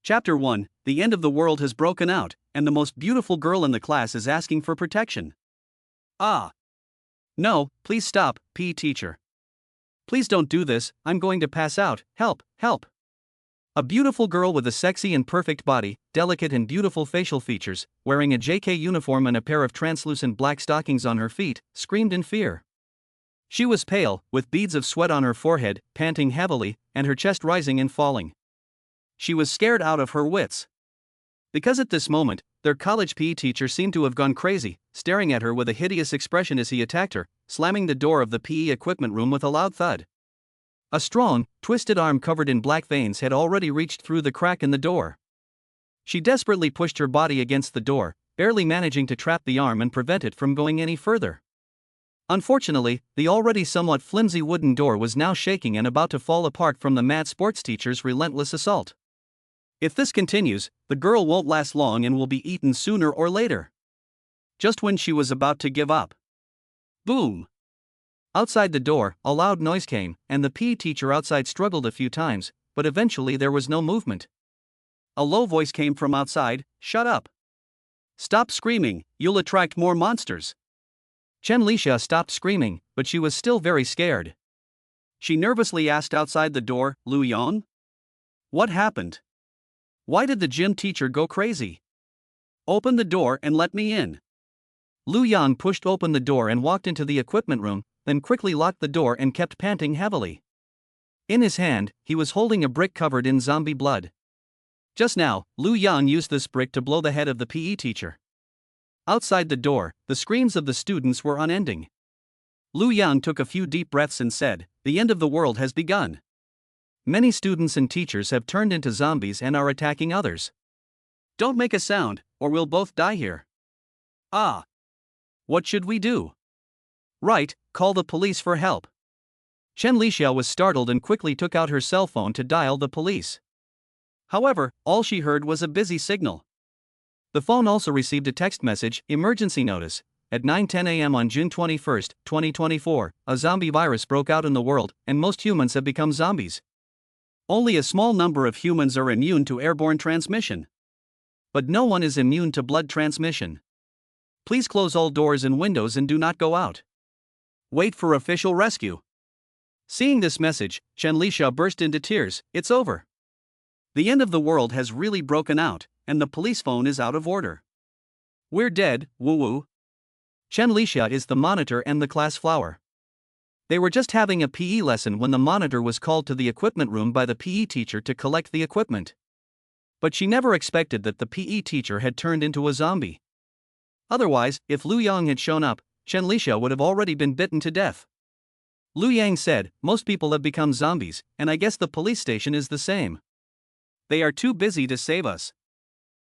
Chapter 1 The end of the world has broken out, and the most beautiful girl in the class is asking for protection. Ah! No, please stop, PE teacher. Please don't do this, I'm going to pass out, help, help. A beautiful girl with a sexy and perfect body, delicate and beautiful facial features, wearing a JK uniform and a pair of translucent black stockings on her feet, screamed in fear. She was pale, with beads of sweat on her forehead, panting heavily, and her chest rising and falling. She was scared out of her wits. Because at this moment, their college PE teacher seemed to have gone crazy, staring at her with a hideous expression as he attacked her, slamming the door of the PE equipment room with a loud thud. A strong, twisted arm covered in black veins had already reached through the crack in the door. She desperately pushed her body against the door, barely managing to trap the arm and prevent it from going any further. Unfortunately, the already somewhat flimsy wooden door was now shaking and about to fall apart from the mad sports teacher's relentless assault. If this continues, the girl won't last long and will be eaten sooner or later. Just when she was about to give up. Boom! Outside the door, a loud noise came, and the PE teacher outside struggled a few times, but eventually there was no movement. A low voice came from outside, "Shut up! Stop screaming, you'll attract more monsters." Chen Lixia stopped screaming, but she was still very scared. She nervously asked outside the door, "Lu Yang? What happened? Why did the gym teacher go crazy? Open the door and let me in." Lu Yang pushed open the door and walked into the equipment room, then quickly locked the door and kept panting heavily. In his hand, he was holding a brick covered in zombie blood. Just now, Lu Yang used this brick to blow the head of the PE teacher. Outside the door, the screams of the students were unending. Lu Yang took a few deep breaths and said, "The end of the world has begun. Many students and teachers have turned into zombies and are attacking others. Don't make a sound, or we'll both die here." Ah! What should we do? Right, call the police for help. Chen Lixia was startled and quickly took out her cell phone to dial the police. However, all she heard was a busy signal. The phone also received a text message, "Emergency notice. At 9:10 a.m. on June 21, 2024, a zombie virus broke out in the world, and most humans have become zombies. Only a small number of humans are immune to airborne transmission. But no one is immune to blood transmission. Please close all doors and windows and do not go out. Wait for official rescue." Seeing this message, Chen Lixia burst into tears. It's over. The end of the world has really broken out, and the police phone is out of order. We're dead, woo-woo. Chen Lixia is the monitor and the class flower. They were just having a PE lesson when the monitor was called to the equipment room by the PE teacher to collect the equipment. But she never expected that the PE teacher had turned into a zombie. Otherwise, if Lu Yang had shown up, Chen Lixia would have already been bitten to death. Lu Yang said, "Most people have become zombies, and I guess the police station is the same. They are too busy to save us.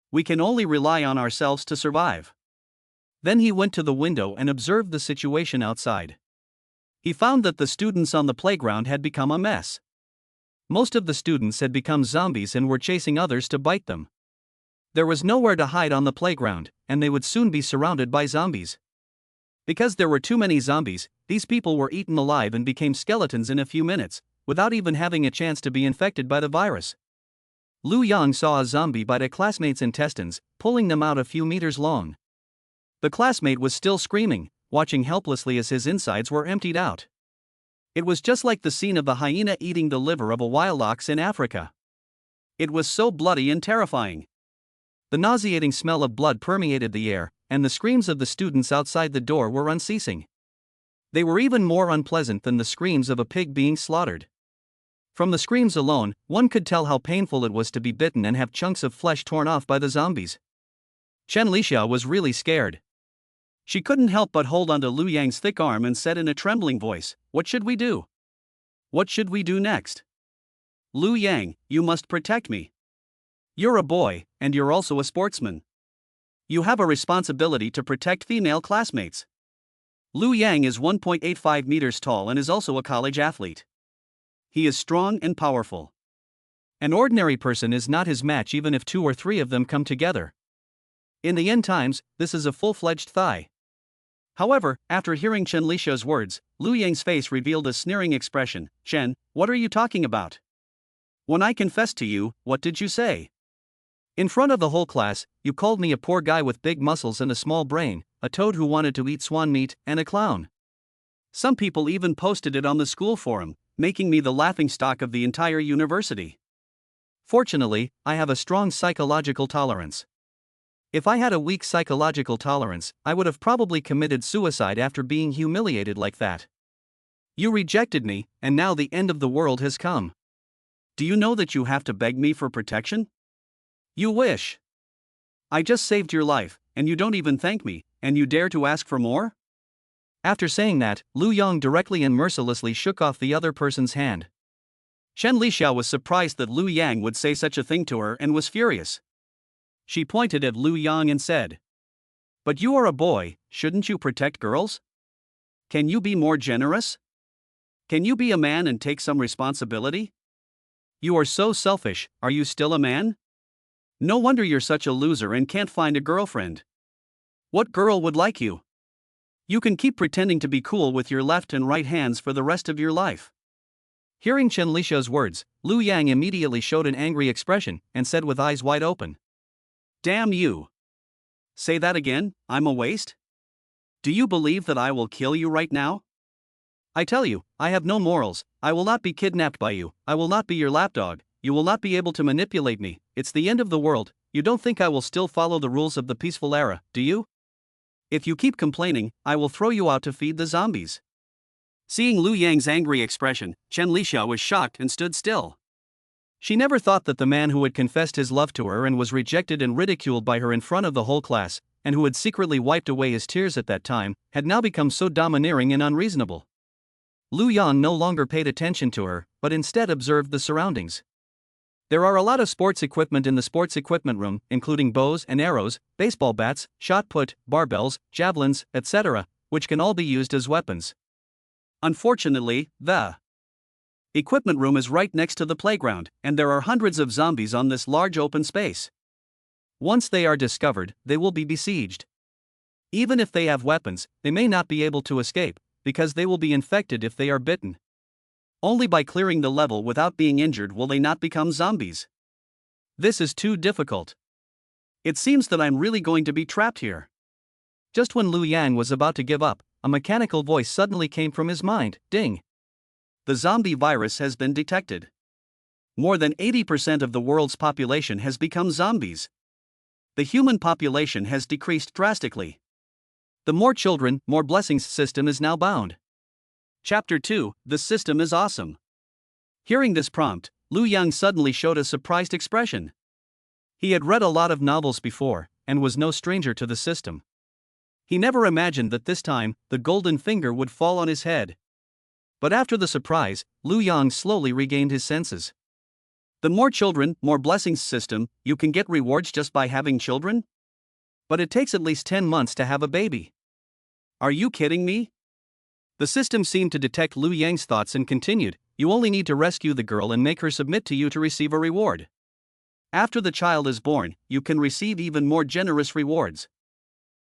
We can only rely on ourselves to survive." Then he went to the window and observed the situation outside. He found that the students on the playground had become a mess. Most of the students had become zombies and were chasing others to bite them. There was nowhere to hide on the playground, and they would soon be surrounded by zombies. Because there were too many zombies, these people were eaten alive and became skeletons in a few minutes, without even having a chance to be infected by the virus. Lu Yang saw a zombie bite a classmate's intestines, pulling them out a few meters long. The classmate was still screaming, watching helplessly as his insides were emptied out. It was just like the scene of the hyena eating the liver of a wild ox in Africa. It was so bloody and terrifying. The nauseating smell of blood permeated the air, and the screams of the students outside the door were unceasing. They were even more unpleasant than the screams of a pig being slaughtered. From the screams alone, one could tell how painful it was to be bitten and have chunks of flesh torn off by the zombies. Chen Lixia was really scared. She couldn't help but hold onto Lu Yang's thick arm and said in a trembling voice, "What should we do? What should we do next? Lu Yang, you must protect me. You're a boy, and you're also a sportsman. You have a responsibility to protect female classmates." Lu Yang is 1.85 meters tall and is also a college athlete. He is strong and powerful. An ordinary person is not his match even if 2 or 3 of them come together. In the end times, this is a full-fledged thigh. However, after hearing Chen Lixia's words, Lu Yang's face revealed a sneering expression. "Chen, what are you talking about? When I confessed to you, what did you say? In front of the whole class, you called me a poor guy with big muscles and a small brain, a toad who wanted to eat swan meat, and a clown. Some people even posted it on the school forum, making me the laughingstock of the entire university. Fortunately, I have a strong psychological tolerance. If I had a weak psychological tolerance, I would have probably committed suicide after being humiliated like that. You rejected me, and now the end of the world has come. Do you know that you have to beg me for protection? You wish. I just saved your life, and you don't even thank me, and you dare to ask for more? After saying that, Lu Yang directly and mercilessly shook off the other person's hand. Chen Lixiao was surprised that Lu Yang would say such a thing to her and was furious. She pointed at Lu Yang and said, "But you are a boy, shouldn't you protect girls? Can you be more generous? Can you be a man and take some responsibility? You are so selfish, are you still a man? No wonder you're such a loser and can't find a girlfriend. What girl would like you? You can keep pretending to be cool with your left and right hands for the rest of your life." Hearing Chen Lixiao's words, Lu Yang immediately showed an angry expression and said with eyes wide open, "Damn you! Say that again, I'm a waste? Do you believe that I will kill you right now? I tell you, I have no morals, I will not be kidnapped by you, I will not be your lapdog, you will not be able to manipulate me, it's the end of the world, you don't think I will still follow the rules of the peaceful era, do you? If you keep complaining, I will throw you out to feed the zombies." Seeing Lu Yang's angry expression, Chen Lixiao was shocked and stood still. She never thought that the man who had confessed his love to her and was rejected and ridiculed by her in front of the whole class, and who had secretly wiped away his tears at that time, had now become so domineering and unreasonable. Lu Yang no longer paid attention to her, but instead observed the surroundings. There are a lot of sports equipment in the sports equipment room, including bows and arrows, baseball bats, shot put, barbells, javelins, etc., which can all be used as weapons. Unfortunately, the equipment room is right next to the playground, and there are hundreds of zombies on this large open space. Once they are discovered, they will be besieged. Even if they have weapons, they may not be able to escape, because they will be infected if they are bitten. Only by clearing the level without being injured will they not become zombies. This is too difficult. It seems that I'm really going to be trapped here. Just when Lu Yang was about to give up, a mechanical voice suddenly came from his mind, ding. The zombie virus has been detected. More than 80% of the world's population has become zombies. The human population has decreased drastically. The more children, more blessings system is now bound. Chapter 2, The System is Awesome. Hearing this prompt, Lu Yang suddenly showed a surprised expression. He had read a lot of novels before, and was no stranger to the system. He never imagined that this time, the golden finger would fall on his head. But after the surprise, Lu Yang slowly regained his senses. The more children, more blessings system, you can get rewards just by having children? But it takes at least 10 months to have a baby. Are you kidding me? The system seemed to detect Lu Yang's thoughts and continued, you only need to rescue the girl and make her submit to you to receive a reward. After the child is born, you can receive even more generous rewards.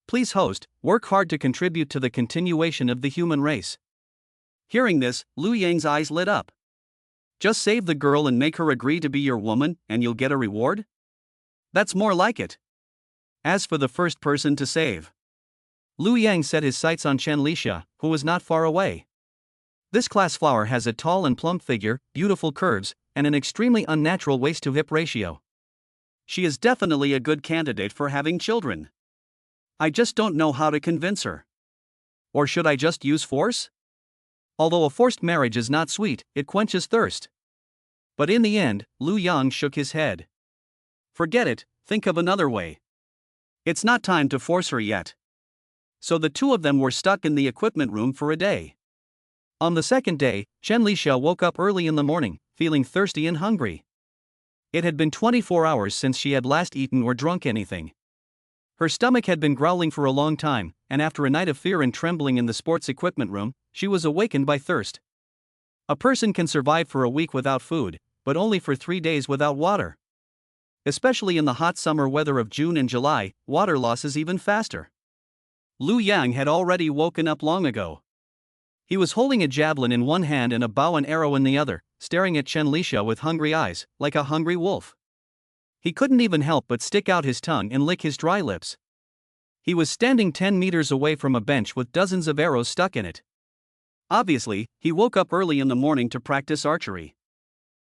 Please host, work hard to contribute to the continuation of the human race. Hearing this, Lu Yang's eyes lit up. Just save the girl and make her agree to be your woman, and you'll get a reward? That's more like it. As for the first person to save, Lu Yang set his sights on Chen Lixia, who was not far away. This class flower has a tall and plump figure, beautiful curves, and an extremely unnatural waist-to-hip ratio. She is definitely a good candidate for having children. I just don't know how to convince her. Or should I just use force? Although a forced marriage is not sweet, it quenches thirst. But in the end, Lu Yang shook his head. Forget it, think of another way. It's not time to force her yet. So the two of them were stuck in the equipment room for a day. On the second day, Chen Lixia woke up early in the morning, feeling thirsty and hungry. It had been 24 hours since she had last eaten or drunk anything. Her stomach had been growling for a long time, and after a night of fear and trembling in the sports equipment room, she was awakened by thirst. A person can survive for a week without food, but only for 3 days without water. Especially in the hot summer weather of June and July, water loss is even faster. Lu Yang had already woken up long ago. He was holding a javelin in one hand and a bow and arrow in the other, staring at Chen Lixia with hungry eyes, like a hungry wolf. He couldn't even help but stick out his tongue and lick his dry lips. He was standing 10 meters away from a bench with dozens of arrows stuck in it. Obviously, he woke up early in the morning to practice archery.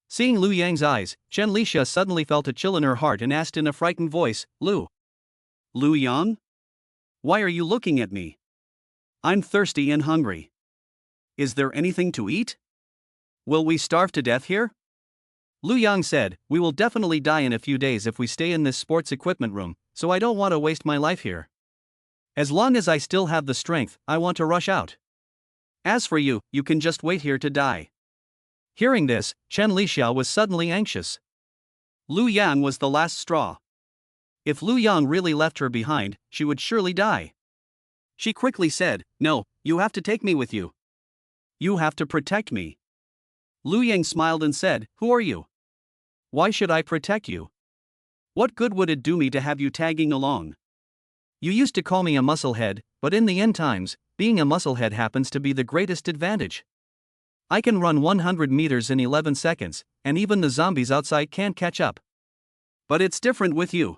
Seeing Lu Yang's eyes, Chen Lixia suddenly felt a chill in her heart and asked in a frightened voice, Lu Yang? Why are you looking at me? I'm thirsty and hungry. Is there anything to eat? Will we starve to death here? Lu Yang said, we will definitely die in a few days if we stay in this sports equipment room, so I don't want to waste my life here. As long as I still have the strength, I want to rush out. As for you, you can just wait here to die. Hearing this, Chen Lixia was suddenly anxious. Lu Yang was the last straw. If Lu Yang really left her behind, she would surely die. She quickly said, no, you have to take me with you. You have to protect me. Lu Yang smiled and said, who are you? Why should I protect you? What good would it do me to have you tagging along? You used to call me a musclehead, but in the end times, being a musclehead happens to be the greatest advantage. I can run 100 meters in 11 seconds, and even the zombies outside can't catch up. But it's different with you.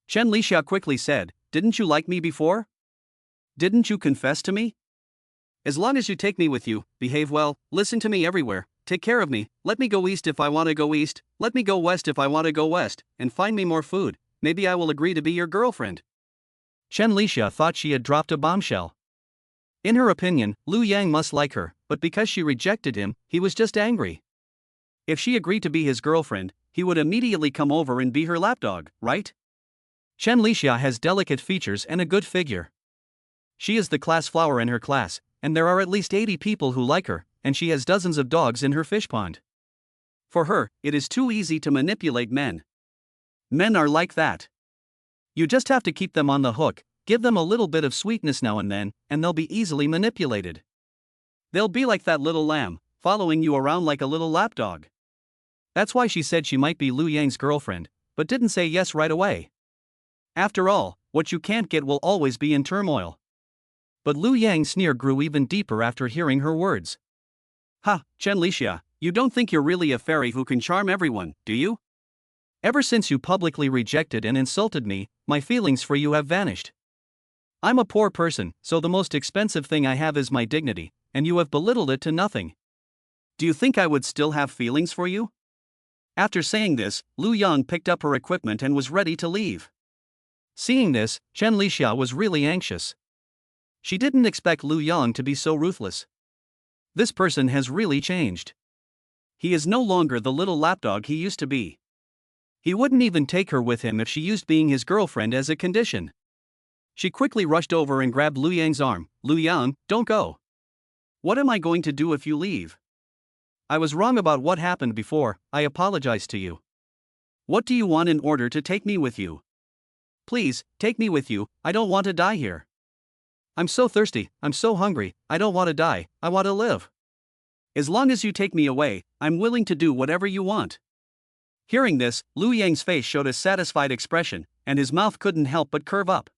Chen Lixia quickly said, didn't you like me before? Didn't you confess to me? As long as you take me with you, behave well, listen to me everywhere, take care of me, let me go east if I want to go east, let me go west if I want to go west, and find me more food, maybe I will agree to be your girlfriend. Chen Lixia thought she had dropped a bombshell. In her opinion, Lu Yang must like her, but because she rejected him, he was just angry. If she agreed to be his girlfriend, he would immediately come over and be her lapdog, right? Chen Lixia has delicate features and a good figure. She is the class flower in her class, and there are at least 80 people who like her, and she has dozens of dogs in her fish pond. For her, it is too easy to manipulate men. Men are like that. You just have to keep them on the hook, give them a little bit of sweetness now and then, and they'll be easily manipulated. They'll be like that little lamb, following you around like a little lapdog. That's why she said she might be Lu Yang's girlfriend, but didn't say yes right away. After all, what you can't get will always be in turmoil. But Lu Yang's sneer grew even deeper after hearing her words. Ha, Chen Lixia, you don't think you're really a fairy who can charm everyone, do you? Ever since you publicly rejected and insulted me, my feelings for you have vanished. I'm a poor person, so the most expensive thing I have is my dignity, and you have belittled it to nothing. Do you think I would still have feelings for you? After saying this, Lu Yang picked up her equipment and was ready to leave. Seeing this, Chen Lixia was really anxious. She didn't expect Lu Yang to be so ruthless. This person has really changed. He is no longer the little lapdog he used to be. He wouldn't even take her with him if she used being his girlfriend as a condition. She quickly rushed over and grabbed Lu Yang's arm. Lu Yang, don't go. What am I going to do if you leave? I was wrong about what happened before, I apologize to you. What do you want in order to take me with you? Please, take me with you, I don't want to die here. I'm so thirsty, I'm so hungry, I don't want to die, I want to live. As long as you take me away, I'm willing to do whatever you want. Hearing this, Lu Yang's face showed a satisfied expression, and his mouth couldn't help but curve up.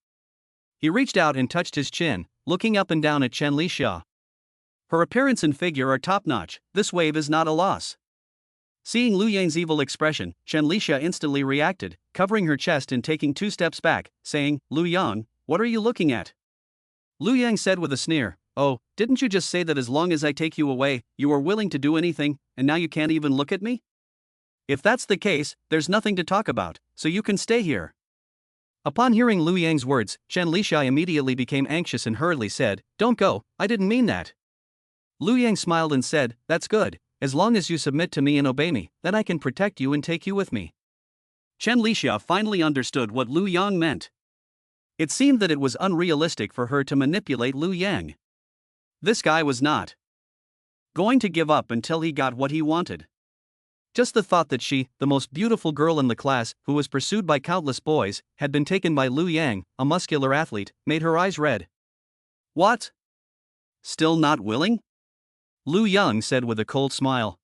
He reached out and touched his chin, looking up and down at Chen Lixia. Her appearance and figure are top-notch, this wave is not a loss. Seeing Lu Yang's evil expression, Chen Lixia instantly reacted, covering her chest and taking 2 steps back, saying, Lu Yang, what are you looking at? Lu Yang said with a sneer, oh, didn't you just say that as long as I take you away, you are willing to do anything, and now you can't even look at me? If that's the case, there's nothing to talk about, so you can stay here. Upon hearing Lu Yang's words, Chen Lixia immediately became anxious and hurriedly said, don't go, I didn't mean that. Lu Yang smiled and said, that's good, as long as you submit to me and obey me, then I can protect you and take you with me. Chen Lixia finally understood what Lu Yang meant. It seemed that it was unrealistic for her to manipulate Lu Yang. This guy was not going to give up until he got what he wanted. Just the thought that she, the most beautiful girl in the class, who was pursued by countless boys, had been taken by Lu Yang, a muscular athlete, made her eyes red. What? Still not willing? Lu Yang said with a cold smile.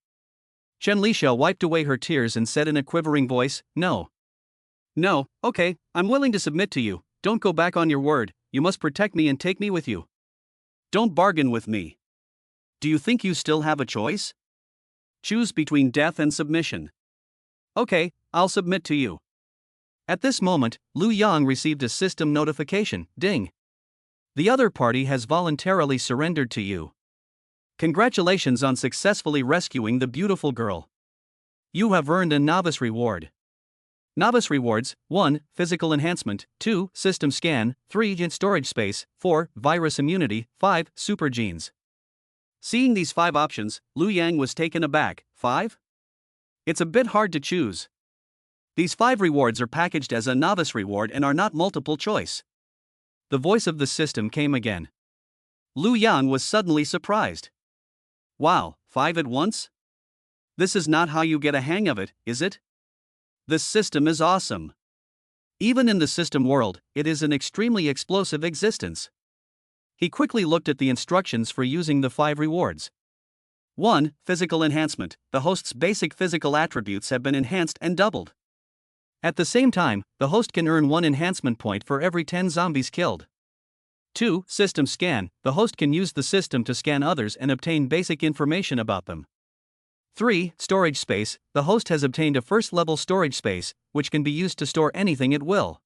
Chen Lixia wiped away her tears and said in a quivering voice, no. No, okay, I'm willing to submit to you, don't go back on your word, you must protect me and take me with you. Don't bargain with me. Do you think you still have a choice? Choose between death and submission. Okay, I'll submit to you. At this moment, Lu Yang received a system notification, ding. The other party has voluntarily surrendered to you. Congratulations on successfully rescuing the beautiful girl. You have earned a novice reward. Novice rewards: 1. Physical enhancement, 2. System scan, 3. Storage space, 4. Virus immunity, 5. Super genes. Seeing these 5 options, Lu Yang was taken aback. 5? It's a bit hard to choose. These 5 rewards are packaged as a novice reward and are not multiple choice. The voice of the system came again. Lu Yang was suddenly surprised. Wow, 5 at once? This is not how you get a hang of it, is it? This system is awesome. Even in the system world, it is an extremely explosive existence. He quickly looked at the instructions for using the 5 rewards. 1. Physical enhancement. The host's basic physical attributes have been enhanced and doubled. At the same time, the host can earn 1 enhancement point for every 10 zombies killed. 2. System scan. The host can use the system to scan others and obtain basic information about them. 3. Storage space. The host has obtained a first-level storage space, which can be used to store anything it will.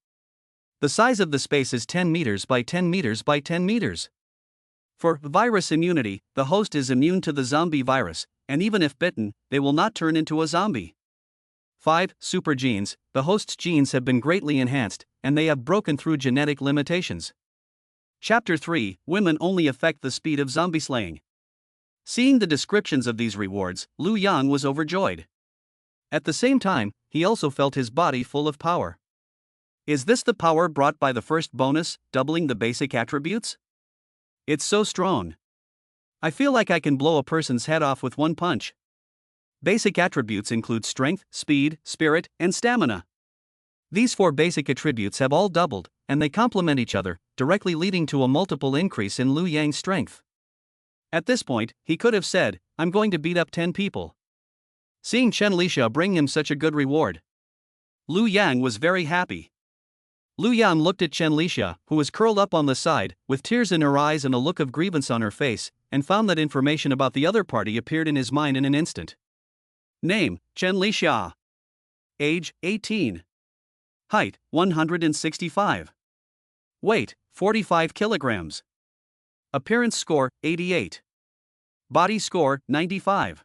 The size of the space is 10 meters by 10 meters by 10 meters. For virus immunity, the host is immune to the zombie virus, and even if bitten, they will not turn into a zombie. 5. Super genes. The host's genes have been greatly enhanced, and they have broken through genetic limitations. Chapter 3. Women only affect the speed of zombie slaying. Seeing the descriptions of these rewards, Lu Yang was overjoyed. At the same time, he also felt his body full of power. Is this the power brought by the first bonus, doubling the basic attributes? It's so strong. I feel like I can blow a person's head off with 1 punch. Basic attributes include strength, speed, spirit, and stamina. These 4 basic attributes have all doubled, and they complement each other, directly leading to a multiple increase in Lu Yang's strength. At this point, he could have said, I'm going to beat up 10 people. Seeing Chen Lixia bring him such a good reward, Lu Yang was very happy. Lu Yang looked at Chen Lixia, who was curled up on the side, with tears in her eyes and a look of grievance on her face, and found that information about the other party appeared in his mind in an instant. Name: Chen Lixia. Age: 18. Height: 165. Weight: 45 kilograms. Appearance score: 88. Body score: 95.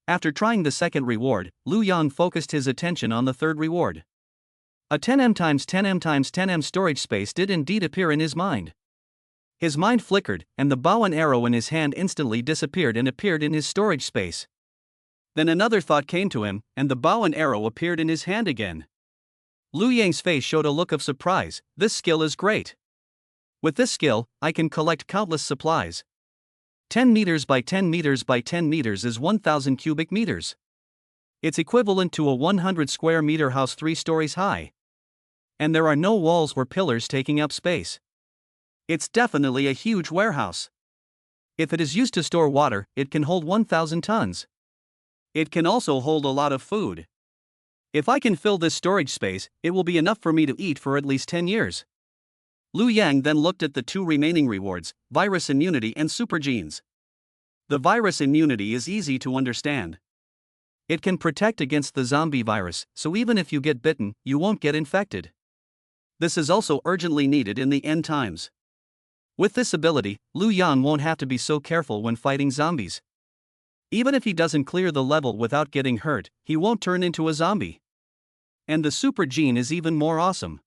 After trying the second reward, Lu Yang focused his attention on the third reward. A 10m x 10m x 10m storage space did indeed appear in his mind. His mind flickered, and the bow and arrow in his hand instantly disappeared and appeared in his storage space. Then another thought came to him, and the bow and arrow appeared in his hand again. Lu Yang's face showed a look of surprise. This skill is great. With this skill, I can collect countless supplies. 10 meters by 10 meters by 10 meters is 1,000 cubic meters. It's equivalent to a 100 square meter house 3 stories high. And there are no walls or pillars taking up space. It's definitely a huge warehouse. If it is used to store water, it can hold 1,000 tons. It can also hold a lot of food. If I can fill this storage space, it will be enough for me to eat for at least 10 years. Lu Yang then looked at the 2 remaining rewards, virus immunity and super genes. The virus immunity is easy to understand. It can protect against the zombie virus, so even if you get bitten, you won't get infected. This is also urgently needed in the end times. With this ability, Lu Yang won't have to be so careful when fighting zombies. Even if he doesn't clear the level without getting hurt, he won't turn into a zombie. And the super gene is even more awesome.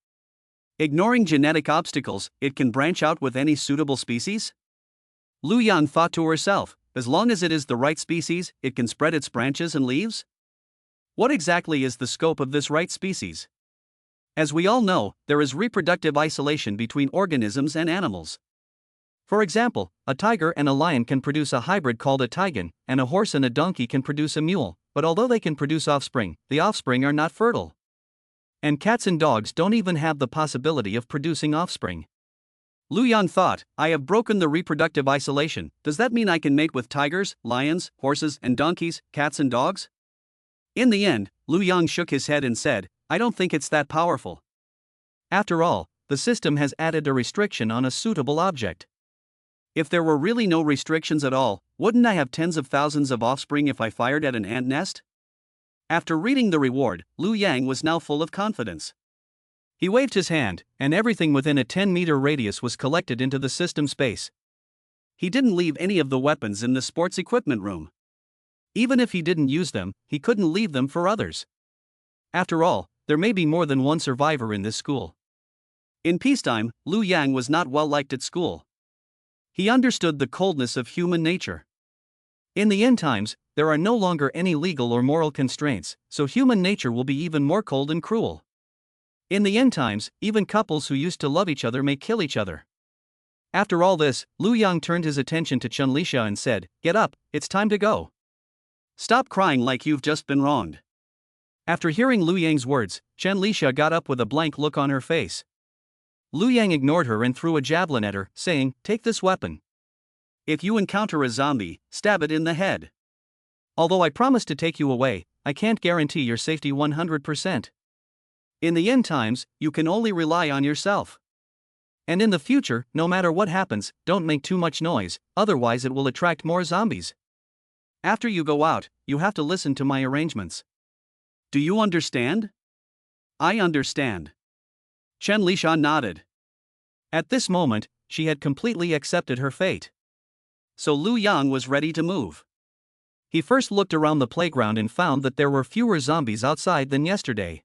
Ignoring genetic obstacles, it can branch out with any suitable species? Lu Yang thought to herself, as long as it is the right species, it can spread its branches and leaves? What exactly is the scope of this right species? As we all know, there is reproductive isolation between organisms and animals. For example, a tiger and a lion can produce a hybrid called a tigon, and a horse and a donkey can produce a mule, but although they can produce offspring, the offspring are not fertile. And cats and dogs don't even have the possibility of producing offspring. Lu Yang thought, I have broken the reproductive isolation. Does that mean I can mate with tigers, lions, horses and donkeys, cats and dogs? In the end, Lu Yang shook his head and said, I don't think it's that powerful. After all, the system has added a restriction on a suitable object. If there were really no restrictions at all, wouldn't I have tens of thousands of offspring if I fired at an ant nest? After reading the reward, Liu Yang was now full of confidence. He waved his hand, and everything within a 10-meter radius was collected into the system space. He didn't leave any of the weapons in the sports equipment room. Even if he didn't use them, he couldn't leave them for others. After all, there may be more than one survivor in this school. In peacetime, Liu Yang was not well liked at school. He understood the coldness of human nature. In the end times, there are no longer any legal or moral constraints, so human nature will be even more cold and cruel. In the end times, even couples who used to love each other may kill each other. After all this, Liu Yang turned his attention to Chen Lixia and said, "Get up, it's time to go. Stop crying like you've just been wronged." After hearing Liu Yang's words, Chen Lixia got up with a blank look on her face. Liu Yang ignored her and threw a javelin at her, saying, "Take this weapon. If you encounter a zombie, stab it in the head. Although I promise to take you away, I can't guarantee your safety 100%. In the end times, you can only rely on yourself. And in the future, no matter what happens, don't make too much noise, otherwise it will attract more zombies. After you go out, you have to listen to my arrangements. Do you understand?" "I understand." Chen Lixia nodded. At this moment, she had completely accepted her fate. So Liu Yang was ready to move. He first looked around the playground and found that there were fewer zombies outside than yesterday.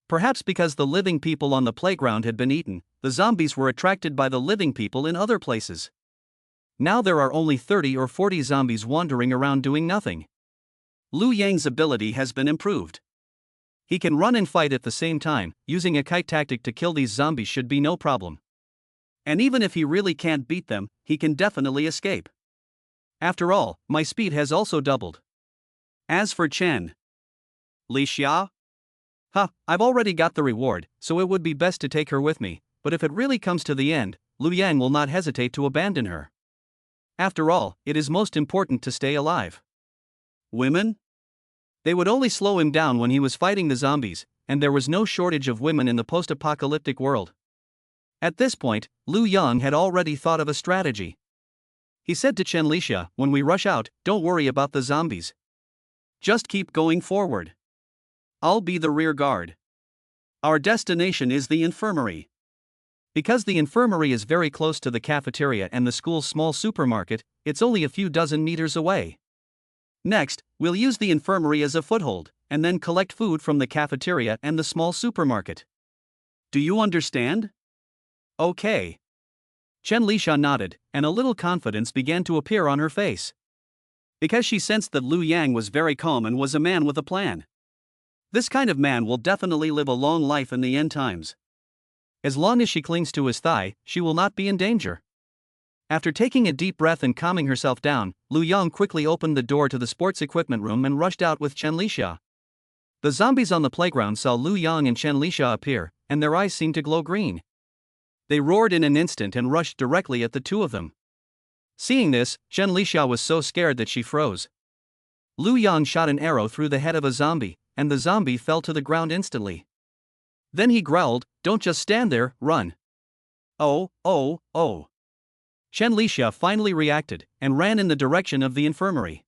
Perhaps because the living people on the playground had been eaten, the zombies were attracted by the living people in other places. Now there are only 30 or 40 zombies wandering around doing nothing. Liu Yang's ability has been improved. He can run and fight at the same time. Using a kite tactic to kill these zombies should be no problem. And even if he really can't beat them, he can definitely escape. After all, my speed has also doubled. As for Chen Lixia, I've already got the reward, so it would be best to take her with me, but if it really comes to the end, Liu Yang will not hesitate to abandon her. After all, it is most important to stay alive. Women? They would only slow him down when he was fighting the zombies, and there was no shortage of women in the post-apocalyptic world. At this point, Liu Yang had already thought of a strategy. He said to Chen Lixia, "When we rush out, don't worry about the zombies. Just keep going forward. I'll be the rear guard. Our destination is the infirmary." Because the infirmary is very close to the cafeteria and the school's small supermarket, it's only a few dozen meters away. Next, we'll use the infirmary as a foothold, and then collect food from the cafeteria and the small supermarket. Do you understand? Okay. Chen Lixia nodded, and a little confidence began to appear on her face. Because she sensed that Liu Yang was very calm and was a man with a plan. This kind of man will definitely live a long life in the end times. As long as she clings to his thigh, she will not be in danger. After taking a deep breath and calming herself down, Liu Yang quickly opened the door to the sports equipment room and rushed out with Chen Lixia. The zombies on the playground saw Liu Yang and Chen Lixia appear, and their eyes seemed to glow green. They roared in an instant and rushed directly at the two of them. Seeing this, Chen Lixia was so scared that she froze. Liu Yang shot an arrow through the head of a zombie, and the zombie fell to the ground instantly. Then he growled, "Don't just stand there, run." Oh. Chen Lixia finally reacted, and ran in the direction of the infirmary.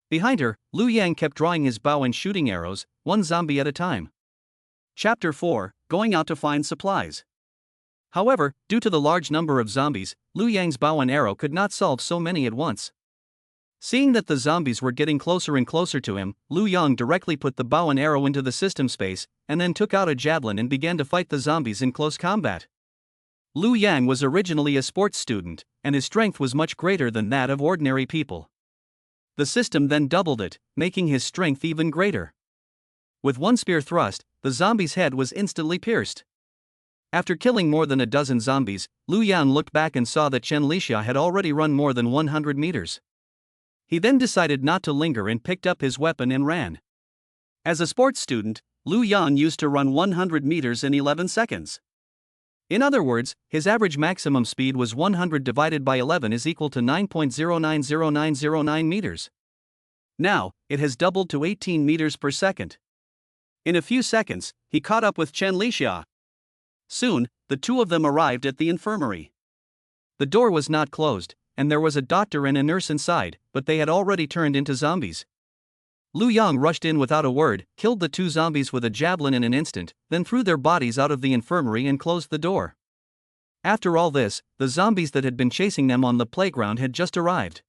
Behind her, Liu Yang kept drawing his bow and shooting arrows, one zombie at a time. Chapter 4, Going Out to Find Supplies. However, due to the large number of zombies, Liu Yang's bow and arrow could not solve so many at once. Seeing that the zombies were getting closer and closer to him, Liu Yang directly put the bow and arrow into the system space, and then took out a javelin and began to fight the zombies in close combat. Liu Yang was originally a sports student, and his strength was much greater than that of ordinary people. The system then doubled it, making his strength even greater. With one spear thrust, the zombie's head was instantly pierced. After killing more than a dozen zombies, Liu Yang looked back and saw that Chen Lixia had already run more than 100 meters. He then decided not to linger and picked up his weapon and ran. As a sports student, Liu Yang used to run 100 meters in 11 seconds. In other words, his average maximum speed was 100 divided by 11 is equal to 9.090909 meters. Now, it has doubled to 18 meters per second. In a few seconds, he caught up with Chen Lixia. Soon, the two of them arrived at the infirmary. The door was not closed, and there was a doctor and a nurse inside, but they had already turned into zombies. Lu Yang rushed in without a word, killed the two zombies with a javelin in an instant, then threw their bodies out of the infirmary and closed the door. After all this, the zombies that had been chasing them on the playground had just arrived.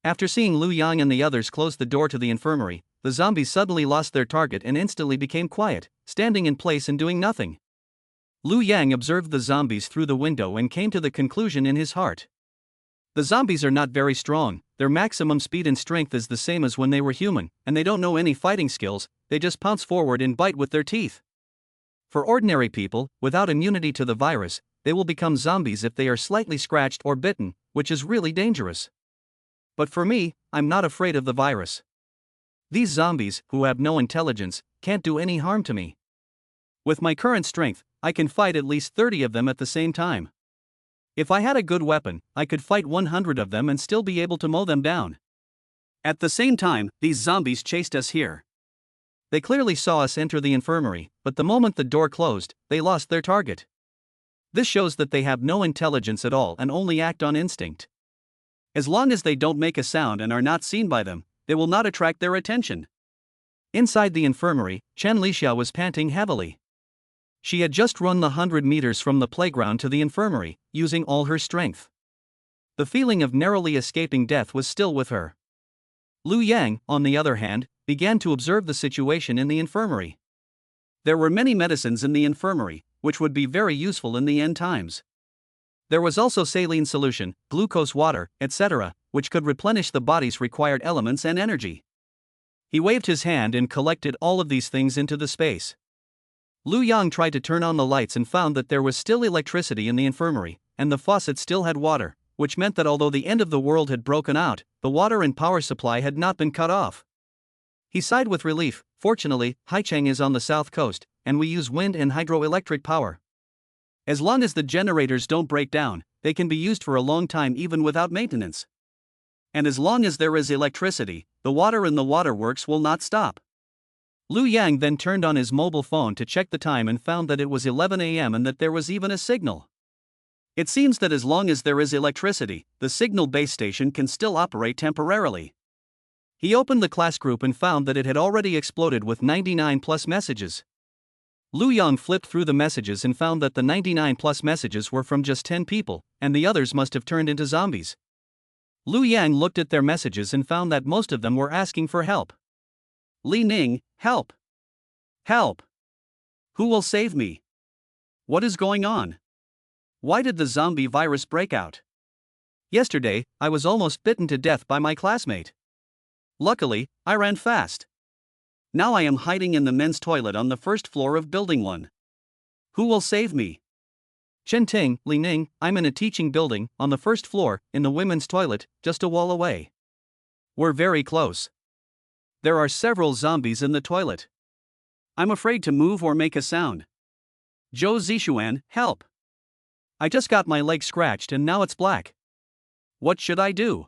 After seeing Lu Yang and the others close the door to the infirmary, the zombies suddenly lost their target and instantly became quiet, standing in place and doing nothing. Lu Yang observed the zombies through the window and came to the conclusion in his heart. The zombies are not very strong, their maximum speed and strength is the same as when they were human, and they don't know any fighting skills, they just pounce forward and bite with their teeth. For ordinary people, without immunity to the virus, they will become zombies if they are slightly scratched or bitten, which is really dangerous. But for me, I'm not afraid of the virus. These zombies, who have no intelligence, can't do any harm to me. With my current strength, I can fight at least 30 of them at the same time. If I had a good weapon, I could fight 100 of them and still be able to mow them down. At the same time, these zombies chased us here. They clearly saw us enter the infirmary, but the moment the door closed, they lost their target. This shows that they have no intelligence at all and only act on instinct. As long as they don't make a sound and are not seen by them, they will not attract their attention. Inside the infirmary, Chen Lixia was panting heavily. She had just run the 100 meters from the playground to the infirmary, using all her strength. The feeling of narrowly escaping death was still with her. Lu Yang, on the other hand, began to observe the situation in the infirmary. There were many medicines in the infirmary, which would be very useful in the end times. There was also saline solution, glucose water, etc., which could replenish the body's required elements and energy. He waved his hand and collected all of these things into the space. Lu Yang tried to turn on the lights and found that there was still electricity in the infirmary, and the faucet still had water, which meant that although the end of the world had broken out, the water and power supply had not been cut off. He sighed with relief. Fortunately, Haicheng is on the south coast, and we use wind and hydroelectric power. As long as the generators don't break down, they can be used for a long time even without maintenance. And as long as there is electricity, the water in the waterworks will not stop. Lu Yang then turned on his mobile phone to check the time and found that it was 11 a.m. and that there was even a signal. It seems that as long as there is electricity, the signal base station can still operate temporarily. He opened the class group and found that it had already exploded with 99 plus messages. Lu Yang flipped through the messages and found that the 99 plus messages were from just 10 people, and the others must have turned into zombies. Lu Yang looked at their messages and found that most of them were asking for help. Li Ning, help! Help! Who will save me? What is going on? Why did the zombie virus break out? Yesterday, I was almost bitten to death by my classmate. Luckily, I ran fast. Now I am hiding in the men's toilet on the first floor of Building 1. Who will save me? Chen Ting, Li Ning, I'm in a teaching building, on the first floor, in the women's toilet, just a wall away. We're very close. There are several zombies in the toilet. I'm afraid to move or make a sound. Zhou Zixuan, help! I just got my leg scratched and now it's black. What should I do?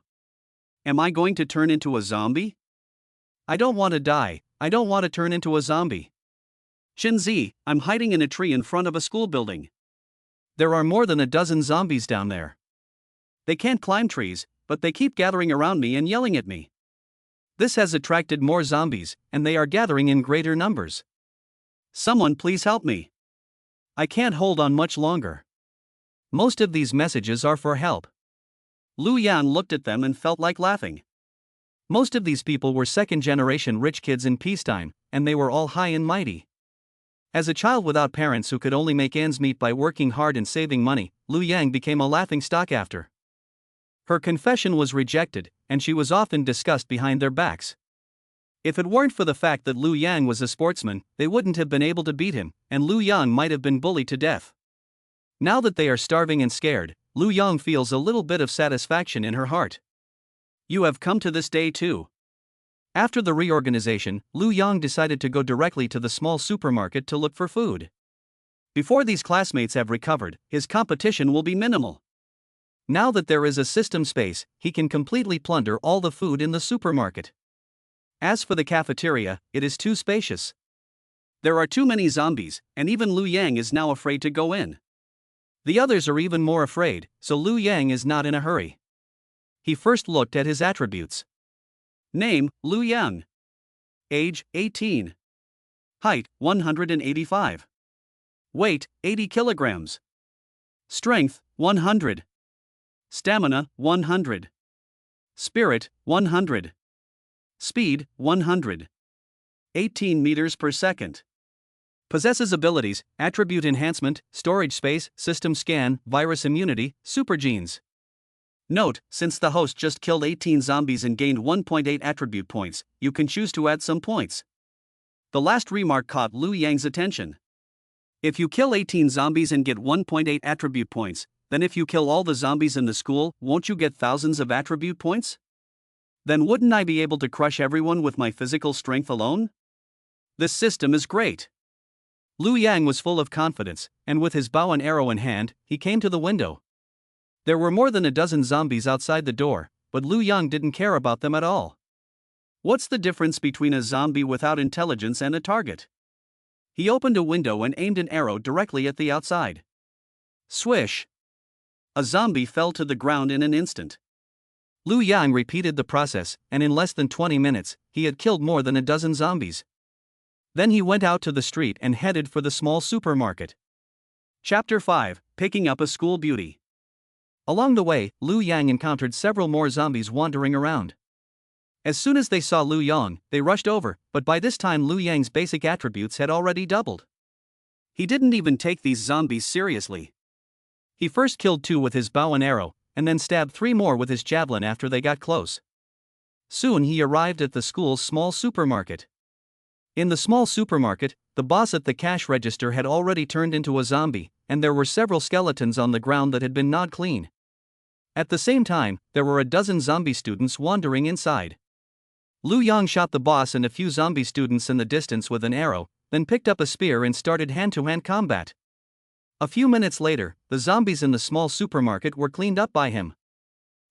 Am I going to turn into a zombie? I don't want to die, I don't want to turn into a zombie. Shinzi, I'm hiding in a tree in front of a school building. There are more than a dozen zombies down there. They can't climb trees, but they keep gathering around me and yelling at me. This has attracted more zombies, and they are gathering in greater numbers. Someone please help me. I can't hold on much longer. Most of these messages are for help. Lu Yan looked at them and felt like laughing. Most of these people were second-generation rich kids in peacetime, and they were all high and mighty. As a child without parents who could only make ends meet by working hard and saving money, Lu Yang became a laughingstock after. Her confession was rejected, and she was often discussed behind their backs. If it weren't for the fact that Lu Yang was a sportsman, they wouldn't have been able to beat him, and Lu Yang might have been bullied to death. Now that they are starving and scared, Lu Yang feels a little bit of satisfaction in her heart. You have come to this day too. After the reorganization, Lu Yang decided to go directly to the small supermarket to look for food. Before these classmates have recovered, his competition will be minimal. Now that there is a system space, he can completely plunder all the food in the supermarket. As for the cafeteria, it is too spacious. There are too many zombies, and even Lu Yang is now afraid to go in. The others are even more afraid, so Lu Yang is not in a hurry. He first looked at his attributes. Name, Lu Yang. Age, 18. Height, 185. Weight, 80 kilograms. Strength, 100. Stamina, 100. Spirit, 100. Speed, 100. 18 meters per second. Possesses abilities, attribute enhancement, storage space, system scan, virus immunity, super genes. Note, since the host just killed 18 zombies and gained 1.8 attribute points, you can choose to add some points. The last remark caught Liu Yang's attention. If you kill 18 zombies and get 1.8 attribute points, then if you kill all the zombies in the school, won't you get thousands of attribute points? Then wouldn't I be able to crush everyone with my physical strength alone? This system is great. Liu Yang was full of confidence, and with his bow and arrow in hand, he came to the window. There were more than a dozen zombies outside the door, but Liu Yang didn't care about them at all. What's the difference between a zombie without intelligence and a target? He opened a window and aimed an arrow directly at the outside. Swish! A zombie fell to the ground in an instant. Liu Yang repeated the process, and in less than 20 minutes, he had killed more than a dozen zombies. Then he went out to the street and headed for the small supermarket. Chapter 5, Picking Up a School Beauty. Along the way, Liu Yang encountered several more zombies wandering around. As soon as they saw Liu Yang, they rushed over, but by this time Liu Yang's basic attributes had already doubled. He didn't even take these zombies seriously. He first killed 2 with his bow and arrow, and then stabbed 3 more with his javelin after they got close. Soon he arrived at the school's small supermarket. In the small supermarket, the boss at the cash register had already turned into a zombie, and there were several skeletons on the ground that had been gnawed clean. At the same time, there were a dozen zombie students wandering inside. Liu Yang shot the boss and a few zombie students in the distance with an arrow, then picked up a spear and started hand-to-hand combat. A few minutes later, the zombies in the small supermarket were cleaned up by him.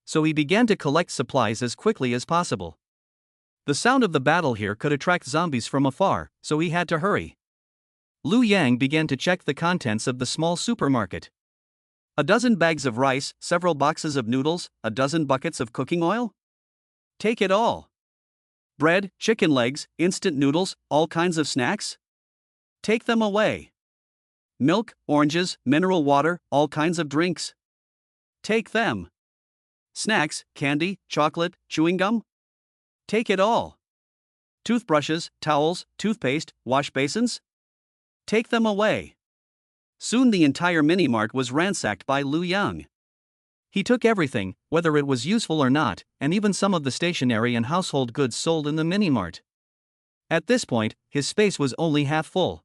So he began to collect supplies as quickly as possible. The sound of the battle here could attract zombies from afar, so he had to hurry. Liu Yang began to check the contents of the small supermarket. A dozen bags of rice, several boxes of noodles, a dozen buckets of cooking oil? Take it all. Bread, chicken legs, instant noodles, all kinds of snacks? Take them away. Milk, oranges, mineral water, all kinds of drinks? Take them. Snacks, candy, chocolate, chewing gum? Take it all. Toothbrushes, towels, toothpaste, wash basins? Take them away. Soon the entire mini-mart was ransacked by Liu Yang. He took everything, whether it was useful or not, and even some of the stationery and household goods sold in the mini-mart. At this point, his space was only half full.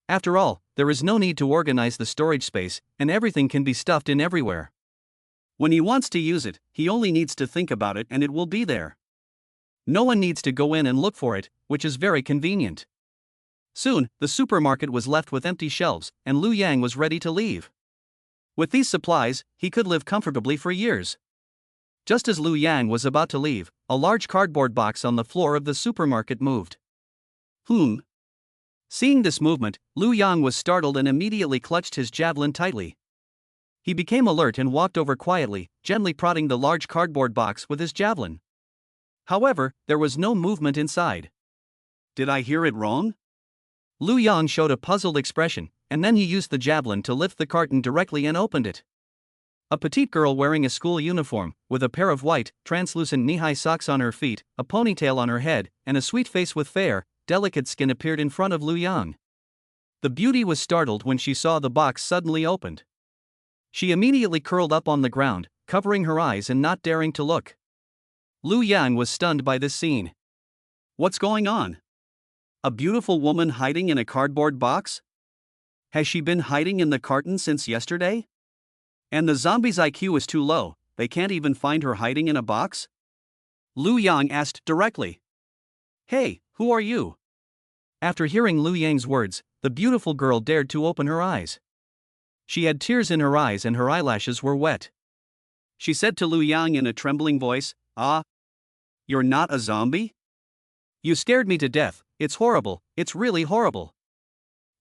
After all, there is no need to organize the storage space, and everything can be stuffed in everywhere. When he wants to use it, he only needs to think about it and it will be there. No one needs to go in and look for it, which is very convenient. Soon, the supermarket was left with empty shelves, and Liu Yang was ready to leave. With these supplies, he could live comfortably for years. Just as Liu Yang was about to leave, a large cardboard box on the floor of the supermarket moved. Seeing this movement, Liu Yang was startled and immediately clutched his javelin tightly. He became alert and walked over quietly, gently prodding the large cardboard box with his javelin. However, there was no movement inside. Did I hear it wrong? Liu Yang showed a puzzled expression, and then he used the javelin to lift the carton directly and opened it. A petite girl wearing a school uniform, with a pair of white, translucent knee-high socks on her feet, a ponytail on her head, and a sweet face with fair, delicate skin appeared in front of Liu Yang. The beauty was startled when she saw the box suddenly opened. She immediately curled up on the ground, covering her eyes and not daring to look. Liu Yang was stunned by this scene. What's going on? A beautiful woman hiding in a cardboard box? Has she been hiding in the carton since yesterday? And the zombie's IQ is too low, they can't even find her hiding in a box? Liu Yang asked directly. Hey, who are you? After hearing Liu Yang's words, the beautiful girl dared to open her eyes. She had tears in her eyes and her eyelashes were wet. She said to Liu Yang in a trembling voice, You're not a zombie? You scared me to death, it's horrible, it's really horrible.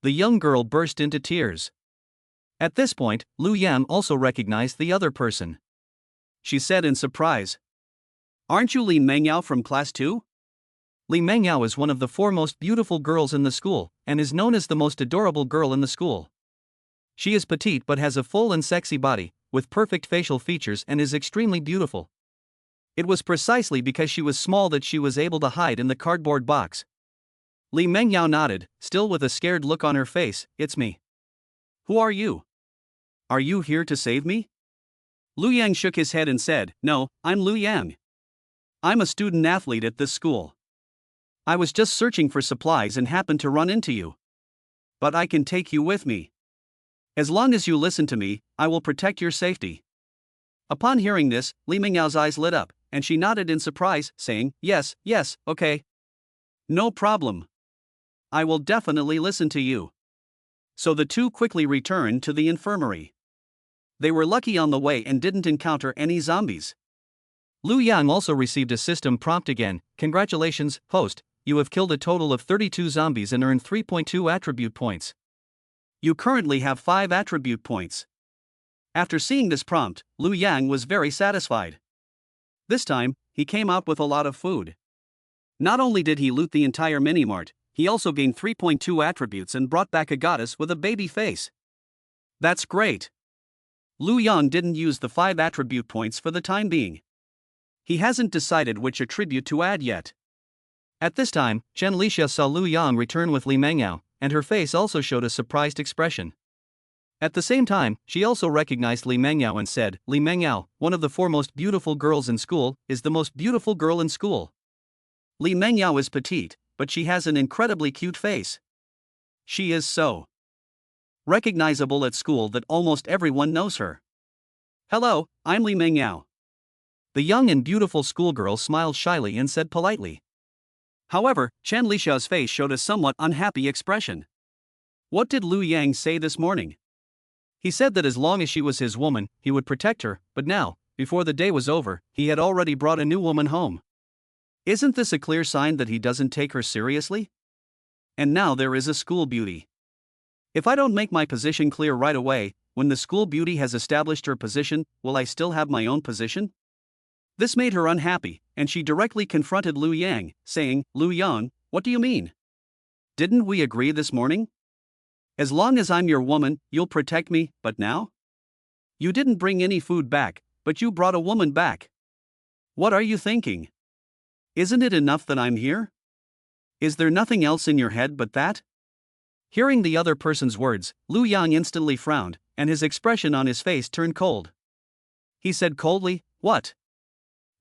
The young girl burst into tears. At this point, Liu Yang also recognized the other person. She said in surprise, Aren't you Li Mengyao from class 2? Li Mengyao is one of the four most beautiful girls in the school, and is known as the most adorable girl in the school. She is petite but has a full and sexy body, with perfect facial features and is extremely beautiful. It was precisely because she was small that she was able to hide in the cardboard box. Li Mengyao nodded, still with a scared look on her face. It's me. Who are you? Are you here to save me? Lu Yang shook his head and said, No, I'm Lu Yang. I'm a student athlete at this school. I was just searching for supplies and happened to run into you. But I can take you with me. As long as you listen to me, I will protect your safety. Upon hearing this, Li Mengyao's eyes lit up, and she nodded in surprise, saying, Yes, okay. No problem. I will definitely listen to you. So the two quickly returned to the infirmary. They were lucky on the way and didn't encounter any zombies. Lu Yang also received a system prompt again. Congratulations, host, you have killed a total of 32 zombies and earned 3.2 attribute points. You currently have 5 attribute points. After seeing this prompt, Lu Yang was very satisfied. This time, he came out with a lot of food. Not only did he loot the entire mini-mart, he also gained 3.2 attributes and brought back a goddess with a baby face. That's great. Lu Yang didn't use the 5 attribute points for the time being. He hasn't decided which attribute to add yet. At this time, Chen Lixia saw Lu Yang return with Li Mengyao, and her face also showed a surprised expression. At the same time, she also recognized Li Mengyao and said, Li Mengyao, one of the 4 most beautiful girls in school, is the most beautiful girl in school. Li Mengyao is petite, but she has an incredibly cute face. She is so recognizable at school that almost everyone knows her. Hello, I'm Li Mengyao. The young and beautiful schoolgirl smiled shyly and said politely. However, Chen Lixiao's face showed a somewhat unhappy expression. What did Lu Yang say this morning? He said that as long as she was his woman, he would protect her, but now, before the day was over, he had already brought a new woman home. Isn't this a clear sign that he doesn't take her seriously? And now there is a school beauty. If I don't make my position clear right away, when the school beauty has established her position, will I still have my own position? This made her unhappy, and she directly confronted Lu Yang, saying, Lu Yang, what do you mean? Didn't we agree this morning? As long as I'm your woman, you'll protect me, but now? You didn't bring any food back, but you brought a woman back. What are you thinking? Isn't it enough that I'm here? Is there nothing else in your head but that? Hearing the other person's words, Lu Yang instantly frowned, and his expression on his face turned cold. He said coldly, What?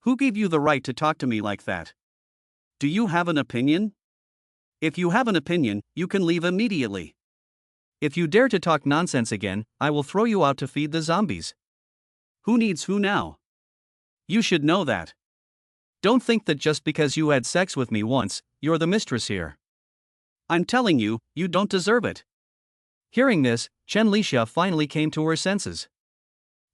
Who gave you the right to talk to me like that? Do you have an opinion? If you have an opinion, you can leave immediately. If you dare to talk nonsense again, I will throw you out to feed the zombies. Who needs who now? You should know that. Don't think that just because you had sex with me once, you're the mistress here. I'm telling you, you don't deserve it. Hearing this, Chen Lixia finally came to her senses.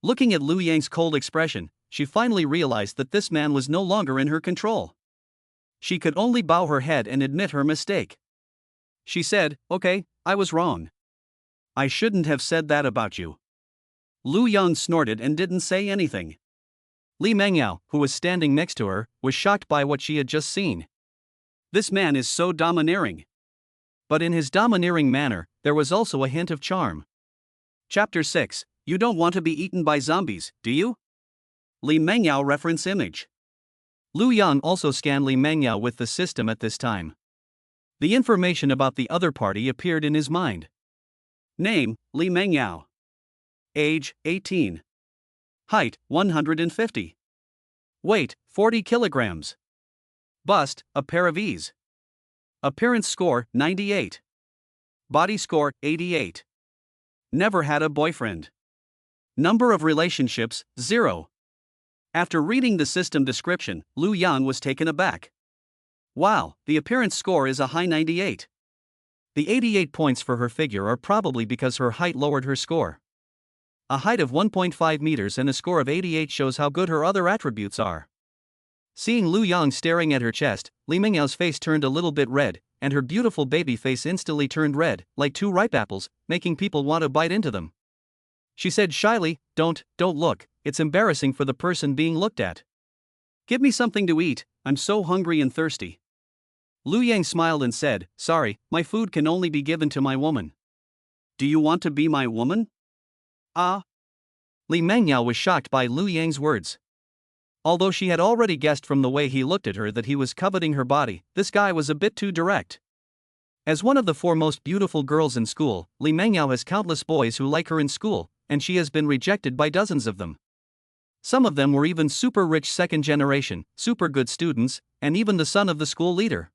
Looking at Lu Yang's cold expression, she finally realized that this man was no longer in her control. She could only bow her head and admit her mistake. She said, Okay, I was wrong. I shouldn't have said that about you. Lu Yang snorted and didn't say anything. Li Mengyao, who was standing next to her, was shocked by what she had just seen. This man is so domineering. But in his domineering manner, there was also a hint of charm. Chapter 6, You don't want to be eaten by zombies, do you? Li Mengyao reference image. Lu Yang also scanned Li Mengyao with the system at this time. The information about the other party appeared in his mind. Name, Li Mengyao. Age, 18. Height, 150. Weight, 40 kilograms. Bust, a pair of E's. Appearance score, 98. Body score, 88. Never had a boyfriend. Number of relationships, 0. After reading the system description, Lu Yang was taken aback. Wow, the appearance score is a high 98. The 88 points for her figure are probably because her height lowered her score. A height of 1.5 meters and a score of 88 shows how good her other attributes are. Seeing Lu Yang staring at her chest, Li Mengyao's face turned a little bit red, and her beautiful baby face instantly turned red, like 2 ripe apples, making people want to bite into them. She said shyly, Don't look, it's embarrassing for the person being looked at. Give me something to eat, I'm so hungry and thirsty. Lu Yang smiled and said, "Sorry, my food can only be given to my woman." "Do you want to be my woman?" Ah. Li Mengyao was shocked by Lu Yang's words. Although she had already guessed from the way he looked at her that he was coveting her body, this guy was a bit too direct. As one of the four most beautiful girls in school, Li Mengyao has countless boys who like her in school, and she has been rejected by dozens of them. Some of them were even super rich second generation, super good students, and even the son of the school leader.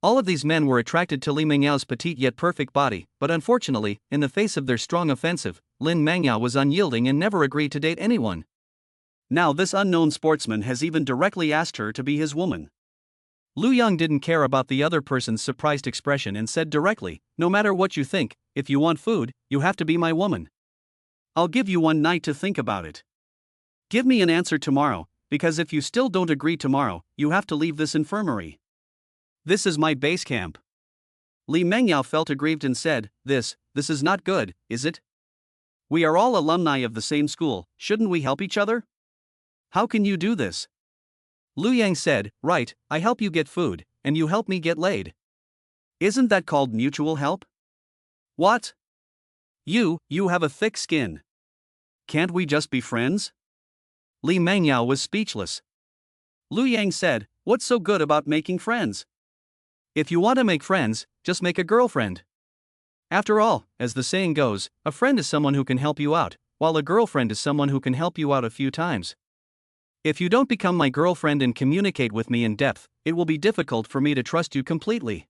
All of these men were attracted to Li Mengyao's petite yet perfect body, but unfortunately, in the face of their strong offensive, Lin Mengyao was unyielding and never agreed to date anyone. Now this unknown sportsman has even directly asked her to be his woman. Lu Yang didn't care about the other person's surprised expression and said directly, "No matter what you think, if you want food, you have to be my woman. I'll give you one night to think about it. Give me an answer tomorrow, because if you still don't agree tomorrow, you have to leave this infirmary. This is my base camp." Li Mengyao felt aggrieved and said, This is not good, is it? We are all alumni of the same school, shouldn't we help each other? How can you do this?" Lu Yang said, "Right, I help you get food, and you help me get laid. Isn't that called mutual help?" "What? You have a thick skin. Can't we just be friends?" Li Mengyao was speechless. Lu Yang said, "What's so good about making friends? If you want to make friends, just make a girlfriend. After all, as the saying goes, a friend is someone who can help you out, while a girlfriend is someone who can help you out a few times. If you don't become my girlfriend and communicate with me in depth, it will be difficult for me to trust you completely.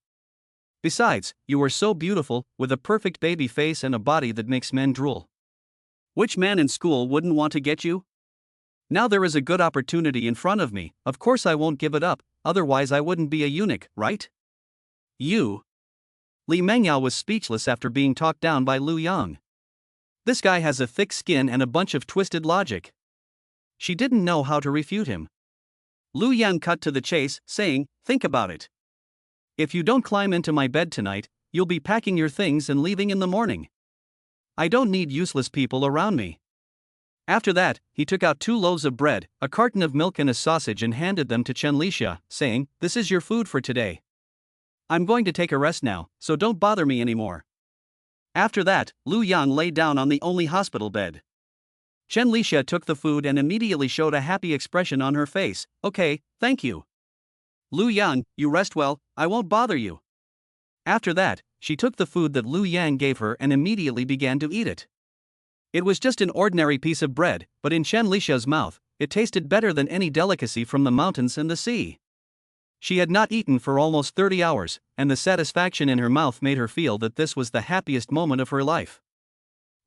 Besides, you are so beautiful, with a perfect baby face and a body that makes men drool. Which man in school wouldn't want to get you? Now there is a good opportunity in front of me, of course I won't give it up, otherwise I wouldn't be a eunuch, right? You." Li Mengyao was speechless after being talked down by Lu Yang. This guy has a thick skin and a bunch of twisted logic. She didn't know how to refute him. Lu Yang cut to the chase, saying, "Think about it. If you don't climb into my bed tonight, you'll be packing your things and leaving in the morning. I don't need useless people around me." After that, he took out 2 loaves of bread, a carton of milk and a sausage and handed them to Chen Lixia, saying, "This is your food for today. I'm going to take a rest now, so don't bother me anymore." After that, Lu Yang lay down on the only hospital bed. Chen Lixia took the food and immediately showed a happy expression on her face. "Okay, thank you. Lu Yang, you rest well, I won't bother you." After that, she took the food that Lu Yang gave her and immediately began to eat it. It was just an ordinary piece of bread, but in Chen Lixia's mouth, it tasted better than any delicacy from the mountains and the sea. She had not eaten for almost 30 hours, and the satisfaction in her mouth made her feel that this was the happiest moment of her life.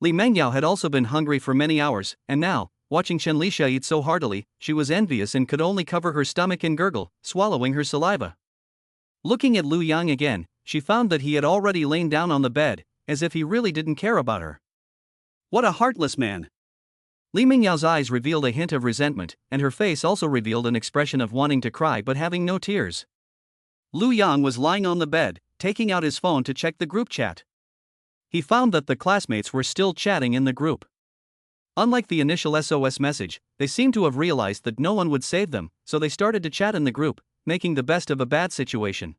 Li Mengyao had also been hungry for many hours, and now, watching Chen Lixia eat so heartily, she was envious and could only cover her stomach and gurgle, swallowing her saliva. Looking at Lu Yang again, she found that he had already lain down on the bed, as if he really didn't care about her. What a heartless man! Li Mengyao's eyes revealed a hint of resentment, and her face also revealed an expression of wanting to cry but having no tears. Lu Yang was lying on the bed, taking out his phone to check the group chat. He found that the classmates were still chatting in the group. Unlike the initial SOS message, they seemed to have realized that no one would save them, so they started to chat in the group, making the best of a bad situation.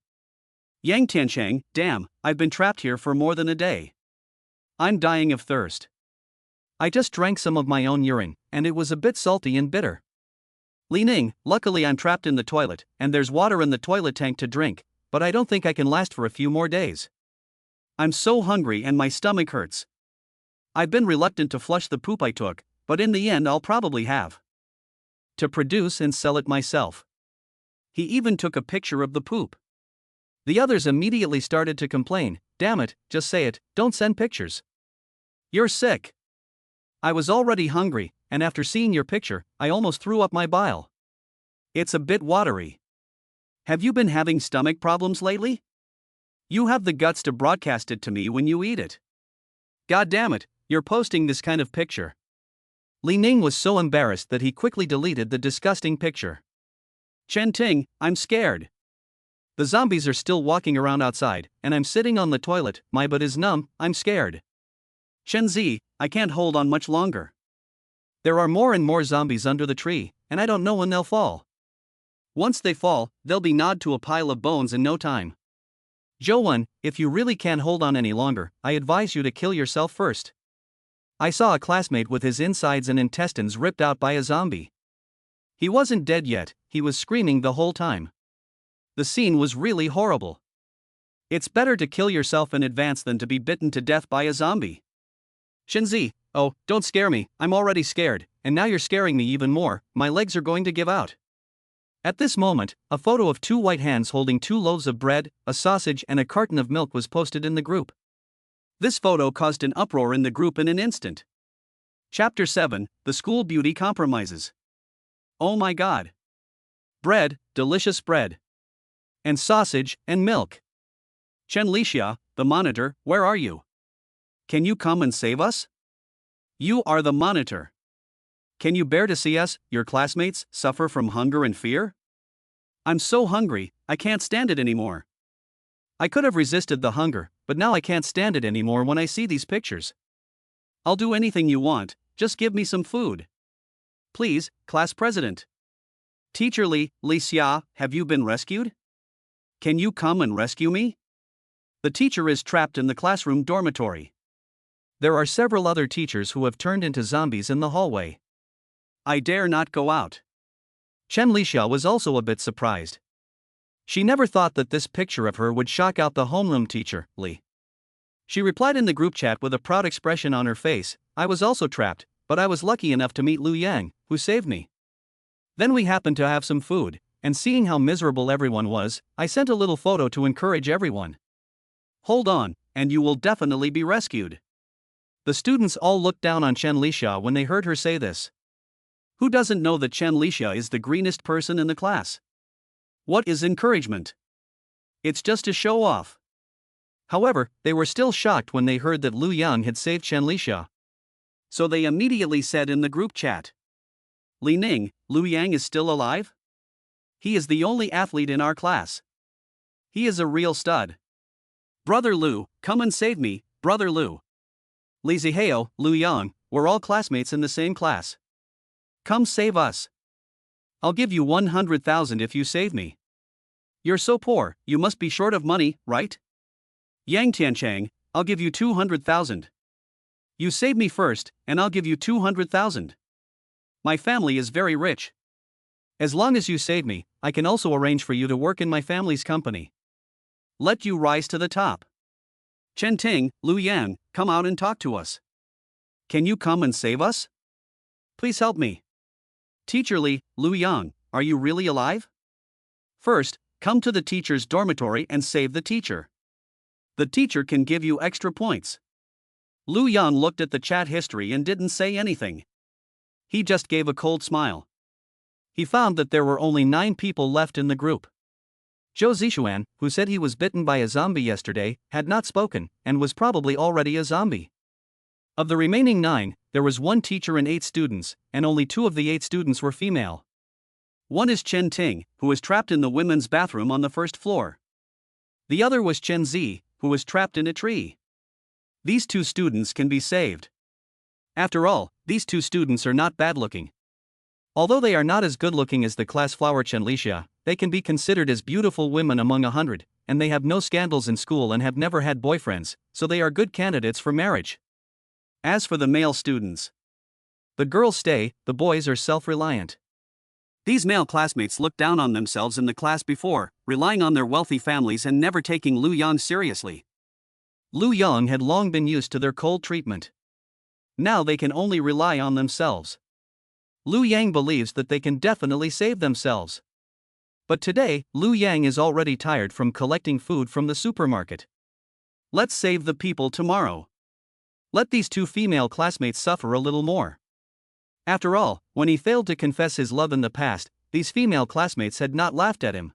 "Yang Tianchang, damn, I've been trapped here for more than a day. I'm dying of thirst. I just drank some of my own urine, and it was a bit salty and bitter. Li Ning, luckily I'm trapped in the toilet, and there's water in the toilet tank to drink, but I don't think I can last for a few more days. I'm so hungry and my stomach hurts. I've been reluctant to flush the poop I took, but in the end I'll probably have to produce and sell it myself." He even took a picture of the poop. The others immediately started to complain, "Damn it, just say it, don't send pictures. You're sick. I was already hungry, and after seeing your picture, I almost threw up my bile. It's a bit watery. Have you been having stomach problems lately? You have the guts to broadcast it to me when you eat it. God damn it, you're posting this kind of picture." Li Ning was so embarrassed that he quickly deleted the disgusting picture. "Chen Ting, I'm scared. The zombies are still walking around outside, and I'm sitting on the toilet, my butt is numb, I'm scared. Chen Zi, I can't hold on much longer. There are more and more zombies under the tree, and I don't know when they'll fall. Once they fall, they'll be gnawed to a pile of bones in no time. Joan, if you really can't hold on any longer, I advise you to kill yourself first. I saw a classmate with his insides and intestines ripped out by a zombie. He wasn't dead yet, he was screaming the whole time. The scene was really horrible. It's better to kill yourself in advance than to be bitten to death by a zombie. Shinzi, oh, don't scare me, I'm already scared, and now you're scaring me even more, my legs are going to give out. At this moment, a photo of 2 white hands holding 2 loaves of bread, a sausage and a carton of milk was posted in the group. This photo caused an uproar in the group in an instant. Chapter 7, The School Beauty Compromises. Oh my god. Bread, delicious bread. And sausage, and milk. Chen Lixia, the monitor, where are you? Can you come and save us? You are the monitor. Can you bear to see us, your classmates, suffer from hunger and fear? I'm so hungry, I can't stand it anymore. I could have resisted the hunger, but now I can't stand it anymore when I see these pictures. I'll do anything you want, just give me some food. Please, class president. Teacher Li Xia, have you been rescued? Can you come and rescue me? The teacher is trapped in the classroom dormitory. There are several other teachers who have turned into zombies in the hallway. I dare not go out. Chen Lixia was also a bit surprised. She never thought that this picture of her would shock out the homeroom teacher, Li. She replied in the group chat with a proud expression on her face, I was also trapped, but I was lucky enough to meet Lu Yang, who saved me. Then we happened to have some food, and seeing how miserable everyone was, I sent a little photo to encourage everyone. Hold on, and you will definitely be rescued. The students all looked down on Chen Lixia when they heard her say this. Who doesn't know that Chen Lixia is the greenest person in the class? What is encouragement? It's just to show off. However, they were still shocked when they heard that Lu Yang had saved Chen Lixia. So they immediately said in the group chat. Li Ning, Lu Yang is still alive? He is the only athlete in our class. He is a real stud. Brother Lu, come and save me, Brother Lu. Li Zihao, Lu Yang, we're all classmates in the same class. Come save us. I'll give you 100,000 if you save me. You're so poor, you must be short of money, right? Yang Tianchang, I'll give you 200,000. You save me first, and I'll give you 200,000. My family is very rich. As long as you save me, I can also arrange for you to work in my family's company. Let you rise to the top. Chen Ting, Lu Yang, come out and talk to us. Can you come and save us? Please help me. Teacher Li, Lu Yang, are you really alive? First, come to the teacher's dormitory and save the teacher. The teacher can give you extra points. Lu Yang looked at the chat history and didn't say anything. He just gave a cold smile. He found that there were only 9 people left in the group. Zhou Zixuan, who said he was bitten by a zombie yesterday, had not spoken, and was probably already a zombie. Of the remaining 9, there was 1 teacher and 8 students, and only 2 of the 8 students were female. One is Chen Ting, who was trapped in the women's bathroom on the 1st floor. The other was Chen Zi, who was trapped in a tree. These 2 students can be saved. After all, these 2 students are not bad looking. Although they are not as good looking as the class flower Chen Lixia, they can be considered as beautiful women among 100, and they have no scandals in school and have never had boyfriends, so they are good candidates for marriage. As for the male students, the girls stay, the boys are self-reliant. These male classmates looked down on themselves in the class before, relying on their wealthy families and never taking Lu Yang seriously. Lu Yang had long been used to their cold treatment. Now they can only rely on themselves. Lu Yang believes that they can definitely save themselves. But today, Lu Yang is already tired from collecting food from the supermarket. Let's save the people tomorrow. Let these 2 female classmates suffer a little more. After all, when he failed to confess his love in the past, these female classmates had not laughed at him.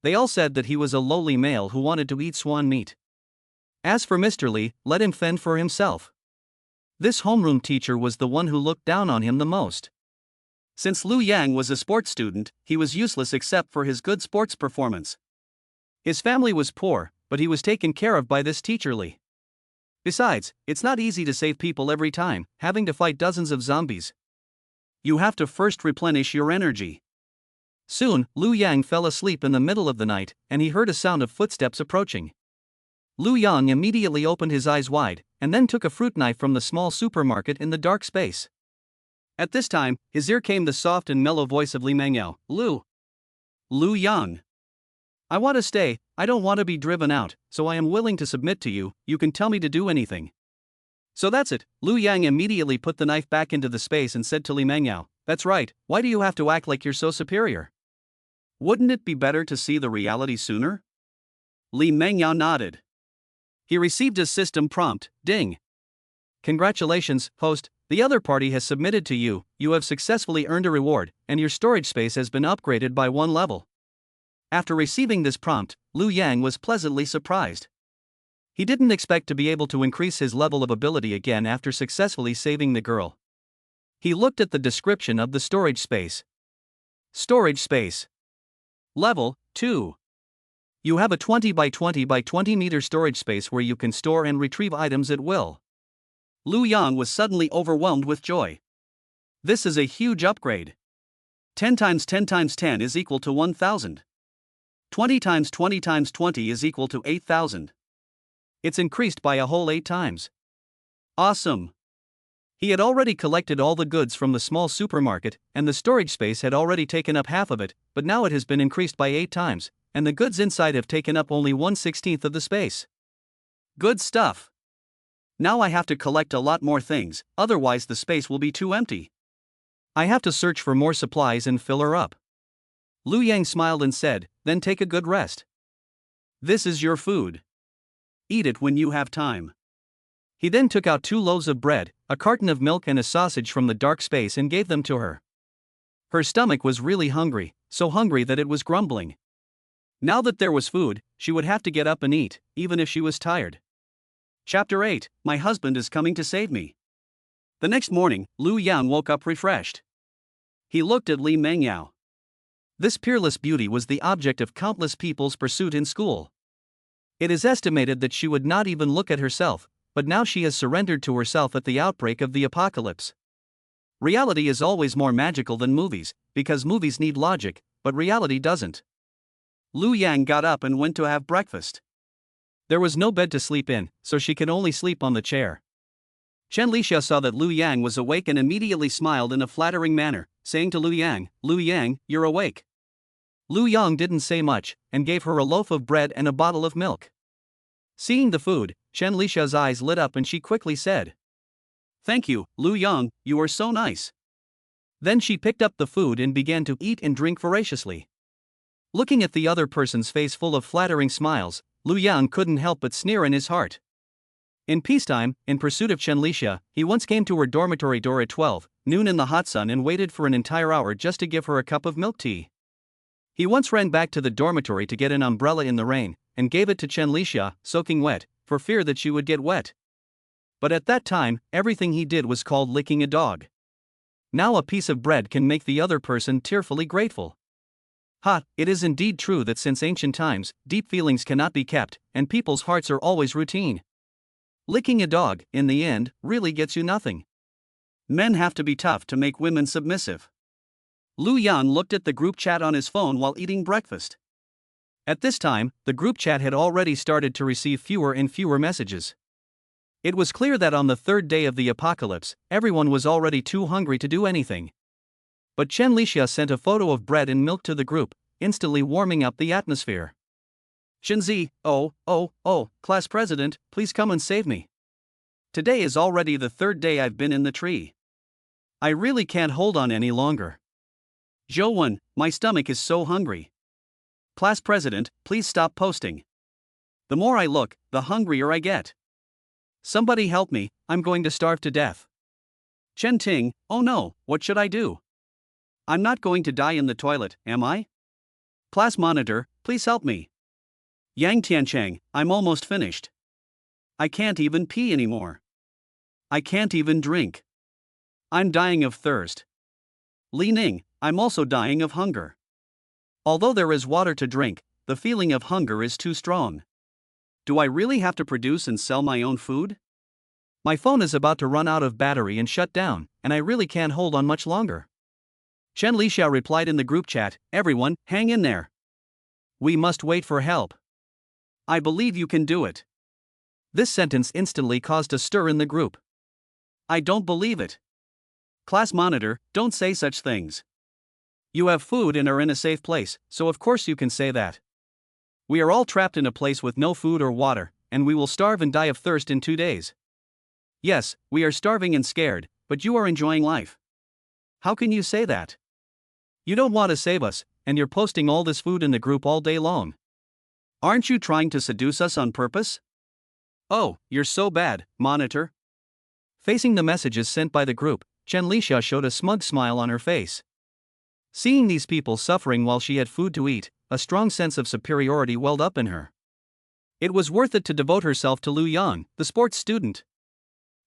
They all said that he was a lowly male who wanted to eat swan meat. As for Mr. Li, let him fend for himself. This homeroom teacher was the one who looked down on him the most. Since Lu Yang was a sports student, he was useless except for his good sports performance. His family was poor, but he was taken care of by this teacher Li. Besides, it's not easy to save people every time, having to fight dozens of zombies. You have to first replenish your energy. Soon, Lu Yang fell asleep in the middle of the night, and he heard a sound of footsteps approaching. Lu Yang immediately opened his eyes wide, and then took a fruit knife from the small supermarket in the dark space. At this time, his ear came the soft and mellow voice of Li Mengyao. Lu Yang. I want to stay, I don't want to be driven out, so I am willing to submit to you, you can tell me to do anything. So that's it. Lu Yang immediately put the knife back into the space and said to Li Mengyao, that's right, why do you have to act like you're so superior? Wouldn't it be better to see the reality sooner? Li Mengyao nodded. He received his system prompt, ding. Congratulations, host, the other party has submitted to you, you have successfully earned a reward, and your storage space has been upgraded by 1 level. After receiving this prompt, Lu Yang was pleasantly surprised. He didn't expect to be able to increase his level of ability again after successfully saving the girl. He looked at the description of the storage space. Storage space. Level 2. You have a 20 by 20 by 20 meter storage space where you can store and retrieve items at will. Lu Yang was suddenly overwhelmed with joy. This is a huge upgrade. 10 times 10 times 10 is equal to 1000. 20 times 20 times 20 is equal to 8000. It's increased by a whole 8 times. Awesome. He had already collected all the goods from the small supermarket, and the storage space had already taken up half of it, but now it has been increased by 8 times, and the goods inside have taken up only 1/16 of the space. Good stuff. Now I have to collect a lot more things, otherwise the space will be too empty. I have to search for more supplies and fill her up. Lu Yang smiled and said, then take a good rest. This is your food. Eat it when you have time. He then took out 2 loaves of bread, a carton of milk and a sausage from the dark space and gave them to her. Her stomach was really hungry, so hungry that it was grumbling. Now that there was food, she would have to get up and eat, even if she was tired. Chapter 8, My husband is coming to save me. The next morning, Lu Yang woke up refreshed. He looked at Li Mengyao. This peerless beauty was the object of countless people's pursuit in school. It is estimated that she would not even look at herself, but now she has surrendered to herself at the outbreak of the apocalypse. Reality is always more magical than movies, because movies need logic, but reality doesn't. Lu Yang got up and went to have breakfast. There was no bed to sleep in, so she could only sleep on the chair. Chen Lixia saw that Lu Yang was awake and immediately smiled in a flattering manner, saying to Lu Yang, you're awake. Lu Yang didn't say much, and gave her a loaf of bread and a bottle of milk. Seeing the food, Chen Lixia's eyes lit up and she quickly said, thank you, Lu Yang, you are so nice. Then she picked up the food and began to eat and drink voraciously. Looking at the other person's face full of flattering smiles, Lu Yang couldn't help but sneer in his heart. In peacetime, in pursuit of Chen Lixia, he once came to her dormitory door at 12 noon in the hot sun and waited for an entire hour just to give her a cup of milk tea. He once ran back to the dormitory to get an umbrella in the rain, and gave it to Chen Lixia, soaking wet, for fear that she would get wet. But at that time, everything he did was called licking a dog. Now a piece of bread can make the other person tearfully grateful. It is indeed true that since ancient times, deep feelings cannot be kept, and people's hearts are always routine. Licking a dog, in the end, really gets you nothing. Men have to be tough to make women submissive. Lu Yang looked at the group chat on his phone while eating breakfast. At this time, the group chat had already started to receive fewer and fewer messages. It was clear that on the 3rd day of the apocalypse, everyone was already too hungry to do anything. But Chen Lixia sent a photo of bread and milk to the group, instantly warming up the atmosphere. Shenzi, class president, please come and save me. Today is already the 3rd day I've been in the tree. I really can't hold on any longer. Zhouwen, my stomach is so hungry. Class president, please stop posting. The more I look, the hungrier I get. Somebody help me, I'm going to starve to death. Chen Ting, oh no, what should I do? I'm not going to die in the toilet, am I? Class monitor, please help me. Yang Tianchang, I'm almost finished. I can't even pee anymore. I can't even drink. I'm dying of thirst. Li Ning, I'm also dying of hunger. Although there is water to drink, the feeling of hunger is too strong. Do I really have to produce and sell my own food? My phone is about to run out of battery and shut down, and I really can't hold on much longer. Chen Lixia replied in the group chat, "Everyone, hang in there. We must wait for help. I believe you can do it." This sentence instantly caused a stir in the group. "I don't believe it. Class monitor, don't say such things. You have food and are in a safe place, so of course you can say that. We are all trapped in a place with no food or water, and we will starve and die of thirst in 2 days. Yes, we are starving and scared, but you are enjoying life. How can you say that? You don't want to save us, and you're posting all this food in the group all day long. Aren't you trying to seduce us on purpose? Oh, you're so bad, monitor." Facing the messages sent by the group, Chen Lixia showed a smug smile on her face. Seeing these people suffering while she had food to eat, a strong sense of superiority welled up in her. It was worth it to devote herself to Lu Yang, the sports student.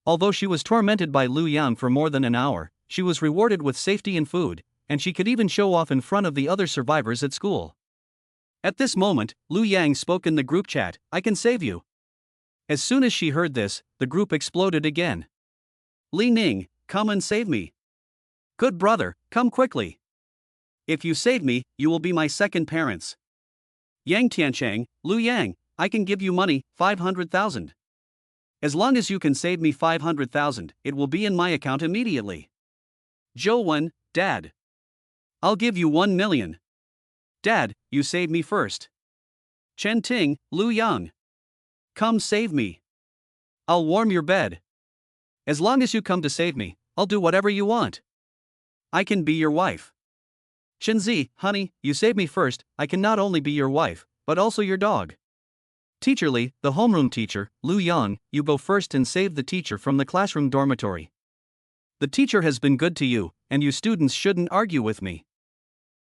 Although she was tormented by Lu Yang for more than an hour, she was rewarded with safety and food, and she could even show off in front of the other survivors at school. At this moment, Lu Yang spoke in the group chat, "I can save you." As soon as she heard this, the group exploded again. "Li Ning, come and save me. Good brother, come quickly. If you save me, you will be my second parents. Yang Tianchang, Lu Yang, I can give you money, 500,000. As long as you can save me 500,000, it will be in my account immediately. Zhou Wen, Dad. I'll give you 1 million. Dad, you save me first. Chen Ting, Lu Yang. Come save me. I'll warm your bed. As long as you come to save me, I'll do whatever you want. I can be your wife. Shenzi, honey, you save me first, I can not only be your wife, but also your dog. Teacher Li, the homeroom teacher, Lu Yang, you go first and save the teacher from the classroom dormitory. The teacher has been good to you, and you students shouldn't argue with me.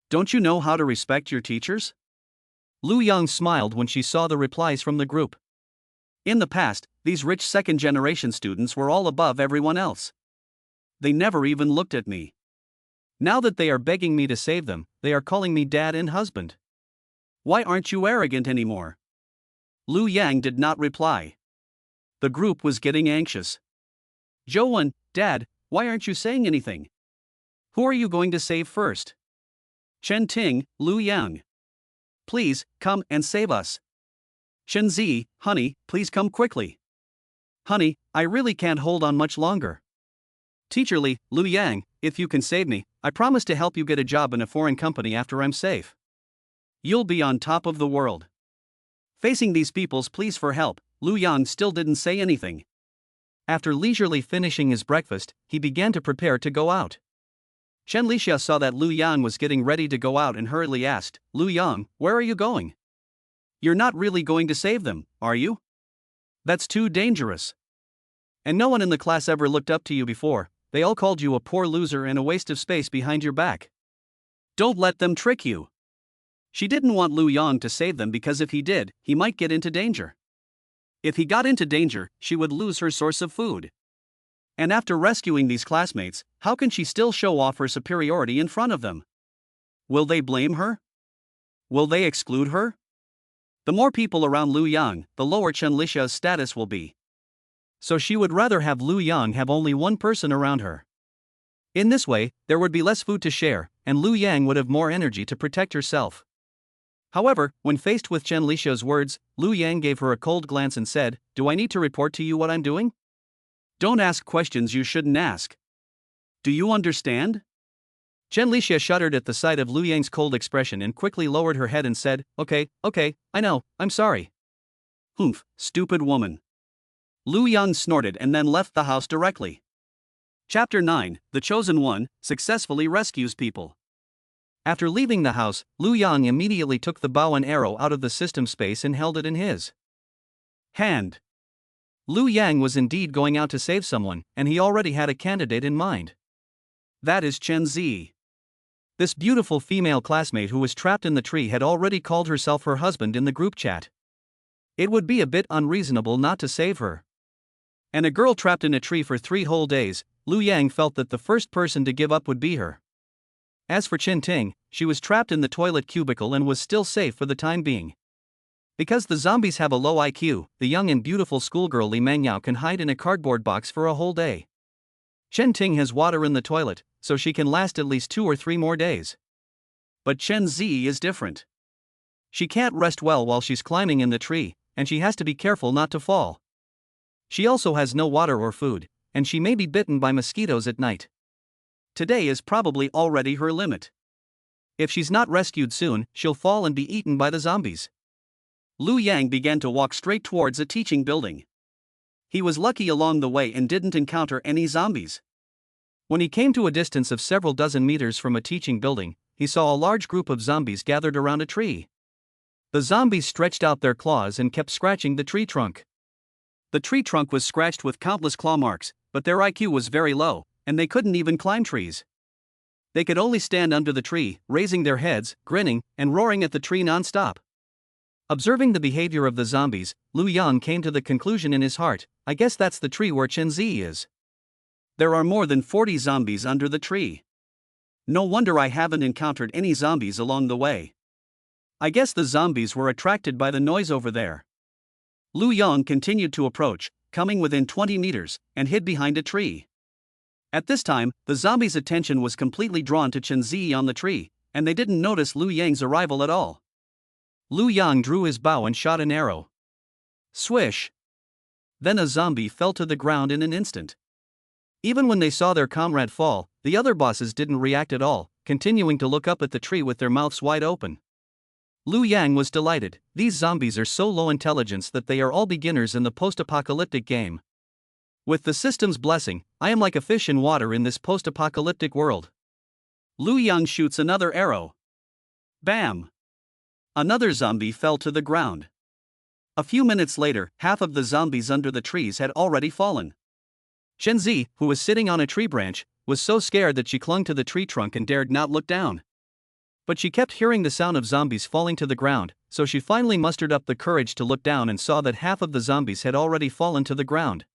Don't you know how to respect your teachers?" Lu Yang smiled when she saw the replies from the group. In the past, these rich second-generation students were all above everyone else. They never even looked at me. Now that they are begging me to save them, they are calling me dad and husband. Why aren't you arrogant anymore? Lu Yang did not reply. The group was getting anxious. Zhou Wen, Dad, why aren't you saying anything? Who are you going to save first? Chen Ting, Lu Yang. Please, come and save us. Shenzi, honey, please come quickly. Honey, I really can't hold on much longer. Teacher Li, Lu Yang, if you can save me, I promise to help you get a job in a foreign company after I'm safe. You'll be on top of the world. Facing these people's pleas for help, Lu Yang still didn't say anything. After leisurely finishing his breakfast, he began to prepare to go out. Chen Lixia saw that Lu Yang was getting ready to go out and hurriedly asked, "Lu Yang, where are you going? You're not really going to save them, are you? That's too dangerous. And no one in the class ever looked up to you before, they all called you a poor loser and a waste of space behind your back. Don't let them trick you." She didn't want Lu Yang to save them because if he did, he might get into danger. If he got into danger, she would lose her source of food. And after rescuing these classmates, how can she still show off her superiority in front of them? Will they blame her? Will they exclude her? The more people around Lu Yang, the lower Chen Lixia's status will be. So she would rather have Lu Yang have only one person around her. In this way, there would be less food to share, and Lu Yang would have more energy to protect herself. However, when faced with Chen Lixia's words, Lu Yang gave her a cold glance and said, "Do I need to report to you what I'm doing? Don't ask questions you shouldn't ask. Do you understand?" Chen Lixia shuddered at the sight of Lu Yang's cold expression and quickly lowered her head and said, Okay, I know, I'm sorry." "Humph, stupid woman." Lu Yang snorted and then left the house directly. Chapter 9, The Chosen One, Successfully Rescues People. After leaving the house, Lu Yang immediately took the bow and arrow out of the system space and held it in his hand. Lu Yang was indeed going out to save someone, and he already had a candidate in mind. That is Chen Zi. This beautiful female classmate who was trapped in the tree had already called herself her husband in the group chat. It would be a bit unreasonable not to save her. And a girl trapped in a tree for 3 whole days, Lu Yang felt that the first person to give up would be her. As for Chen Ting, she was trapped in the toilet cubicle and was still safe for the time being. Because the zombies have a low IQ, the young and beautiful schoolgirl Li Mangyao can hide in a cardboard box for a whole day. Chen Ting has water in the toilet, so she can last at least 2 or 3 more days. But Chen Zi is different. She can't rest well while she's climbing in the tree, and she has to be careful not to fall. She also has no water or food, and she may be bitten by mosquitoes at night. Today is probably already her limit. If she's not rescued soon, she'll fall and be eaten by the zombies. Lu Yang began to walk straight towards a teaching building. He was lucky along the way and didn't encounter any zombies. When he came to a distance of several dozen meters from a teaching building, he saw a large group of zombies gathered around a tree. The zombies stretched out their claws and kept scratching the tree trunk. The tree trunk was scratched with countless claw marks, but their IQ was very low, and they couldn't even climb trees. They could only stand under the tree, raising their heads, grinning, and roaring at the tree non-stop. Observing the behavior of the zombies, Lu Yang came to the conclusion in his heart, I guess that's the tree where Chen Zi is. There are more than 40 zombies under the tree. No wonder I haven't encountered any zombies along the way. I guess the zombies were attracted by the noise over there. Lu Yang continued to approach, coming within 20 meters, and hid behind a tree. At this time, the zombies' attention was completely drawn to Chen Zi on the tree, and they didn't notice Lu Yang's arrival at all. Lu Yang drew his bow and shot an arrow. Swish! Then a zombie fell to the ground in an instant. Even when they saw their comrade fall, the other bosses didn't react at all, continuing to look up at the tree with their mouths wide open. Lu Yang was delighted. These zombies are so low intelligence that they are all beginners in the post-apocalyptic game. With the system's blessing, I am like a fish in water in this post-apocalyptic world. Lu Yang shoots another arrow. Bam! Another zombie fell to the ground. A few minutes later, half of the zombies under the trees had already fallen. Chen Zi, who was sitting on a tree branch, was so scared that she clung to the tree trunk and dared not look down. But she kept hearing the sound of zombies falling to the ground, so she finally mustered up the courage to look down and saw that half of the zombies had already fallen to the ground.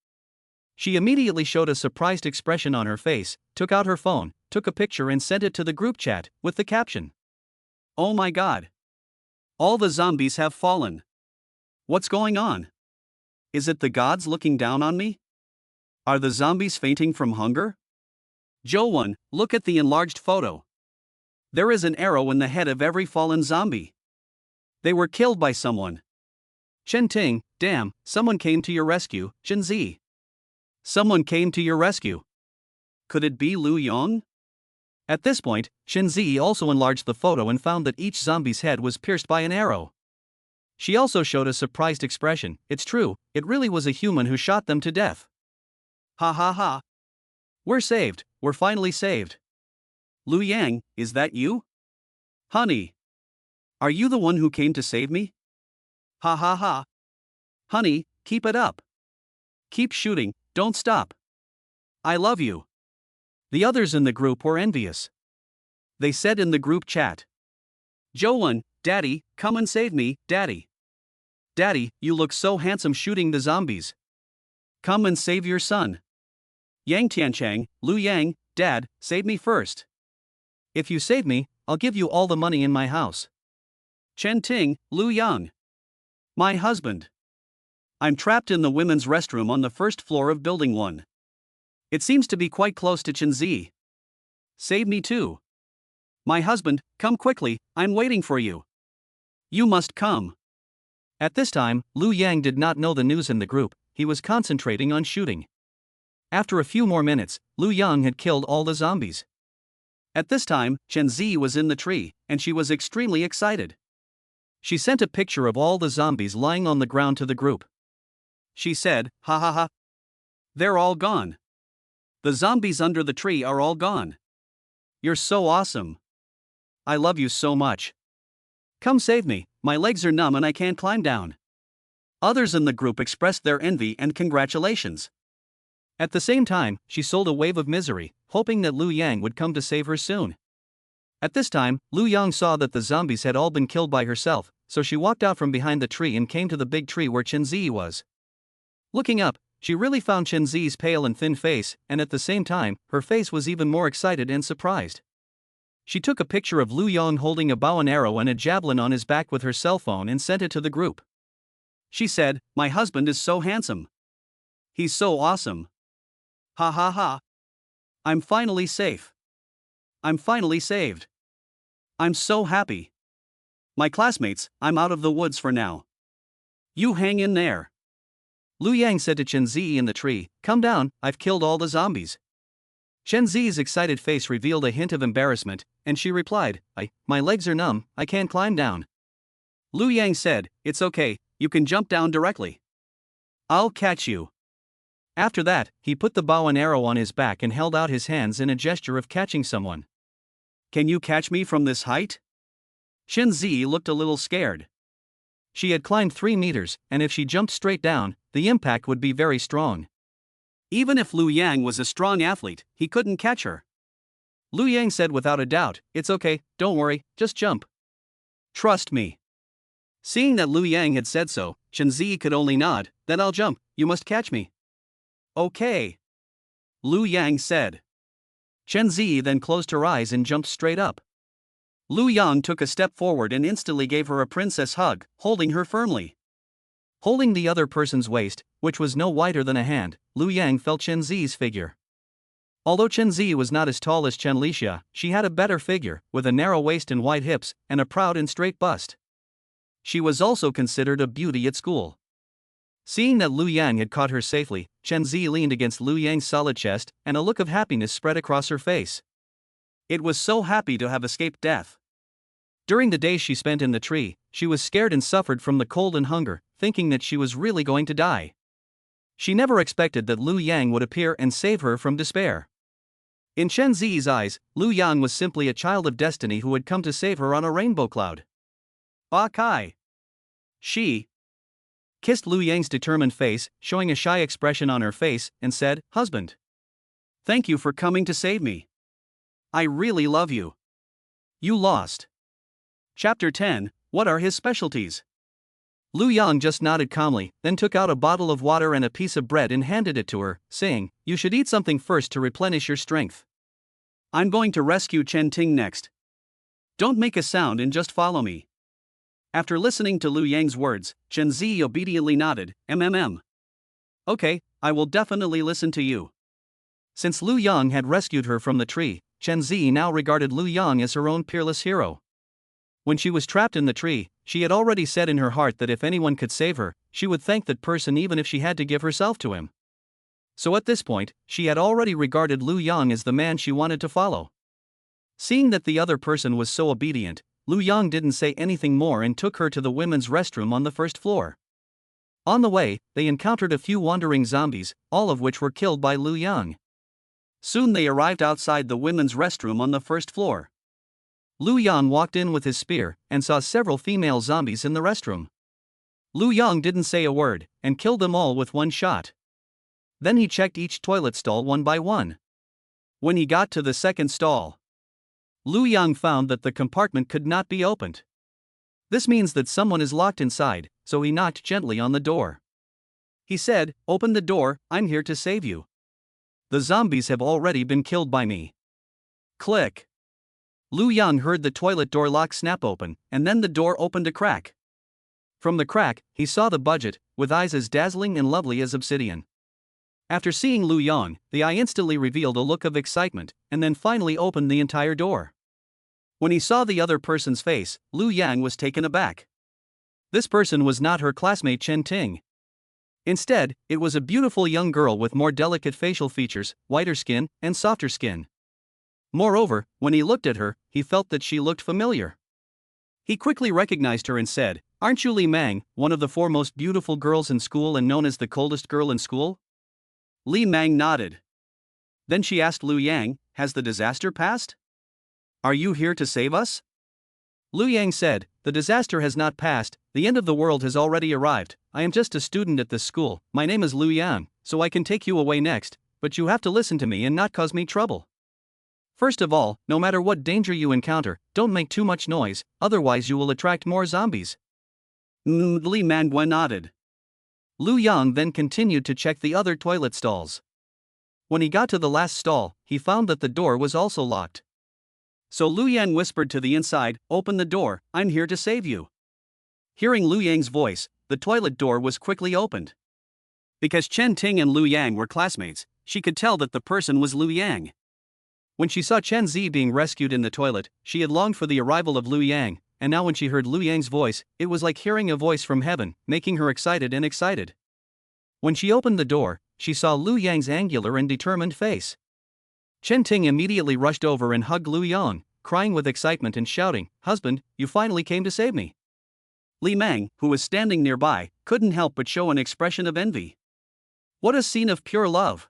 She immediately showed a surprised expression on her face, took out her phone, took a picture and sent it to the group chat, with the caption, "Oh my god! All the zombies have fallen. What's going on? Is it the gods looking down on me? Are the zombies fainting from hunger? Joe1, look at the enlarged photo. There is an arrow in the head of every fallen zombie. They were killed by someone. Chen Ting, damn, someone came to your rescue, Chen Zi. Someone came to your rescue. Could it be Lu Yang?" At this point, Chen Zi also enlarged the photo and found that each zombie's head was pierced by an arrow. She also showed a surprised expression. It's true, it really was a human who shot them to death. Ha ha ha. We're saved, we're finally saved. Lu Yang, is that you? Honey. Are you the one who came to save me? Ha ha ha. Honey, keep it up. Keep shooting, don't stop. I love you. The others in the group were envious. They said in the group chat, Joe1, Daddy, come and save me, Daddy. Daddy, you look so handsome shooting the zombies. Come and save your son. Yang Tianchang, Lu Yang, Dad, save me first. If you save me, I'll give you all the money in my house. Chen Ting, Lu Yang. My husband. I'm trapped in the women's restroom on the first floor of Building 1. It seems to be quite close to Chen Zi. Save me too. My husband, come quickly, I'm waiting for you. You must come. At this time, Lu Yang did not know the news in the group, he was concentrating on shooting. After a few more minutes, Lu Yang had killed all the zombies. At this time, Chen Zi was in the tree, and she was extremely excited. She sent a picture of all the zombies lying on the ground to the group. She said, ha ha ha. They're all gone. The zombies under the tree are all gone. You're so awesome. I love you so much. Come save me, my legs are numb and I can't climb down. Others in the group expressed their envy and congratulations. At the same time, she sold a wave of misery, hoping that Lu Yang would come to save her soon. At this time, Lu Yang saw that the zombies had all been killed by herself, so she walked out from behind the tree and came to the big tree where Chen Zi was. Looking up, she really found Chen Zi's pale and thin face, and at the same time, her face was even more excited and surprised. She took a picture of Lu Yang holding a bow and arrow and a javelin on his back with her cell phone and sent it to the group. She said, my husband is so handsome. He's so awesome. Ha ha ha. I'm finally safe. I'm finally saved. I'm so happy. My classmates, I'm out of the woods for now. You hang in there. Lu Yang said to Chen Zi in the tree, "Come down, I've killed all the zombies." Chen Zi's excited face revealed a hint of embarrassment, and she replied, My legs are numb, I can't climb down." Lu Yang said, "It's okay, you can jump down directly. I'll catch you." After that, he put the bow and arrow on his back and held out his hands in a gesture of catching someone. "Can you catch me from this height?" Chen Zi looked a little scared. She had climbed 3 meters, and if she jumped straight down, the impact would be very strong. Even if Lu Yang was a strong athlete, he couldn't catch her. Lu Yang said without a doubt, "It's okay, don't worry, just jump. Trust me." Seeing that Lu Yang had said so, Chen Zi could only nod. "Then I'll jump, you must catch me." "Okay," Lu Yang said. Chen Zi then closed her eyes and jumped straight up. Lu Yang took a step forward and instantly gave her a princess hug, holding her firmly. Holding the other person's waist, which was no wider than a hand, Lu Yang felt Chen Zi's figure. Although Chen Zi was not as tall as Chen Lixia, she had a better figure, with a narrow waist and wide hips, and a proud and straight bust. She was also considered a beauty at school. Seeing that Lu Yang had caught her safely, Chen Zi leaned against Lu Yang's solid chest, and a look of happiness spread across her face. It was so happy to have escaped death. During the days she spent in the tree, she was scared and suffered from the cold and hunger, thinking that she was really going to die. She never expected that Lu Yang would appear and save her from despair. In Chen Zi's eyes, Lu Yang was simply a child of destiny who had come to save her on a rainbow cloud. Kai. She kissed Lu Yang's determined face, showing a shy expression on her face, and said, "Husband. Thank you for coming to save me. I really love you." You lost. Chapter 10, What are his specialties? Lu Yang just nodded calmly, then took out a bottle of water and a piece of bread and handed it to her, saying, "You should eat something first to replenish your strength. I'm going to rescue Chen Ting next. Don't make a sound and just follow me." After listening to Lu Yang's words, Chen Zi obediently nodded, Okay, I will definitely listen to you." Since Lu Yang had rescued her from the tree, Chen Zi now regarded Lu Yang as her own peerless hero. When she was trapped in the tree, she had already said in her heart that if anyone could save her, she would thank that person even if she had to give herself to him. So at this point, she had already regarded Lu Yang as the man she wanted to follow. Seeing that the other person was so obedient, Lu Yang didn't say anything more and took her to the women's restroom on the first floor. On the way, they encountered a few wandering zombies, all of which were killed by Lu Yang. Soon they arrived outside the women's restroom on the first floor. Lu Yang walked in with his spear and saw several female zombies in the restroom. Lu Yang didn't say a word and killed them all with one shot. Then he checked each toilet stall one by one. When he got to the second stall, Lu Yang found that the compartment could not be opened. This means that someone is locked inside, so he knocked gently on the door. He said, "Open the door, I'm here to save you. The zombies have already been killed by me." Click. Lu Yang heard the toilet door lock snap open, and then the door opened a crack. From the crack, he saw the budget, with eyes as dazzling and lovely as obsidian. After seeing Lu Yang, the eye instantly revealed a look of excitement, and then finally opened the entire door. When he saw the other person's face, Lu Yang was taken aback. This person was not her classmate Chen Ting. Instead, it was a beautiful young girl with more delicate facial features, whiter skin, and softer skin. Moreover, when he looked at her, he felt that she looked familiar. He quickly recognized her and said, "Aren't you Li Mang, one of the 4 most beautiful girls in school and known as the coldest girl in school?" Li Mang nodded. Then she asked Lu Yang, "Has the disaster passed? Are you here to save us?" Lu Yang said, "The disaster has not passed, the end of the world has already arrived. I am just a student at this school, my name is Lu Yang, so I can take you away next, but you have to listen to me and not cause me trouble. First of all, no matter what danger you encounter, don't make too much noise, otherwise you will attract more zombies." Li Mangwen nodded. Lu Yang then continued to check the other toilet stalls. When he got to the last stall, he found that the door was also locked. So Lu Yang whispered to the inside, "Open the door, I'm here to save you." Hearing Lu Yang's voice, the toilet door was quickly opened. Because Chen Ting and Lu Yang were classmates, she could tell that the person was Lu Yang. When she saw Chen Zi being rescued in the toilet, she had longed for the arrival of Liu Yang, and now when she heard Liu Yang's voice, it was like hearing a voice from heaven, making her excited and excited. When she opened the door, she saw Liu Yang's angular and determined face. Chen Ting immediately rushed over and hugged Liu Yang, crying with excitement and shouting, "Husband, you finally came to save me." Li Mang, who was standing nearby, couldn't help but show an expression of envy. What a scene of pure love!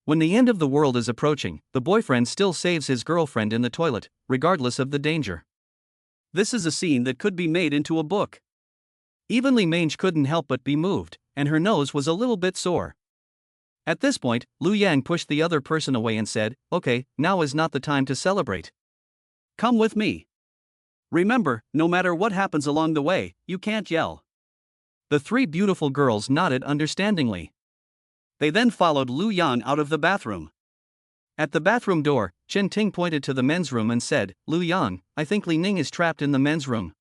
When the end of the world is approaching, the boyfriend still saves his girlfriend in the toilet, regardless of the danger. This is a scene that could be made into a book. Even Li Mange couldn't help but be moved, and her nose was a little bit sore. At this point, Liu Yang pushed the other person away and said, "Okay, now is not the time to celebrate. Come with me. Remember, no matter what happens along the way, you can't yell." The three beautiful girls nodded understandingly. They then followed Liu Yang out of the bathroom. At the bathroom door, Chen Ting pointed to the men's room and said, "Liu Yang, I think Li Ning is trapped in the men's room."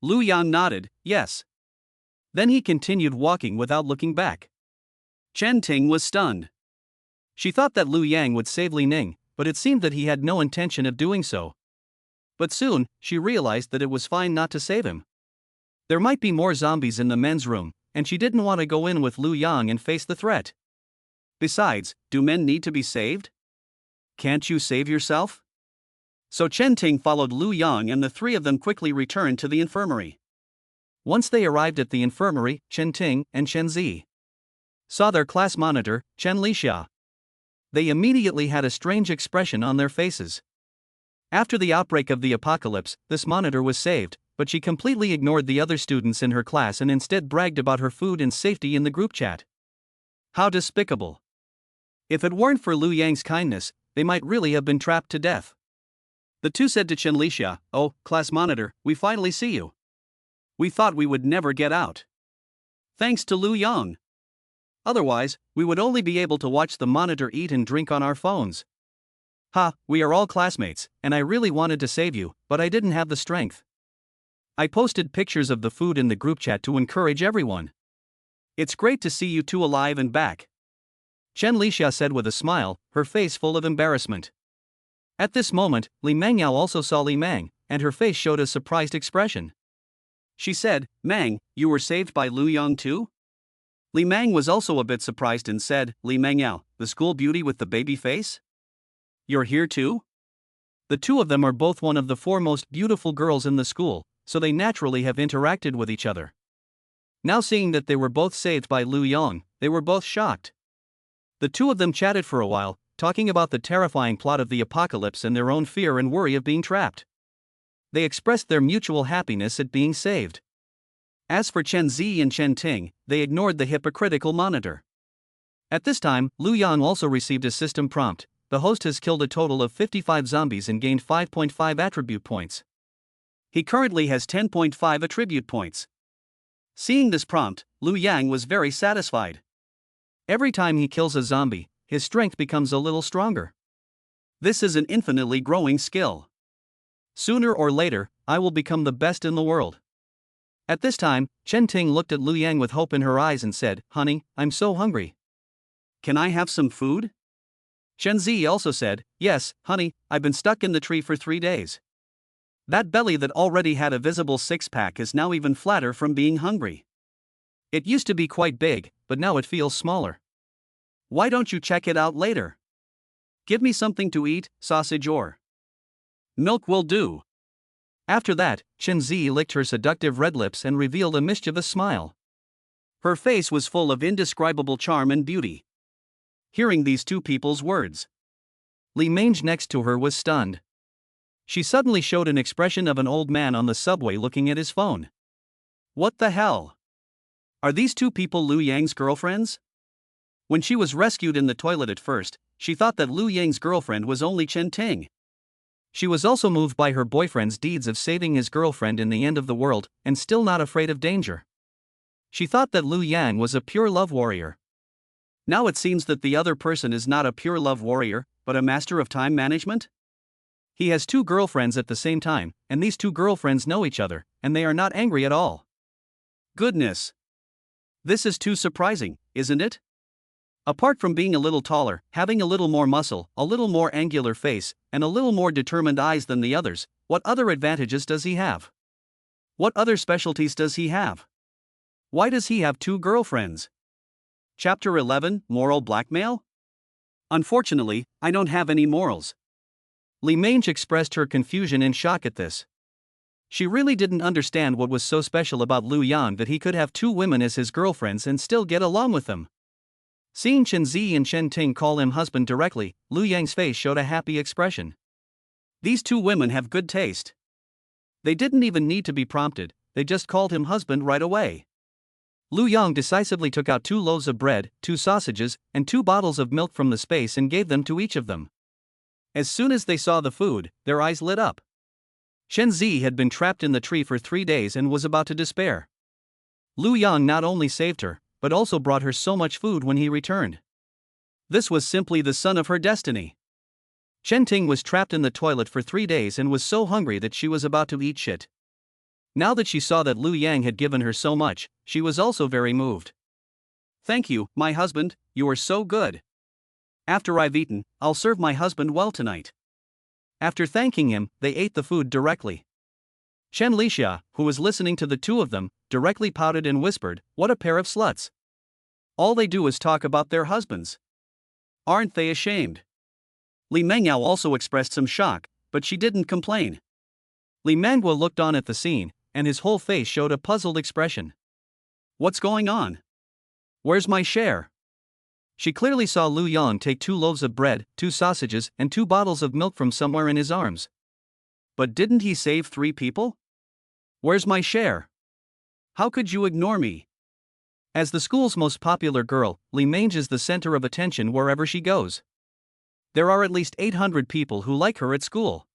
Liu Yang nodded, yes. Then he continued walking without looking back. Chen Ting was stunned. She thought that Liu Yang would save Li Ning, but it seemed that he had no intention of doing so. But soon, she realized that it was fine not to save him. There might be more zombies in the men's room, and she didn't want to go in with Liu Yang and face the threat. Besides, do men need to be saved? Can't you save yourself? So Chen Ting followed Liu Yang and the three of them quickly returned to the infirmary. Once they arrived at the infirmary, Chen Ting and Chen Zi saw their class monitor, Chen Lixia. They immediately had a strange expression on their faces. After the outbreak of the apocalypse, this monitor was saved, but she completely ignored the other students in her class and instead bragged about her food and safety in the group chat. How despicable. If it weren't for Liu Yang's kindness, they might really have been trapped to death. The two said to Chen Lixia, "Oh, class monitor, we finally see you. We thought we would never get out. Thanks to Liu Yang. Otherwise, we would only be able to watch the monitor eat and drink on our phones. Ha, we are all classmates, and I really wanted to save you, but I didn't have the strength. I posted pictures of the food in the group chat to encourage everyone. It's great to see you two alive and back." Chen Lixia said with a smile, her face full of embarrassment. At this moment, Li Mangyao also saw Li Mang, and her face showed a surprised expression. She said, "Mang, you were saved by Liu Yang too?" Li Mang was also a bit surprised and said, "Li Mangyao, the school beauty with the baby face? You're here too?" The two of them are both one of the four most beautiful girls in the school, so they naturally have interacted with each other. Now seeing that they were both saved by Liu Yang, they were both shocked. The two of them chatted for a while, talking about the terrifying plot of the apocalypse and their own fear and worry of being trapped. They expressed their mutual happiness at being saved. As for Chen Zi and Chen Ting, they ignored the hypocritical monitor. At this time, Liu Yang also received a system prompt. The host has killed a total of 55 zombies and gained 5.5 attribute points. He currently has 10.5 attribute points. Seeing this prompt, Liu Yang was very satisfied. Every time he kills a zombie, his strength becomes a little stronger. This is an infinitely growing skill. Sooner or later, I will become the best in the world. At this time, Chen Ting looked at Liu Yang with hope in her eyes and said, "Honey, I'm so hungry. Can I have some food?" Chen Zi also said, "Yes, honey, I've been stuck in the tree for 3 days. That belly that already had a visible six-pack is now even flatter from being hungry. It used to be quite big, but now it feels smaller. Why don't you check it out later? Give me something to eat, sausage or milk will do." After that, Chen Zi licked her seductive red lips and revealed a mischievous smile. Her face was full of indescribable charm and beauty. Hearing these two people's words, Li Mange next to her was stunned. She suddenly showed an expression of an old man on the subway looking at his phone. What the hell? Are these two people Liu Yang's girlfriends? When she was rescued in the toilet at first, she thought that Liu Yang's girlfriend was only Chen Ting. She was also moved by her boyfriend's deeds of saving his girlfriend in the end of the world, and still not afraid of danger. She thought that Liu Yang was a pure love warrior. Now it seems that the other person is not a pure love warrior, but a master of time management? He has two girlfriends at the same time, and these two girlfriends know each other, and they are not angry at all. Goodness! This is too surprising, isn't it? Apart from being a little taller, having a little more muscle, a little more angular face, and a little more determined eyes than the others, what other advantages does he have? What other specialties does he have? Why does he have 2 girlfriends? Chapter 11, Moral Blackmail? Unfortunately, I don't have any morals. Li Mange expressed her confusion and shock at this. She really didn't understand what was so special about Lu Yang that he could have 2 women as his girlfriends and still get along with them. Seeing Chen Zi and Chen Ting call him husband directly, Lu Yang's face showed a happy expression. These 2 women have good taste. They didn't even need to be prompted, they just called him husband right away. Lu Yang decisively took out 2 loaves of bread, 2 sausages, and 2 bottles of milk from the space and gave them to each of them. As soon as they saw the food, their eyes lit up. Chen Zi had been trapped in the tree for 3 days and was about to despair. Lu Yang not only saved her, but also brought her so much food when he returned. This was simply the son of her destiny. Chen Ting was trapped in the toilet for 3 days and was so hungry that she was about to eat shit. Now that she saw that Lu Yang had given her so much, she was also very moved. Thank you, my husband, you are so good. After I've eaten, I'll serve my husband well tonight. After thanking him, they ate the food directly. Chen Lixia, who was listening to the 2 of them, directly pouted and whispered, "What a pair of sluts. All they do is talk about their husbands. Aren't they ashamed?" Li Mengyao also expressed some shock, but she didn't complain. Li Manguo looked on at the scene, and his whole face showed a puzzled expression. What's going on? Where's my share? She clearly saw Lu Yang take 2 loaves of bread, 2 sausages, and 2 bottles of milk from somewhere in his arms. But didn't he save 3 people? Where's my share? How could you ignore me? As the school's most popular girl, Li Mange is the center of attention wherever she goes. There are at least 800 people who like her at school.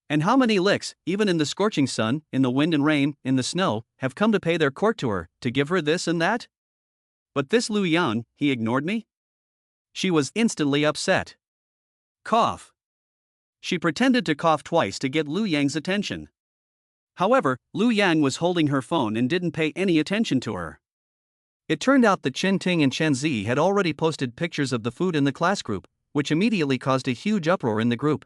And how many licks, even in the scorching sun, in the wind and rain, in the snow, have come to pay their court to her, to give her this and that? But this Lu Yang, he ignored me? She was instantly upset. Cough. She pretended to cough twice to get Lu Yang's attention. However, Lu Yang was holding her phone and didn't pay any attention to her. It turned out that Chen Ting and Chen Zi had already posted pictures of the food in the class group, which immediately caused a huge uproar in the group.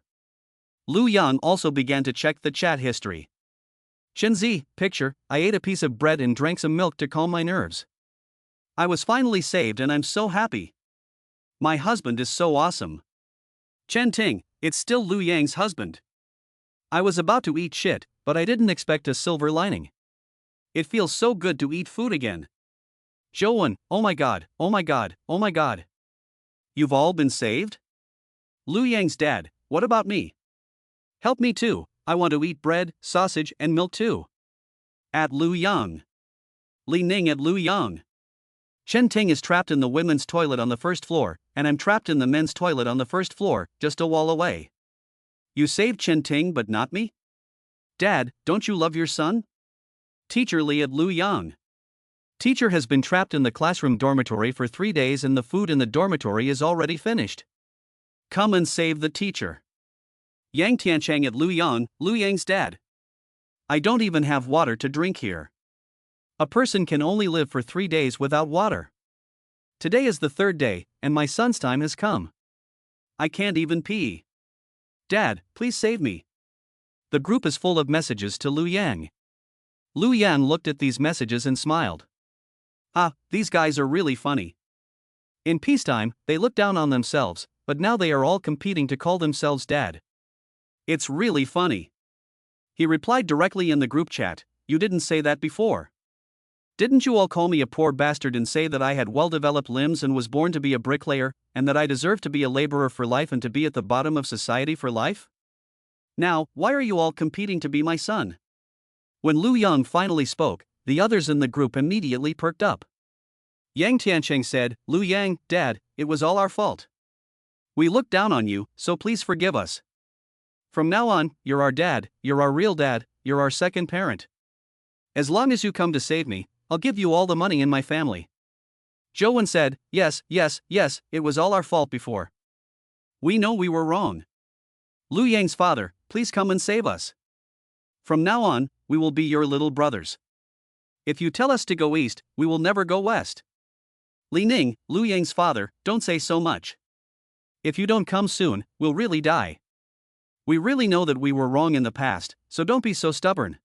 Lu Yang also began to check the chat history. Chen Zi, picture, I ate a piece of bread and drank some milk to calm my nerves. I was finally saved and I'm so happy. My husband is so awesome. Chen Ting, it's still Lu Yang's husband. I was about to eat shit, but I didn't expect a silver lining. It feels so good to eat food again. Zhouwen, oh my god, oh my god, oh my god. You've all been saved? Lu Yang's dad, what about me? Help me too, I want to eat bread, sausage, and milk too. At Lu Yang. Li Ning at Lu Yang. Chen Ting is trapped in the women's toilet on the 1st floor, and I'm trapped in the men's toilet on the 1st floor, just a wall away. You saved Chen Ting but not me? Dad, don't you love your son? Teacher Li at Lu Yang. Teacher has been trapped in the classroom dormitory for 3 days and the food in the dormitory is already finished. Come and save the teacher. Yang Tianchang at Lu Yang, Lu Yang's dad. I don't even have water to drink here. A person can only live for 3 days without water. Today is the 3rd day, and my son's time has come. I can't even pee. Dad, please save me. The group is full of messages to Lu Yang. Lu Yang looked at these messages and smiled. Ah, these guys are really funny. In peacetime, they look down on themselves, but now they are all competing to call themselves dad. It's really funny. He replied directly in the group chat, you didn't say that before. Didn't you all call me a poor bastard and say that I had well-developed limbs and was born to be a bricklayer, and that I deserved to be a laborer for life and to be at the bottom of society for life? Now, why are you all competing to be my son? When Lu Yang finally spoke, the others in the group immediately perked up. Yang Tiancheng said, Lu Yang, Dad, it was all our fault. We looked down on you, so please forgive us. From now on, you're our dad, you're our real dad, you're our second parent. As long as you come to save me, I'll give you all the money in my family. Zhouwen said, yes, it was all our fault before. We know we were wrong. Lu Yang's father, please come and save us. From now on, we will be your little brothers. If you tell us to go east, we will never go west. Li Ning, Lu Yang's father, don't say so much. If you don't come soon, we'll really die. We really know that we were wrong in the past, so don't be so stubborn.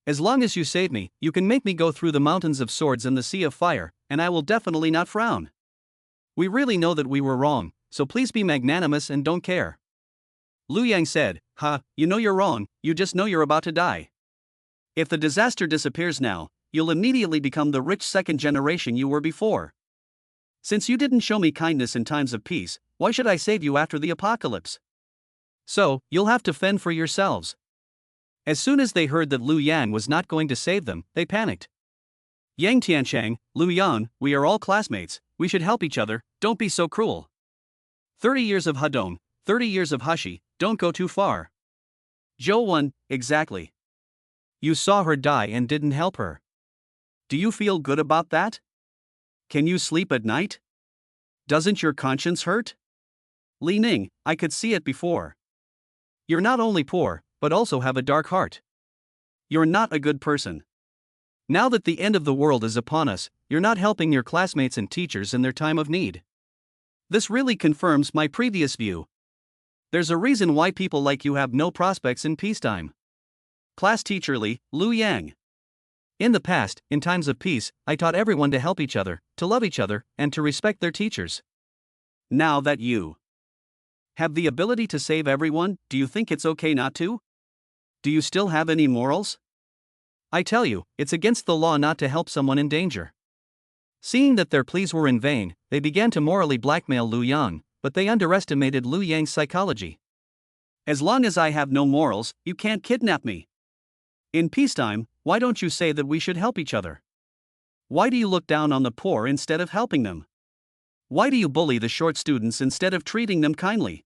As long as you save me, you can make me go through the mountains of swords and the sea of fire, and I will definitely not frown. We really know that we were wrong, so please be magnanimous and don't care. Lu Yang said, you know you're wrong, you just know you're about to die. If the disaster disappears now, you'll immediately become the rich second generation you were before. Since you didn't show me kindness in times of peace, why should I save you after the apocalypse? So, you'll have to fend for yourselves. As soon as they heard that Lu Yang was not going to save them, they panicked. Yang Tianchang, Lu Yang, we are all classmates, we should help each other, don't be so cruel. 30 years of Hadong, 30 years of Hushi, don't go too far. Zhou Wen, exactly. You saw her die and didn't help her. Do you feel good about that? Can you sleep at night? Doesn't your conscience hurt? Li Ning, I could see it before. You're not only poor, but also have a dark heart. You're not a good person. Now that the end of the world is upon us, you're not helping your classmates and teachers in their time of need. This really confirms my previous view. There's a reason why people like you have no prospects in peacetime. Class teacher Lu Yang. In the past, in times of peace, I taught everyone to help each other, to love each other, and to respect their teachers. Now that you have the ability to save everyone, do you think it's okay not to? Do you still have any morals? I tell you, it's against the law not to help someone in danger. Seeing that their pleas were in vain, they began to morally blackmail Lu Yang, but they underestimated Lu Yang's psychology. As long as I have no morals, you can't kidnap me. In peacetime, why don't you say that we should help each other? Why do you look down on the poor instead of helping them? Why do you bully the short students instead of treating them kindly?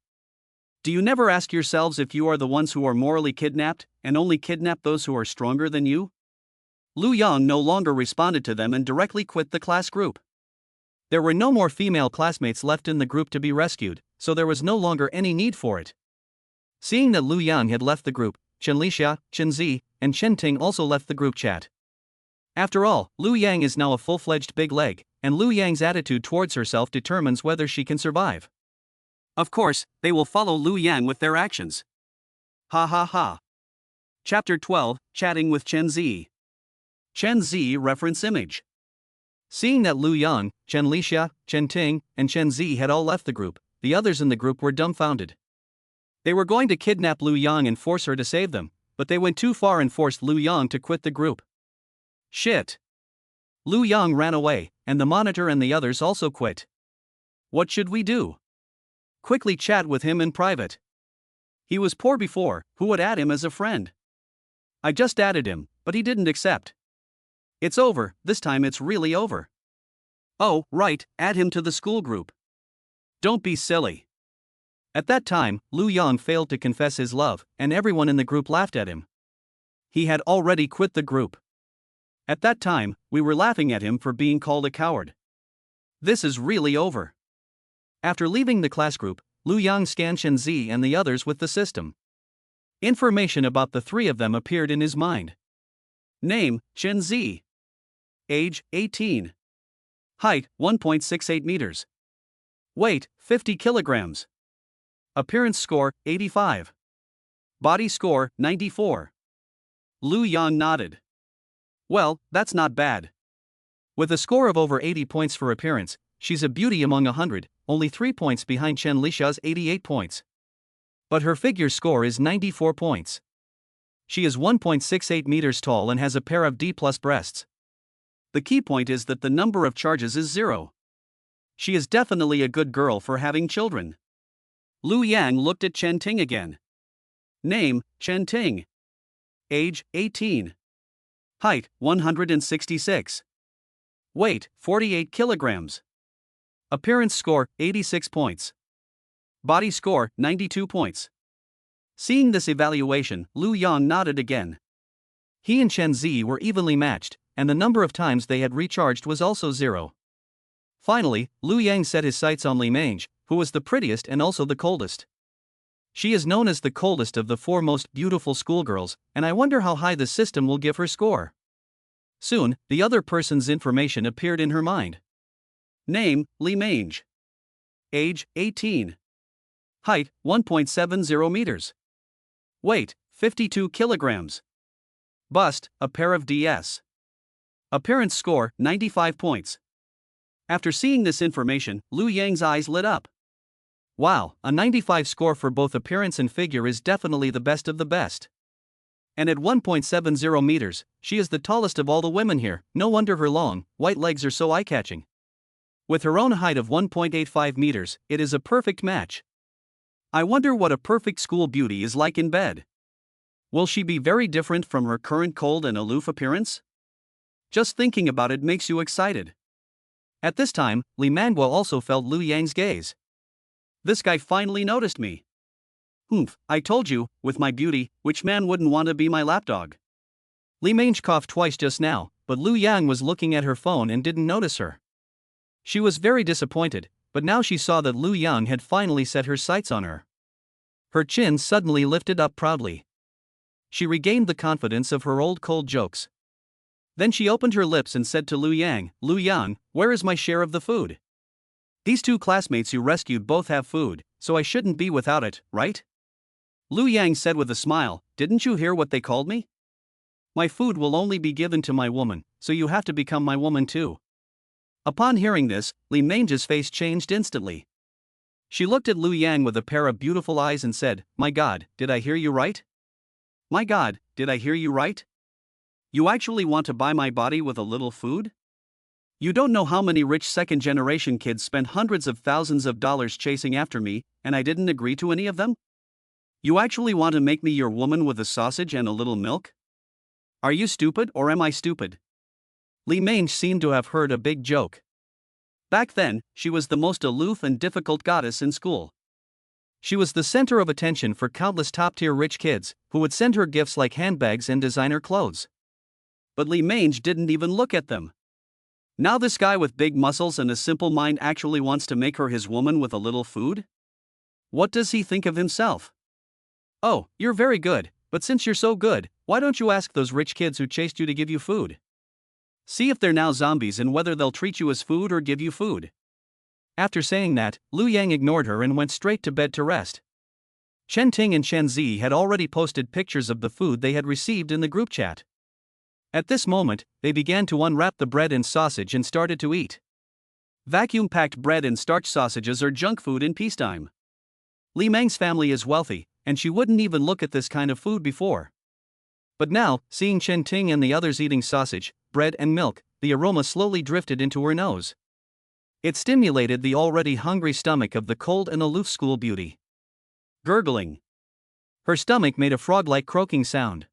Do you never ask yourselves if you are the ones who are morally kidnapped, and only kidnap those who are stronger than you? Lu Yang no longer responded to them and directly quit the class group. There were no more female classmates left in the group to be rescued, so there was no longer any need for it. Seeing that Lu Yang had left the group, Chen Lixia, Chen Zi, and Chen Ting also left the group chat. After all, Lu Yang is now a full-fledged big leg, and Lu Yang's attitude towards herself determines whether she can survive. Of course, they will follow Lu Yang with their actions. Ha ha ha. Chapter 12, Chatting with Chen Zi. Chen Zi reference image. Seeing that Lu Yang, Chen Lixia, Chen Ting, and Chen Zi had all left the group, the others in the group were dumbfounded. They were going to kidnap Lu Yang and force her to save them, but they went too far and forced Lu Yang to quit the group. Shit. Lu Yang ran away, and the monitor and the others also quit. What should we do? Quickly chat with him in private. He was poor before, who would add him as a friend? I just added him, but he didn't accept. It's over, this time it's really over. Oh, right, add him to the school group. Don't be silly. At that time, Lu Yang failed to confess his love, and everyone in the group laughed at him. He had already quit the group. At that time, we were laughing at him for being called a coward. This is really over. After leaving the class group, Lu Yang scanned Chen Zi and the others with the system. Information about the three of them appeared in his mind. Name, Chen Zi. Age, 18. Height, 1.68 meters. Weight, 50 kilograms. Appearance score, 85. Body score, 94. Lu Yang nodded. Well, that's not bad. With a score of over 80 points for appearance, she's a beauty among 100, only 3 points behind Chen Lixia's 88 points. But her figure score is 94 points. She is 1.68 meters tall and has a pair of D+ breasts. The key point is that the number of charges is 0. She is definitely a good girl for having children. Lu Yang looked at Chen Ting again. Name, Chen Ting. Age, 18. Height, 166. Weight, 48 kilograms. Appearance score, 86 points. Body score, 92 points. Seeing this evaluation, Lu Yang nodded again. He and Chen Zi were evenly matched, and the number of times they had recharged was also 0. Finally, Lu Yang set his sights on Li Mange, who was the prettiest and also the coldest. She is known as the coldest of the 4 most beautiful schoolgirls, and I wonder how high the system will give her score. Soon, the other person's information appeared in her mind. Name, Li Mange. Age, 18. Height, 1.70 meters. Weight, 52 kilograms. Bust, a pair of DS. Appearance score, 95 points. After seeing this information, Liu Yang's eyes lit up. Wow, a 95 score for both appearance and figure is definitely the best of the best. And at 1.70 meters, she is the tallest of all the women here. No wonder her long, white legs are so eye-catching. With her own height of 1.85 meters, it is a perfect match. I wonder what a perfect school beauty is like in bed. Will she be very different from her current cold and aloof appearance? Just thinking about it makes you excited. At this time, Li Manguo also felt Liu Yang's gaze. This guy finally noticed me. Humph, I told you, with my beauty, which man wouldn't want to be my lapdog? Li Mange coughed twice just now, but Liu Yang was looking at her phone and didn't notice her. She was very disappointed, but now she saw that Liu Yang had finally set her sights on her. Her chin suddenly lifted up proudly. She regained the confidence of her old cold jokes. Then she opened her lips and said to Liu Yang, where is my share of the food? These two classmates you rescued both have food, so I shouldn't be without it, right? Liu Yang said with a smile, didn't you hear what they called me? My food will only be given to my woman, so you have to become my woman too. Upon hearing this, Li Mange's face changed instantly. She looked at Liu Yang with a pair of beautiful eyes and said, my God, did I hear you right? My God, did I hear you right? You actually want to buy my body with a little food? You don't know how many rich second-generation kids spent hundreds of thousands of dollars chasing after me, and I didn't agree to any of them? You actually want to make me your woman with a sausage and a little milk? Are you stupid or am I stupid? Li Mange seemed to have heard a big joke. Back then, she was the most aloof and difficult goddess in school. She was the center of attention for countless top-tier rich kids, who would send her gifts like handbags and designer clothes. But Li Mange didn't even look at them. Now this guy with big muscles and a simple mind actually wants to make her his woman with a little food? What does he think of himself? Oh, you're very good, but since you're so good, why don't you ask those rich kids who chased you to give you food? See if they're now zombies and whether they'll treat you as food or give you food. After saying that, Liu Yang ignored her and went straight to bed to rest. Chen Ting and Chen Zi had already posted pictures of the food they had received in the group chat. At this moment, they began to unwrap the bread and sausage and started to eat. Vacuum-packed bread and starch sausages are junk food in peacetime. Li Mang's family is wealthy, and she wouldn't even look at this kind of food before. But now, seeing Chen Ting and the others eating sausage, bread and milk, the aroma slowly drifted into her nose. It stimulated the already hungry stomach of the cold and aloof school beauty. Gurgling. Her stomach made a frog-like croaking sound.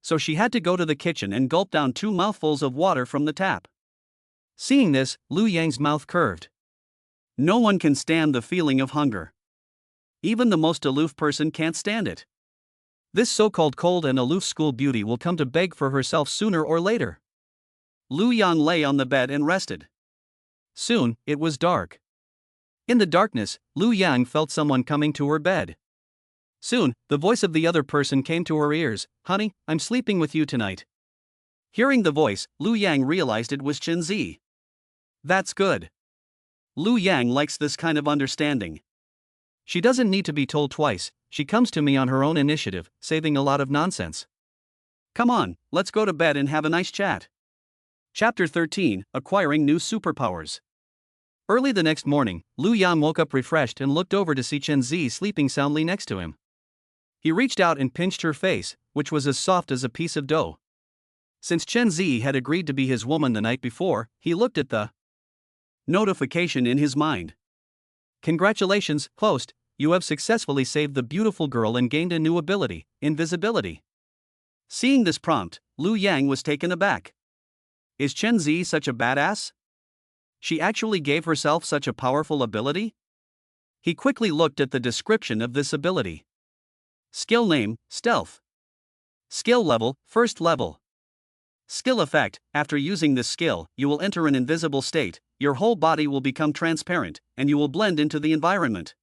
So she had to go to the kitchen and gulp down 2 mouthfuls of water from the tap. Seeing this, Liu Yang's mouth curved. No one can stand the feeling of hunger. Even the most aloof person can't stand it. This so-called cold and aloof school beauty will come to beg for herself sooner or later. Liu Yang lay on the bed and rested. Soon, it was dark. In the darkness, Liu Yang felt someone coming to her bed. Soon, the voice of the other person came to her ears, honey, I'm sleeping with you tonight. Hearing the voice, Liu Yang realized it was Chen Zi. That's good. Liu Yang likes this kind of understanding. She doesn't need to be told twice, she comes to me on her own initiative, saving a lot of nonsense. Come on, let's go to bed and have a nice chat. Chapter 13, Acquiring New Superpowers. Early the next morning, Liu Yang woke up refreshed and looked over to see Chen Zi sleeping soundly next to him. He reached out and pinched her face, which was as soft as a piece of dough. Since Chen Zi had agreed to be his woman the night before, he looked at the notification in his mind. Congratulations, host, you have successfully saved the beautiful girl and gained a new ability, invisibility. Seeing this prompt, Liu Yang was taken aback. Is Chen Zi such a badass? She actually gave herself such a powerful ability? He quickly looked at the description of this ability. Skill name, Stealth. Skill level, First level. Skill effect, after using this skill, you will enter an invisible state, your whole body will become transparent, and you will blend into the environment.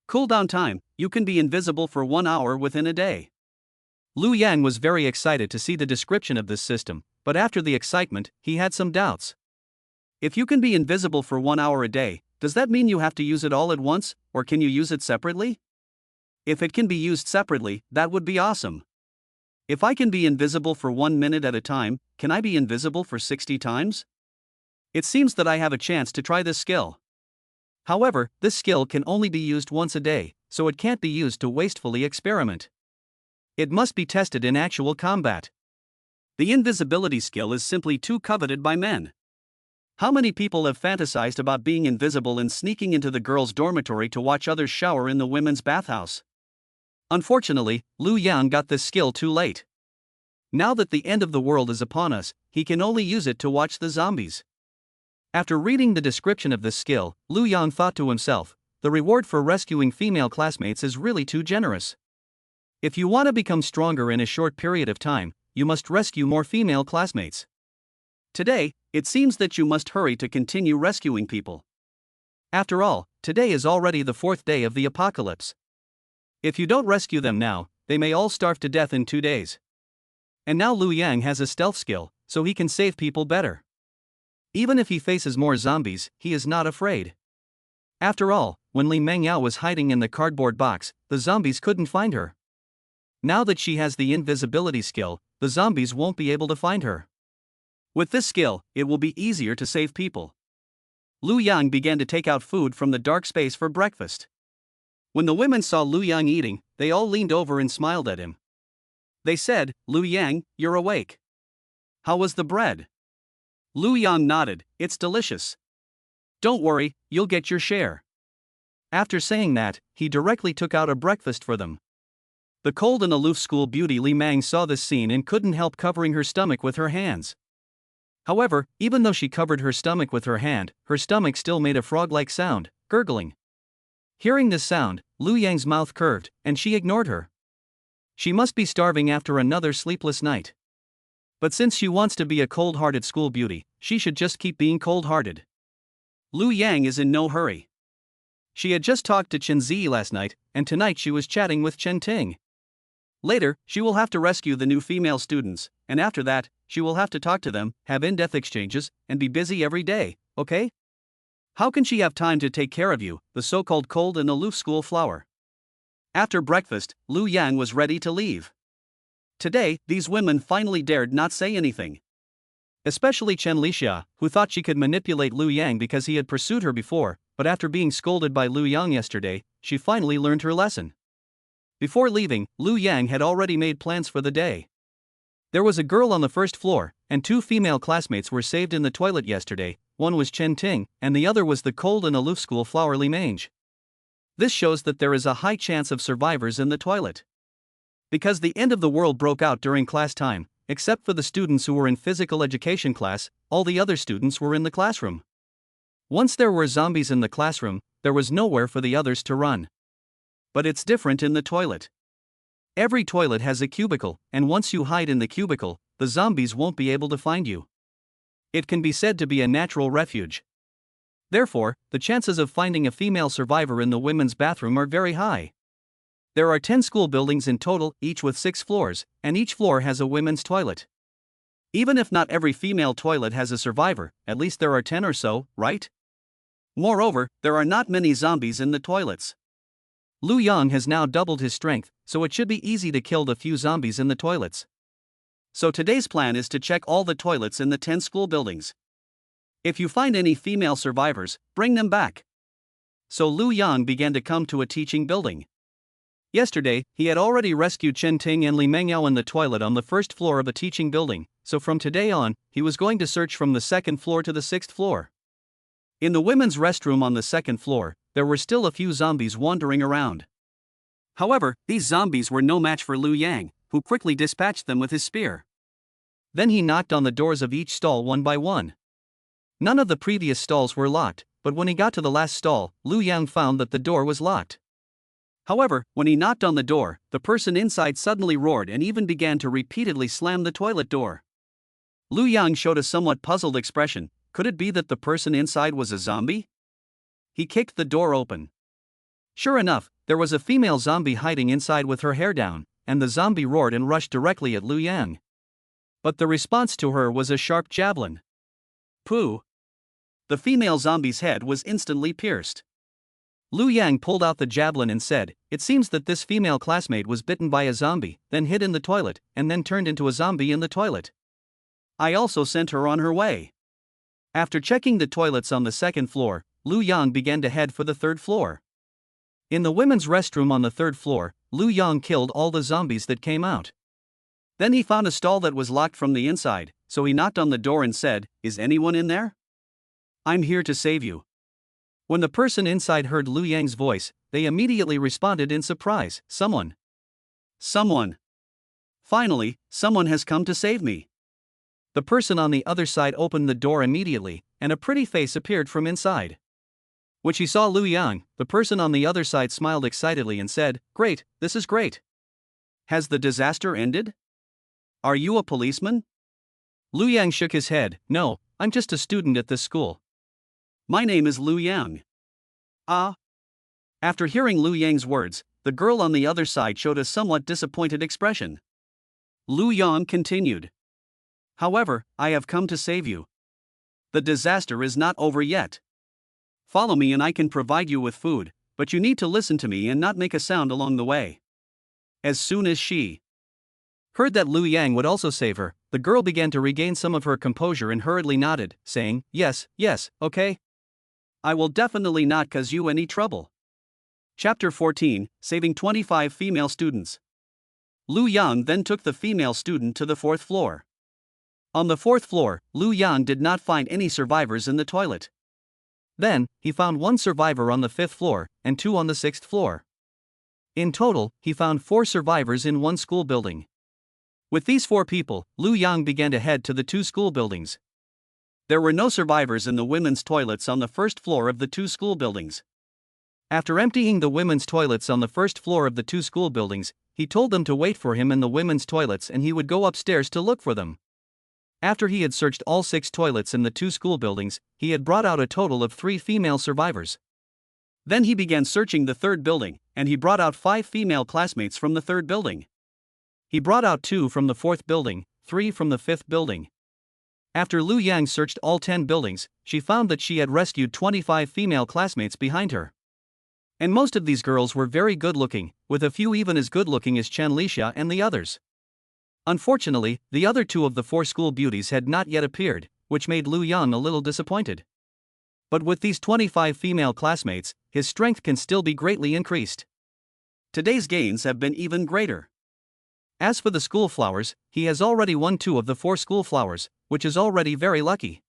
Cooldown time, you can be invisible for 1 hour within a day. Liu Yang was very excited to see the description of this system, but after the excitement, he had some doubts. If you can be invisible for 1 hour a day, does that mean you have to use it all at once, or can you use it separately? If it can be used separately, that would be awesome. If I can be invisible for 1 minute at a time, can I be invisible for 60 times? It seems that I have a chance to try this skill. However, this skill can only be used once a day, so it can't be used to wastefully experiment. It must be tested in actual combat. The invisibility skill is simply too coveted by men. How many people have fantasized about being invisible and sneaking into the girls' dormitory to watch others shower in the women's bathhouse? Unfortunately, Liu Yang got this skill too late. Now that the end of the world is upon us, he can only use it to watch the zombies. After reading the description of this skill, Liu Yang thought to himself, the reward for rescuing female classmates is really too generous. If you want to become stronger in a short period of time, you must rescue more female classmates. Today, it seems that you must hurry to continue rescuing people. After all, today is already the 4th day of the apocalypse. If you don't rescue them now, they may all starve to death in 2 days. And now Liu Yang has a stealth skill, so he can save people better. Even if he faces more zombies, he is not afraid. After all, when Li Mengyao was hiding in the cardboard box, the zombies couldn't find her. Now that she has the invisibility skill, the zombies won't be able to find her. With this skill, it will be easier to save people. Liu Yang began to take out food from the dark space for breakfast. When the women saw Liu Yang eating, they all leaned over and smiled at him. They said, "Liu Yang, you're awake. How was the bread?" Liu Yang nodded, "It's delicious. Don't worry, you'll get your share." After saying that, he directly took out a breakfast for them. The cold and aloof school beauty Li Mang saw this scene and couldn't help covering her stomach with her hands. However, even though she covered her stomach with her hand, her stomach still made a frog-like sound, gurgling. Hearing this sound, Liu Yang's mouth curved, and she ignored her. She must be starving after another sleepless night. But since she wants to be a cold-hearted school beauty, she should just keep being cold-hearted. Liu Yang is in no hurry. She had just talked to Chen Zi last night, and tonight she was chatting with Chen Ting. Later, she will have to rescue the new female students, and after that, she will have to talk to them, have in-depth exchanges, and be busy every day, okay? How can she have time to take care of you, the so-called cold and aloof school flower? After breakfast, Liu Yang was ready to leave. Today, these women finally dared not say anything. Especially Chen Lixia, who thought she could manipulate Liu Yang because he had pursued her before, but after being scolded by Liu Yang yesterday, she finally learned her lesson. Before leaving, Liu Yang had already made plans for the day. There was a girl on the first floor, and 2 female classmates were saved in the toilet yesterday. One was Chen Ting, and the other was the cold and aloof school flower Li Mange. This shows that there is a high chance of survivors in the toilet. Because the end of the world broke out during class time, except for the students who were in physical education class, all the other students were in the classroom. Once there were zombies in the classroom, there was nowhere for the others to run. But it's different in the toilet. Every toilet has a cubicle, and once you hide in the cubicle, the zombies won't be able to find you. It can be said to be a natural refuge. Therefore, the chances of finding a female survivor in the women's bathroom are very high. There are 10 school buildings in total, each with 6 floors, and each floor has a women's toilet. Even if not every female toilet has a survivor, at least there are 10 or so, right? Moreover, there are not many zombies in the toilets. Liu Yang has now doubled his strength, so it should be easy to kill the few zombies in the toilets. So today's plan is to check all the toilets in the 10 school buildings. If you find any female survivors, bring them back. So Liu Yang began to come to a teaching building. Yesterday, he had already rescued Chen Ting and Li Mengyao in the toilet on the first floor of a teaching building, so from today on, he was going to search from the 2nd floor to the 6th floor. In the women's restroom on the 2nd floor, there were still a few zombies wandering around. However, these zombies were no match for Liu Yang, who quickly dispatched them with his spear. Then he knocked on the doors of each stall one by one. None of the previous stalls were locked, but when he got to the last stall, Liu Yang found that the door was locked. However, when he knocked on the door, the person inside suddenly roared and even began to repeatedly slam the toilet door. Liu Yang showed a somewhat puzzled expression. Could it be that the person inside was a zombie? He kicked the door open. Sure enough, there was a female zombie hiding inside with her hair down, and the zombie roared and rushed directly at Liu Yang. But the response to her was a sharp javelin. Pooh! The female zombie's head was instantly pierced. Lu Yang pulled out the javelin and said, "It seems that this female classmate was bitten by a zombie, then hid in the toilet, and then turned into a zombie in the toilet. I also sent her on her way." After checking the toilets on the second floor, Lu Yang began to head for the third floor. In the women's restroom on the third floor, Lu Yang killed all the zombies that came out. Then he found a stall that was locked from the inside, so he knocked on the door and said, "Is anyone in there? I'm here to save you." When the person inside heard Lu Yang's voice, they immediately responded in surprise, "Someone! Someone! Finally, someone has come to save me." The person on the other side opened the door immediately, and a pretty face appeared from inside. When she saw Lu Yang, the person on the other side smiled excitedly and said, "Great, this is great. Has the disaster ended? Are you a policeman?" Lu Yang shook his head, "No, I'm just a student at this school. My name is Lu Yang." Ah. After hearing Lu Yang's words, the girl on the other side showed a somewhat disappointed expression. Lu Yang continued, "However, I have come to save you. The disaster is not over yet. Follow me and I can provide you with food, but you need to listen to me and not make a sound along the way." As soon as she heard that Lu Yang would also save her, the girl began to regain some of her composure and hurriedly nodded, saying, Yes, okay. I will definitely not cause you any trouble." Chapter 14, Saving 25 Female Students. Lu Yang then took the female student to the fourth floor. On the fourth floor, Lu Yang did not find any survivors in the toilet. Then, he found one survivor on the fifth floor, and two on the sixth floor. In total, he found 4 survivors in one school building. With these 4 people, Lu Yang began to head to the 2 school buildings. There were no survivors in the women's toilets on the first floor of the 2 school buildings. After emptying the women's toilets on the first floor of the 2 school buildings, he told them to wait for him in the women's toilets and he would go upstairs to look for them. After he had searched all 6 toilets in the 2 school buildings, he had brought out a total of 3 female survivors. Then he began searching the third building, and he brought out 5 female classmates from the third building. He brought out 2 from the fourth building, 3 from the fifth building. After Lu Yang searched all 10 buildings, she found that she had rescued 25 female classmates behind her. And most of these girls were very good looking, with a few even as good looking as Chen Lixia and the others. Unfortunately, the other 2 of the 4 school beauties had not yet appeared, which made Lu Yang a little disappointed. But with these 25 female classmates, his strength can still be greatly increased. Today's gains have been even greater. As for the school flowers, he has already won 2 of the 4 school flowers, which is already very lucky.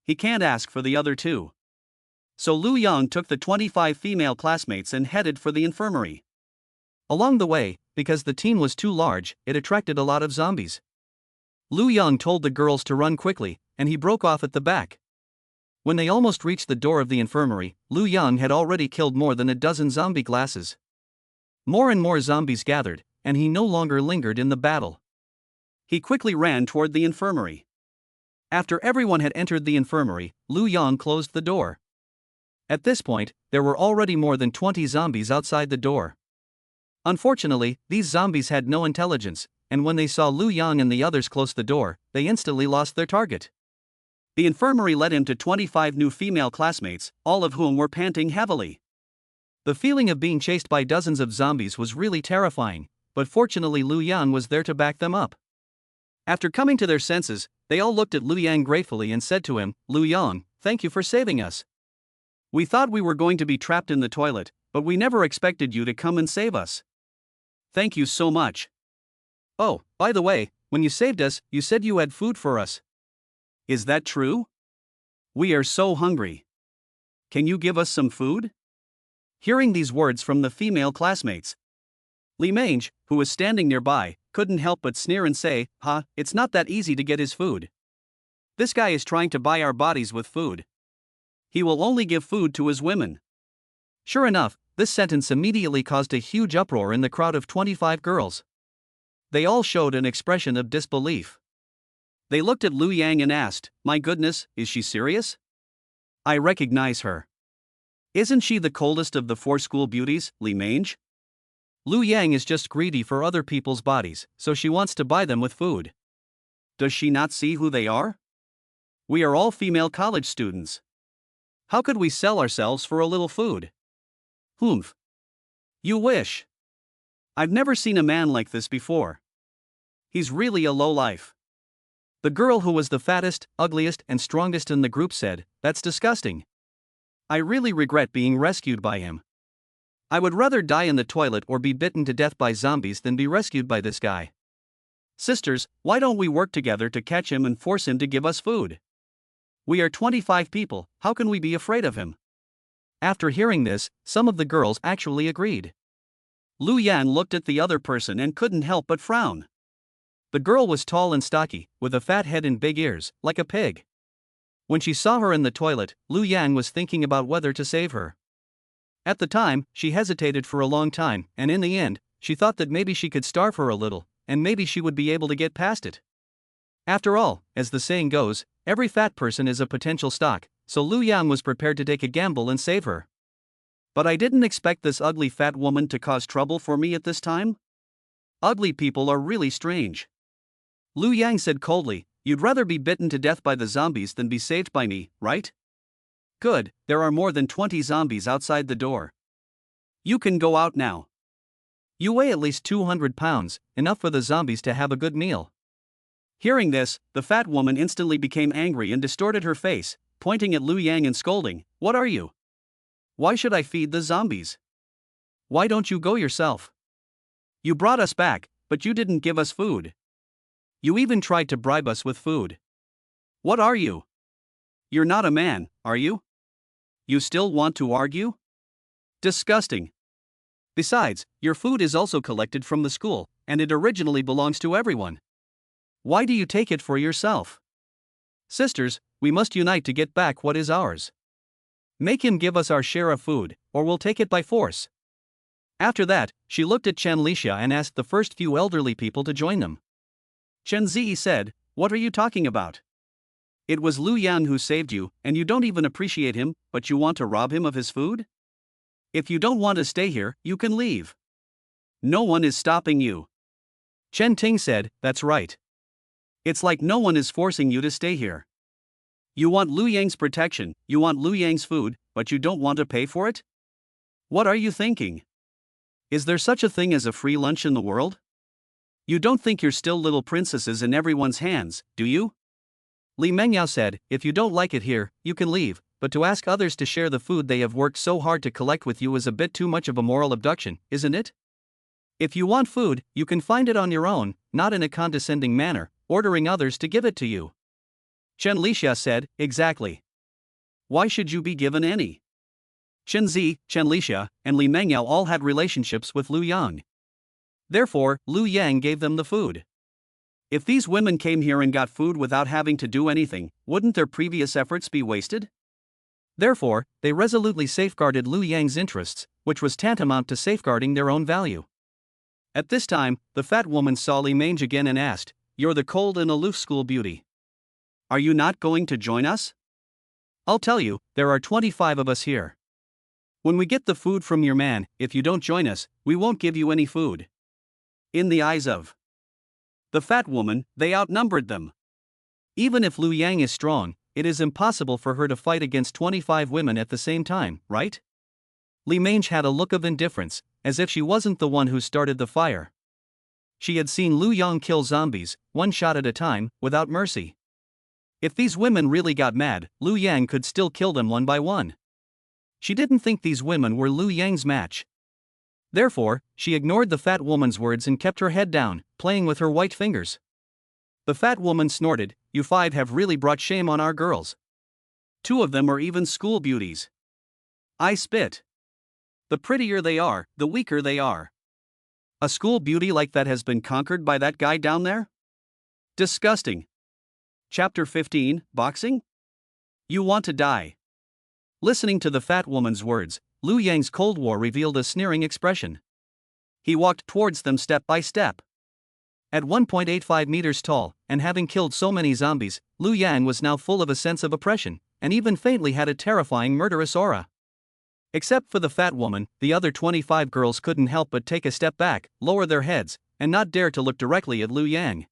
He can't ask for the other 2. So Lu Yang took the 25 female classmates and headed for the infirmary. Along the way, because the team was too large, it attracted a lot of zombies. Lu Yang told the girls to run quickly, and he broke off at the back. When they almost reached the door of the infirmary, Lu Yang had already killed more than a dozen zombie classes. More and more zombies gathered, and he no longer lingered in the battle. He quickly ran toward the infirmary. After everyone had entered the infirmary, Lu Yang closed the door. At this point, there were already more than 20 zombies outside the door. Unfortunately, these zombies had no intelligence, and when they saw Lu Yang and the others close the door, they instantly lost their target. The infirmary led him to 25 new female classmates, all of whom were panting heavily. The feeling of being chased by dozens of zombies was really terrifying, but fortunately Lu Yang was there to back them up. After coming to their senses, they all looked at Lu Yang gratefully and said to him, "Lu Yang, thank you for saving us. We thought we were going to be trapped in the toilet, but we never expected you to come and save us. Thank you so much. Oh, by the way, when you saved us, you said you had food for us. Is that true? We are so hungry. Can you give us some food?" Hearing these words from the female classmates, Li Mange, who was standing nearby, couldn't help but sneer and say, It's not that easy to get his food. This guy is trying to buy our bodies with food. He will only give food to his women." Sure enough, this sentence immediately caused a huge uproar in the crowd of 25 girls. They all showed an expression of disbelief. They looked at Lu Yang and asked, "My goodness, is she serious? I recognize her. Isn't she the coldest of the 4 school beauties, Li Mange?" Lu Yang is just greedy for other people's bodies, so she wants to buy them with food. Does she not see who they are? We are all female college students. How could we sell ourselves for a little food? Humph. You wish. I've never seen a man like this before. He's really a lowlife. The girl who was the fattest, ugliest, and strongest in the group said, "That's disgusting. I really regret being rescued by him. I would rather die in the toilet or be bitten to death by zombies than be rescued by this guy. Sisters, why don't we work together to catch him and force him to give us food? We are 25 people, how can we be afraid of him?" After hearing this, some of the girls actually agreed. Lu Yan looked at the other person and couldn't help but frown. The girl was tall and stocky, with a fat head and big ears, like a pig. When she saw her in the toilet, Lu Yan was thinking about whether to save her. At the time, she hesitated for a long time, and in the end, she thought that maybe she could starve her a little, and maybe she would be able to get past it. After all, as the saying goes, every fat person is a potential stock, so Lu Yan was prepared to take a gamble and save her. But I didn't expect this ugly fat woman to cause trouble for me at this time. Ugly people are really strange. Lu Yang said coldly, "You'd rather be bitten to death by the zombies than be saved by me, right? Good, there are more than 20 zombies outside the door. You can go out now. You weigh at least 200 pounds, enough for the zombies to have a good meal." Hearing this, the fat woman instantly became angry and distorted her face, pointing at Lu Yang and scolding, "What are you? Why should I feed the zombies? Why don't you go yourself? You brought us back, but you didn't give us food. You even tried to bribe us with food. What are you? You're not a man, are you? You still want to argue? Disgusting. Besides, your food is also collected from the school, and it originally belongs to everyone. Why do you take it for yourself? Sisters, we must unite to get back what is ours. Make him give us our share of food, or we'll take it by force." After that, she looked at Chen Lixia and asked the first few elderly people to join them. Chen Ziyi said, "What are you talking about? It was Lu Yan who saved you, and you don't even appreciate him, but you want to rob him of his food? If you don't want to stay here, you can leave. No one is stopping you." Chen Ting said, "That's right. It's like no one is forcing you to stay here. You want Lu Yang's protection, you want Lu Yang's food, but you don't want to pay for it? What are you thinking? Is there such a thing as a free lunch in the world? You don't think you're still little princesses in everyone's hands, do you?" Li Mengyao said, "If you don't like it here, you can leave, but to ask others to share the food they have worked so hard to collect with you is a bit too much of a moral abduction, isn't it? If you want food, you can find it on your own, not in a condescending manner, ordering others to give it to you." Chen Lixia said, "Exactly. Why should you be given any?" Chen Zi, Chen Lixia, and Li Mengyao all had relationships with Lu Yang. Therefore, Lu Yang gave them the food. If these women came here and got food without having to do anything, wouldn't their previous efforts be wasted? Therefore, they resolutely safeguarded Lu Yang's interests, which was tantamount to safeguarding their own value. At this time, the fat woman saw Li Mange again and asked, "You're the cold and aloof school beauty. Are you not going to join us? I'll tell you, there are 25 of us here. When we get the food from your man, if you don't join us, we won't give you any food." In the eyes of the fat woman, they outnumbered them. Even if Lu Yang is strong, it is impossible for her to fight against 25 women at the same time, right? Li Mange had a look of indifference, as if she wasn't the one who started the fire. She had seen Lu Yang kill zombies, one shot at a time, without mercy. If these women really got mad, Lu Yang could still kill them one by one. She didn't think these women were Lu Yang's match. Therefore, she ignored the fat woman's words and kept her head down, playing with her white fingers. The fat woman snorted, "You five have really brought shame on our girls. 2 of them are even school beauties. I spit. The prettier they are, the weaker they are. A school beauty like that has been conquered by that guy down there? Disgusting." Chapter 15, Boxing? You want to die. Listening to the fat woman's words, Lu Yang's Cold War revealed a sneering expression. He walked towards them step by step. At 1.85 meters tall, and having killed so many zombies, Lu Yang was now full of a sense of oppression, and even faintly had a terrifying murderous aura. Except for the fat woman, the other 25 girls couldn't help but take a step back, lower their heads, and not dare to look directly at Lu Yang.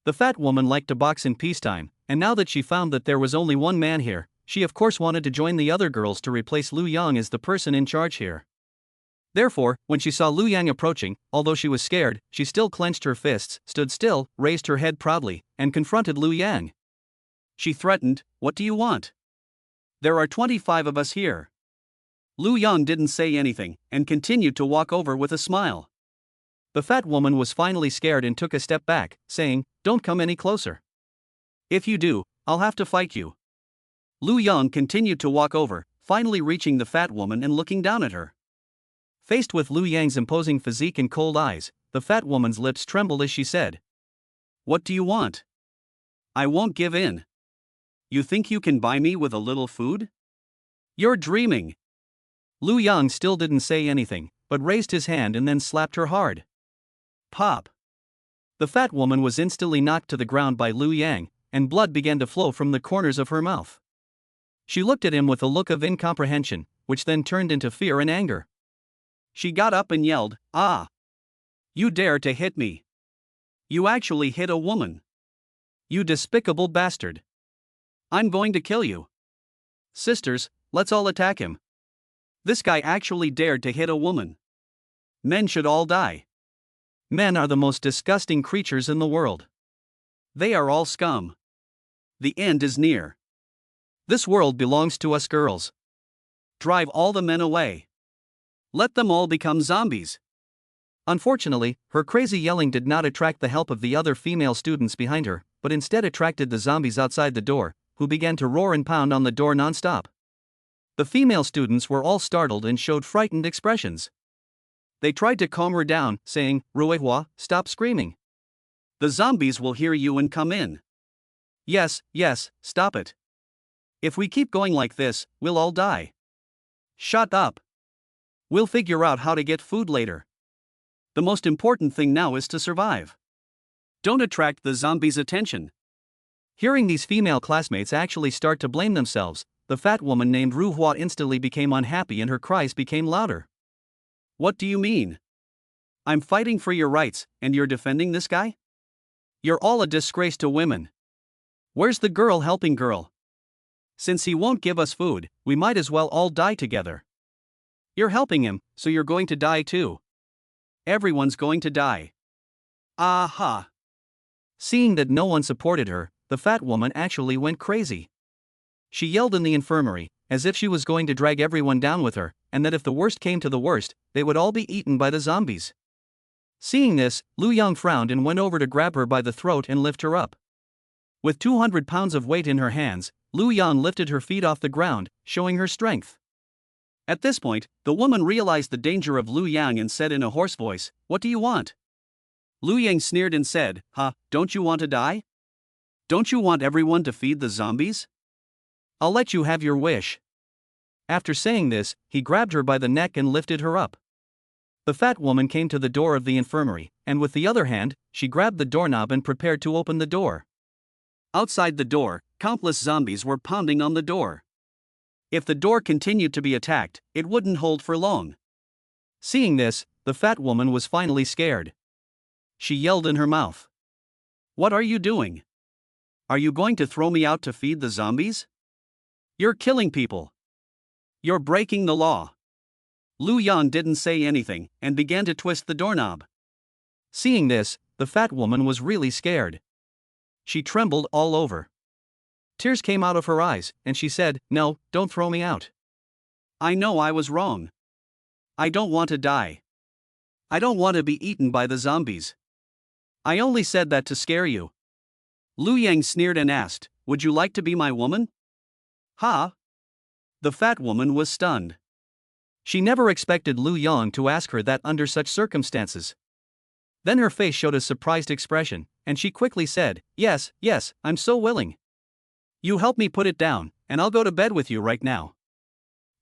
The fat woman liked to box in peacetime, and now that she found that there was only one man here, she of course wanted to join the other girls to replace Lu Yang as the person in charge here. Therefore, when she saw Lu Yang approaching, although she was scared, she still clenched her fists, stood still, raised her head proudly, and confronted Lu Yang. She threatened, "What do you want? There are 25 of us here." Lu Yang didn't say anything, and continued to walk over with a smile. The fat woman was finally scared and took a step back, saying, "Don't come any closer. If you do, I'll have to fight you." Lu Yang continued to walk over, finally reaching the fat woman and looking down at her. Faced with Lu Yang's imposing physique and cold eyes, the fat woman's lips trembled as she said, "What do you want? I won't give in. You think you can buy me with a little food? You're dreaming." Lu Yang still didn't say anything, but raised his hand and then slapped her hard. Pop! The fat woman was instantly knocked to the ground by Lu Yang, and blood began to flow from the corners of her mouth. She looked at him with a look of incomprehension, which then turned into fear and anger. She got up and yelled, "Ah! You dare to hit me! You actually hit a woman! You despicable bastard! I'm going to kill you! Sisters, let's all attack him! This guy actually dared to hit a woman! Men should all die! Men are the most disgusting creatures in the world! They are all scum! The end is near! This world belongs to us girls! Drive all the men away! Let them all become zombies!" Unfortunately, her crazy yelling did not attract the help of the other female students behind her, but instead attracted the zombies outside the door, who began to roar and pound on the door non-stop. The female students were all startled and showed frightened expressions. They tried to calm her down, saying, "Ruehua, stop screaming. The zombies will hear you and come in. Yes, stop it. If we keep going like this, we'll all die. Shut up. We'll figure out how to get food later. The most important thing now is to survive. Don't attract the zombies' attention." Hearing these female classmates actually start to blame themselves, the fat woman named Ruehua instantly became unhappy and her cries became louder. "What do you mean? I'm fighting for your rights, and you're defending this guy? You're all a disgrace to women. Where's the girl helping girl? Since he won't give us food, we might as well all die together. You're helping him, so you're going to die too. Everyone's going to die. Aha!" Seeing that no one supported her, the fat woman actually went crazy. She yelled in the infirmary, as if she was going to drag everyone down with her, and that if the worst came to the worst, they would all be eaten by the zombies. Seeing this, Lu Yang frowned and went over to grab her by the throat and lift her up. With 200 pounds of weight in her hands, Lu Yang lifted her feet off the ground, showing her strength. At this point, the woman realized the danger of Lu Yang and said in a hoarse voice, "What do you want?" Lu Yang sneered and said, Don't you want to die? Don't you want everyone to feed the zombies? I'll let you have your wish." After saying this, he grabbed her by the neck and lifted her up. The fat woman came to the door of the infirmary, and with the other hand, she grabbed the doorknob and prepared to open the door. Outside the door, countless zombies were pounding on the door. If the door continued to be attacked, it wouldn't hold for long. Seeing this, the fat woman was finally scared. She yelled in her mouth, "What are you doing? Are you going to throw me out to feed the zombies? You're killing people. You're breaking the law." Lu Yang didn't say anything and began to twist the doorknob. Seeing this, the fat woman was really scared. She trembled all over. Tears came out of her eyes, and she said, "No, don't throw me out. I know I was wrong. I don't want to die. I don't want to be eaten by the zombies. I only said that to scare you." Lu Yang sneered and asked, "Would you like to be my woman?" "Ha?" The fat woman was stunned. She never expected Lu Yang to ask her that under such circumstances. Then her face showed a surprised expression, and she quickly said, Yes, I'm so willing. You help me put it down, and I'll go to bed with you right now."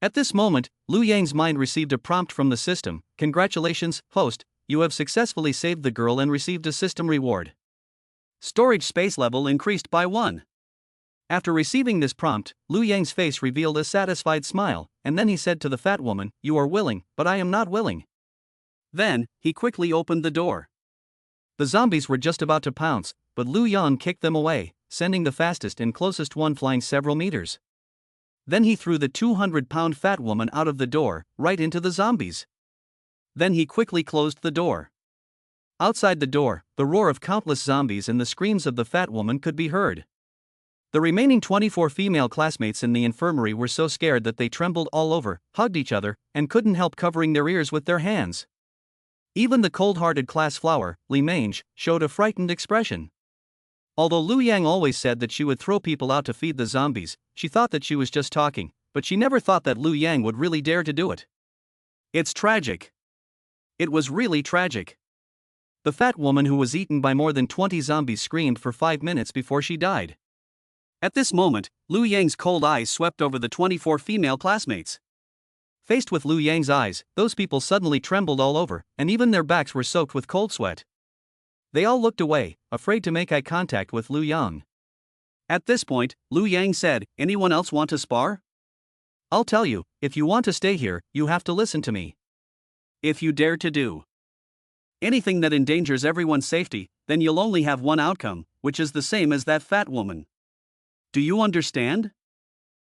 At this moment, Lu Yang's mind received a prompt from the system, "Congratulations, host, you have successfully saved the girl and received a system reward. Storage space level increased by 1. After receiving this prompt, Lu Yang's face revealed a satisfied smile, and then he said to the fat woman, "You are willing, but I am not willing." Then, he quickly opened the door. The zombies were just about to pounce, but Lu Yang kicked them away, sending the fastest and closest one flying several meters. Then he threw the 200-pound fat woman out of the door, right into the zombies. Then he quickly closed the door. Outside the door, the roar of countless zombies and the screams of the fat woman could be heard. The remaining 24 female classmates in the infirmary were so scared that they trembled all over, hugged each other, and couldn't help covering their ears with their hands. Even the cold-hearted class flower, Li Mange, showed a frightened expression. Although Lu Yang always said that she would throw people out to feed the zombies, she thought that she was just talking, but she never thought that Lu Yang would really dare to do it. It's tragic. It was really tragic. The fat woman who was eaten by more than 20 zombies screamed for 5 minutes before she died. At this moment, Lu Yang's cold eyes swept over the 24 female classmates. Faced with Lu Yang's eyes, those people suddenly trembled all over, and even their backs were soaked with cold sweat. They all looked away, afraid to make eye contact with Lu Yang. At this point, Lu Yang said, "Anyone else want to spar? I'll tell you, if you want to stay here, you have to listen to me. If you dare to do anything that endangers everyone's safety, then you'll only have one outcome, which is the same as that fat woman. Do you understand?"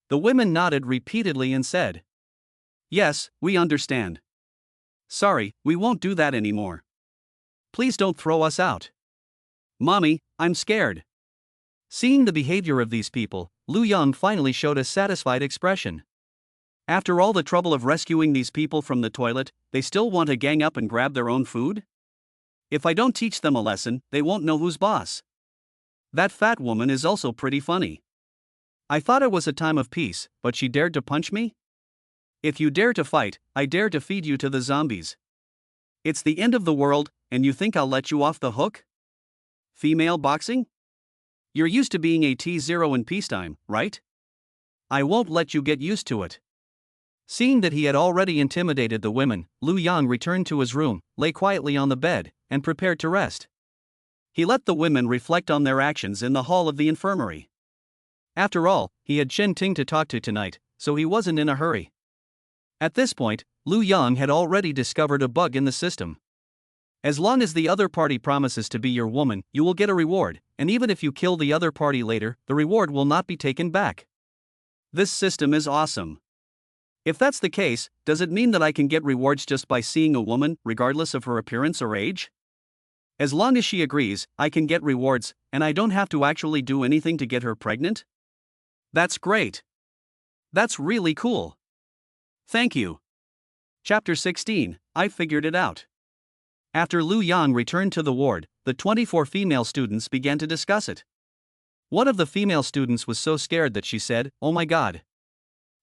The women nodded repeatedly and said, "Yes, we understand. Sorry, we won't do that anymore. Please don't throw us out. Mommy, I'm scared." Seeing the behavior of these people, Lu Yang finally showed a satisfied expression. After all the trouble of rescuing these people from the toilet, they still want to gang up and grab their own food? If I don't teach them a lesson, they won't know who's boss. That fat woman is also pretty funny. I thought it was a time of peace, but she dared to punch me? If you dare to fight, I dare to feed you to the zombies. It's the end of the world, and you think I'll let you off the hook? Female boxing? You're used to being a T0 in peacetime, right? I won't let you get used to it. Seeing that he had already intimidated the women, Lu Yang returned to his room, lay quietly on the bed, and prepared to rest. He let the women reflect on their actions in the hall of the infirmary. After all, he had Chen Ting to talk to tonight, so he wasn't in a hurry. At this point, Lu Yang had already discovered a bug in the system. As long as the other party promises to be your woman, you will get a reward, and even if you kill the other party later, the reward will not be taken back. This system is awesome. If that's the case, does it mean that I can get rewards just by seeing a woman, regardless of her appearance or age? As long as she agrees, I can get rewards, and I don't have to actually do anything to get her pregnant? That's great. That's really cool. Thank you. Chapter 16, I figured it out. After Lu Yang returned to the ward, the 24 female students began to discuss it. One of the female students was so scared that she said, "Oh my god.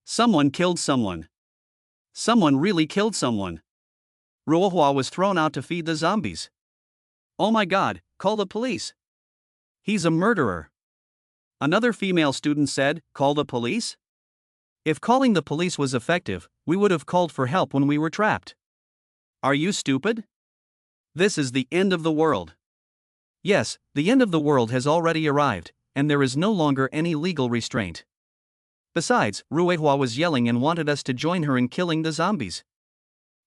Someone killed someone. Someone really killed someone. Ruohua was thrown out to feed the zombies. Oh my god, call the police. He's a murderer." Another female student said, "Call the police?" If calling the police was effective, we would have called for help when we were trapped. Are you stupid? This is the end of the world. Yes, the end of the world has already arrived, and there is no longer any legal restraint. Besides, Ruehua was yelling and wanted us to join her in killing the zombies.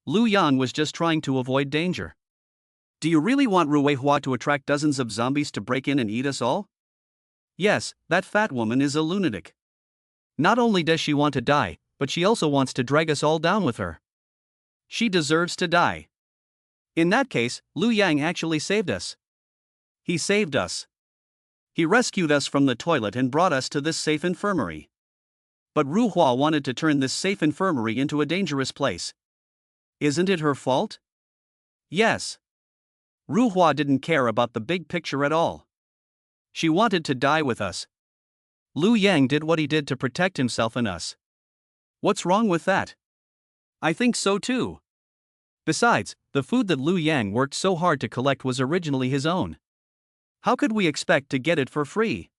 Lu Yang was just trying to avoid danger. Do you really want Ruehua to attract dozens of zombies to break in and eat us all? Yes, that fat woman is a lunatic. Not only does she want to die, but she also wants to drag us all down with her. She deserves to die. In that case, Lu Yang actually saved us. He saved us. He rescued us from the toilet and brought us to this safe infirmary. But Ruhua wanted to turn this safe infirmary into a dangerous place. Isn't it her fault? Yes. Ruhua didn't care about the big picture at all. She wanted to die with us. Lu Yang did what he did to protect himself and us. What's wrong with that? I think so too. Besides, the food that Lu Yang worked so hard to collect was originally his own. How could we expect to get it for free?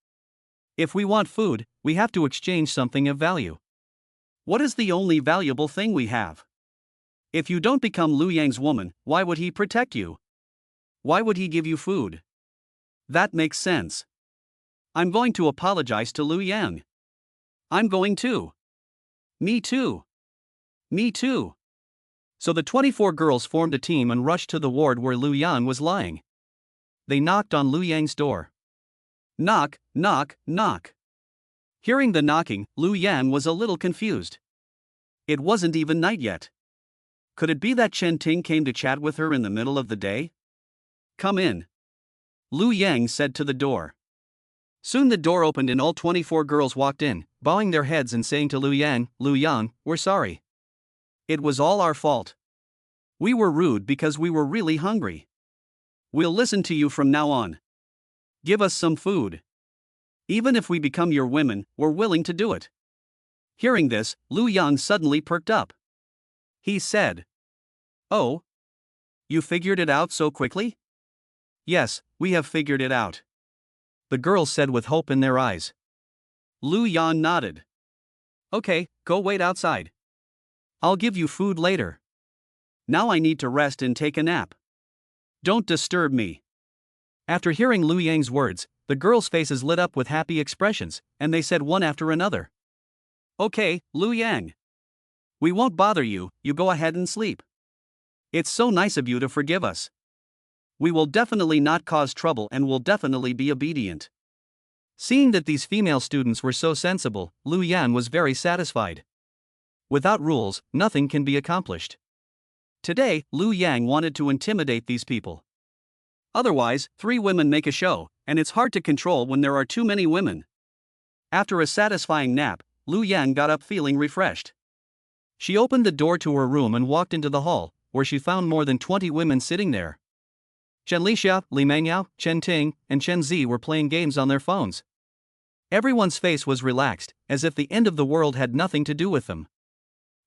If we want food, we have to exchange something of value. What is the only valuable thing we have? If you don't become Lu Yang's woman, why would he protect you? Why would he give you food? That makes sense. I'm going to apologize to Lu Yang. I'm going to. Me too. Me too. So the 24 girls formed a team and rushed to the ward where Lu Yang was lying. They knocked on Lu Yang's door. Knock, knock, knock. Hearing the knocking, Lu Yang was a little confused. It wasn't even night yet. Could it be that Chen Ting came to chat with her in the middle of the day? Come in, Lu Yang said to the door. Soon the door opened and all 24 girls walked in, bowing their heads and saying to Lu Yang, we're sorry. It was all our fault. We were rude because we were really hungry. We'll listen to you from now on. Give us some food. Even if we become your women, we're willing to do it. Hearing this, Lu Yang suddenly perked up. He said, Oh? You figured it out so quickly? Yes, we have figured it out, the girls said with hope in their eyes. Lu Yang nodded. Okay, go wait outside. I'll give you food later. Now I need to rest and take a nap. Don't disturb me. After hearing Lu Yang's words, the girls' faces lit up with happy expressions, and they said one after another. Okay, Lu Yang. We won't bother you, you go ahead and sleep. It's so nice of you to forgive us. We will definitely not cause trouble and will definitely be obedient. Seeing that these female students were so sensible, Lu Yang was very satisfied. Without rules, nothing can be accomplished. Today, Lu Yang wanted to intimidate these people. Otherwise, 3 women make a show, and it's hard to control when there are too many women. After a satisfying nap, Lu Yang got up feeling refreshed. She opened the door to her room and walked into the hall, where she found more than 20 women sitting there. Chen Lixia, Li Mengyao, Chen Ting, and Chen Zi were playing games on their phones. Everyone's face was relaxed, as if the end of the world had nothing to do with them.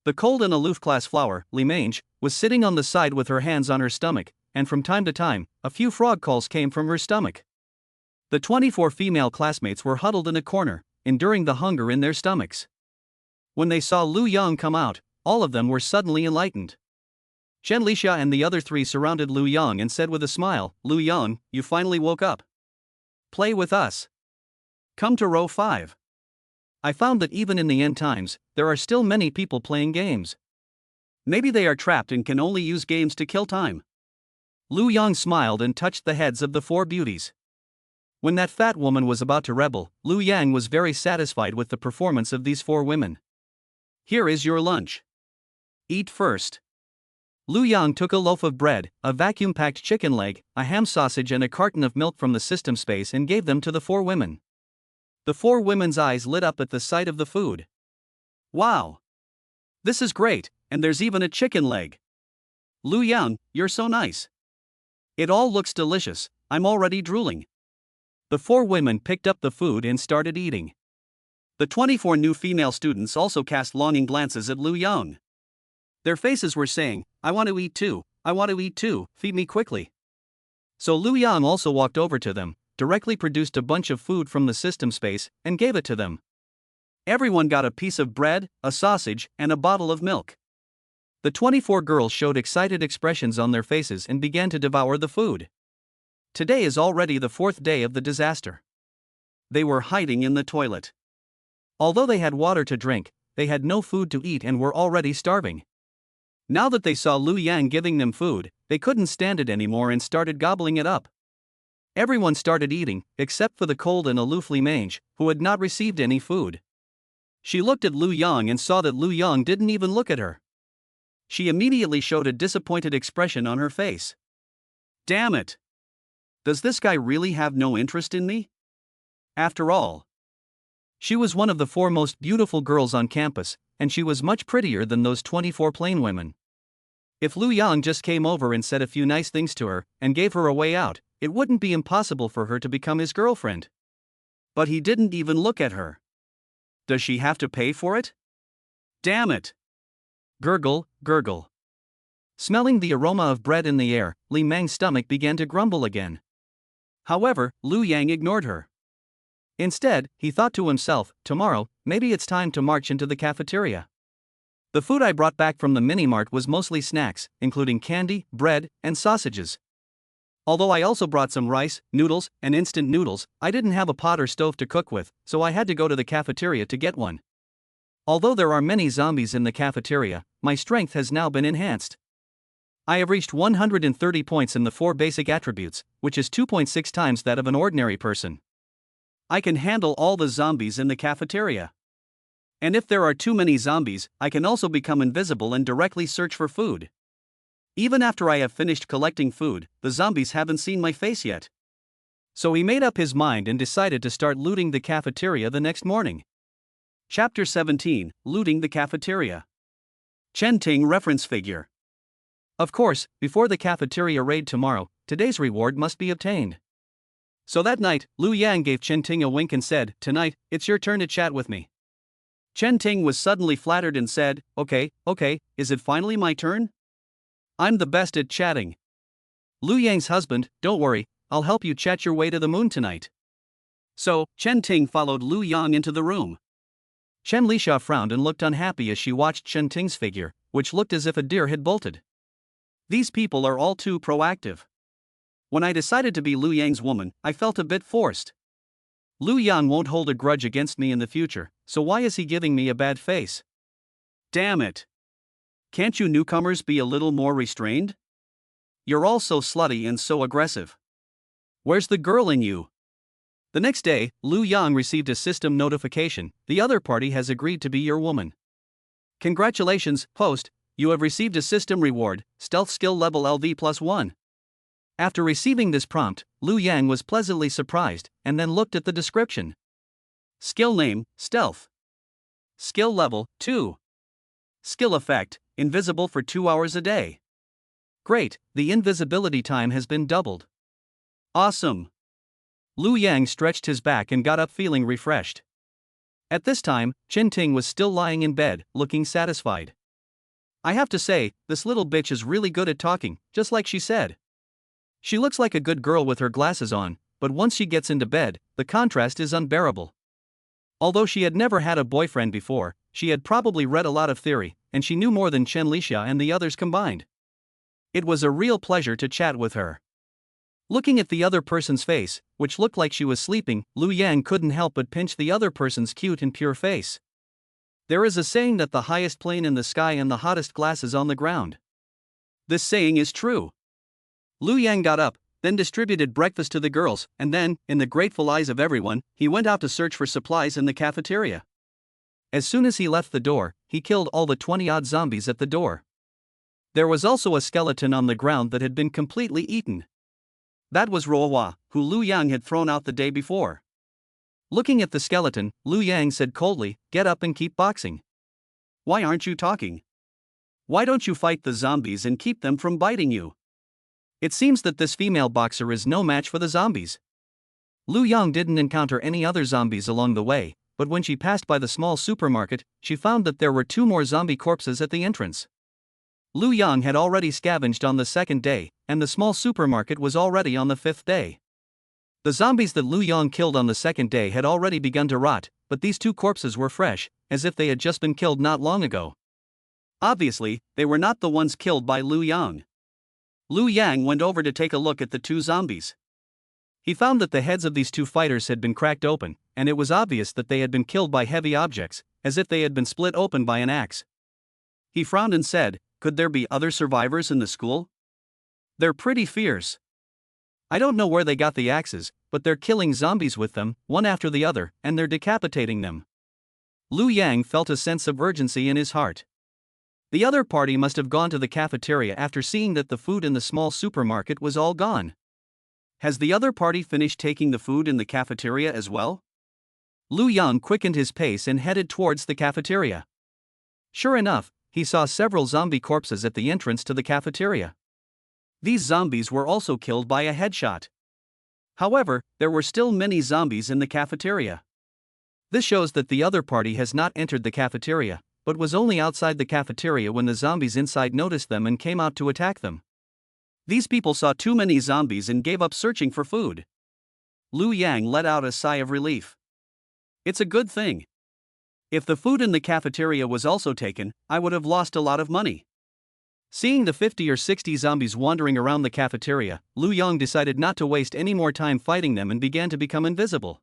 The cold and aloof class flower, Li Mange, was sitting on the side with her hands on her stomach, and from time to time, a few frog calls came from her stomach. The 24 female classmates were huddled in a corner, enduring the hunger in their stomachs. When they saw Lu Yang come out, all of them were suddenly enlightened. Chen Lixia and the other 3 surrounded Lu Yang and said with a smile, Lu Yang, you finally woke up. Play with us. Come to row 5. I found that even in the end times, there are still many people playing games. Maybe they are trapped and can only use games to kill time. Lu Yang smiled and touched the heads of the 4 beauties. When that fat woman was about to rebel, Lu Yang was very satisfied with the performance of these 4 women. Here is your lunch. Eat first. Lu Yang took a loaf of bread, a vacuum-packed chicken leg, a ham sausage and a carton of milk from the system space and gave them to the 4 women. The 4 women's eyes lit up at the sight of the food. Wow! This is great, and there's even a chicken leg. Lu Yang, you're so nice. It all looks delicious, I'm already drooling. The 4 women picked up the food and started eating. The 24 new female students also cast longing glances at Lu Yang. Their faces were saying, I want to eat too, I want to eat too, feed me quickly. So Lu Yang also walked over to them, directly produced a bunch of food from the system space, and gave it to them. Everyone got a piece of bread, a sausage, and a bottle of milk. The 24 girls showed excited expressions on their faces and began to devour the food. Today is already the 4th day of the disaster. They were hiding in the toilet. Although they had water to drink, they had no food to eat and were already starving. Now that they saw Lu Yang giving them food, they couldn't stand it anymore and started gobbling it up. Everyone started eating, except for the cold and aloof Li Mange, who had not received any food. She looked at Lu Yang and saw that Lu Yang didn't even look at her. She immediately showed a disappointed expression on her face. Damn it! Does this guy really have no interest in me? After all, she was one of the 4 most beautiful girls on campus, and she was much prettier than those 24 plain women. If Lu Yang just came over and said a few nice things to her, and gave her a way out, it wouldn't be impossible for her to become his girlfriend. But he didn't even look at her. Does she have to pay for it? Damn it! Gurgle, gurgle. Smelling the aroma of bread in the air, Li Meng's stomach began to grumble again. However, Lu Yang ignored her. Instead, he thought to himself, tomorrow, maybe it's time to march into the cafeteria. The food I brought back from the mini-mart was mostly snacks, including candy, bread, and sausages. Although I also brought some rice, noodles, and instant noodles, I didn't have a pot or stove to cook with, so I had to go to the cafeteria to get one. Although there are many zombies in the cafeteria, my strength has now been enhanced. I have reached 130 points in the 4 basic attributes, which is 2.6 times that of an ordinary person. I can handle all the zombies in the cafeteria. And if there are too many zombies, I can also become invisible and directly search for food. Even after I have finished collecting food, the zombies haven't seen my face yet. So he made up his mind and decided to start looting the cafeteria the next morning. Chapter 17, Looting the Cafeteria. Chen Ting reference figure. Of course, before the cafeteria raid tomorrow, today's reward must be obtained. So that night, Liu Yang gave Chen Ting a wink and said, "Tonight, it's your turn to chat with me." Chen Ting was suddenly flattered and said, Okay, is it finally my turn? I'm the best at chatting. Liu Yang's husband, don't worry, I'll help you chat your way to the moon tonight. So, Chen Ting followed Liu Yang into the room. Chen Lisha frowned and looked unhappy as she watched Chen Ting's figure, which looked as if a deer had bolted. These people are all too proactive. When I decided to be Liu Yang's woman, I felt a bit forced. Liu Yang won't hold a grudge against me in the future, so why is he giving me a bad face? Damn it. Can't you newcomers be a little more restrained? You're all so slutty and so aggressive. Where's the girl in you? The next day, Liu Yang received a system notification. The other party has agreed to be your woman. Congratulations, host, you have received a system reward, stealth skill level LV+1. After receiving this prompt, Liu Yang was pleasantly surprised, and then looked at the description. Skill name, Stealth. Skill level, 2. Skill effect, invisible for 2 hours a day. Great, the invisibility time has been doubled. Awesome. Liu Yang stretched his back and got up feeling refreshed. At this time, Chen Ting was still lying in bed, looking satisfied. I have to say, this little bitch is really good at talking, just like she said. She looks like a good girl with her glasses on, but once she gets into bed, the contrast is unbearable. Although she had never had a boyfriend before, she had probably read a lot of theory, and she knew more than Chen Lixia and the others combined. It was a real pleasure to chat with her. Looking at the other person's face, which looked like she was sleeping, Liu Yang couldn't help but pinch the other person's cute and pure face. There is a saying that the highest plane in the sky and the hottest glass is on the ground. This saying is true. Liu Yang got up, then distributed breakfast to the girls, and then, in the grateful eyes of everyone, he went out to search for supplies in the cafeteria. As soon as he left the door, he killed all the 20-odd zombies at the door. There was also a skeleton on the ground that had been completely eaten. That was Ruohua, who Liu Yang had thrown out the day before. Looking at the skeleton, Liu Yang said coldly, "Get up and keep boxing. Why aren't you talking? Why don't you fight the zombies and keep them from biting you? It seems that this female boxer is no match for the zombies." Liu Yang didn't encounter any other zombies along the way, but when she passed by the small supermarket, she found that there were 2 more zombie corpses at the entrance. Liu Yang had already scavenged on the 2nd day, and the small supermarket was already on the 5th day. The zombies that Liu Yang killed on the 2nd day had already begun to rot, but these 2 corpses were fresh, as if they had just been killed not long ago. Obviously, they were not the ones killed by Liu Yang. Liu Yang went over to take a look at the 2 zombies. He found that the heads of these 2 fighters had been cracked open, and it was obvious that they had been killed by heavy objects, as if they had been split open by an axe. He frowned and said, "Could there be other survivors in the school? They're pretty fierce. I don't know where they got the axes, but they're killing zombies with them, one after the other, and they're decapitating them." Liu Yang felt a sense of urgency in his heart. The other party must have gone to the cafeteria after seeing that the food in the small supermarket was all gone. Has the other party finished taking the food in the cafeteria as well? Liu Yang quickened his pace and headed towards the cafeteria. Sure enough, he saw several zombie corpses at the entrance to the cafeteria. These zombies were also killed by a headshot. However, there were still many zombies in the cafeteria. This shows that the other party has not entered the cafeteria, but was only outside the cafeteria when the zombies inside noticed them and came out to attack them. These people saw too many zombies and gave up searching for food. Liu Yang let out a sigh of relief. It's a good thing. If the food in the cafeteria was also taken, I would have lost a lot of money. Seeing the 50 or 60 zombies wandering around the cafeteria, Liu Yang decided not to waste any more time fighting them and began to become invisible.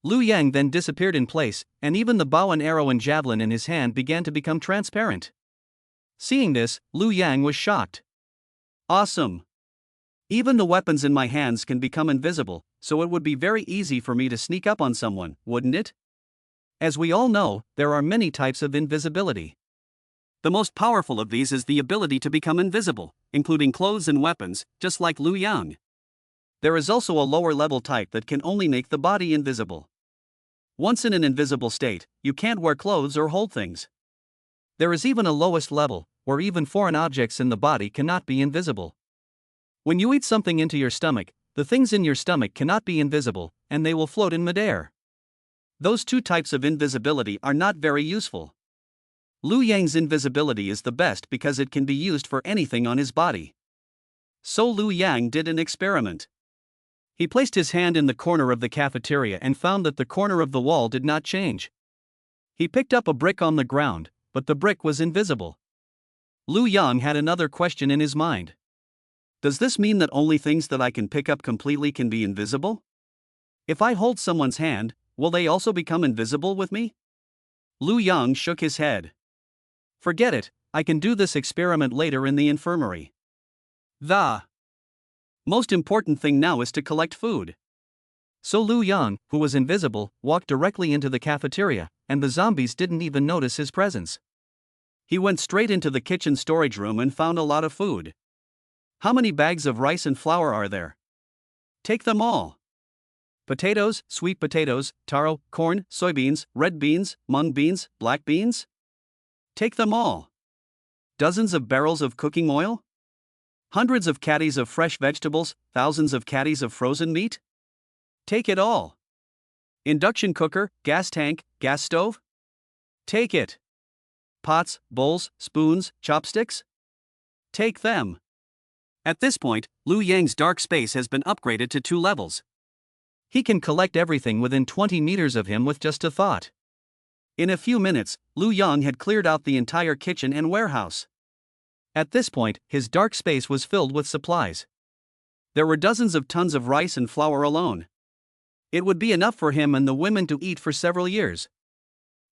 Liu Yang then disappeared in place, and even the bow and arrow and javelin in his hand began to become transparent. Seeing this, Liu Yang was shocked. Awesome! Even the weapons in my hands can become invisible, so it would be very easy for me to sneak up on someone, wouldn't it? As we all know, there are many types of invisibility. The most powerful of these is the ability to become invisible, including clothes and weapons, just like Liu Yang. There is also a lower level type that can only make the body invisible. Once in an invisible state, you can't wear clothes or hold things. There is even a lowest level, where even foreign objects in the body cannot be invisible. When you eat something into your stomach, the things in your stomach cannot be invisible, and they will float in midair. Those two types of invisibility are not very useful. Liu Yang's invisibility is the best because it can be used for anything on his body. So Liu Yang did an experiment. He placed his hand in the corner of the cafeteria and found that the corner of the wall did not change. He picked up a brick on the ground, but the brick was invisible. Liu Yang had another question in his mind. Does this mean that only things that I can pick up completely can be invisible? If I hold someone's hand, will they also become invisible with me? Liu Yang shook his head. Forget it, I can do this experiment later in the infirmary. The most important thing now is to collect food. So Liu Yang, who was invisible, walked directly into the cafeteria, and the zombies didn't even notice his presence. He went straight into the kitchen storage room and found a lot of food. How many bags of rice and flour are there? Take them all. Potatoes, sweet potatoes, taro, corn, soybeans, red beans, mung beans, black beans? Take them all. Dozens of barrels of cooking oil? Hundreds of caddies of fresh vegetables, thousands of caddies of frozen meat? Take it all. Induction cooker, gas tank, gas stove? Take it. Pots, bowls, spoons, chopsticks? Take them. At this point, Liu Yang's dark space has been upgraded to 2 levels. He can collect everything within 20 meters of him with just a thought. In a few minutes, Liu Yang had cleared out the entire kitchen and warehouse. At this point, his dark space was filled with supplies. There were dozens of tons of rice and flour alone. It would be enough for him and the women to eat for several years.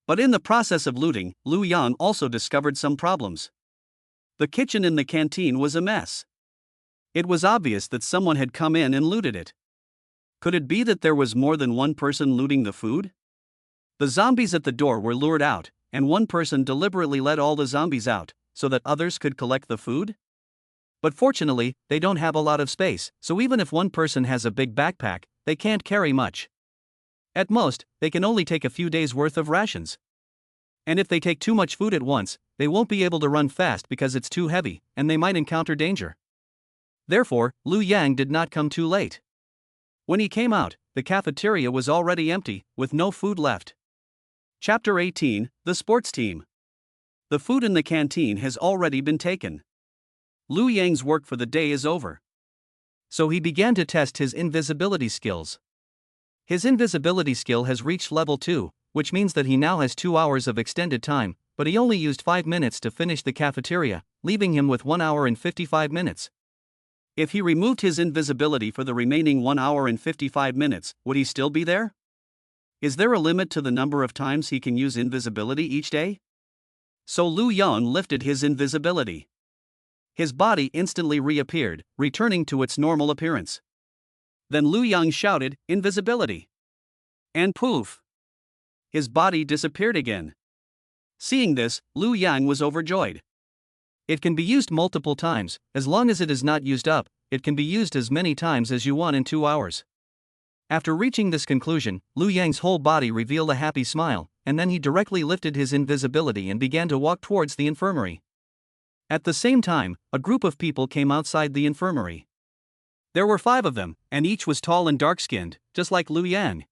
But in the process of looting, Liu Yang also discovered some problems. The kitchen in the canteen was a mess. It was obvious that someone had come in and looted it. Could it be that there was more than one person looting the food? The zombies at the door were lured out, and one person deliberately let all the zombies out, so that others could collect the food? But fortunately, they don't have a lot of space, so even if one person has a big backpack, they can't carry much. At most, they can only take a few days' worth of rations. And if they take too much food at once, they won't be able to run fast because it's too heavy, and they might encounter danger. Therefore, Liu Yang did not come too late. When he came out, the cafeteria was already empty, with no food left. Chapter 18, The Sports Team. The food in the canteen has already been taken. Liu Yang's work for the day is over. So he began to test his invisibility skills. His invisibility skill has reached level 2, which means that he now has 2 hours of extended time, but he only used 5 minutes to finish the cafeteria, leaving him with 1 hour and 55 minutes. If he removed his invisibility for the remaining 1 hour and 55 minutes, would he still be there? Is there a limit to the number of times he can use invisibility each day? So Liu Yang lifted his invisibility. His body instantly reappeared, returning to its normal appearance. Then Liu Yang shouted, "Invisibility!" And poof! His body disappeared again. Seeing this, Liu Yang was overjoyed. It can be used multiple times, as long as it is not used up, it can be used as many times as you want in 2 hours. After reaching this conclusion, Liu Yang's whole body revealed a happy smile, and then he directly lifted his invisibility and began to walk towards the infirmary. At the same time, a group of people came outside the infirmary. There were 5 of them, and each was tall and dark-skinned, just like Liu Yang.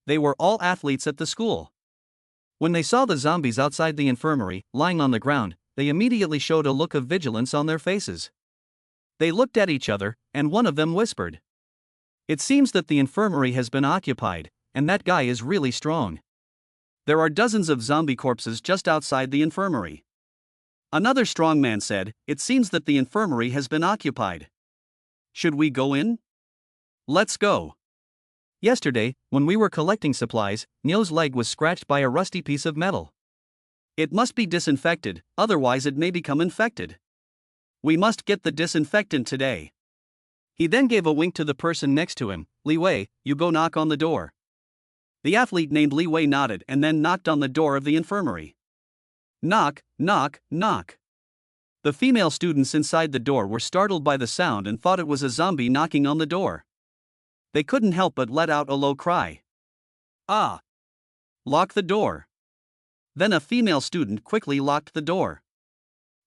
They were all athletes at the school. When they saw the zombies outside the infirmary, lying on the ground, they immediately showed a look of vigilance on their faces. They looked at each other, and one of them whispered, "It seems that the infirmary has been occupied, and that guy is really strong. There are dozens of zombie corpses just outside the infirmary." Another strong man said, "It seems that the infirmary has been occupied. Should we go in? Let's go." Yesterday, when we were collecting supplies, Nyo's leg was scratched by a rusty piece of metal. It must be disinfected, otherwise it may become infected. We must get the disinfectant today. He then gave a wink to the person next to him. Li Wei, you go knock on the door. The athlete named Li Wei nodded and then knocked on the door of the infirmary. Knock, knock, knock. The female students inside the door were startled by the sound and thought it was a zombie knocking on the door. They couldn't help but let out a low cry. Ah! Lock the door. Then a female student quickly locked the door.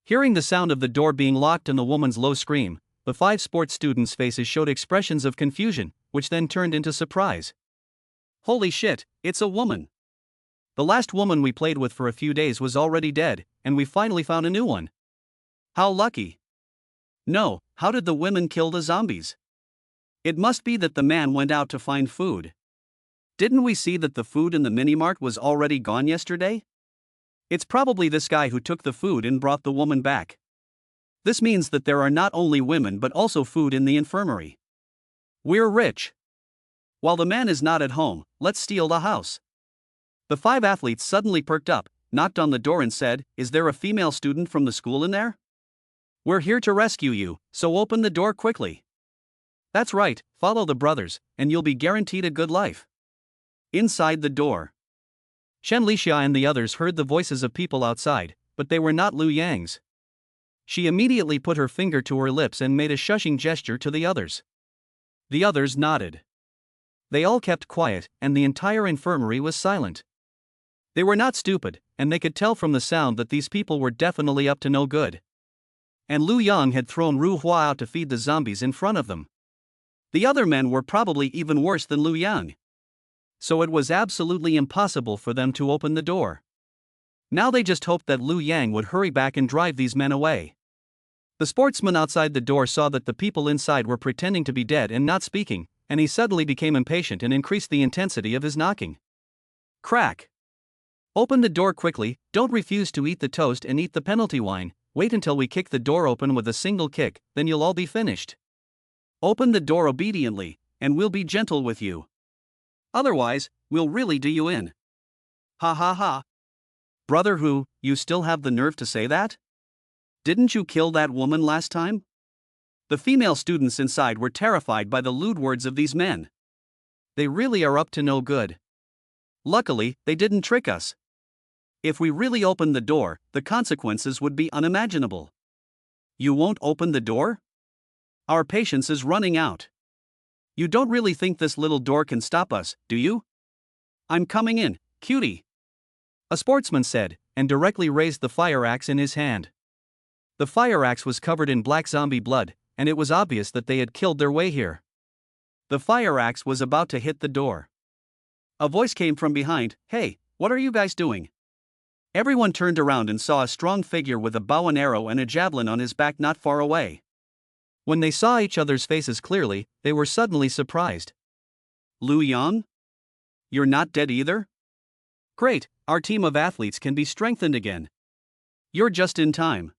Hearing the sound of the door being locked and the woman's low scream, the 5 sports students' faces showed expressions of confusion, which then turned into surprise. Holy shit, it's a woman! The last woman we played with for a few days was already dead, and we finally found a new one. How lucky! No, how did the women kill the zombies? It must be that the man went out to find food. Didn't we see that the food in the mini-mart was already gone yesterday? It's probably this guy who took the food and brought the woman back. This means that there are not only women but also food in the infirmary. We're rich. While the man is not at home, let's steal the house. The 5 athletes suddenly perked up, knocked on the door and said, "Is there a female student from the school in there? We're here to rescue you, so open the door quickly." That's right, follow the brothers, and you'll be guaranteed a good life. Inside the door, Shen Lixia and the others heard the voices of people outside, but they were not Lu Yang's. She immediately put her finger to her lips and made a shushing gesture to the others. The others nodded. They all kept quiet, and the entire infirmary was silent. They were not stupid, and they could tell from the sound that these people were definitely up to no good. And Lu Yang had thrown Ru Hua out to feed the zombies in front of them. The other men were probably even worse than Lu Yang. So it was absolutely impossible for them to open the door. Now they just hoped that Lu Yang would hurry back and drive these men away. The sportsman outside the door saw that the people inside were pretending to be dead and not speaking, and he suddenly became impatient and increased the intensity of his knocking. Crack! Open the door quickly, don't refuse to eat the toast and eat the penalty wine, wait until we kick the door open with a single kick, then you'll all be finished. Open the door obediently, and we'll be gentle with you. Otherwise, we'll really do you in. Ha ha ha. Brother Hu, you still have the nerve to say that? Didn't you kill that woman last time? The female students inside were terrified by the lewd words of these men. They really are up to no good. Luckily, they didn't trick us. If we really opened the door, the consequences would be unimaginable. You won't open the door? Our patience is running out. You don't really think this little door can stop us, do you? I'm coming in, cutie. A sportsman said, and directly raised the fire axe in his hand. The fire axe was covered in black zombie blood, and it was obvious that they had killed their way here. The fire axe was about to hit the door. A voice came from behind, "Hey, what are you guys doing?" Everyone turned around and saw a strong figure with a bow and arrow and a javelin on his back not far away. When they saw each other's faces clearly, they were suddenly surprised. Lu Yang? You're not dead either? Great, our team of athletes can be strengthened again. You're just in time.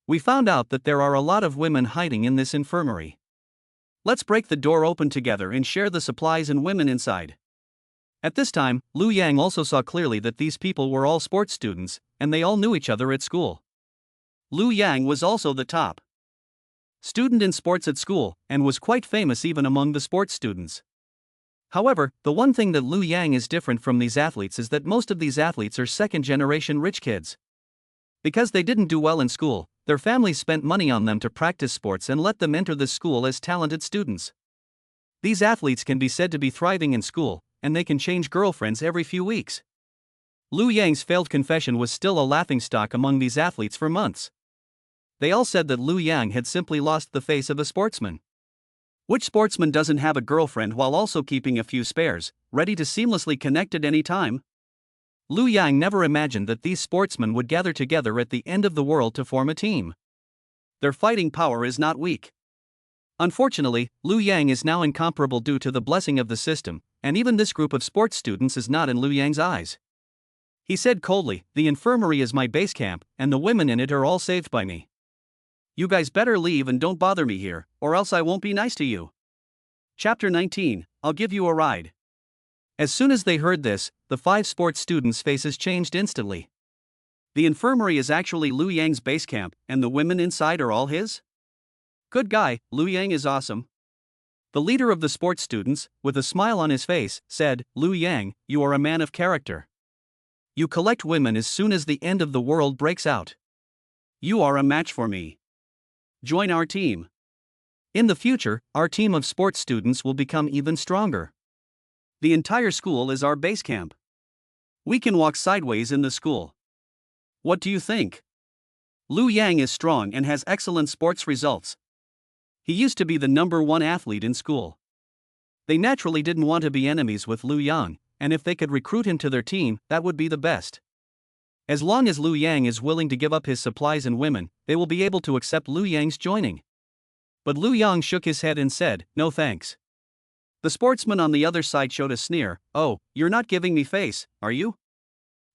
We found out that there are a lot of women hiding in this infirmary. Let's break the door open together and share the supplies and women inside. At this time, Lu Yang also saw clearly that these people were all sports students, and they all knew each other at school. Lu Yang was also the top student in sports at school, and was quite famous even among the sports students. However, the one thing that Lu Yang is different from these athletes is that most of these athletes are second-generation rich kids. Because they didn't do well in school, their families spent money on them to practice sports and let them enter the school as talented students. These athletes can be said to be thriving in school, and they can change girlfriends every few weeks. Lu Yang's failed confession was still a laughingstock among these athletes for months. They all said that Lu Yang had simply lost the face of a sportsman. Which sportsman doesn't have a girlfriend while also keeping a few spares, ready to seamlessly connect at any time? Lu Yang never imagined that these sportsmen would gather together at the end of the world to form a team. Their fighting power is not weak. Unfortunately, Lu Yang is now incomparable due to the blessing of the system, and even this group of sports students is not in Lu Yang's eyes. He said coldly, "The infirmary is my base camp, and the women in it are all saved by me. You guys better leave and don't bother me here, or else I won't be nice to you." Chapter 19, I'll give you a ride. As soon as they heard this, the 5 sports students' faces changed instantly. The infirmary is actually Lu Yang's base camp, and the women inside are all his? Good guy, Liu Yang is awesome. The leader of the sports students, with a smile on his face, said, Liu Yang, you are a man of character. You collect women as soon as the end of the world breaks out. You are a match for me. Join our team. In the future, our team of sports students will become even stronger. The entire school is our base camp. We can walk sideways in the school. What do you think? Liu Yang is strong and has excellent sports results. He used to be the #1 athlete in school. They naturally didn't want to be enemies with Liu Yang, and if they could recruit him to their team, that would be the best. As long as Liu Yang is willing to give up his supplies and women, they will be able to accept Liu Yang's joining. But Liu Yang shook his head and said, no thanks. The sportsman on the other side showed a sneer, oh, you're not giving me face, are you?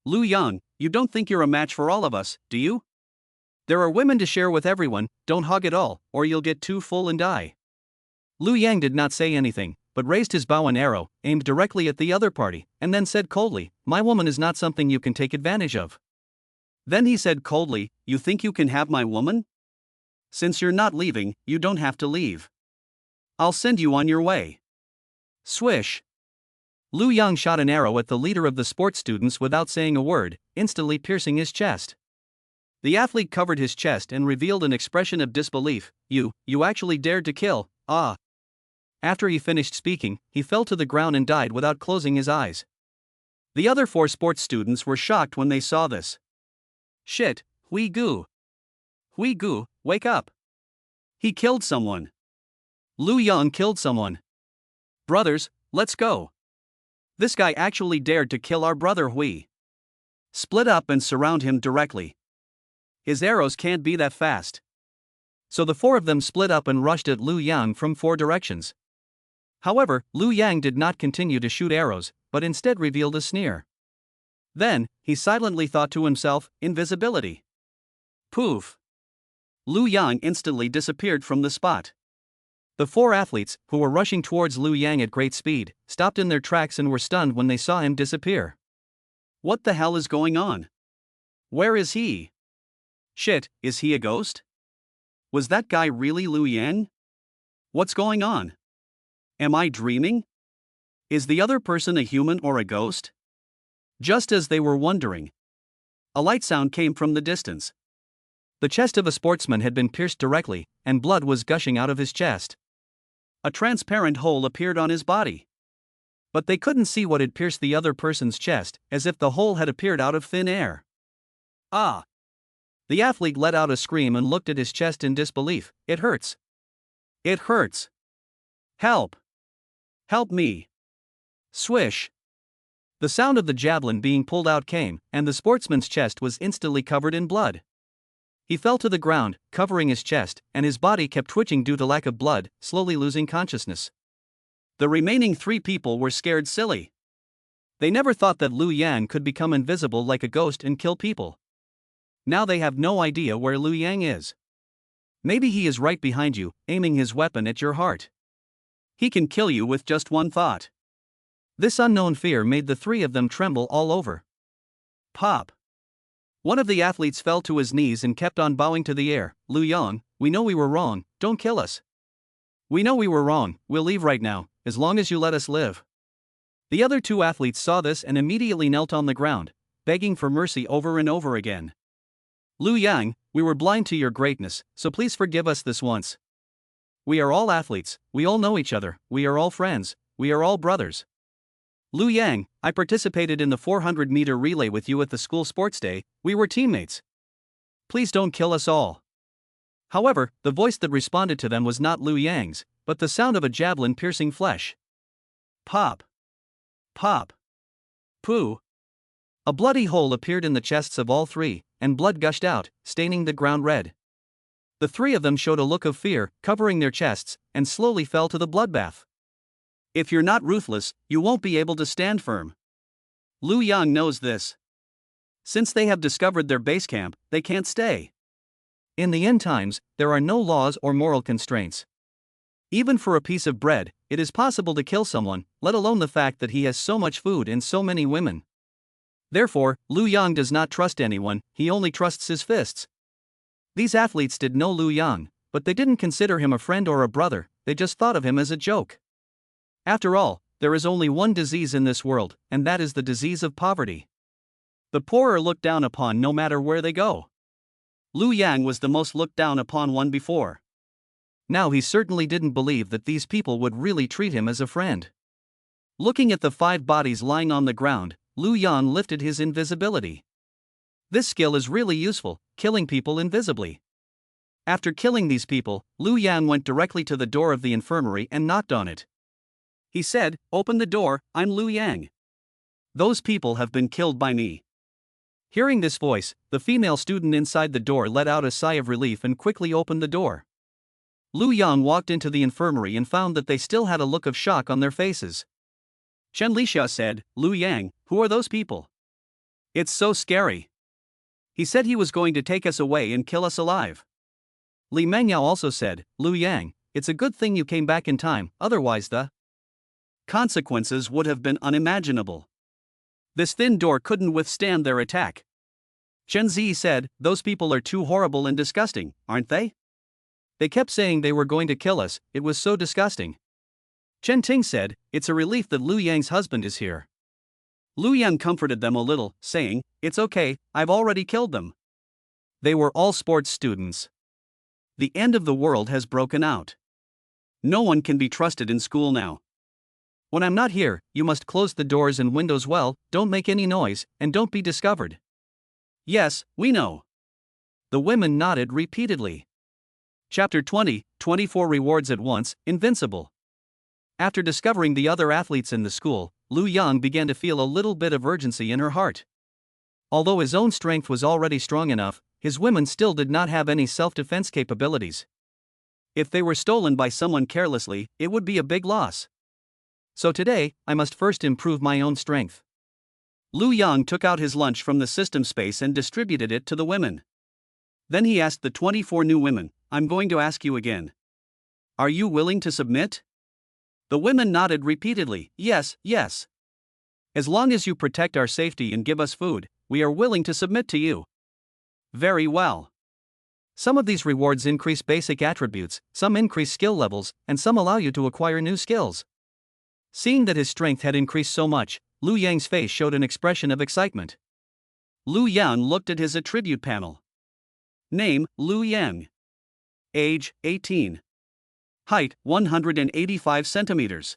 Liu Yang, you don't think you're a match for all of us, do you? There are women to share with everyone, don't hog it all, or you'll get too full and die. Liu Yang did not say anything, but raised his bow and arrow, aimed directly at the other party, and then said coldly, my woman is not something you can take advantage of. Then he said coldly, you think you can have my woman? Since you're not leaving, you don't have to leave. I'll send you on your way. Swish. Liu Yang shot an arrow at the leader of the sports students without saying a word, instantly piercing his chest. The athlete covered his chest and revealed an expression of disbelief. You actually dared to kill, ah. After he finished speaking, he fell to the ground and died without closing his eyes. The other 4 sports students were shocked when they saw this. Shit, Hui Gu. Hui Gu, wake up. He killed someone. Liu Yang killed someone. Brothers, let's go. This guy actually dared to kill our brother Hui. Split up and surround him directly. His arrows can't be that fast. So the 4 of them split up and rushed at Liu Yang from 4 directions. However, Liu Yang did not continue to shoot arrows, but instead revealed a sneer. Then, he silently thought to himself, invisibility. Poof. Liu Yang instantly disappeared from the spot. The 4 athletes, who were rushing towards Liu Yang at great speed, stopped in their tracks and were stunned when they saw him disappear. What the hell is going on? Where is he? Shit, is he a ghost? Was that guy really Liu Yang? What's going on? Am I dreaming? Is the other person a human or a ghost? Just as they were wondering, a light sound came from the distance. The chest of a sportsman had been pierced directly, and blood was gushing out of his chest. A transparent hole appeared on his body. But they couldn't see what had pierced the other person's chest, as if the hole had appeared out of thin air. Ah! The athlete let out a scream and looked at his chest in disbelief. It hurts. It hurts. Help! Help me! Swish! The sound of the javelin being pulled out came, and the sportsman's chest was instantly covered in blood. He fell to the ground, covering his chest, and his body kept twitching due to lack of blood, slowly losing consciousness. The remaining 3 people were scared silly. They never thought that Liu Yang could become invisible like a ghost and kill people. Now they have no idea where Liu Yang is. Maybe he is right behind you, aiming his weapon at your heart. He can kill you with just one thought. This unknown fear made the 3 of them tremble all over. Pop! One of the athletes fell to his knees and kept on bowing to the air. Liu Yang, we know we were wrong, don't kill us. We know we were wrong, we'll leave right now, as long as you let us live. The other 2 athletes saw this and immediately knelt on the ground, begging for mercy over and over again. Liu Yang, we were blind to your greatness, so please forgive us this once. We are all athletes, we all know each other, we are all friends, we are all brothers. Liu Yang, I participated in the 400-meter relay with you at the school sports day, we were teammates. Please don't kill us all. However, the voice that responded to them was not Liu Yang's, but the sound of a javelin piercing flesh. Pop! Pop! Poo! A bloody hole appeared in the chests of all 3, and blood gushed out, staining the ground red. The 3 of them showed a look of fear, covering their chests, and slowly fell to the bloodbath. If you're not ruthless, you won't be able to stand firm. Liu Yang knows this. Since they have discovered their base camp, they can't stay. In the end times, there are no laws or moral constraints. Even for a piece of bread, it is possible to kill someone, let alone the fact that he has so much food and so many women. Therefore, Liu Yang does not trust anyone, he only trusts his fists. These athletes did know Liu Yang, but they didn't consider him a friend or a brother, they just thought of him as a joke. After all, there is only one disease in this world, and that is the disease of poverty. The poor are looked down upon no matter where they go. Lu Yang was the most looked down upon one before. Now he certainly didn't believe that these people would really treat him as a friend. Looking at the 5 bodies lying on the ground, Lu Yang lifted his invisibility. This skill is really useful, killing people invisibly. After killing these people, Lu Yang went directly to the door of the infirmary and knocked on it. He said, "Open the door, I'm Lu Yang. Those people have been killed by me." Hearing this voice, the female student inside the door let out a sigh of relief and quickly opened the door. Lu Yang walked into the infirmary and found that they still had a look of shock on their faces. Chen Lixia said, "Lu Yang, who are those people? It's so scary. He said he was going to take us away and kill us alive." Li Mengyao also said, "Lu Yang, it's a good thing you came back in time, otherwise the consequences would have been unimaginable. This thin door couldn't withstand their attack." Chen Zi said, "Those people are too horrible and disgusting, aren't they? They kept saying they were going to kill us, it was so disgusting." Chen Ting said, "It's a relief that Lu Yang's husband is here." Lu Yang comforted them a little, saying, "It's okay, I've already killed them." They were all sports students. The end of the world has broken out. No one can be trusted in school now. When I'm not here, you must close the doors and windows well, don't make any noise, and don't be discovered. Yes, we know. The women nodded repeatedly. Chapter 20, 24 Rewards at Once, Invincible. After discovering the other athletes in the school, Lu Yang began to feel a little bit of urgency in her heart. Although his own strength was already strong enough, his women still did not have any self-defense capabilities. If they were stolen by someone carelessly, it would be a big loss. So today, I must first improve my own strength. Lu Yang took out his lunch from the system space and distributed it to the women. Then he asked the 24 new women, "I'm going to ask you again. Are you willing to submit?" The women nodded repeatedly, "Yes, yes. As long as you protect our safety and give us food, we are willing to submit to you." Very well. Some of these rewards increase basic attributes, some increase skill levels, and some allow you to acquire new skills. Seeing that his strength had increased so much, Lu Yang's face showed an expression of excitement. Lu Yang looked at his attribute panel. Name, Lu Yang. Age, 18. Height, 185 centimeters.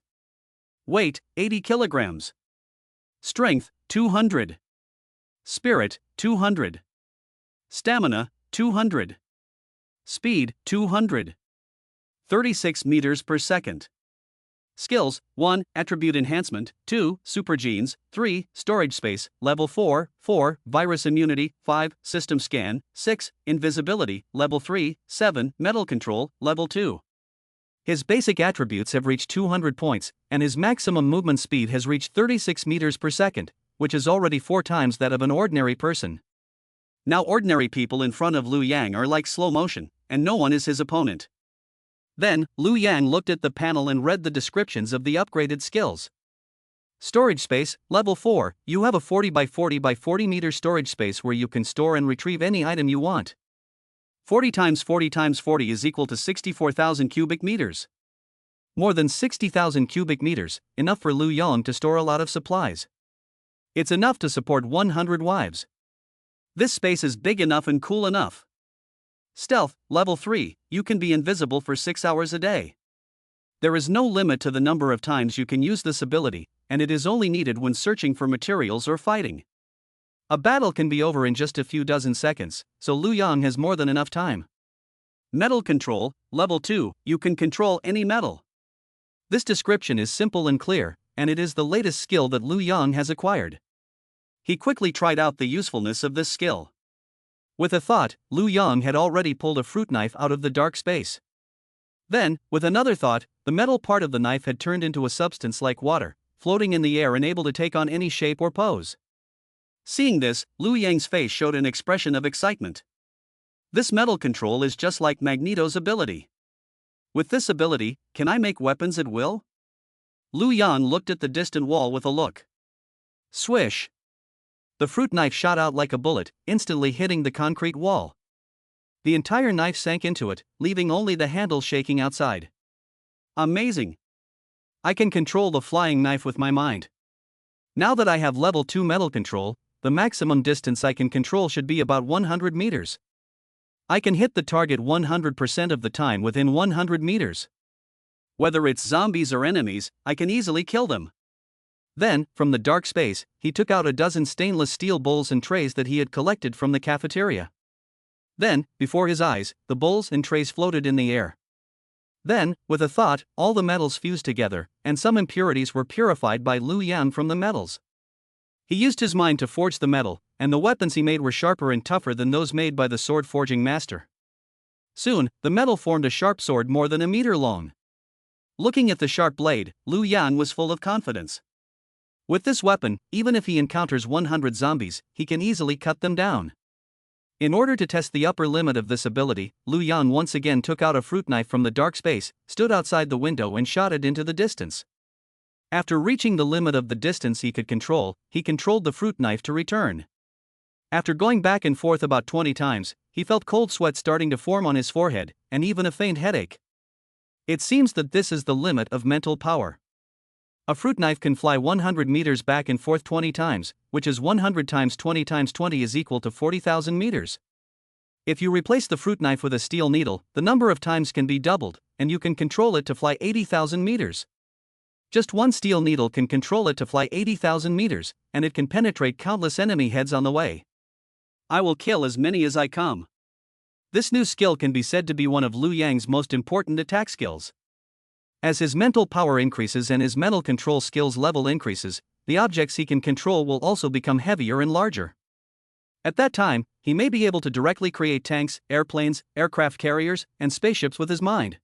Weight, 80 kilograms. Strength, 200. Spirit, 200. Stamina, 200. Speed, 200. 36 meters per second. Skills, 1. Attribute enhancement, 2. Super genes, 3. Storage space, level 4, 4. Virus immunity, 5. System scan, 6. Invisibility, level 3, 7. Metal control, level 2. His basic attributes have reached 200 points, and his maximum movement speed has reached 36 meters per second, which is already 4 times that of an ordinary person. Now ordinary people in front of Lu Yang are like slow motion, and no one is his opponent. Then, Lu Yang looked at the panel and read the descriptions of the upgraded skills. Storage space, level 4, you have a 40 by 40 by 40 meter storage space where you can store and retrieve any item you want. 40 times 40 times 40 is equal to 64,000 cubic meters. More than 60,000 cubic meters, enough for Lu Yang to store a lot of supplies. It's enough to support 100 wives. This space is big enough and cool enough. Stealth, level 3, you can be invisible for 6 hours a day. There is no limit to the number of times you can use this ability, and it is only needed when searching for materials or fighting. A battle can be over in just a few dozen seconds, so Lu Yang has more than enough time. Metal control, level 2, you can control any metal. This description is simple and clear, and it is the latest skill that Lu Yang has acquired. He quickly tried out the usefulness of this skill. With a thought, Lu Yang had already pulled a fruit knife out of the dark space. Then, with another thought, the metal part of the knife had turned into a substance like water, floating in the air and able to take on any shape or pose. Seeing this, Lu Yang's face showed an expression of excitement. This metal control is just like Magneto's ability. With this ability, can I make weapons at will? Lu Yang looked at the distant wall with a look. Swish! The fruit knife shot out like a bullet, instantly hitting the concrete wall. The entire knife sank into it, leaving only the handle shaking outside. Amazing! I can control the flying knife with my mind. Now that I have level 2 metal control, the maximum distance I can control should be about 100 meters. I can hit the target 100% of the time within 100 meters. Whether it's zombies or enemies, I can easily kill them. Then, from the dark space, he took out a dozen stainless steel bowls and trays that he had collected from the cafeteria. Then, before his eyes, the bowls and trays floated in the air. Then, with a thought, all the metals fused together, and some impurities were purified by Liu Yan from the metals. He used his mind to forge the metal, and the weapons he made were sharper and tougher than those made by the sword-forging master. Soon, the metal formed a sharp sword more than a meter long. Looking at the sharp blade, Liu Yan was full of confidence. With this weapon, even if he encounters 100 zombies, he can easily cut them down. In order to test the upper limit of this ability, Liu Yan once again took out a fruit knife from the dark space, stood outside the window and shot it into the distance. After reaching the limit of the distance he could control, he controlled the fruit knife to return. After going back and forth about 20 times, he felt cold sweat starting to form on his forehead, and even a faint headache. It seems that this is the limit of mental power. A fruit knife can fly 100 meters back and forth 20 times, which is 100 times 20 times 20 is equal to 40,000 meters. If you replace the fruit knife with a steel needle, the number of times can be doubled, and you can control it to fly 80,000 meters. Just one steel needle can control it to fly 80,000 meters, and it can penetrate countless enemy heads on the way. I will kill as many as I come. This new skill can be said to be one of Liu Yang's most important attack skills. As his mental power increases and his mental control skills level increases, the objects he can control will also become heavier and larger. At that time, he may be able to directly create tanks, airplanes, aircraft carriers, and spaceships with his mind.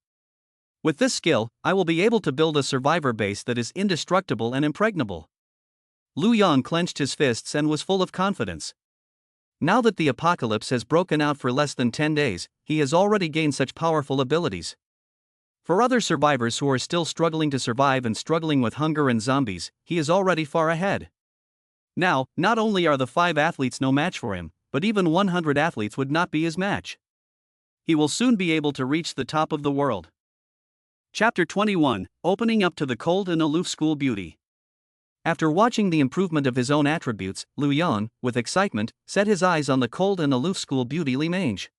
With this skill, I will be able to build a survivor base that is indestructible and impregnable. Liu Yan clenched his fists and was full of confidence. Now that the apocalypse has broken out for less than 10 days, he has already gained such powerful abilities. For other survivors who are still struggling to survive and struggling with hunger and zombies, he is already far ahead. Now, not only are the 5 athletes no match for him, but even 100 athletes would not be his match. He will soon be able to reach the top of the world. Chapter 21, Opening Up to the Cold and Aloof School Beauty. After watching the improvement of his own attributes, Liu Yan, with excitement, set his eyes on the cold and aloof school beauty Li Mange.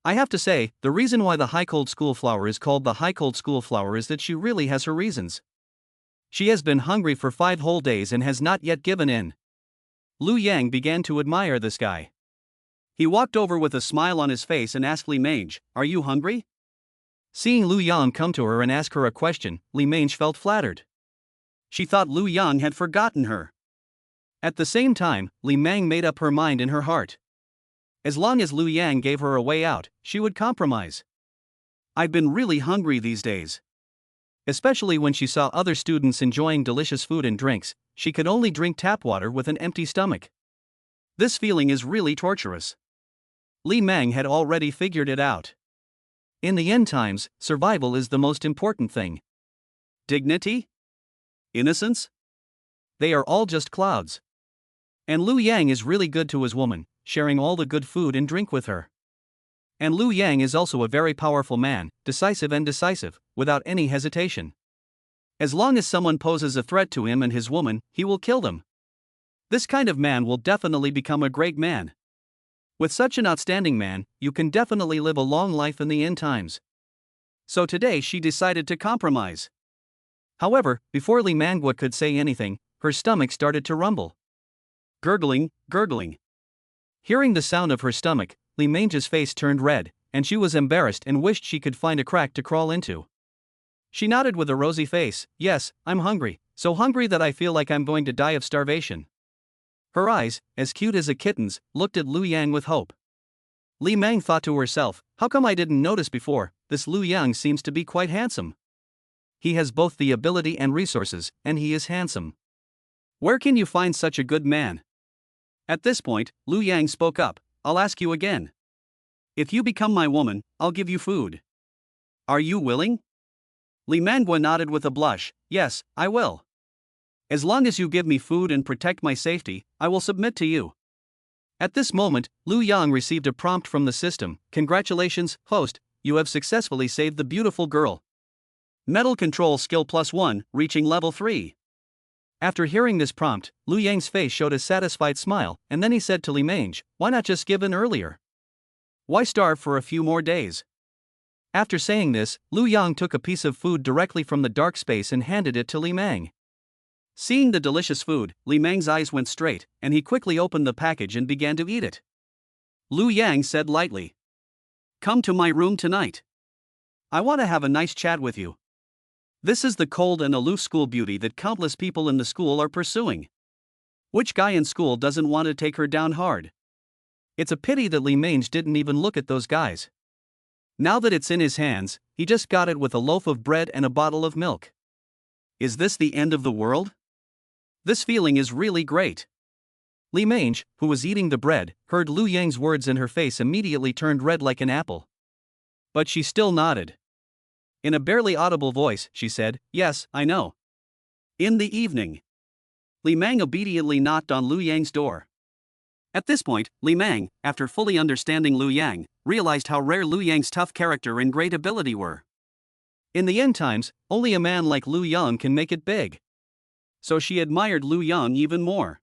I have to say, the reason why the high cold school flower is called the high cold school flower is that she really has her reasons. She has been hungry for 5 whole days and has not yet given in. Liu Yang began to admire this guy. He walked over with a smile on his face and asked Li Mange, "Are you hungry?" Seeing Liu Yang come to her and ask her a question, Li Mange felt flattered. She thought Liu Yang had forgotten her. At the same time, Li Mange made up her mind in her heart. As long as Liu Yang gave her a way out, she would compromise. I've been really hungry these days. Especially when she saw other students enjoying delicious food and drinks, she could only drink tap water with an empty stomach. This feeling is really torturous. Li Mange had already figured it out. In the end times, survival is the most important thing. Dignity? Innocence? They are all just clouds. And Liu Yang is really good to his woman, sharing all the good food and drink with her. And Liu Yang is also a very powerful man, decisive, without any hesitation. As long as someone poses a threat to him and his woman, he will kill them. This kind of man will definitely become a great man. With such an outstanding man, you can definitely live a long life in the end times. So today she decided to compromise. However, before Li Mange could say anything, her stomach started to rumble. Gurgling, gurgling. Hearing the sound of her stomach, Li Mange's face turned red, and she was embarrassed and wished she could find a crack to crawl into. She nodded with a rosy face, "Yes, I'm hungry, so hungry that I feel like I'm going to die of starvation." Her eyes, as cute as a kitten's, looked at Liu Yang with hope. Li Mange thought to herself, "How come I didn't notice before? This Liu Yang seems to be quite handsome. He has both the ability and resources, and he is handsome. Where can you find such a good man?" At this point, Liu Yang spoke up, "I'll ask you again. If you become my woman, I'll give you food. Are you willing?" Li Mange nodded with a blush, "Yes, I will. As long as you give me food and protect my safety, I will submit to you." At this moment, Lu Yang received a prompt from the system. Congratulations, host, you have successfully saved the beautiful girl. Metal control skill +1, reaching level 3. After hearing this prompt, Lu Yang's face showed a satisfied smile, and then he said to Li Mange, why not just give in earlier? Why starve for a few more days? After saying this, Lu Yang took a piece of food directly from the dark space and handed it to Li Mang. Seeing the delicious food, Li Mang's eyes went straight, and he quickly opened the package and began to eat it. Lu Yang said lightly, come to my room tonight. I want to have a nice chat with you. This is the cold and aloof school beauty that countless people in the school are pursuing. Which guy in school doesn't want to take her down hard? It's a pity that Li Mange didn't even look at those guys. Now that it's in his hands, he just got it with a loaf of bread and a bottle of milk. Is this the end of the world? This feeling is really great. Li Mange, who was eating the bread, heard Lu Yang's words and her face immediately turned red like an apple. But she still nodded. In a barely audible voice, she said, yes, I know. In the evening. Li Mang obediently knocked on Lu Yang's door. At this point, Li Mang, after fully understanding Lu Yang, realized how rare Lu Yang's tough character and great ability were. In the end times, only a man like Lu Yang can make it big. So she admired Lu Yang even more.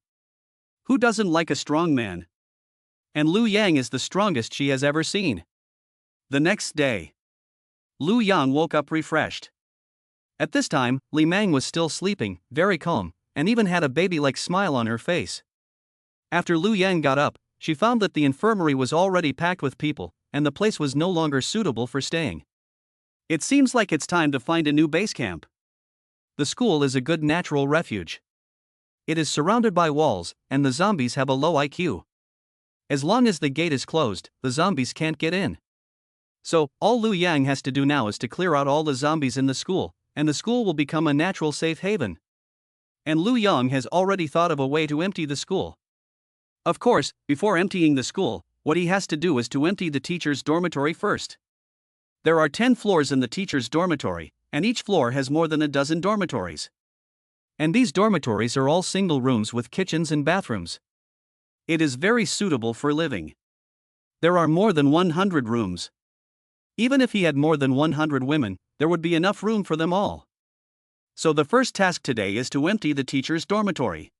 Who doesn't like a strong man? And Lu Yang is the strongest she has ever seen. The next day, Lu Yang woke up refreshed. At this time, Li Mang was still sleeping, very calm, and even had a baby-like smile on her face. After Lu Yang got up, she found that the infirmary was already packed with people, and the place was no longer suitable for staying. It seems like it's time to find a new base camp. The school is a good natural refuge. It is surrounded by walls, and the zombies have a low IQ. As long as the gate is closed, the zombies can't get in. So, all Lu Yang has to do now is to clear out all the zombies in the school, and the school will become a natural safe haven. And Lu Yang has already thought of a way to empty the school. Of course, before emptying the school, what he has to do is to empty the teacher's dormitory first. There are 10 floors in the teacher's dormitory, and each floor has more than a dozen dormitories. And these dormitories are all single rooms with kitchens and bathrooms. It is very suitable for living. There are more than 100 rooms. Even if he had more than 100 women, there would be enough room for them all. So the first task today is to empty the teacher's dormitory.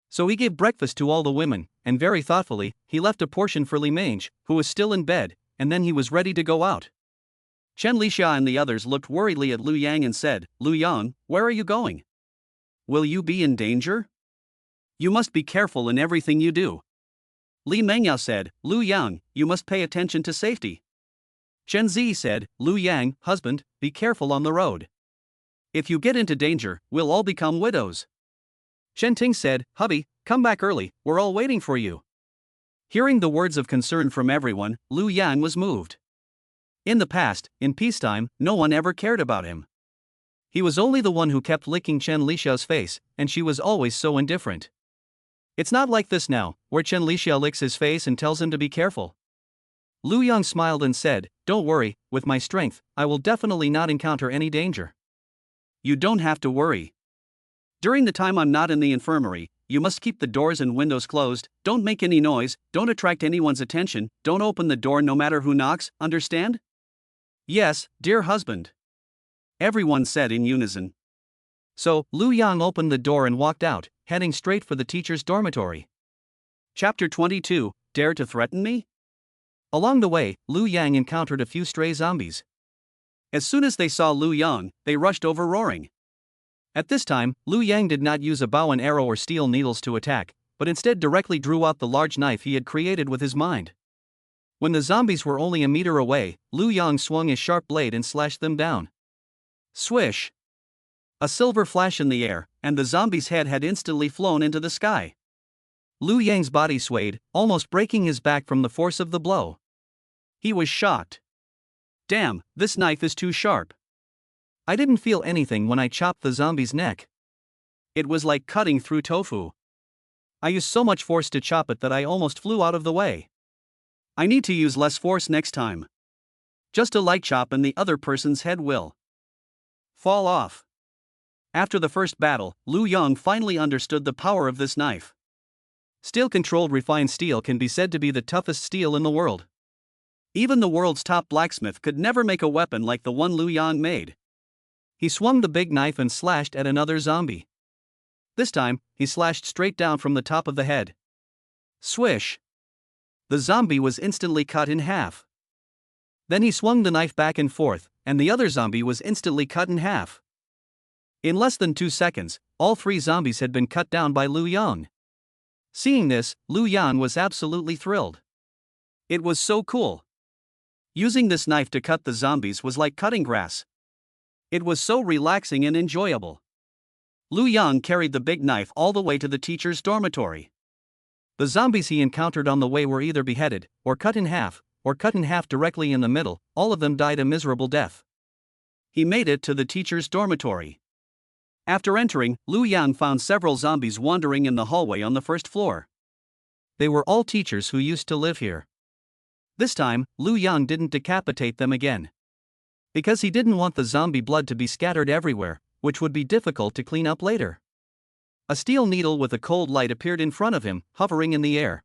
So he gave breakfast to all the women, and very thoughtfully, he left a portion for Li Mange, who was still in bed, and then he was ready to go out. Chen Lixia and the others looked worriedly at Lu Yang and said, Lu Yang, where are you going? Will you be in danger? You must be careful in everything you do. Li Mengyao said, Lu Yang, you must pay attention to safety. Chen Zi said, Lu Yang, husband, be careful on the road. If you get into danger, we'll all become widows. Chen Ting said, hubby, come back early, we're all waiting for you. Hearing the words of concern from everyone, Lu Yang was moved. In the past, in peacetime, no one ever cared about him. He was only the one who kept licking Chen Lixiao's face, and she was always so indifferent. It's not like this now, where Chen Lixia licks his face and tells him to be careful. Lu Yang smiled and said, don't worry, with my strength, I will definitely not encounter any danger. You don't have to worry. During the time I'm not in the infirmary, you must keep the doors and windows closed, don't make any noise, don't attract anyone's attention, don't open the door no matter who knocks, understand? Yes, dear husband. Everyone said in unison. So, Lu Yang opened the door and walked out, heading straight for the teacher's dormitory. Chapter 22, Dare to Threaten Me? Along the way, Lu Yang encountered a few stray zombies. As soon as they saw Lu Yang, they rushed over roaring. At this time, Lu Yang did not use a bow and arrow or steel needles to attack, but instead directly drew out the large knife he had created with his mind. When the zombies were only a meter away, Lu Yang swung his sharp blade and slashed them down. Swish! A silver flash in the air, and the zombie's head had instantly flown into the sky. Lu Yang's body swayed, almost breaking his back from the force of the blow. He was shocked. Damn, this knife is too sharp. I didn't feel anything when I chopped the zombie's neck. It was like cutting through tofu. I used so much force to chop it that I almost flew out of the way. I need to use less force next time. Just a light chop and the other person's head will fall off. After the first battle, Lu Yang finally understood the power of this knife. Steel-controlled refined steel can be said to be the toughest steel in the world. Even the world's top blacksmith could never make a weapon like the one Liu Yang made. He swung the big knife and slashed at another zombie. This time, he slashed straight down from the top of the head. Swish! The zombie was instantly cut in half. Then he swung the knife back and forth, and the other zombie was instantly cut in half. In less than 2 seconds, all 3 zombies had been cut down by Liu Yang. Seeing this, Liu Yang was absolutely thrilled. It was so cool. Using this knife to cut the zombies was like cutting grass. It was so relaxing and enjoyable. Liu Yang carried the big knife all the way to the teacher's dormitory. The zombies he encountered on the way were either beheaded, or cut in half directly in the middle. All of them died a miserable death. He made it to the teacher's dormitory. After entering, Liu Yang found several zombies wandering in the hallway on the first floor. They were all teachers who used to live here. This time, Liu Yang didn't decapitate them again. Because he didn't want the zombie blood to be scattered everywhere, which would be difficult to clean up later. A steel needle with a cold light appeared in front of him, hovering in the air.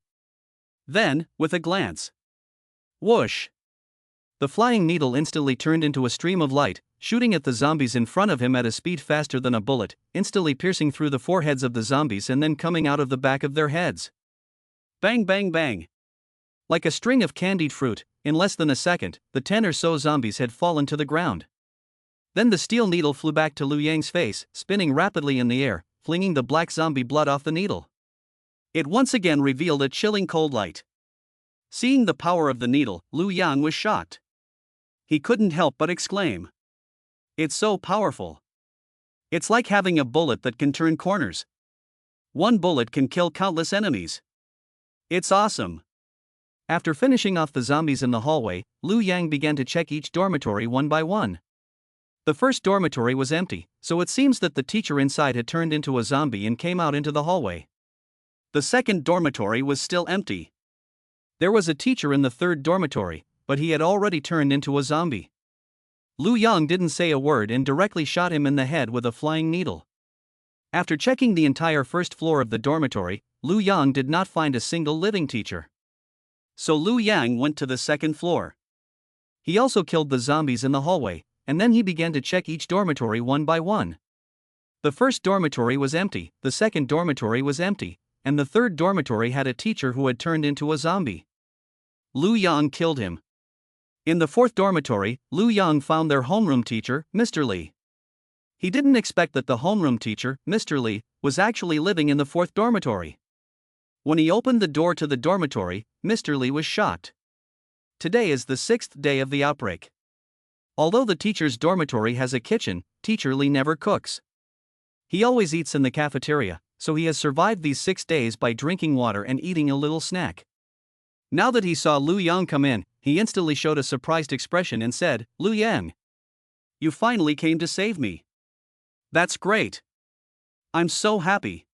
Then, with a glance, whoosh! The flying needle instantly turned into a stream of light, shooting at the zombies in front of him at a speed faster than a bullet, instantly piercing through the foreheads of the zombies and then coming out of the back of their heads. Bang bang bang! Like a string of candied fruit, in less than a second, the 10 or so zombies had fallen to the ground. Then the steel needle flew back to Liu Yang's face, spinning rapidly in the air, flinging the black zombie blood off the needle. It once again revealed a chilling cold light. Seeing the power of the needle, Liu Yang was shocked. He couldn't help but exclaim, "It's so powerful. It's like having a bullet that can turn corners. One bullet can kill countless enemies. It's awesome." After finishing off the zombies in the hallway, Liu Yang began to check each dormitory one by one. The first dormitory was empty, so it seems that the teacher inside had turned into a zombie and came out into the hallway. The second dormitory was still empty. There was a teacher in the third dormitory, but he had already turned into a zombie. Liu Yang didn't say a word and directly shot him in the head with a flying needle. After checking the entire first floor of the dormitory, Liu Yang did not find a single living teacher. So Liu Yang went to the second floor. He also killed the zombies in the hallway, and then he began to check each dormitory one by one. The first dormitory was empty, the second dormitory was empty, and the third dormitory had a teacher who had turned into a zombie. Liu Yang killed him. In the fourth dormitory, Liu Yang found their homeroom teacher, Mr. Li. He didn't expect that the homeroom teacher, Mr. Li, was actually living in the fourth dormitory. When he opened the door to the dormitory, Mr. Li was shocked. Today is the 6th day of the outbreak. Although the teacher's dormitory has a kitchen, Teacher Li never cooks. He always eats in the cafeteria, so he has survived these 6 days by drinking water and eating a little snack. Now that he saw Liu Yang come in, he instantly showed a surprised expression and said, "Liu Yang, you finally came to save me. That's great. I'm so happy.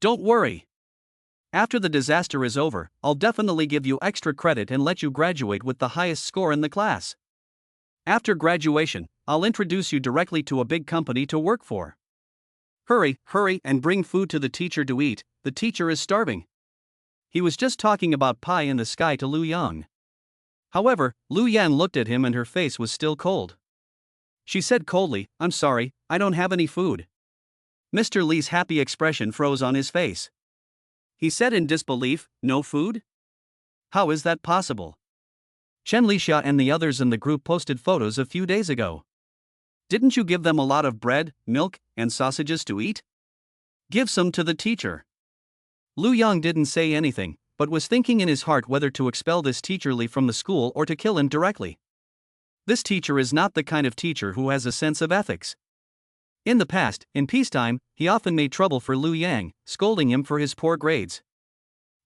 Don't worry. After the disaster is over, I'll definitely give you extra credit and let you graduate with the highest score in the class. After graduation, I'll introduce you directly to a big company to work for. Hurry, and bring food to the teacher to eat, the teacher is starving." He was just talking about pie in the sky to Liu Yang. However, Liu Yang looked at him and her face was still cold. She said coldly, "I'm sorry, I don't have any food." Mr. Li's happy expression froze on his face. He said in disbelief, "No food? How is that possible? Chen Lixia and the others in the group posted photos a few days ago. Didn't you give them a lot of bread, milk, and sausages to eat? Give some to the teacher." Liu Yang didn't say anything, but was thinking in his heart whether to expel this teacher Li from the school or to kill him directly. This teacher is not the kind of teacher who has a sense of ethics. In the past, in peacetime, he often made trouble for Liu Yang, scolding him for his poor grades.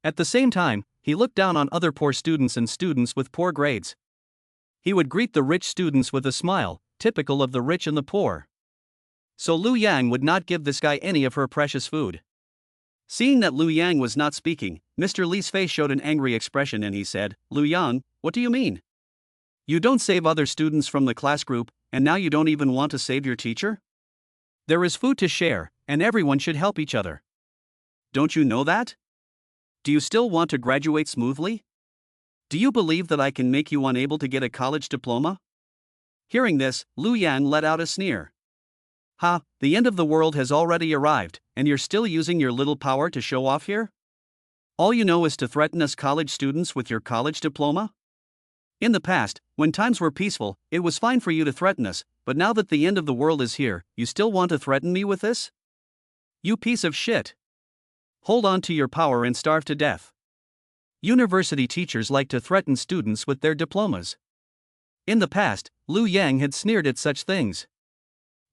At the same time, he looked down on other poor students and students with poor grades. He would greet the rich students with a smile, typical of the rich and the poor. So Liu Yang would not give this guy any of her precious food. Seeing that Liu Yang was not speaking, Mr. Li's face showed an angry expression and he said, "Liu Yang, what do you mean? You don't save other students from the class group, and now you don't even want to save your teacher? There is food to share, and everyone should help each other. Don't you know that?" Do you still want to graduate smoothly? Do you believe that I can make you unable to get a college diploma? Hearing this, Lu Yang let out a sneer. Ha, the end of the world has already arrived, and you're still using your little power to show off here? All you know is to threaten us college students with your college diploma? In the past, when times were peaceful, it was fine for you to threaten us, but now that the end of the world is here, you still want to threaten me with this? You piece of shit. Hold on to your power and starve to death. University teachers like to threaten students with their diplomas. In the past, Lu Yang had sneered at such things.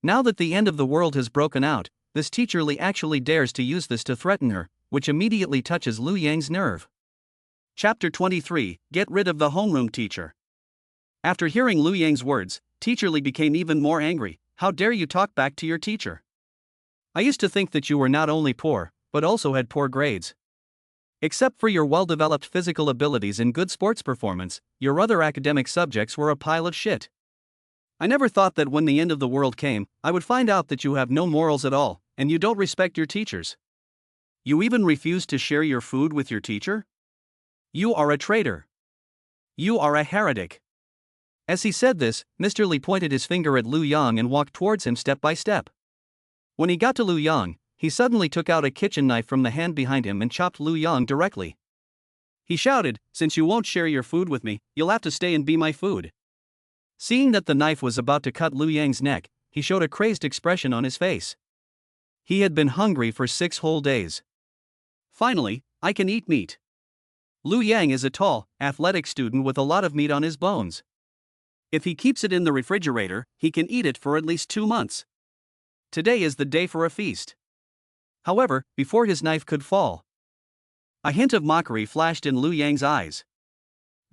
Now that the end of the world has broken out, this teacher Li actually dares to use this to threaten her, which immediately touches Lu Yang's nerve. Chapter 23, Get rid of the homeroom teacher. After hearing Lu Yang's words, Teacher Li became even more angry. How dare you talk back to your teacher? I used to think that you were not only poor, but also had poor grades. Except for your well-developed physical abilities and good sports performance, your other academic subjects were a pile of shit. I never thought that when the end of the world came, I would find out that you have no morals at all, and you don't respect your teachers. You even refuse to share your food with your teacher? You are a traitor. You are a heretic. As he said this, Mr. Li pointed his finger at Lu Yang and walked towards him step by step. When he got to Lu Yang, he suddenly took out a kitchen knife from the hand behind him and chopped Lu Yang directly. He shouted, "Since you won't share your food with me, you'll have to stay and be my food." Seeing that the knife was about to cut Lu Yang's neck, he showed a crazed expression on his face. He had been hungry for 6 whole days. Finally, I can eat meat. Lu Yang is a tall, athletic student with a lot of meat on his bones. If he keeps it in the refrigerator, he can eat it for at least 2 months. Today is the day for a feast. However, before his knife could fall, a hint of mockery flashed in Lu Yang's eyes.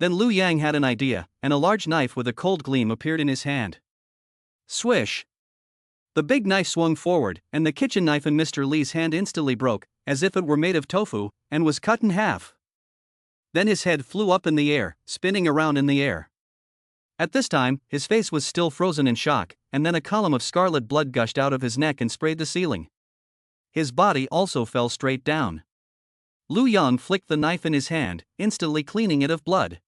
Then Lu Yang had an idea, and a large knife with a cold gleam appeared in his hand. Swish! The big knife swung forward, and the kitchen knife in Mr. Li's hand instantly broke, as if it were made of tofu, and was cut in half. Then his head flew up in the air, spinning around in the air. At this time, his face was still frozen in shock, and then a column of scarlet blood gushed out of his neck and sprayed the ceiling. His body also fell straight down. Lu Yang flicked the knife in his hand, instantly cleaning it of blood.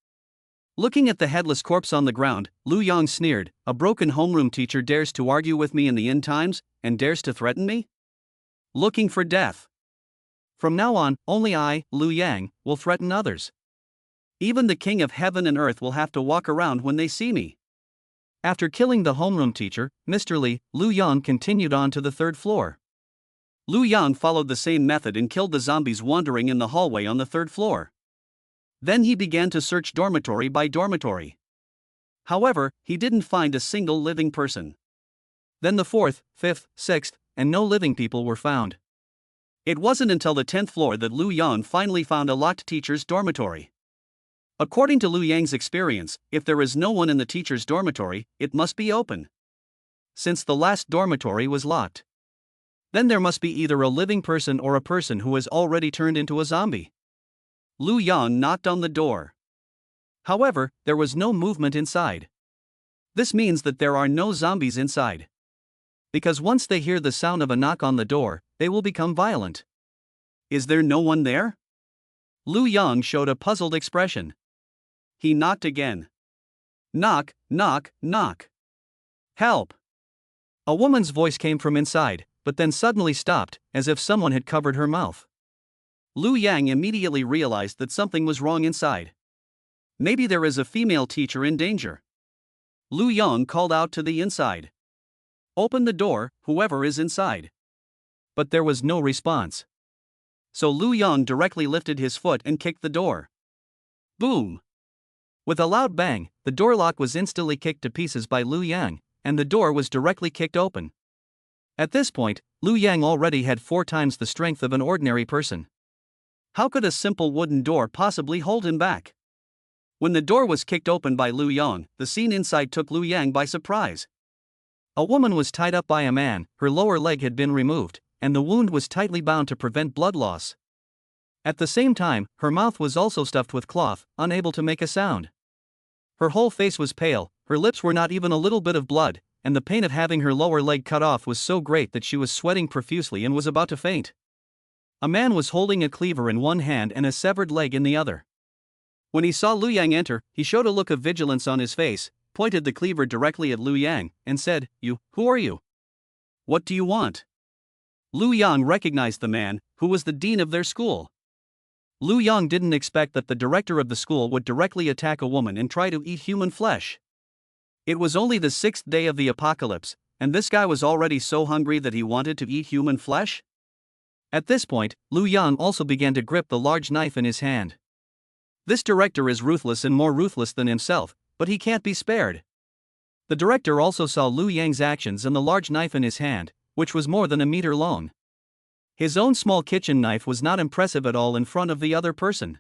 Looking at the headless corpse on the ground, Lu Yang sneered, "A broken homeroom teacher dares to argue with me in the end times, and dares to threaten me? Looking for death. From now on, only I, Lu Yang, will threaten others. Even the king of heaven and earth will have to walk around when they see me." After killing the homeroom teacher, Mr. Li, Lu Yang continued on to the 3rd floor. Lu Yang followed the same method and killed the zombies wandering in the hallway on the 3rd floor. Then he began to search dormitory by dormitory. However, he didn't find a single living person. Then the 4th, 5th, 6th, and no living people were found. It wasn't until the 10th floor that Lu Yang finally found a locked teacher's dormitory. According to Lu Yang's experience, if there is no one in the teacher's dormitory, it must be open. Since the last dormitory was locked, then there must be either a living person or a person who has already turned into a zombie. Lu Yang knocked on the door. However, there was no movement inside. This means that there are no zombies inside. Because once they hear the sound of a knock on the door, they will become violent. Is there no one there? Lu Yang showed a puzzled expression. He knocked again. Knock, knock, knock. Help! A woman's voice came from inside, but then suddenly stopped, as if someone had covered her mouth. Lu Yang immediately realized that something was wrong inside. Maybe there is a female teacher in danger. Lu Yang called out to the inside. "Open the door, whoever is inside." But there was no response. So Lu Yang directly lifted his foot and kicked the door. Boom! With a loud bang, the door lock was instantly kicked to pieces by Lu Yang, and the door was directly kicked open. At this point, Lu Yang already had 4 times the strength of an ordinary person. How could a simple wooden door possibly hold him back? When the door was kicked open by Lu Yang, the scene inside took Lu Yang by surprise. A woman was tied up by a man, her lower leg had been removed, and the wound was tightly bound to prevent blood loss. At the same time, her mouth was also stuffed with cloth, unable to make a sound. Her whole face was pale, her lips were not even a little bit of blood, and the pain of having her lower leg cut off was so great that she was sweating profusely and was about to faint. A man was holding a cleaver in one hand and a severed leg in the other. When he saw Liu Yang enter, he showed a look of vigilance on his face, pointed the cleaver directly at Liu Yang, and said, Who are you? What do you want? Liu Yang recognized the man, who was the dean of their school. Liu Yang didn't expect that the director of the school would directly attack a woman and try to eat human flesh. It was only the 6th day of the apocalypse, and this guy was already so hungry that he wanted to eat human flesh? At this point, Liu Yang also began to grip the large knife in his hand. This director is ruthless and more ruthless than himself, but he can't be spared. The director also saw Liu Yang's actions and the large knife in his hand, which was more than a meter long. His own small kitchen knife was not impressive at all in front of the other person.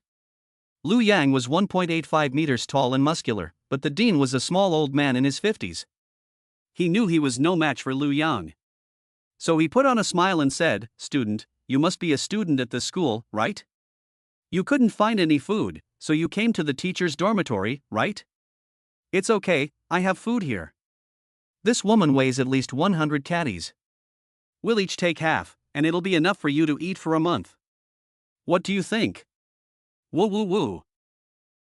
Liu Yang was 1.85 meters tall and muscular, but the dean was a small old man in his 50s. He knew he was no match for Liu Yang. So he put on a smile and said, "Student, you must be a student at this school, right? You couldn't find any food, so you came to the teacher's dormitory, right? It's okay, I have food here. This woman weighs at least 100 caddies. We'll each take half, and it'll be enough for you to eat for a month. What do you think?" Woo woo woo.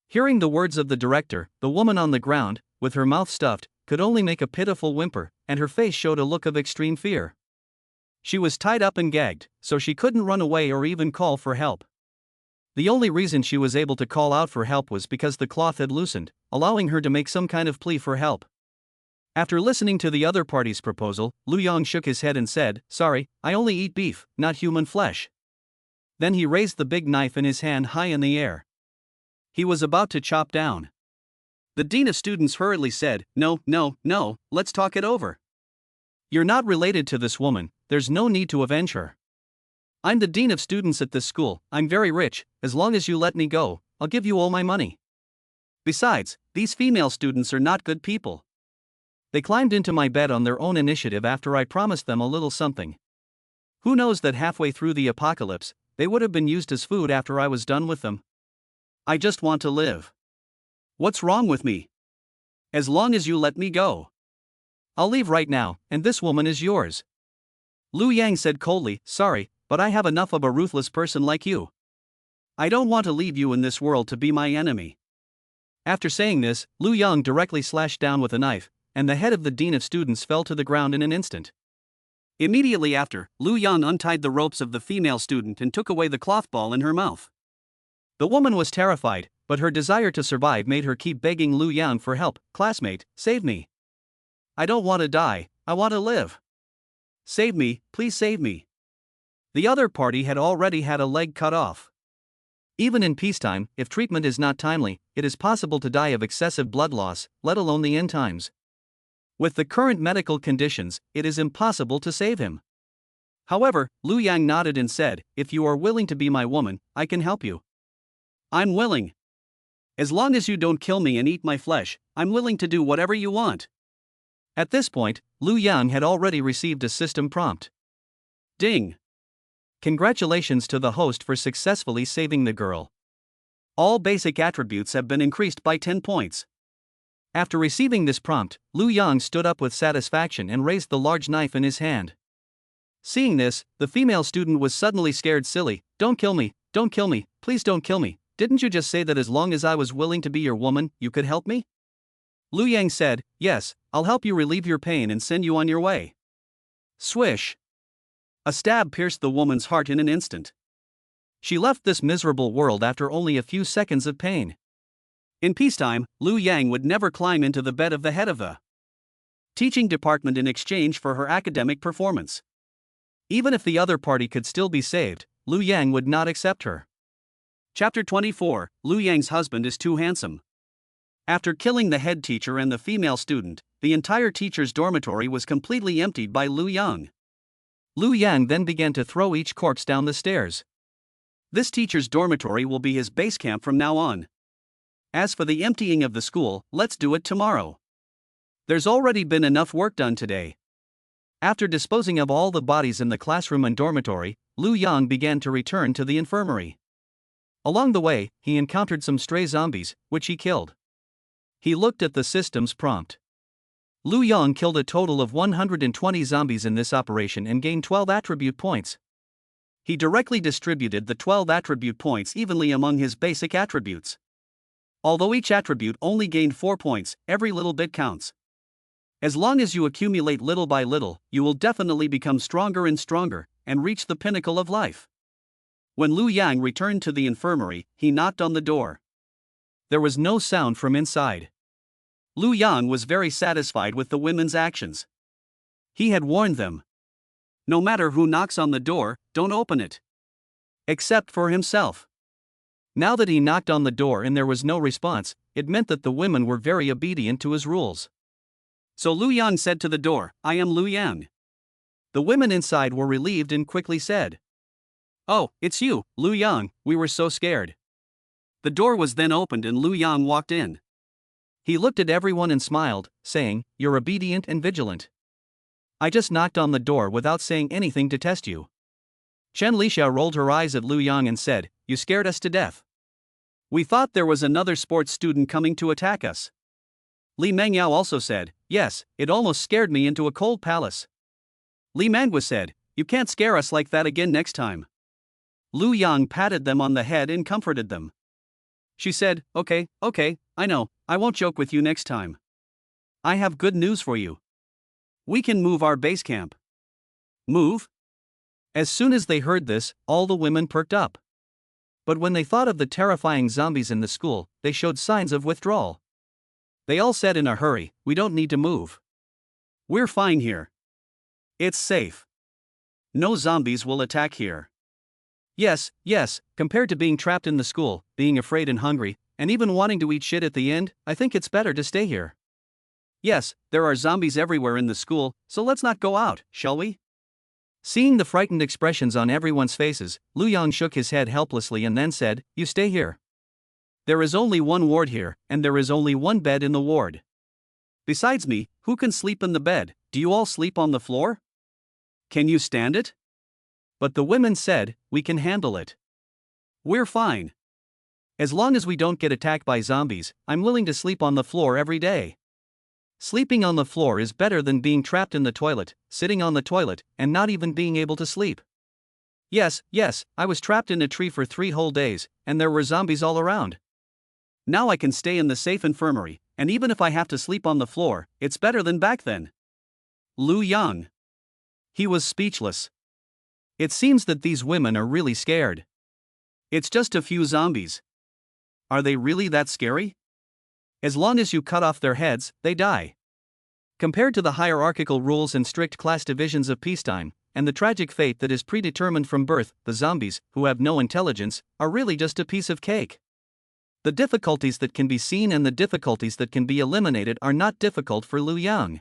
Hearing the words of the director, the woman on the ground, with her mouth stuffed, could only make a pitiful whimper, and her face showed a look of extreme fear. She was tied up and gagged, so she couldn't run away or even call for help. The only reason she was able to call out for help was because the cloth had loosened, allowing her to make some kind of plea for help. After listening to the other party's proposal, Liu Yang shook his head and said, "Sorry, I only eat beef, not human flesh." Then he raised the big knife in his hand high in the air. He was about to chop down. The dean of students hurriedly said, No, let's talk it over. You're not related to this woman, there's no need to avenge her. I'm the dean of students at this school, I'm very rich, as long as you let me go, I'll give you all my money. Besides, these female students are not good people. They climbed into my bed on their own initiative after I promised them a little something. Who knows that halfway through the apocalypse, they would have been used as food after I was done with them. I just want to live. What's wrong with me? As long as you let me go. I'll leave right now, and this woman is yours. Liu Yang said coldly, "Sorry, but I have enough of a ruthless person like you. I don't want to leave you in this world to be my enemy." After saying this, Liu Yang directly slashed down with a knife, and the head of the dean of students fell to the ground in an instant. Immediately after, Liu Yang untied the ropes of the female student and took away the cloth ball in her mouth. The woman was terrified, but her desire to survive made her keep begging Liu Yang for help. "Classmate, save me. I don't want to die, I want to live. Save me, please save me." The other party had already had a leg cut off. Even in peacetime, if treatment is not timely, it is possible to die of excessive blood loss, let alone the end times. With the current medical conditions, it is impossible to save him. However, Liu Yang nodded and said, "If you are willing to be my woman, I can help you." "I'm willing. As long as you don't kill me and eat my flesh, I'm willing to do whatever you want." At this point, Liu Yang had already received a system prompt. Ding! Congratulations to the host for successfully saving the girl. All basic attributes have been increased by 10 points. After receiving this prompt, Liu Yang stood up with satisfaction and raised the large knife in his hand. Seeing this, the female student was suddenly scared silly. Don't kill me, please don't kill me. Didn't you just say that as long as I was willing to be your woman, you could help me?" Liu Yang said, "Yes, I'll help you relieve your pain and send you on your way." Swish! A stab pierced the woman's heart in an instant. She left this miserable world after only a few seconds of pain. In peacetime, Liu Yang would never climb into the bed of the head of the teaching department in exchange for her academic performance. Even if the other party could still be saved, Liu Yang would not accept her. Chapter 24, Liu Yang's husband is too handsome. After killing the head teacher and the female student, the entire teacher's dormitory was completely emptied by Liu Yang. Liu Yang then began to throw each corpse down the stairs. This teacher's dormitory will be his base camp from now on. As for the emptying of the school, let's do it tomorrow. There's already been enough work done today. After disposing of all the bodies in the classroom and dormitory, Liu Yang began to return to the infirmary. Along the way, he encountered some stray zombies, which he killed. He looked at the system's prompt. Liu Yang killed a total of 120 zombies in this operation and gained 12 attribute points. He directly distributed the 12 attribute points evenly among his basic attributes. Although each attribute only gained 4 points, every little bit counts. As long as you accumulate little by little, you will definitely become stronger and stronger, and reach the pinnacle of life. When Lu Yang returned to the infirmary, he knocked on the door. There was no sound from inside. Lu Yang was very satisfied with the women's actions. He had warned them. No matter who knocks on the door, don't open it. Except for himself. Now that he knocked on the door and there was no response, it meant that the women were very obedient to his rules. So Lu Yang said to the door, "I am Lu Yang." The women inside were relieved and quickly said, "Oh, it's you, Lu Yang, we were so scared." The door was then opened and Lu Yang walked in. He looked at everyone and smiled, saying, "You're obedient and vigilant. I just knocked on the door without saying anything to test you." Chen Lixia rolled her eyes at Lu Yang and said, "You scared us to death. We thought there was another sports student coming to attack us." Li Mengyao also said, "Yes, it almost scared me into a cold palace." Li Mangua said, "You can't scare us like that again next time." Lu Yang patted them on the head and comforted them. She said, okay, I know, I won't joke with you next time. I have good news for you. We can move our base camp." Move? As soon as they heard this, all the women perked up. But when they thought of the terrifying zombies in the school, they showed signs of withdrawal. They all said in a hurry, "We don't need to move. We're fine here. It's safe. No zombies will attack here." Yes, compared to being trapped in the school, being afraid and hungry, and even wanting to eat shit at the end, I think it's better to stay here. Yes, there are zombies everywhere in the school, so let's not go out, shall we? Seeing the frightened expressions on everyone's faces, Lu Yang shook his head helplessly and then said, "You stay here. There is only one ward here, and there is only one bed in the ward. Besides me, who can sleep in the bed? Do you all sleep on the floor? Can you stand it?" But the women said, "We can handle it. We're fine. As long as we don't get attacked by zombies, I'm willing to sleep on the floor every day. Sleeping on the floor is better than being trapped in the toilet, sitting on the toilet, and not even being able to sleep. Yes, I was trapped in a tree for 3 whole days, and there were zombies all around. Now I can stay in the safe infirmary, and even if I have to sleep on the floor, it's better than back then." Lu Yang. He was speechless. It seems that these women are really scared. It's just a few zombies. Are they really that scary? As long as you cut off their heads, they die. Compared to the hierarchical rules and strict class divisions of peacetime, and the tragic fate that is predetermined from birth, the zombies, who have no intelligence, are really just a piece of cake. The difficulties that can be seen and the difficulties that can be eliminated are not difficult for Lu Yang.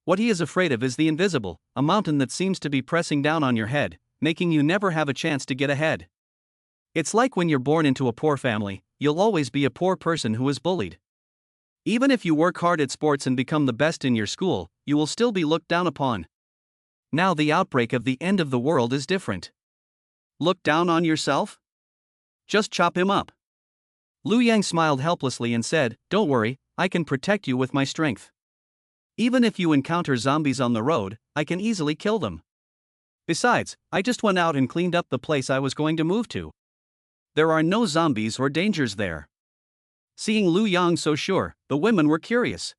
What he is afraid of is the invisible, a mountain that seems to be pressing down on your head, making you never have a chance to get ahead. It's like when you're born into a poor family, you'll always be a poor person who is bullied. Even if you work hard at sports and become the best in your school, you will still be looked down upon. Now the outbreak of the end of the world is different. Look down on yourself? Just chop him up. Lu Yang smiled helplessly and said, "Don't worry, I can protect you with my strength. Even if you encounter zombies on the road, I can easily kill them. Besides, I just went out and cleaned up the place I was going to move to. There are no zombies or dangers there." Seeing Lu Yang so sure, the women were curious.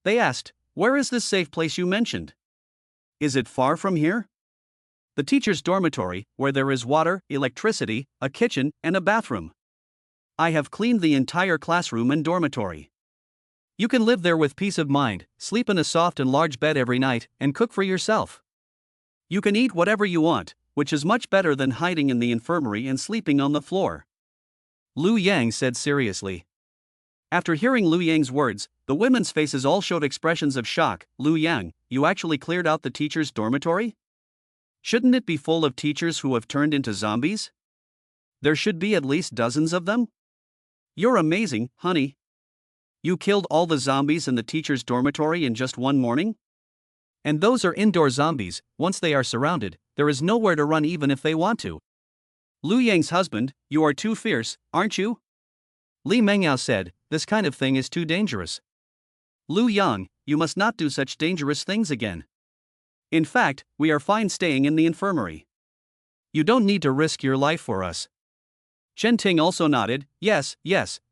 They asked, "Where is this safe place you mentioned? Is it far from here?" "The teacher's dormitory, where there is water, electricity, a kitchen, and a bathroom. I have cleaned the entire classroom and dormitory. You can live there with peace of mind, sleep in a soft and large bed every night, and cook for yourself. You can eat whatever you want, which is much better than hiding in the infirmary and sleeping on the floor," Lu Yang said seriously. After hearing Lu Yang's words, the women's faces all showed expressions of shock. "Lu Yang, you actually cleared out the teacher's dormitory? Shouldn't it be full of teachers who have turned into zombies? There should be at least dozens of them. You're amazing, honey. You killed all the zombies in the teacher's dormitory in just one morning? And those are indoor zombies. Once they are surrounded, there is nowhere to run even if they want to." Lu Yang's husband, "You are too fierce, aren't you?" Li Mengyao said, "This kind of thing is too dangerous. Lu Yang, you must not do such dangerous things again. In fact, we are fine staying in the infirmary." You don't need to risk your life for us. Chen Ting also nodded, yes,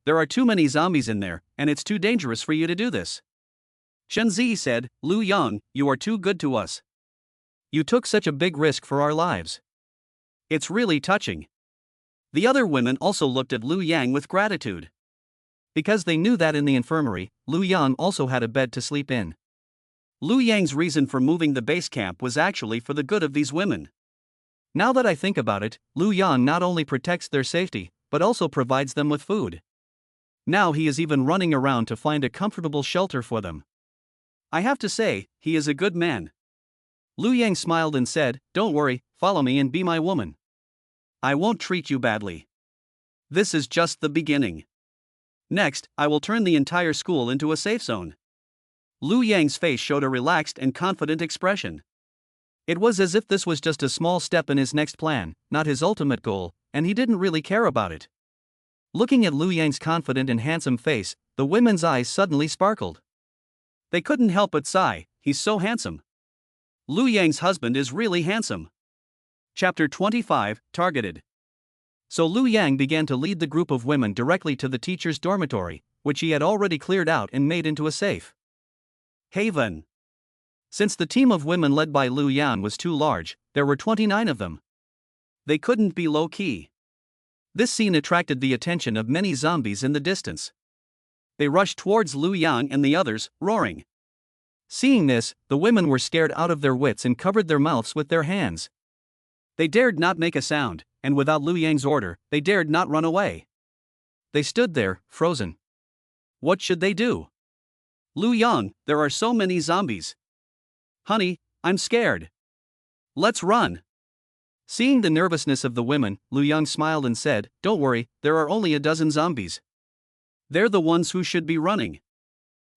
there are too many zombies in there, and it's too dangerous for you to do this. Shen Zi said, Lu Yang, you are too good to us. You took such a big risk for our lives. It's really touching. The other women also looked at Lu Yang with gratitude. Because they knew that in the infirmary, Lu Yang also had a bed to sleep in. Lu Yang's reason for moving the base camp was actually for the good of these women. Now that I think about it, Lu Yang not only protects their safety, but also provides them with food. Now he is even running around to find a comfortable shelter for them. I have to say, he is a good man. Lu Yang smiled and said, don't worry, follow me and be my woman. I won't treat you badly. This is just the beginning. Next, I will turn the entire school into a safe zone. Lu Yang's face showed a relaxed and confident expression. It was as if this was just a small step in his next plan, not his ultimate goal, and he didn't really care about it. Looking at Lu Yang's confident and handsome face, the women's eyes suddenly sparkled. They couldn't help but sigh, he's so handsome. Lu Yang's husband is really handsome. Chapter 25, Targeted. So Lu Yang began to lead the group of women directly to the teacher's dormitory, which he had already cleared out and made into a safe haven. Since the team of women led by Lu Yang was too large, there were 29 of them. They couldn't be low-key. This scene attracted the attention of many zombies in the distance. They rushed towards Lu Yang and the others, roaring. Seeing this, the women were scared out of their wits and covered their mouths with their hands. They dared not make a sound, and without Lu Yang's order, they dared not run away. They stood there, frozen. What should they do? Lu Yang, there are so many zombies. Honey, I'm scared. Let's run. Seeing the nervousness of the women, Lu Yang smiled and said, don't worry, there are only a dozen zombies. They're the ones who should be running.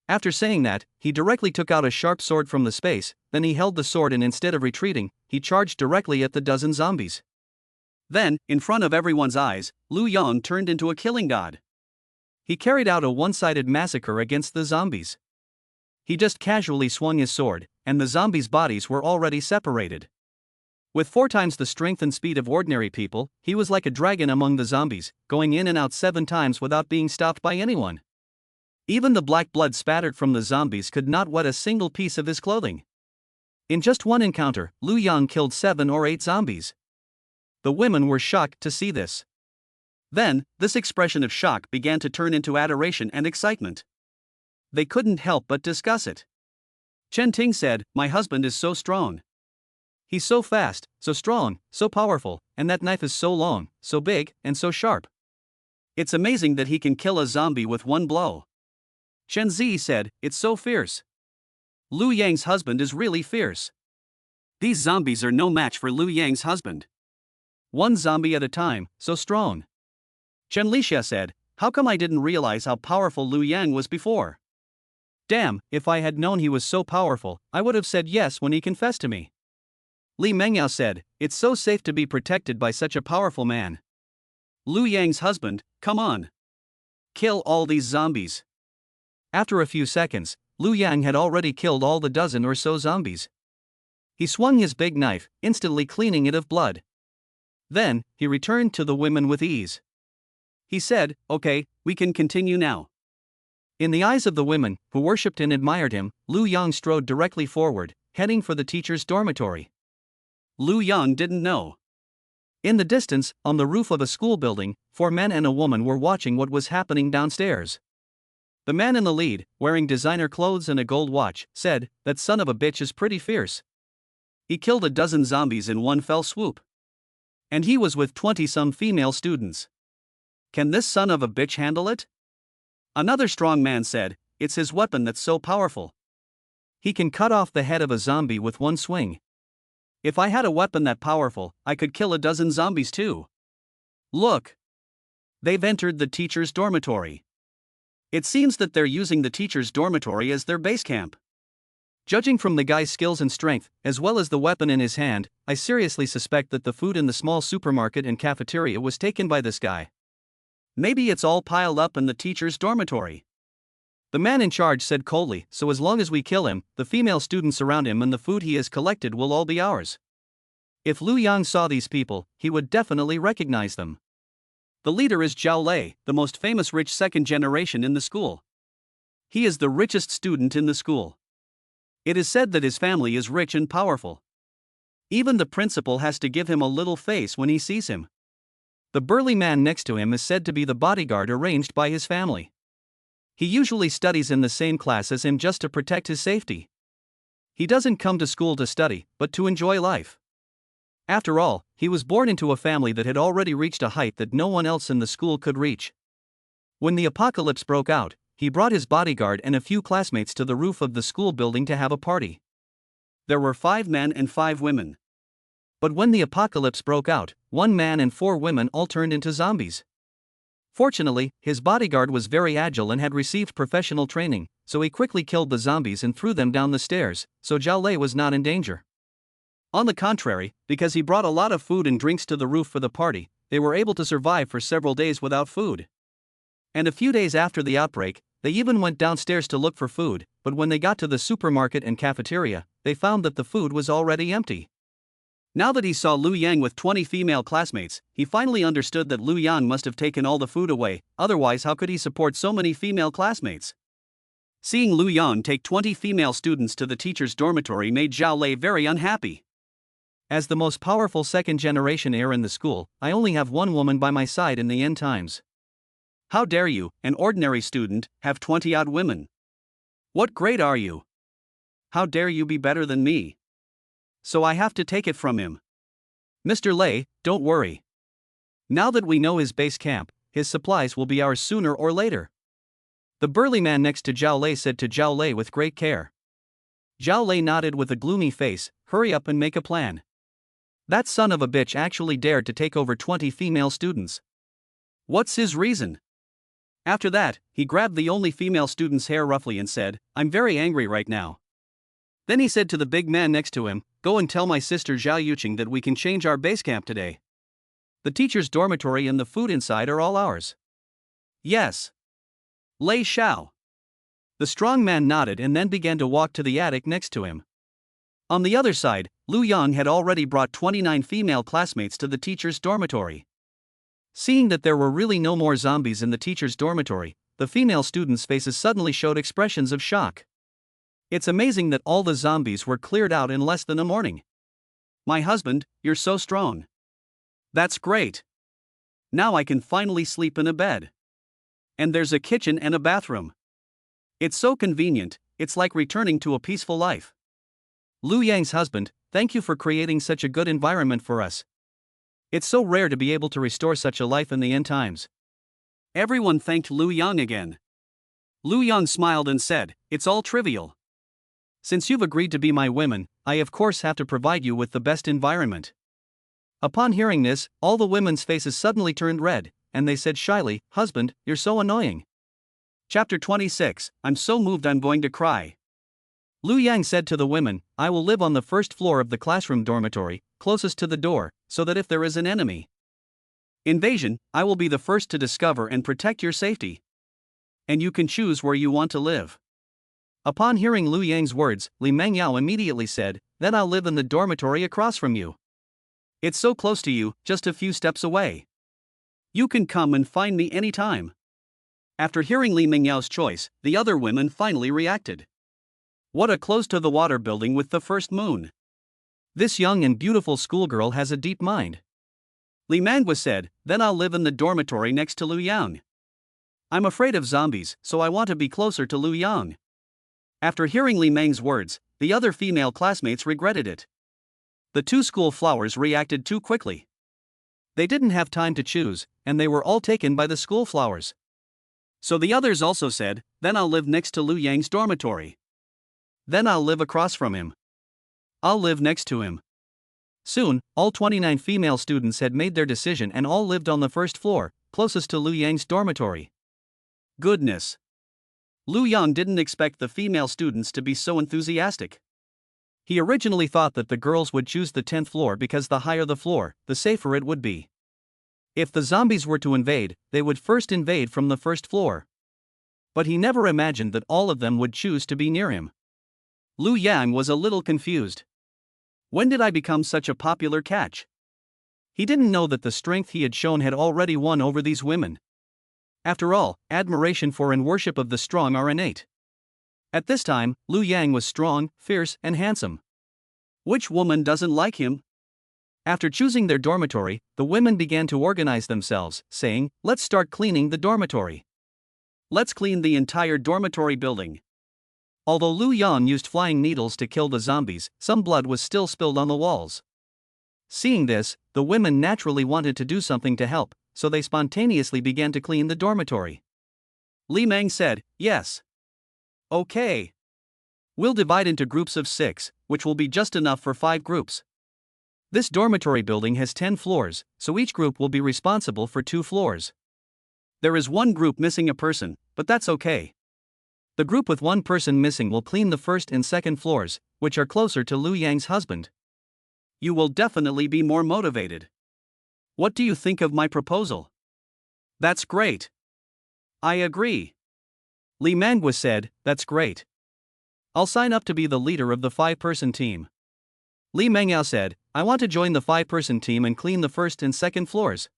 After saying that, he directly took out a sharp sword from the space, then he held the sword and instead of retreating, he charged directly at the dozen zombies. Then, in front of everyone's eyes, Lu Yang turned into a killing god. He carried out a one-sided massacre against the zombies. He just casually swung his sword, and the zombies' bodies were already separated. With 4 times the strength and speed of ordinary people, he was like a dragon among the zombies, going in and out 7 times without being stopped by anyone. Even the black blood spattered from the zombies could not wet a single piece of his clothing. In just one encounter, Lu Yang killed 7 or 8 zombies. The women were shocked to see this. Then, this expression of shock began to turn into adoration and excitement. They couldn't help but discuss it. Chen Ting said, my husband is so strong. He's so fast, so strong, so powerful, and that knife is so long, so big, and so sharp. It's amazing that he can kill a zombie with one blow. Shen Zi said, it's so fierce. Lu Yang's husband is really fierce. These zombies are no match for Lu Yang's husband. One zombie at a time, so strong. Chen Lixia said, how come I didn't realize how powerful Lu Yang was before? Damn, if I had known he was so powerful, I would have said yes when he confessed to me. Li Mengyao said, it's so safe to be protected by such a powerful man. Lu Yang's husband, come on. Kill all these zombies. After a few seconds, Lu Yang had already killed all the dozen or so zombies. He swung his big knife, instantly cleaning it of blood. Then, he returned to the women with ease. He said, okay, we can continue now. In the eyes of the women, who worshipped and admired him, Lu Yang strode directly forward, heading for the teacher's dormitory. Lu Yang didn't know. In the distance, on the roof of a school building, 4 men and a woman were watching what was happening downstairs. The man in the lead, wearing designer clothes and a gold watch, said, that son of a bitch is pretty fierce. He killed a dozen zombies in one fell swoop. And he was with 20-some female students. Can this son of a bitch handle it? Another strong man said, it's his weapon that's so powerful. He can cut off the head of a zombie with one swing. If I had a weapon that powerful, I could kill a dozen zombies too. Look! They've entered the teacher's dormitory. It seems that they're using the teacher's dormitory as their base camp. Judging from the guy's skills and strength, as well as the weapon in his hand, I seriously suspect that the food in the small supermarket and cafeteria was taken by this guy. Maybe it's all piled up in the teacher's dormitory. The man in charge said coldly, so as long as we kill him, the female students around him and the food he has collected will all be ours. If Lu Yang saw these people, he would definitely recognize them. The leader is Zhao Lei, the most famous rich second generation in the school. He is the richest student in the school. It is said that his family is rich and powerful. Even the principal has to give him a little face when he sees him. The burly man next to him is said to be the bodyguard arranged by his family. He usually studies in the same class as him just to protect his safety. He doesn't come to school to study, but to enjoy life. After all, he was born into a family that had already reached a height that no one else in the school could reach. When the apocalypse broke out, he brought his bodyguard and a few classmates to the roof of the school building to have a party. There were 5 men and 5 women. But when the apocalypse broke out, 1 man and 4 women all turned into zombies. Fortunately, his bodyguard was very agile and had received professional training, so he quickly killed the zombies and threw them down the stairs, so Zhao Lei was not in danger. On the contrary, because he brought a lot of food and drinks to the roof for the party, they were able to survive for several days without food. And a few days after the outbreak, they even went downstairs to look for food, but when they got to the supermarket and cafeteria, they found that the food was already empty. Now that he saw Lu Yang with 20 female classmates, he finally understood that Lu Yang must have taken all the food away, otherwise how could he support so many female classmates? Seeing Lu Yang take 20 female students to the teacher's dormitory made Zhao Lei very unhappy. As the most powerful second-generation heir in the school, I only have 1 woman by my side in the end times. How dare you, an ordinary student, have 20-odd women? What grade are you? How dare you be better than me? So I have to take it from him. Mr. Lei, don't worry. Now that we know his base camp, his supplies will be ours sooner or later. The burly man next to Zhao Lei said to Zhao Lei with great care. Zhao Lei nodded with a gloomy face. Hurry up and make a plan. That son of a bitch actually dared to take over 20 female students. What's his reason? After that, he grabbed the only female student's hair roughly and said, I'm very angry right now. Then he said to the big man next to him, go and tell my sister Zhao Yuqing that we can change our base camp today. The teacher's dormitory and the food inside are all ours. Yes. Lei Xiao. The strong man nodded and then began to walk to the attic next to him. On the other side, Lu Yang had already brought 29 female classmates to the teacher's dormitory. Seeing that there were really no more zombies in the teacher's dormitory, the female students' faces suddenly showed expressions of shock. It's amazing that all the zombies were cleared out in less than a morning. My husband, you're so strong. That's great. Now I can finally sleep in a bed. And there's a kitchen and a bathroom. It's so convenient, it's like returning to a peaceful life. Lu Yang's husband, thank you for creating such a good environment for us. It's so rare to be able to restore such a life in the end times. Everyone thanked Lu Yang again. Lu Yang smiled and said, it's all trivial. Since you've agreed to be my women, I of course have to provide you with the best environment. Upon hearing this, all the women's faces suddenly turned red, and they said shyly, husband, you're so annoying. Chapter 26, I'm so moved I'm going to cry. Lu Yang said to the women, I will live on the first floor of the classroom dormitory, closest to the door, so that if there is an enemy invasion, I will be the first to discover and protect your safety. And you can choose where you want to live. Upon hearing Lu Yang's words, Li Mengyao immediately said, then I'll live in the dormitory across from you. It's so close to you, just a few steps away. You can come and find me anytime. After hearing Li Mengyao's choice, the other women finally reacted. What a close-to-the-water building with the first moon. This young and beautiful schoolgirl has a deep mind. Li Mangwa said, then I'll live in the dormitory next to Lu Yang. I'm afraid of zombies, so I want to be closer to Lu Yang. After hearing Li Meng's words, the other female classmates regretted it. The 2 school flowers reacted too quickly. They didn't have time to choose, and they were all taken by the school flowers. So the others also said, then I'll live next to Lu Yang's dormitory. Then I'll live across from him. I'll live next to him. Soon, all 29 female students had made their decision and all lived on the first floor, closest to Lu Yang's dormitory. Goodness. Lu Yang didn't expect the female students to be so enthusiastic. He originally thought that the girls would choose the 10th floor because the higher the floor, the safer it would be. If the zombies were to invade, they would first invade from the first floor. But he never imagined that all of them would choose to be near him. Lu Yang was a little confused. When did I become such a popular catch? He didn't know that the strength he had shown had already won over these women. After all, admiration for and worship of the strong are innate. At this time, Liu Yang was strong, fierce, and handsome. Which woman doesn't like him? After choosing their dormitory, the women began to organize themselves, saying, "Let's start cleaning the dormitory. Let's clean the entire dormitory building." Although Liu Yang used flying needles to kill the zombies, some blood was still spilled on the walls. Seeing this, the women naturally wanted to do something to help, so they spontaneously began to clean the dormitory. Li Meng said, "Yes. Okay. We'll divide into groups of 6, which will be just enough for 5 groups. This dormitory building has 10 floors, so each group will be responsible for 2 floors. There is one group missing a person, but that's okay. The group with one person missing will clean the first and second floors, which are closer to Liu Yang's husband. You will definitely be more motivated. What do you think of my proposal?" "That's great. I agree." Li Mangwa said, "That's great. I'll sign up to be the leader of the 5-person team." Li Mengyao said, "I want to join the 5-person team and clean the first and second floors."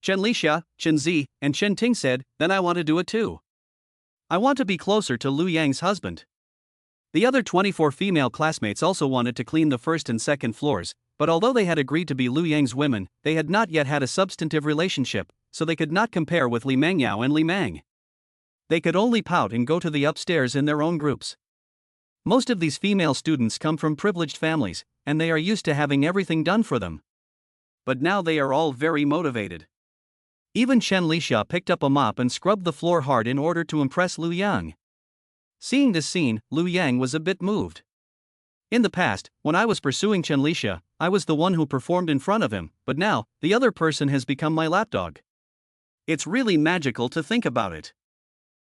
Chen Lixia, Chen Zi, and Chen Ting said, "Then I want to do it too. I want to be closer to Liu Yang's husband." The other 24 female classmates also wanted to clean the first and second floors, but although they had agreed to be Liu Yang's women, they had not yet had a substantive relationship, so they could not compare with Li Mengyao and Li Mang. They could only pout and go to the upstairs in their own groups. Most of these female students come from privileged families, and they are used to having everything done for them. But now they are all very motivated. Even Chen Lixia picked up a mop and scrubbed the floor hard in order to impress Liu Yang. Seeing this scene, Liu Yang was a bit moved. In the past, when I was pursuing Chen Lixia, I was the one who performed in front of him, but now, the other person has become my lapdog. It's really magical to think about it.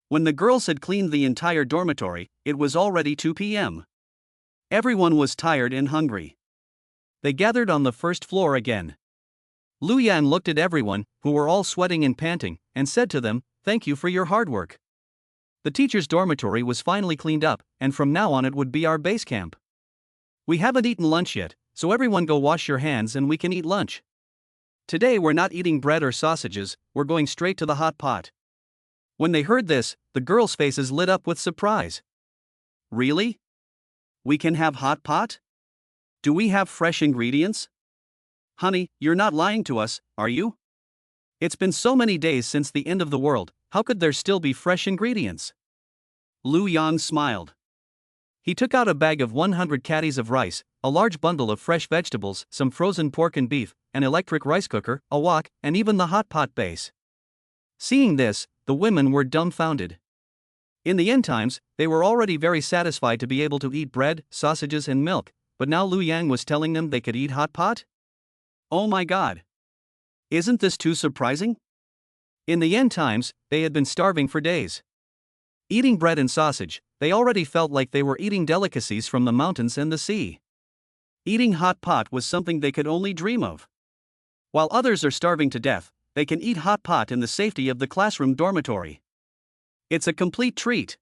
When the girls had cleaned the entire dormitory, it was already 2 p.m. Everyone was tired and hungry. They gathered on the first floor again. Liu Yang looked at everyone, who were all sweating and panting, and said to them, "Thank you for your hard work." The teacher's dormitory was finally cleaned up, and from now on it would be our base camp. We haven't eaten lunch yet, so everyone go wash your hands and we can eat lunch. Today we're not eating bread or sausages, we're going straight to the hot pot. When they heard this, the girls' faces lit up with surprise. Really? We can have hot pot? Do we have fresh ingredients? Honey, you're not lying to us, are you? It's been so many days since the end of the world, how could there still be fresh ingredients? Liu Yang smiled. He took out a bag of 100 caddies of rice, a large bundle of fresh vegetables, some frozen pork and beef, an electric rice cooker, a wok, and even the hot pot base. Seeing this, the women were dumbfounded. In the end times, they were already very satisfied to be able to eat bread, sausages, and milk, but now Liu Yang was telling them they could eat hot pot? Oh my god! Isn't this too surprising? In the end times, they had been starving for days. Eating bread and sausage, they already felt like they were eating delicacies from the mountains and the sea. Eating hot pot was something they could only dream of. While others are starving to death, they can eat hot pot in the safety of the classroom dormitory. It's a complete treat.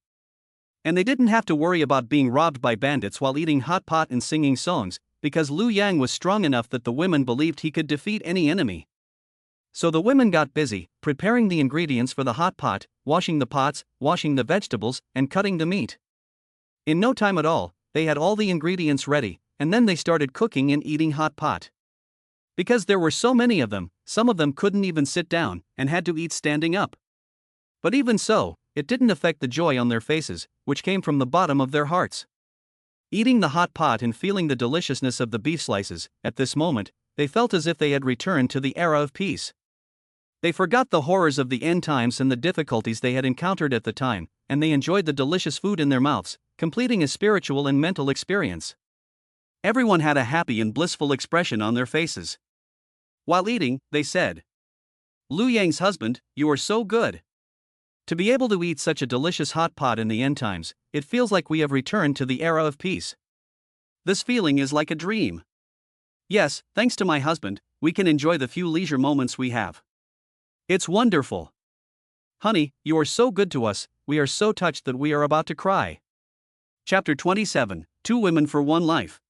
And they didn't have to worry about being robbed by bandits while eating hot pot and singing songs, because Liu Yang was strong enough that the women believed he could defeat any enemy. So the women got busy, preparing the ingredients for the hot pot, washing the pots, washing the vegetables, and cutting the meat. In no time at all, they had all the ingredients ready, and then they started cooking and eating hot pot. Because there were so many of them, some of them couldn't even sit down, and had to eat standing up. But even so, it didn't affect the joy on their faces, which came from the bottom of their hearts. Eating the hot pot and feeling the deliciousness of the beef slices, at this moment, they felt as if they had returned to the era of peace. They forgot the horrors of the end times and the difficulties they had encountered at the time, and they enjoyed the delicious food in their mouths, completing a spiritual and mental experience. Everyone had a happy and blissful expression on their faces. While eating, they said, "Liu Yang's husband, you are so good. To be able to eat such a delicious hot pot in the end times, it feels like we have returned to the era of peace. This feeling is like a dream. Yes, thanks to my husband, we can enjoy the few leisure moments we have. It's wonderful. Honey, you are so good to us, we are so touched that we are about to cry." Chapter 27, 2 Women for One Life.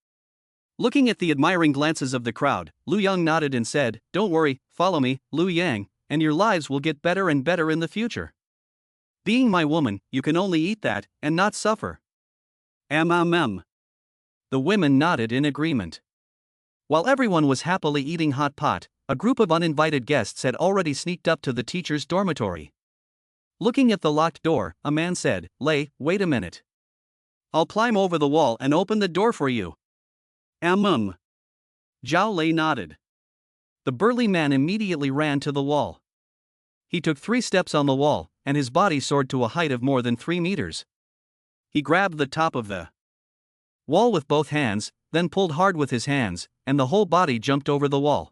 Looking at the admiring glances of the crowd, Lu Yang nodded and said, "Don't worry, follow me, Lu Yang, and your lives will get better and better in the future. Being my woman, you can only eat that, and not suffer." Mm. The women nodded in agreement. While everyone was happily eating hot pot, a group of uninvited guests had already sneaked up to the teacher's dormitory. Looking at the locked door, a man said, "Lei, wait a minute. I'll climb over the wall and open the door for you." Zhao Lei nodded. The burly man immediately ran to the wall. He took 3 steps on the wall, and his body soared to a height of more than 3 meters. He grabbed the top of the wall with both hands, then pulled hard with his hands, and the whole body jumped over the wall.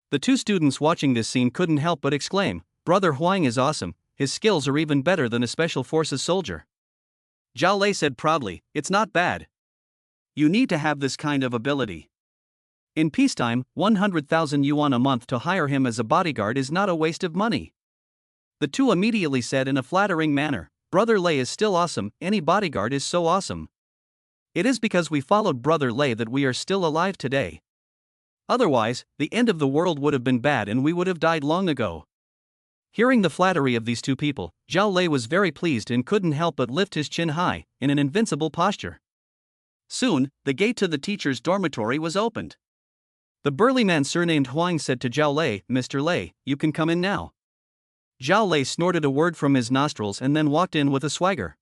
The 2 students watching this scene couldn't help but exclaim, "Brother Huang is awesome, his skills are even better than a special forces soldier." Zhao Lei said proudly, "It's not bad. You need to have this kind of ability. In peacetime, 100,000 yuan a month to hire him as a bodyguard is not a waste of money." The 2 immediately said in a flattering manner, "Brother Lei is still awesome, any bodyguard is so awesome. It is because we followed Brother Lei that we are still alive today. Otherwise, the end of the world would have been bad and we would have died long ago." Hearing the flattery of these 2 people, Zhao Lei was very pleased and couldn't help but lift his chin high, in an invincible posture. Soon, the gate to the teacher's dormitory was opened. The burly man surnamed Huang said to Zhao Lei, "Mr. Lei, you can come in now." Zhao Lei snorted a word from his nostrils and then walked in with a swagger.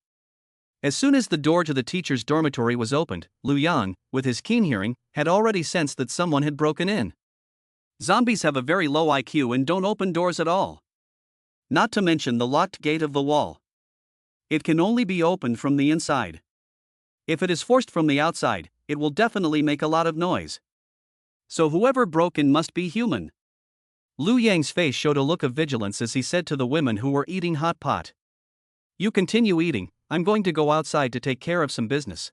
As soon as the door to the teacher's dormitory was opened, Lu Yang, with his keen hearing, had already sensed that someone had broken in. Zombies have a very low IQ and don't open doors at all. Not to mention the locked gate of the wall. It can only be opened from the inside. If it is forced from the outside, it will definitely make a lot of noise. So whoever broke in must be human. Lu Yang's face showed a look of vigilance as he said to the women who were eating hot pot, "You continue eating, I'm going to go outside to take care of some business."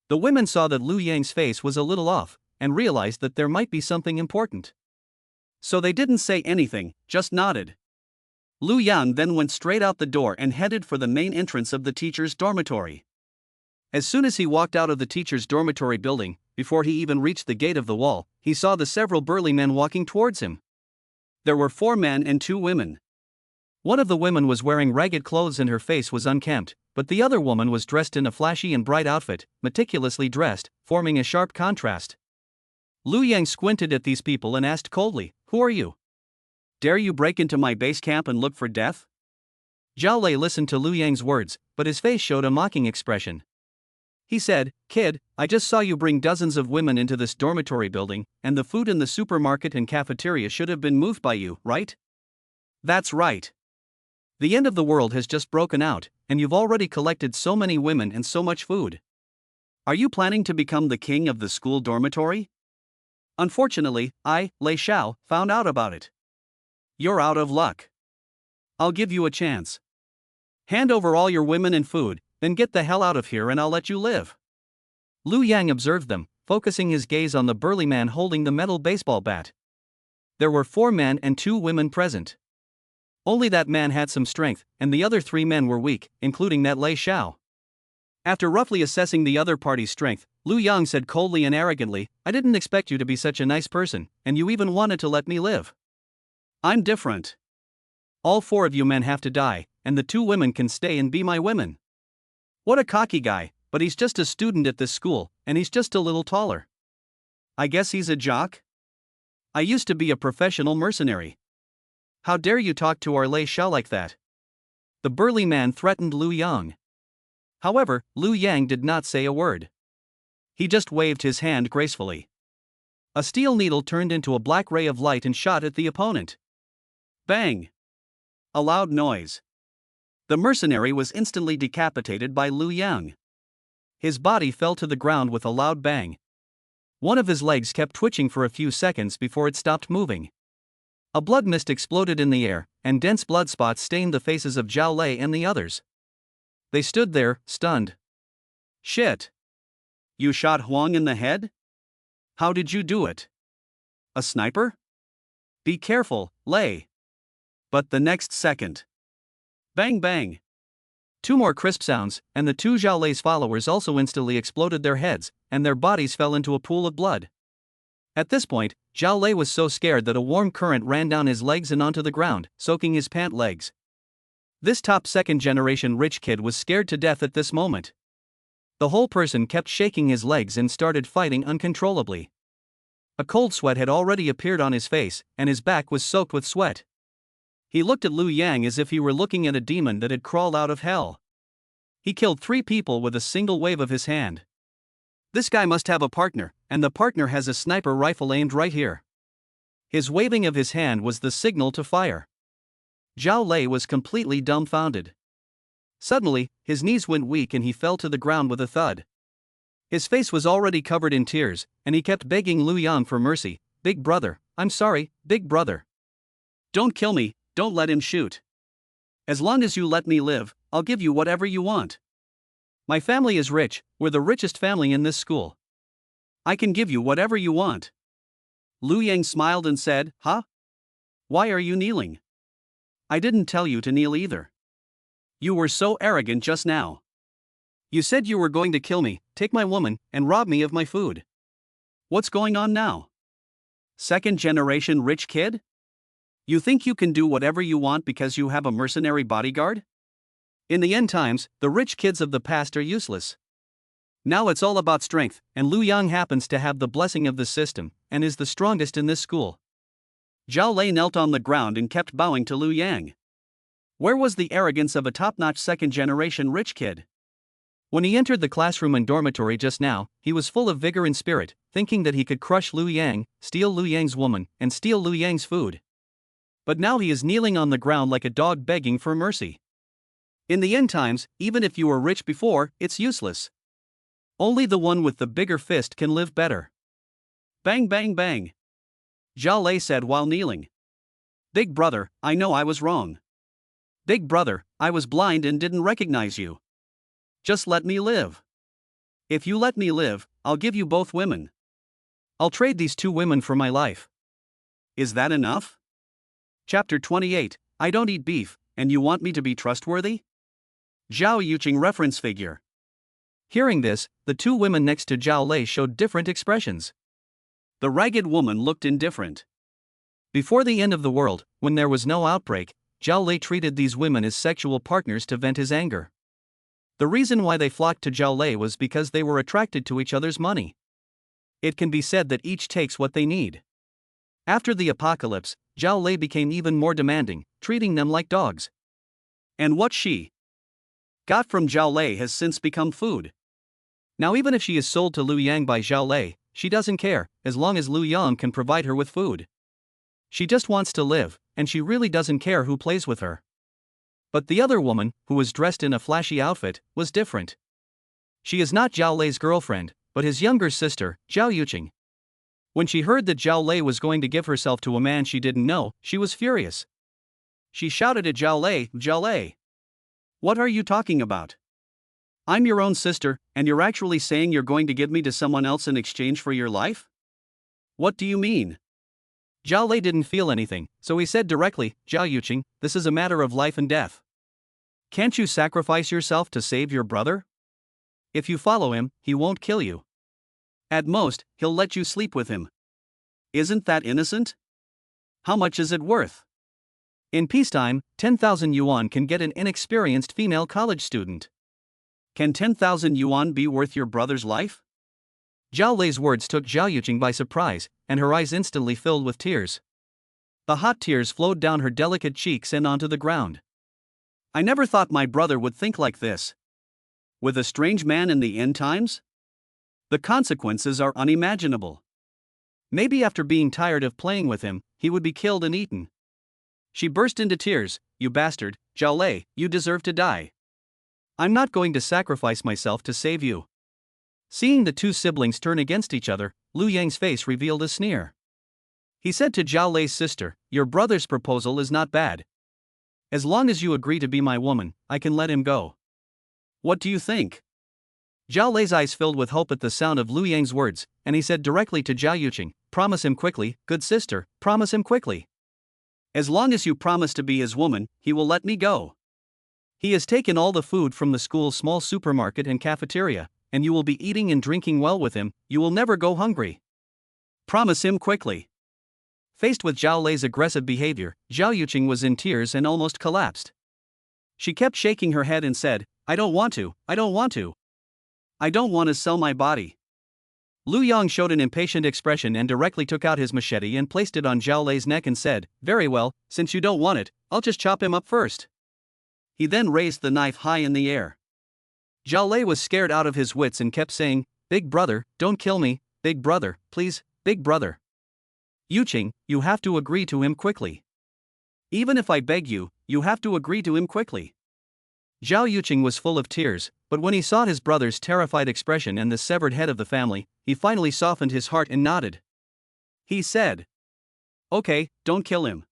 The women saw that Lu Yang's face was a little off, and realized that there might be something important. So they didn't say anything, just nodded. Lu Yang then went straight out the door and headed for the main entrance of the teacher's dormitory. As soon as he walked out of the teacher's dormitory building, before he even reached the gate of the wall, he saw the several burly men walking towards him. There were 4 men and 2 women. One of the women was wearing ragged clothes and her face was unkempt, but the other woman was dressed in a flashy and bright outfit, meticulously dressed, forming a sharp contrast. Lu Yang squinted at these people and asked coldly, "Who are you? Dare you break into my base camp and look for death?" Zhao Lei listened to Lu Yang's words, but his face showed a mocking expression. He said, "Kid, I just saw you bring dozens of women into this dormitory building, and the food in the supermarket and cafeteria should have been moved by you, right?" "That's right. The end of the world has just broken out, and you've already collected so many women and so much food. Are you planning to become the king of the school dormitory?" "Unfortunately, I, Lei Xiao, found out about it." "You're out of luck. I'll give you a chance. Hand over all your women and food, then get the hell out of here and I'll let you live." Lu Yang observed them, focusing his gaze on the burly man holding the metal baseball bat. There were 4 men and 2 women present. Only that man had some strength, and the other 3 men were weak, including that Lei Xiao. After roughly assessing the other party's strength, Lu Yang said coldly and arrogantly, "I didn't expect you to be such a nice person, and you even wanted to let me live. I'm different. All 4 of you men have to die, and the 2 women can stay and be my women." What a cocky guy, but he's just a student at this school, and he's just a little taller. I guess he's a jock? I used to be a professional mercenary. How dare you talk to our Lei Xiao like that? The burly man threatened Lu Yang. However, Lu Yang did not say a word. He just waved his hand gracefully. A steel needle turned into a black ray of light and shot at the opponent. Bang! A loud noise. The mercenary was instantly decapitated by Lu Yang. His body fell to the ground with a loud bang. One of his legs kept twitching for a few seconds before it stopped moving. A blood mist exploded in the air, and dense blood spots stained the faces of Zhao Lei and the others. They stood there, stunned. "Shit! You shot Huang in the head? How did you do it? A sniper? Be careful, Lei." But the next second. Bang bang! Two more crisp sounds, and the two Zhao Lei's followers also instantly exploded their heads, and their bodies fell into a pool of blood. At this point, Zhao Lei was so scared that a warm current ran down his legs and onto the ground, soaking his pant legs. This top second-generation rich kid was scared to death at this moment. The whole person kept shaking his legs and started fighting uncontrollably. A cold sweat had already appeared on his face, and his back was soaked with sweat. He looked at Liu Yang as if he were looking at a demon that had crawled out of hell. He killed 3 people with a single wave of his hand. This guy must have a partner, and the partner has a sniper rifle aimed right here. His waving of his hand was the signal to fire. Zhao Lei was completely dumbfounded. Suddenly, his knees went weak and he fell to the ground with a thud. His face was already covered in tears, and he kept begging Liu Yang for mercy. "Big brother, I'm sorry, big brother. Don't kill me, don't let him shoot. As long as you let me live, I'll give you whatever you want. My family is rich, we're the richest family in this school. I can give you whatever you want." Liu Yang smiled and said, "Huh? Why are you kneeling? I didn't tell you to kneel either. You were so arrogant just now. You said you were going to kill me, take my woman, and rob me of my food. What's going on now? Second-generation rich kid? You think you can do whatever you want because you have a mercenary bodyguard? In the end times, the rich kids of the past are useless. Now it's all about strength, and Liu Yang happens to have the blessing of the system, and is the strongest in this school." Zhao Lei knelt on the ground and kept bowing to Liu Yang. Where was the arrogance of a top-notch second-generation rich kid? When he entered the classroom and dormitory just now, he was full of vigor and spirit, thinking that he could crush Liu Yang, steal Liu Yang's woman, and steal Liu Yang's food. But now he is kneeling on the ground like a dog begging for mercy. In the end times, even if you were rich before, it's useless. Only the one with the bigger fist can live better. Bang bang bang. Zhao Lei said while kneeling. "Big brother, I know I was wrong. Big brother, I was blind and didn't recognize you. Just let me live. If you let me live, I'll give you both women. I'll trade these 2 women for my life. Is that enough?" Chapter 28, I don't eat beef, and you want me to be trustworthy? Zhao Yuqing reference figure. Hearing this, the 2 women next to Zhao Lei showed different expressions. The ragged woman looked indifferent. Before the end of the world, when there was no outbreak, Zhao Lei treated these women as sexual partners to vent his anger. The reason why they flocked to Zhao Lei was because they were attracted to each other's money. It can be said that each takes what they need. After the apocalypse, Zhao Lei became even more demanding, treating them like dogs. And what she got from Zhao Lei has since become food. Now even if she is sold to Liu Yang by Zhao Lei, she doesn't care, as long as Liu Yang can provide her with food. She just wants to live, and she really doesn't care who plays with her. But the other woman, who was dressed in a flashy outfit, was different. She is not Zhao Lei's girlfriend, but his younger sister, Zhao Yuqing. When she heard that Zhao Lei was going to give herself to a man she didn't know, she was furious. She shouted at Zhao Lei, "Zhao Lei! What are you talking about? I'm your own sister, and you're actually saying you're going to give me to someone else in exchange for your life? What do you mean?" Zhao Lei didn't feel anything, so he said directly, "Zhao Yuqing, this is a matter of life and death. Can't you sacrifice yourself to save your brother? If you follow him, he won't kill you. At most, he'll let you sleep with him. Isn't that innocent? How much is it worth? In peacetime, 10,000 yuan can get an inexperienced female college student. Can 10,000 yuan be worth your brother's life?" Zhao Lei's words took Zhao Yuqing by surprise, and her eyes instantly filled with tears. The hot tears flowed down her delicate cheeks and onto the ground. "I never thought my brother would think like this. With a strange man in the end times? The consequences are unimaginable. Maybe after being tired of playing with him, he would be killed and eaten." She burst into tears. "You bastard, Zhao Lei, you deserve to die. I'm not going to sacrifice myself to save you." Seeing the 2 siblings turn against each other, Liu Yang's face revealed a sneer. He said to Zhao Lei's sister, "Your brother's proposal is not bad. As long as you agree to be my woman, I can let him go. What do you think?" Zhao Lei's eyes filled with hope at the sound of Liu Yang's words, and he said directly to Zhao Yuqing, "Promise him quickly, good sister, promise him quickly. As long as you promise to be his woman, he will let me go." He has taken all the food from the school's small supermarket and cafeteria, and you will be eating and drinking well with him, you will never go hungry. Promise him quickly. Faced with Zhao Lei's aggressive behavior, Zhao Yuqing was in tears and almost collapsed. She kept shaking her head and said, I don't want to, I don't want to. I don't want to sell my body. Lu Yang showed an impatient expression and directly took out his machete and placed it on Zhao Lei's neck and said, very well, since you don't want it, I'll just chop him up first. He then raised the knife high in the air. Zhao Lei was scared out of his wits and kept saying, Big brother, don't kill me, big brother, please, big brother. Yuqing, you have to agree to him quickly. Even if I beg you, you have to agree to him quickly. Zhao Yuqing was full of tears, but when he saw his brother's terrified expression and the severed head of the family, he finally softened his heart and nodded. He said, okay, don't kill him.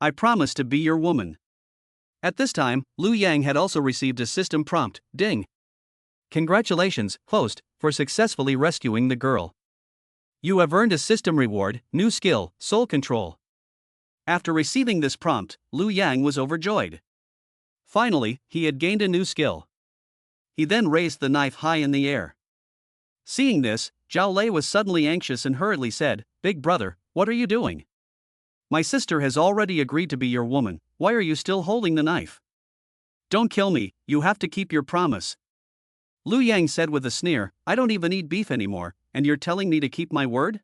I promise to be your woman. At this time, Lu Yang had also received a system prompt, ding. Congratulations, host, for successfully rescuing the girl. You have earned a system reward, new skill, soul control. After receiving this prompt, Lu Yang was overjoyed. Finally, he had gained a new skill. He then raised the knife high in the air. Seeing this, Zhao Lei was suddenly anxious and hurriedly said, Big brother, what are you doing? My sister has already agreed to be your woman, why are you still holding the knife? Don't kill me, you have to keep your promise. Lu Yang said with a sneer, I don't even eat beef anymore, and you're telling me to keep my word?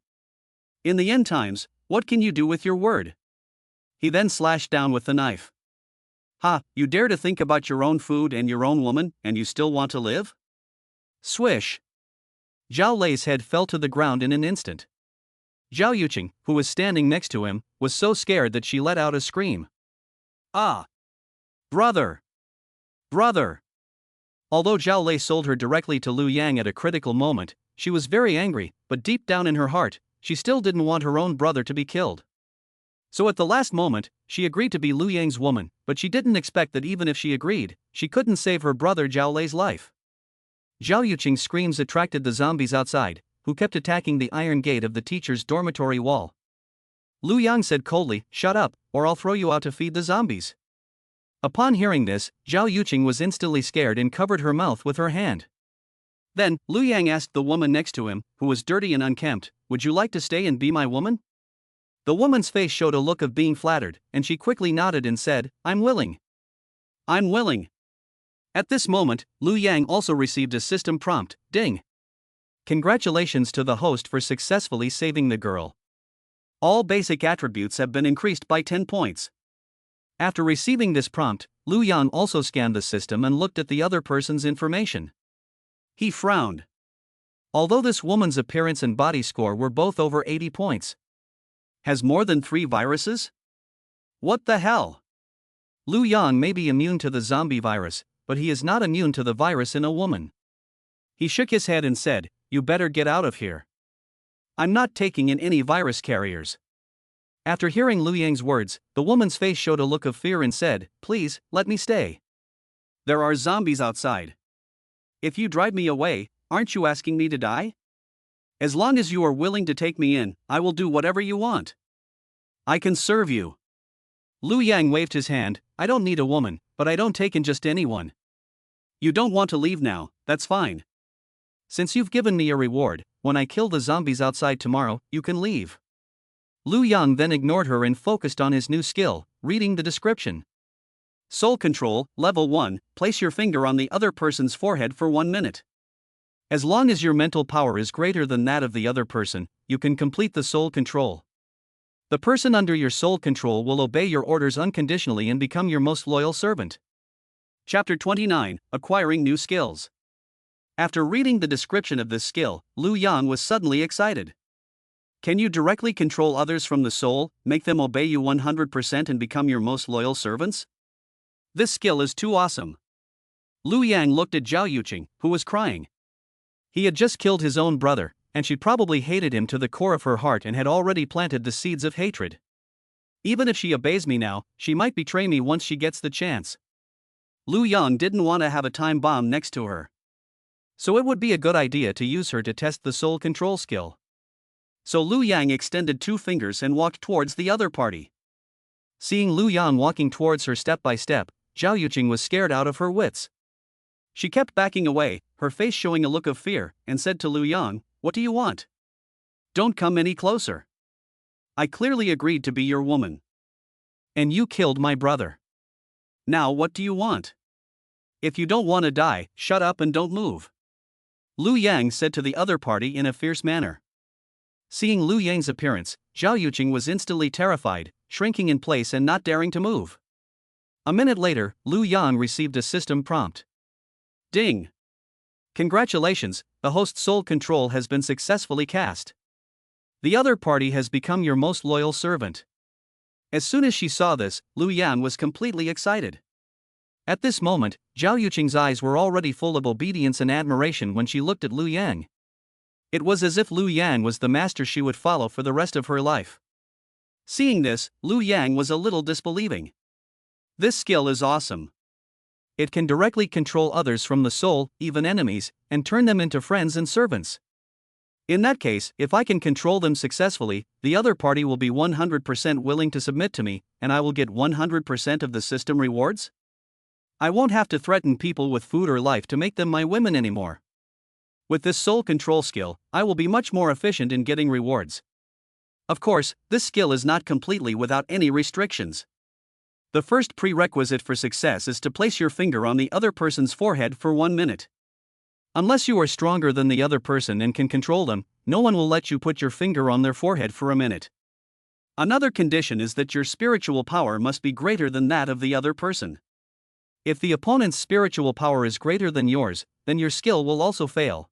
In the end times, what can you do with your word? He then slashed down with the knife. Ha, you dare to think about your own food and your own woman, and you still want to live? Swish! Zhao Lei's head fell to the ground in an instant. Zhao Yuqing, who was standing next to him, was so scared that she let out a scream. Ah! Brother! Brother! Although Zhao Lei sold her directly to Lu Yang at a critical moment, she was very angry, but deep down in her heart, she still didn't want her own brother to be killed. So at the last moment, she agreed to be Lu Yang's woman, but she didn't expect that even if she agreed, she couldn't save her brother Zhao Lei's life. Zhao Yuqing's screams attracted the zombies outside, who kept attacking the iron gate of the teacher's dormitory wall. Lu Yang said coldly, shut up, or I'll throw you out to feed the zombies. Upon hearing this, Zhao Yuqing was instantly scared and covered her mouth with her hand. Then, Lu Yang asked the woman next to him, who was dirty and unkempt, would you like to stay and be my woman? The woman's face showed a look of being flattered, and she quickly nodded and said, I'm willing. I'm willing. At this moment, Lu Yang also received a system prompt, ding. Congratulations to the host for successfully saving the girl. All basic attributes have been increased by 10 points. After receiving this prompt, Lu Yang also scanned the system and looked at the other person's information. He frowned. Although this woman's appearance and body score were both over 80 points. Has more than 3 viruses? What the hell? Lu Yang may be immune to the zombie virus, but he is not immune to the virus in a woman. He shook his head and said, you better get out of here. I'm not taking in any virus carriers. After hearing Lu Yang's words, the woman's face showed a look of fear and said, please, let me stay. There are zombies outside. If you drive me away, aren't you asking me to die? As long as you are willing to take me in, I will do whatever you want. I can serve you. Lu Yang waved his hand, I don't need a woman, but I don't take in just anyone. You don't want to leave now, that's fine. Since you've given me a reward, when I kill the zombies outside tomorrow, you can leave. Lu Yang then ignored her and focused on his new skill, reading the description. Soul Control, Level 1, place your finger on the other person's forehead for 1 minute. As long as your mental power is greater than that of the other person, you can complete the soul control. The person under your soul control will obey your orders unconditionally and become your most loyal servant. Chapter 29, Acquiring New Skills. After reading the description of this skill, Lu Yang was suddenly excited. Can you directly control others from the soul, make them obey you 100% and become your most loyal servants? This skill is too awesome. Lu Yang looked at Zhao Yuqing, who was crying. He had just killed his own brother, and she probably hated him to the core of her heart and had already planted the seeds of hatred. Even if she obeys me now, she might betray me once she gets the chance. Lu Yang didn't want to have a time bomb next to her. So it would be a good idea to use her to test the soul control skill. So Lu Yang extended 2 fingers and walked towards the other party. Seeing Lu Yang walking towards her step by step, Zhao Yuqing was scared out of her wits. She kept backing away, her face showing a look of fear, and said to Lu Yang, "What do you want? Don't come any closer. I clearly agreed to be your woman. And you killed my brother. Now what do you want? If you don't want to die, shut up and don't move." Lu Yang said to the other party in a fierce manner. Seeing Lu Yang's appearance, Zhao Yuqing was instantly terrified, shrinking in place and not daring to move. A minute later, Lu Yang received a system prompt. Ding! Congratulations, the host's soul control has been successfully cast. The other party has become your most loyal servant. As soon as she saw this, Lu Yang was completely excited. At this moment, Zhao Yuqing's eyes were already full of obedience and admiration when she looked at Lu Yang. It was as if Lu Yang was the master she would follow for the rest of her life. Seeing this, Lu Yang was a little disbelieving. This skill is awesome. It can directly control others from the soul, even enemies, and turn them into friends and servants. In that case, if I can control them successfully, the other party will be 100% willing to submit to me, and I will get 100% of the system rewards? I won't have to threaten people with food or life to make them my women anymore. With this soul control skill, I will be much more efficient in getting rewards. Of course, this skill is not completely without any restrictions. The first prerequisite for success is to place your finger on the other person's forehead for 1 minute. Unless you are stronger than the other person and can control them, no one will let you put your finger on their forehead for a minute. Another condition is that your spiritual power must be greater than that of the other person. If the opponent's spiritual power is greater than yours, then your skill will also fail.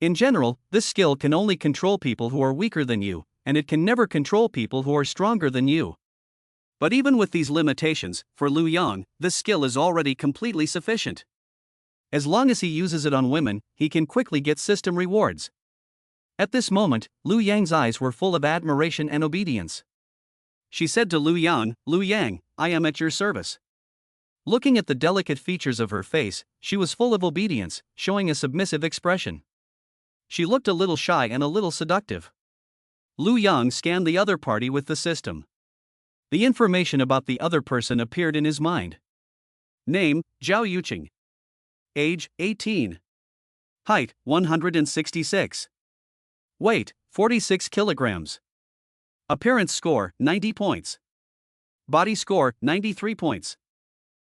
In general, this skill can only control people who are weaker than you, and it can never control people who are stronger than you. But even with these limitations, for Lu Yang, this skill is already completely sufficient. As long as he uses it on women, he can quickly get system rewards. At this moment, Lu Yang's eyes were full of admiration and obedience. She said to Lu Yang, I am at your service. Looking at the delicate features of her face, she was full of obedience, showing a submissive expression. She looked a little shy and a little seductive. Lu Yang scanned the other party with the system. The information about the other person appeared in his mind. Name, Zhao Yuqing. Age, 18. Height, 166. Weight, 46 kilograms. Appearance score, 90 points. Body score, 93 points.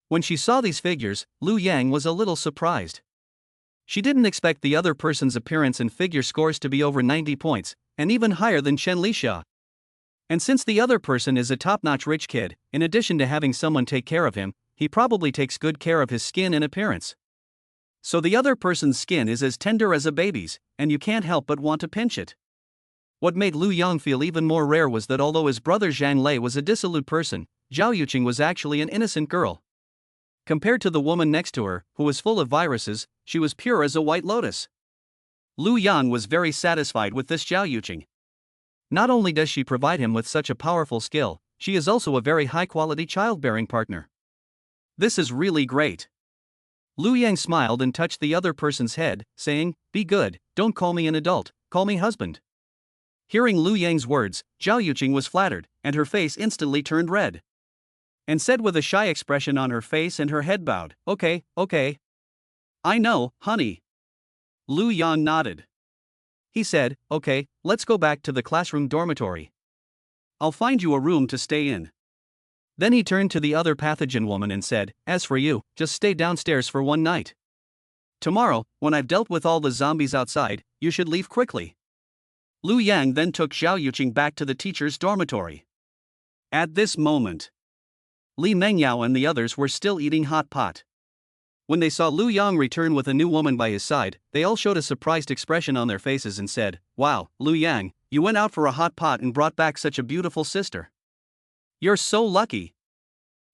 When she saw these figures, Lu Yang was a little surprised. She didn't expect the other person's appearance and figure scores to be over 90 points, and even higher than Chen Lixia. And since the other person is a top-notch rich kid, in addition to having someone take care of him, he probably takes good care of his skin and appearance. So the other person's skin is as tender as a baby's, and you can't help but want to pinch it. What made Lu Yang feel even more rare was that although his brother Zhang Lei was a dissolute person, Zhao Yuqing was actually an innocent girl. Compared to the woman next to her, who was full of viruses, she was pure as a white lotus. Lu Yang was very satisfied with this Zhao Yuqing. Not only does she provide him with such a powerful skill, she is also a very high-quality childbearing partner. This is really great. Lu Yang smiled and touched the other person's head, saying, Be good, don't call me an adult, call me husband. Hearing Lu Yang's words, Zhao Yuqing was flattered, and her face instantly turned red. And said with a shy expression on her face and her head bowed, Okay. I know, honey. Lu Yang nodded. He said, Okay, let's go back to the classroom dormitory. I'll find you a room to stay in. Then he turned to the other pathogen woman and said, As for you, just stay downstairs for 1 night. Tomorrow, when I've dealt with all the zombies outside, you should leave quickly. Lu Yang then took Zhao Yuqing back to the teacher's dormitory. At this moment, Li Mengyao and the others were still eating hot pot. When they saw Lu Yang return with a new woman by his side, they all showed a surprised expression on their faces and said, Wow, Lu Yang, you went out for a hot pot and brought back such a beautiful sister. You're so lucky.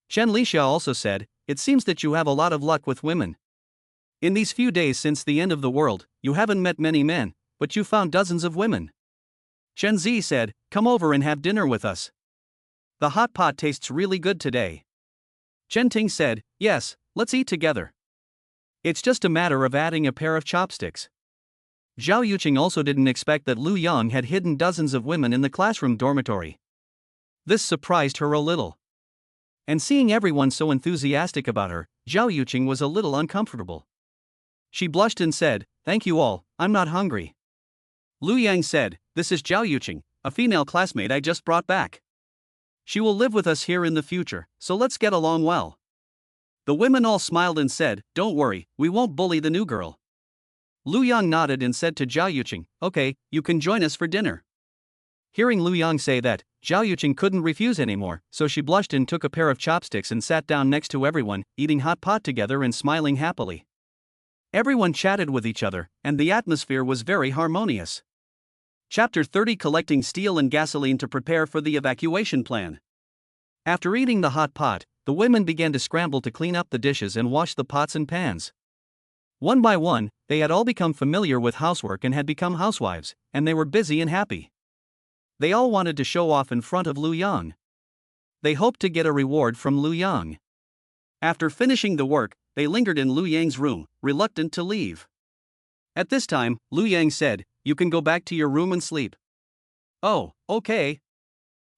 Chen Lixia also said, It seems that you have a lot of luck with women. In these few days since the end of the world, you haven't met many men, but you found dozens of women. Chen Zi said, Come over and have dinner with us. The hot pot tastes really good today. Chen Ting said, Yes, let's eat together. It's just a matter of adding a pair of chopsticks. Zhao Yuqing also didn't expect that Lu Yang had hidden dozens of women in the classroom dormitory. This surprised her a little. And seeing everyone so enthusiastic about her, Zhao Yuqing was a little uncomfortable. She blushed and said, "Thank you all, I'm not hungry." Lu Yang said, "This is Zhao Yuqing, a female classmate I just brought back. She will live with us here in the future, so let's get along well." The women all smiled and said, "Don't worry, we won't bully the new girl." Lu Yang nodded and said to Zhao Yuqing, "Okay, you can join us for dinner." Hearing Lu Yang say that, Zhao Yuqing couldn't refuse anymore, so she blushed and took a pair of chopsticks and sat down next to everyone, eating hot pot together and smiling happily. Everyone chatted with each other, and the atmosphere was very harmonious. Chapter 30: Collecting steel and gasoline to prepare for the evacuation plan. After eating the hot pot, the women began to scramble to clean up the dishes and wash the pots and pans. One by one, they had all become familiar with housework and had become housewives, and they were busy and happy. They all wanted to show off in front of Lu Yang. They hoped to get a reward from Lu Yang. After finishing the work, they lingered in Lu Yang's room, reluctant to leave. At this time, Lu Yang said, "You can go back to your room and sleep." "Oh, okay."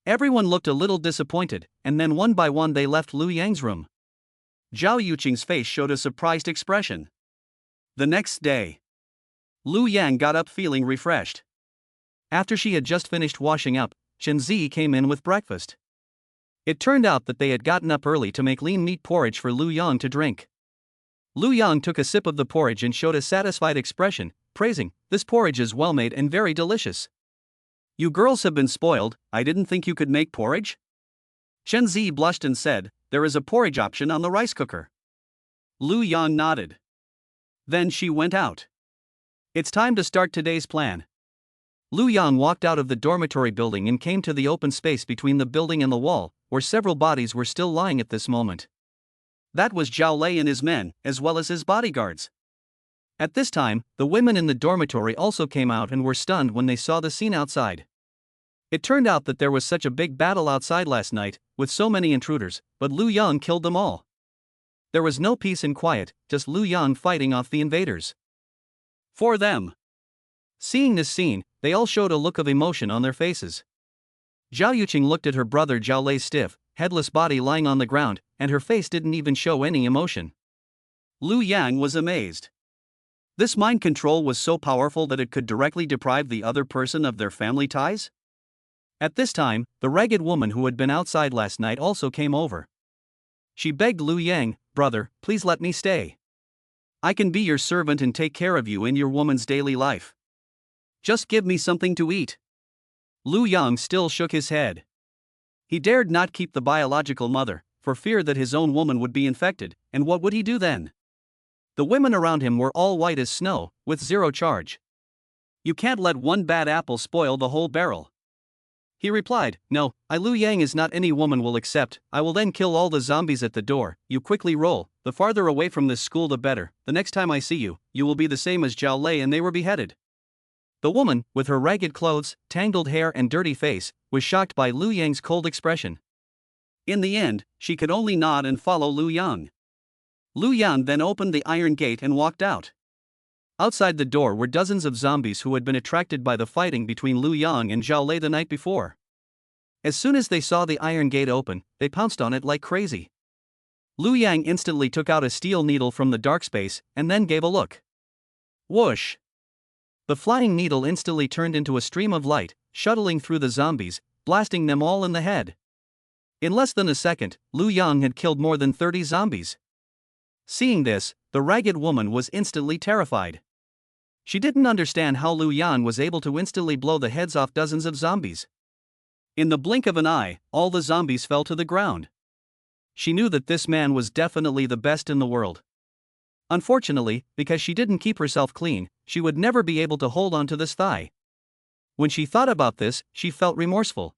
Everyone looked a little disappointed, and then one by one they left Lu Yang's room. Zhao Yuqing's face showed a surprised expression. The next day, Lu Yang got up feeling refreshed. After she had just finished washing up, Chen Zi came in with breakfast. It turned out that they had gotten up early to make lean meat porridge for Lu Yang to drink. Lu Yang took a sip of the porridge and showed a satisfied expression, praising, "This porridge is well made and very delicious. You girls have been spoiled, I didn't think you could make porridge?" Chen Zi blushed and said, "There is a porridge option on the rice cooker." Lu Yang nodded. Then she went out. "It's time to start today's plan." Lu Yang walked out of the dormitory building and came to the open space between the building and the wall, where several bodies were still lying at this moment. That was Zhao Lei and his men, as well as his bodyguards. At this time, the women in the dormitory also came out and were stunned when they saw the scene outside. It turned out that there was such a big battle outside last night, with so many intruders, but Lu Yang killed them all. There was no peace and quiet, just Lu Yang fighting off the invaders. For them. Seeing this scene, they all showed a look of emotion on their faces. Zhao Yuqing looked at her brother Zhao Lei's stiff, headless body lying on the ground, and her face didn't even show any emotion. Lu Yang was amazed. This mind control was so powerful that it could directly deprive the other person of their family ties? At this time, the ragged woman who had been outside last night also came over. She begged Lu Yang, "Brother, please let me stay. I can be your servant and take care of you in your woman's daily life. Just give me something to eat." Lu Yang still shook his head. He dared not keep the biological mother, for fear that his own woman would be infected, and what would he do then? The women around him were all white as snow, with zero charge. "You can't let one bad apple spoil the whole barrel." He replied, "No, Lu Yang is not any woman will accept. I will then kill all the zombies at the door. You quickly roll, the farther away from this school the better. The next time I see you, you will be the same as Zhao Lei and they were beheaded." The woman, with her ragged clothes, tangled hair and dirty face, was shocked by Lu Yang's cold expression. In the end, she could only nod and follow Lu Yang. Lu Yang then opened the iron gate and walked out. Outside the door were dozens of zombies who had been attracted by the fighting between Lu Yang and Zhao Lei the night before. As soon as they saw the iron gate open, they pounced on it like crazy. Lu Yang instantly took out a steel needle from the dark space and then gave a look. Whoosh! The flying needle instantly turned into a stream of light, shuttling through the zombies, blasting them all in the head. In less than a second, Lu Yang had killed more than 30 zombies. Seeing this, the ragged woman was instantly terrified. She didn't understand how Lu Yang was able to instantly blow the heads off dozens of zombies. In the blink of an eye, all the zombies fell to the ground. She knew that this man was definitely the best in the world. Unfortunately, because she didn't keep herself clean, she would never be able to hold on to this thigh. When she thought about this, she felt remorseful.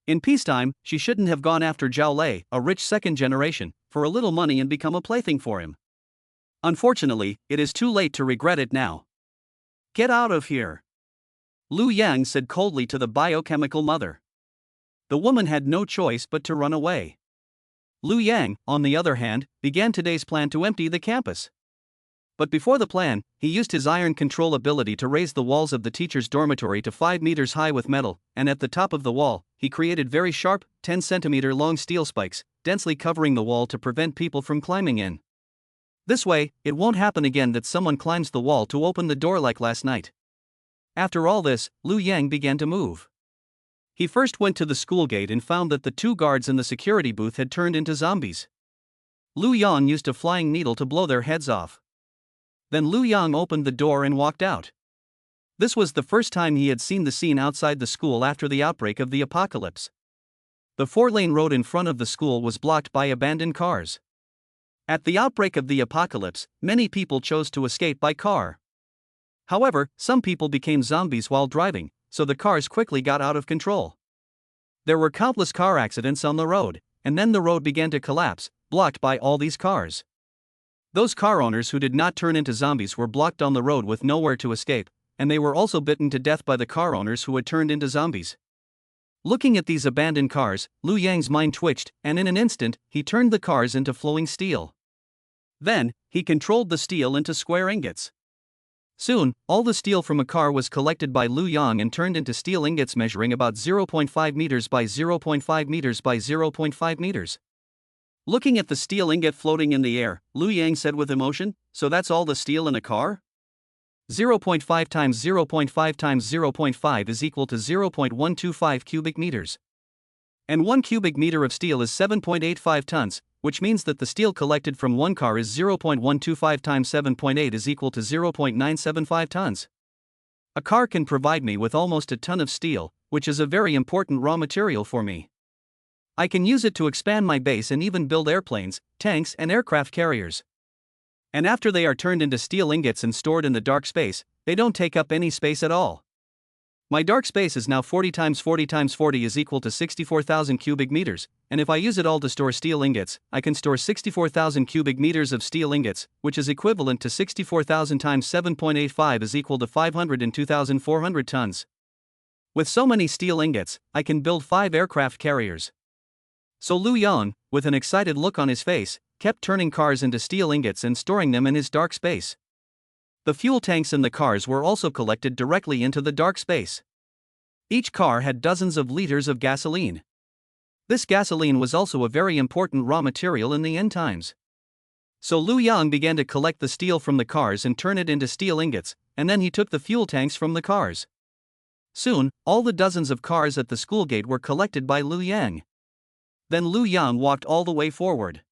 In peacetime, she shouldn't have gone after Zhao Lei, a rich second generation, for a little money and become a plaything for him. Unfortunately, it is too late to regret it now. "Get out of here," Lu Yang said coldly to the biochemical mother. The woman had no choice but to run away. Lu Yang, on the other hand, began today's plan to empty the campus. But before the plan, he used his iron control ability to raise the walls of the teacher's dormitory to 5 meters high with metal, and at the top of the wall, he created very sharp, 10-centimeter long steel spikes, densely covering the wall to prevent people from climbing in. This way, it won't happen again that someone climbs the wall to open the door like last night. After all this, Liu Yang began to move. He first went to the school gate and found that the 2 guards in the security booth had turned into zombies. Liu Yang used a flying needle to blow their heads off. Then Liu Yang opened the door and walked out. This was the first time he had seen the scene outside the school after the outbreak of the apocalypse. The 4-lane road in front of the school was blocked by abandoned cars. At the outbreak of the apocalypse, many people chose to escape by car. However, some people became zombies while driving, so the cars quickly got out of control. There were countless car accidents on the road, and then the road began to collapse, blocked by all these cars. Those car owners who did not turn into zombies were blocked on the road with nowhere to escape, and they were also bitten to death by the car owners who had turned into zombies. Looking at these abandoned cars, Liu Yang's mind twitched, and in an instant, he turned the cars into flowing steel. Then, he controlled the steel into square ingots. Soon, all the steel from a car was collected by Liu Yang and turned into steel ingots measuring about 0.5 meters by 0.5 meters by 0.5 meters. Looking at the steel ingot floating in the air, Liu Yang said with emotion, "So that's all the steel in a car? 0.5 times 0.5 times 0.5 is equal to 0.125 cubic meters. And 1 cubic meter of steel is 7.85 tons, which means that the steel collected from one car is 0.125 times 7.8 is equal to 0.975 tons. A car can provide me with almost a ton of steel, which is a very important raw material for me. I can use it to expand my base and even build airplanes, tanks, and aircraft carriers. And after they are turned into steel ingots and stored in the dark space, they don't take up any space at all. My dark space is now 40 times 40 times 40 is equal to 64,000 cubic meters, and if I use it all to store steel ingots, I can store 64,000 cubic meters of steel ingots, which is equivalent to 64,000 times 7.85 is equal to 502,400 tons. With so many steel ingots, I can build 5 aircraft carriers." So Liu Yang, with an excited look on his face, kept turning cars into steel ingots and storing them in his dark space. The fuel tanks in the cars were also collected directly into the dark space. Each car had dozens of liters of gasoline. This gasoline was also a very important raw material in the end times. So Liu Yang began to collect the steel from the cars and turn it into steel ingots, and then he took the fuel tanks from the cars. Soon, all the dozens of cars at the school gate were collected by Liu Yang. Then Liu Yang walked all the way forward.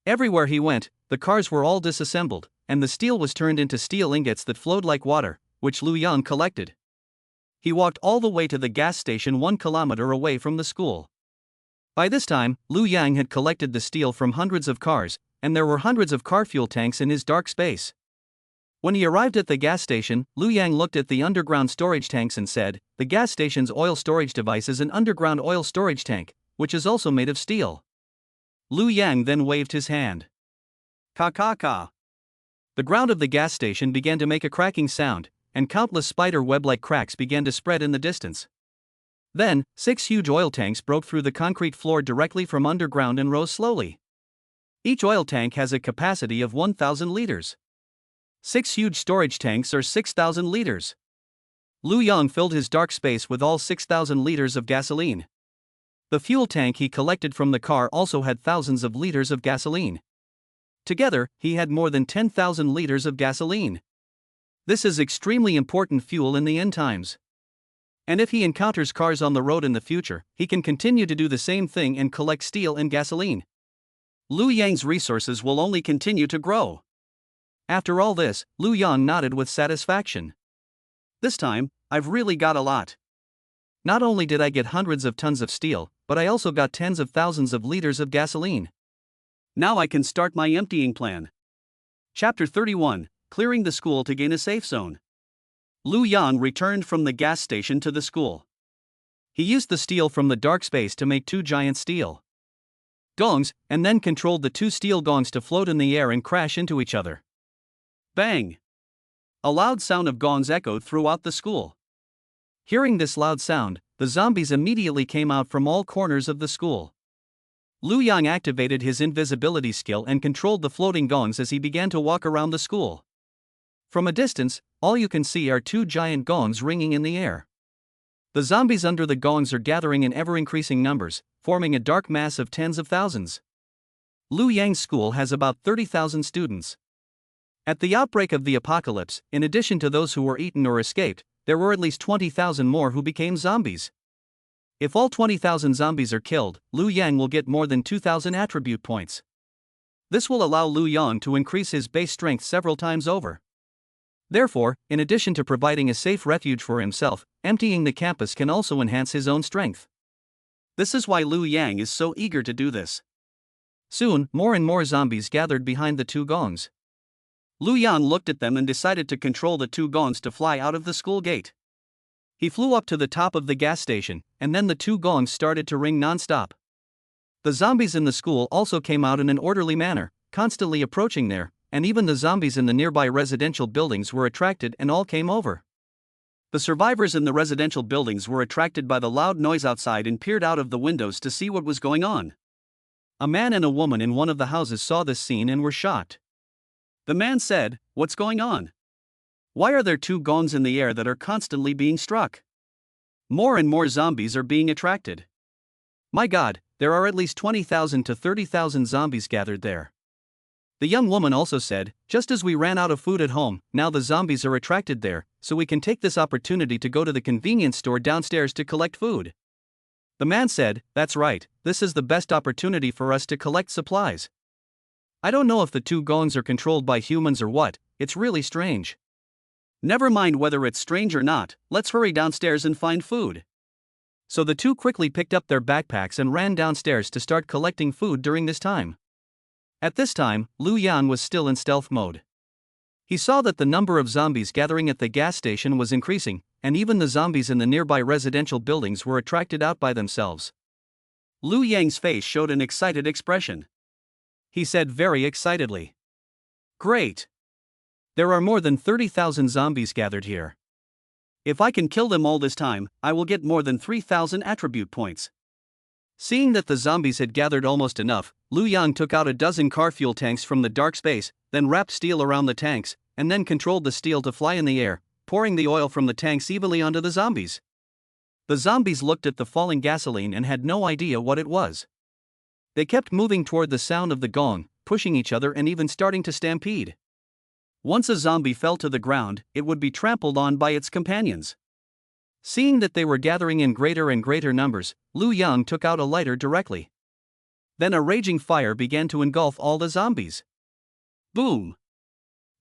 Everywhere he went, the cars were all disassembled, and the steel was turned into steel ingots that flowed like water, which Liu Yang collected. He walked all the way to the gas station 1 kilometer away from the school. By this time, Liu Yang had collected the steel from hundreds of cars, and there were hundreds of car fuel tanks in his dark space. When he arrived at the gas station, Liu Yang looked at the underground storage tanks and said, "The gas station's oil storage device is an underground oil storage tank, which is also made of steel." Liu Yang then waved his hand. Ka ka ka. The ground of the gas station began to make a cracking sound, and countless spider web-like cracks began to spread in the distance. Then, 6 huge oil tanks broke through the concrete floor directly from underground and rose slowly. Each oil tank has a capacity of 1,000 liters. 6 huge storage tanks are 6,000 liters. Liu Yang filled his dark space with all 6,000 liters of gasoline. The fuel tank he collected from the car also had thousands of liters of gasoline. Together, he had more than 10,000 liters of gasoline. This is extremely important fuel in the end times. And if he encounters cars on the road in the future, he can continue to do the same thing and collect steel and gasoline. Liu Yang's resources will only continue to grow. After all this, Liu Yang nodded with satisfaction. This time, I've really got a lot. Not only did I get hundreds of tons of steel, but I also got tens of thousands of liters of gasoline. Now I can start my emptying plan. Chapter 31, Clearing the School to Gain a Safe Zone. Liu Yang returned from the gas station to the school. He used the steel from the dark space to make 2 giant steel gongs, and then controlled the 2 steel gongs to float in the air and crash into each other. Bang! A loud sound of gongs echoed throughout the school. Hearing this loud sound, the zombies immediately came out from all corners of the school. Liu Yang activated his invisibility skill and controlled the floating gongs as he began to walk around the school. From a distance, all you can see are two giant gongs ringing in the air. The zombies under the gongs are gathering in ever-increasing numbers, forming a dark mass of tens of thousands. Lu Yang's school has about 30,000 students. At the outbreak of the apocalypse, in addition to those who were eaten or escaped, there were at least 20,000 more who became zombies. If all 20,000 zombies are killed, Lu Yang will get more than 2,000 attribute points. This will allow Lu Yang to increase his base strength several times over. Therefore, in addition to providing a safe refuge for himself, emptying the campus can also enhance his own strength. This is why Lu Yang is so eager to do this. Soon, more and more zombies gathered behind the two gongs. Lu Yang looked at them and decided to control the two gongs to fly out of the school gate. He flew up to the top of the gas station, and then the two gongs started to ring non-stop. The zombies in the school also came out in an orderly manner, constantly approaching there, and even the zombies in the nearby residential buildings were attracted and all came over. The survivors in the residential buildings were attracted by the loud noise outside and peered out of the windows to see what was going on. A man and a woman in one of the houses saw this scene and were shocked. The man said, "What's going on? Why are there two gongs in the air that are constantly being struck? More and more zombies are being attracted. My God, there are at least 20,000 to 30,000 zombies gathered there." The young woman also said, "Just as we ran out of food at home, now the zombies are attracted there, so we can take this opportunity to go to the convenience store downstairs to collect food." The man said, "That's right, this is the best opportunity for us to collect supplies. I don't know if the two gongs are controlled by humans or what, it's really strange. Never mind whether it's strange or not, let's hurry downstairs and find food." So the two quickly picked up their backpacks and ran downstairs to start collecting food during this time. At this time, Lu Yan was still in stealth mode. He saw that the number of zombies gathering at the gas station was increasing, and even the zombies in the nearby residential buildings were attracted out by themselves. Lu Yang's face showed an excited expression. He said very excitedly, "Great! There are more than 30,000 zombies gathered here. If I can kill them all this time, I will get more than 3,000 attribute points." Seeing that the zombies had gathered almost enough, Lu Yang took out a dozen car fuel tanks from the dark space, then wrapped steel around the tanks, and then controlled the steel to fly in the air, pouring the oil from the tanks evenly onto the zombies. The zombies looked at the falling gasoline and had no idea what it was. They kept moving toward the sound of the gong, pushing each other and even starting to stampede. Once a zombie fell to the ground, it would be trampled on by its companions. Seeing that they were gathering in greater and greater numbers, Lu Yang took out a lighter directly. Then a raging fire began to engulf all the zombies. Boom!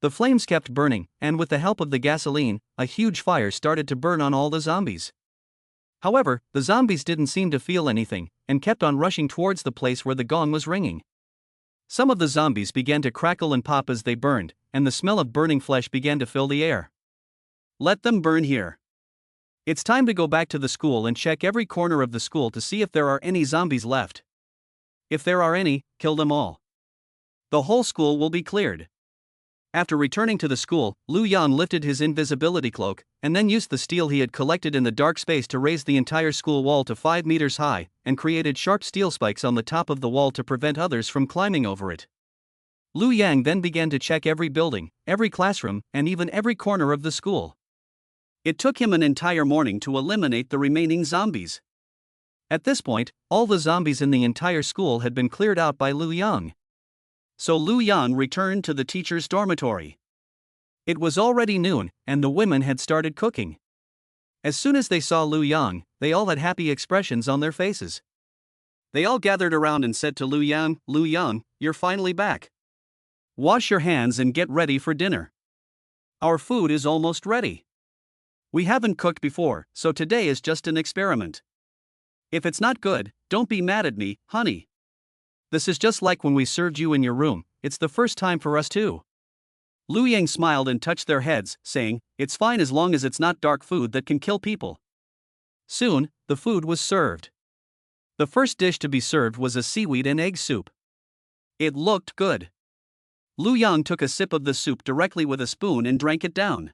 The flames kept burning, and with the help of the gasoline, a huge fire started to burn on all the zombies. However, the zombies didn't seem to feel anything, and kept on rushing towards the place where the gong was ringing. Some of the zombies began to crackle and pop as they burned, and the smell of burning flesh began to fill the air. Let them burn here. It's time to go back to the school and check every corner of the school to see if there are any zombies left. If there are any, kill them all. The whole school will be cleared. After returning to the school, Lu Yan lifted his invisibility cloak, and then used the steel he had collected in the dark space to raise the entire school wall to 5 meters high, and created sharp steel spikes on the top of the wall to prevent others from climbing over it. Lu Yang then began to check every building, every classroom, and even every corner of the school. It took him an entire morning to eliminate the remaining zombies. At this point, all the zombies in the entire school had been cleared out by Lu Yang. So Lu Yang returned to the teacher's dormitory. It was already noon, and the women had started cooking. As soon as they saw Lu Yang, they all had happy expressions on their faces. They all gathered around and said to Lu Yang, "Lu Yang, you're finally back. Wash your hands and get ready for dinner. Our food is almost ready. We haven't cooked before, so today is just an experiment. If it's not good, don't be mad at me, honey. This is just like when we served you in your room, it's the first time for us too." Lu Yang smiled and touched their heads, saying, "It's fine as long as it's not dark food that can kill people." Soon, the food was served. The first dish to be served was a seaweed and egg soup. It looked good. Lu Yang took a sip of the soup directly with a spoon and drank it down.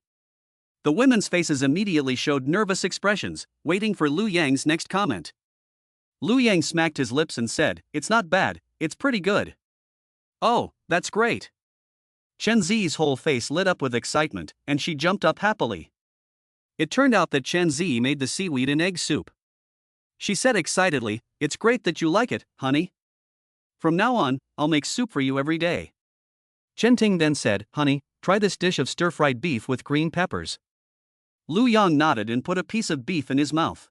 The women's faces immediately showed nervous expressions, waiting for Lu Yang's next comment. Lu Yang smacked his lips and said, "It's not bad, it's pretty good." "Oh, that's great. Chen Zi's whole face lit up with excitement, and she jumped up happily. It turned out that Chen Zi made the seaweed and egg soup. She said excitedly, "It's great that you like it, honey. From now on, I'll make soup for you every day." Chen Ting then said, "Honey, try this dish of stir-fried beef with green peppers." Lu Yang nodded and put a piece of beef in his mouth.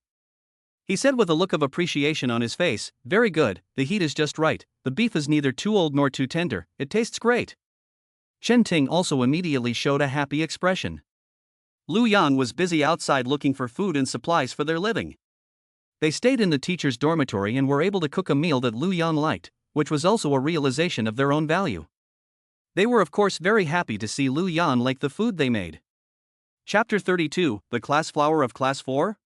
He said with a look of appreciation on his face, "Very good, the heat is just right, the beef is neither too old nor too tender, it tastes great." Chen Ting also immediately showed a happy expression. Lu Yang was busy outside looking for food and supplies for their living. They stayed in the teacher's dormitory and were able to cook a meal that Lu Yang liked, which was also a realization of their own value. They were of course very happy to see Lu Yang like the food they made. Chapter 32, The Class Flower of Class 4?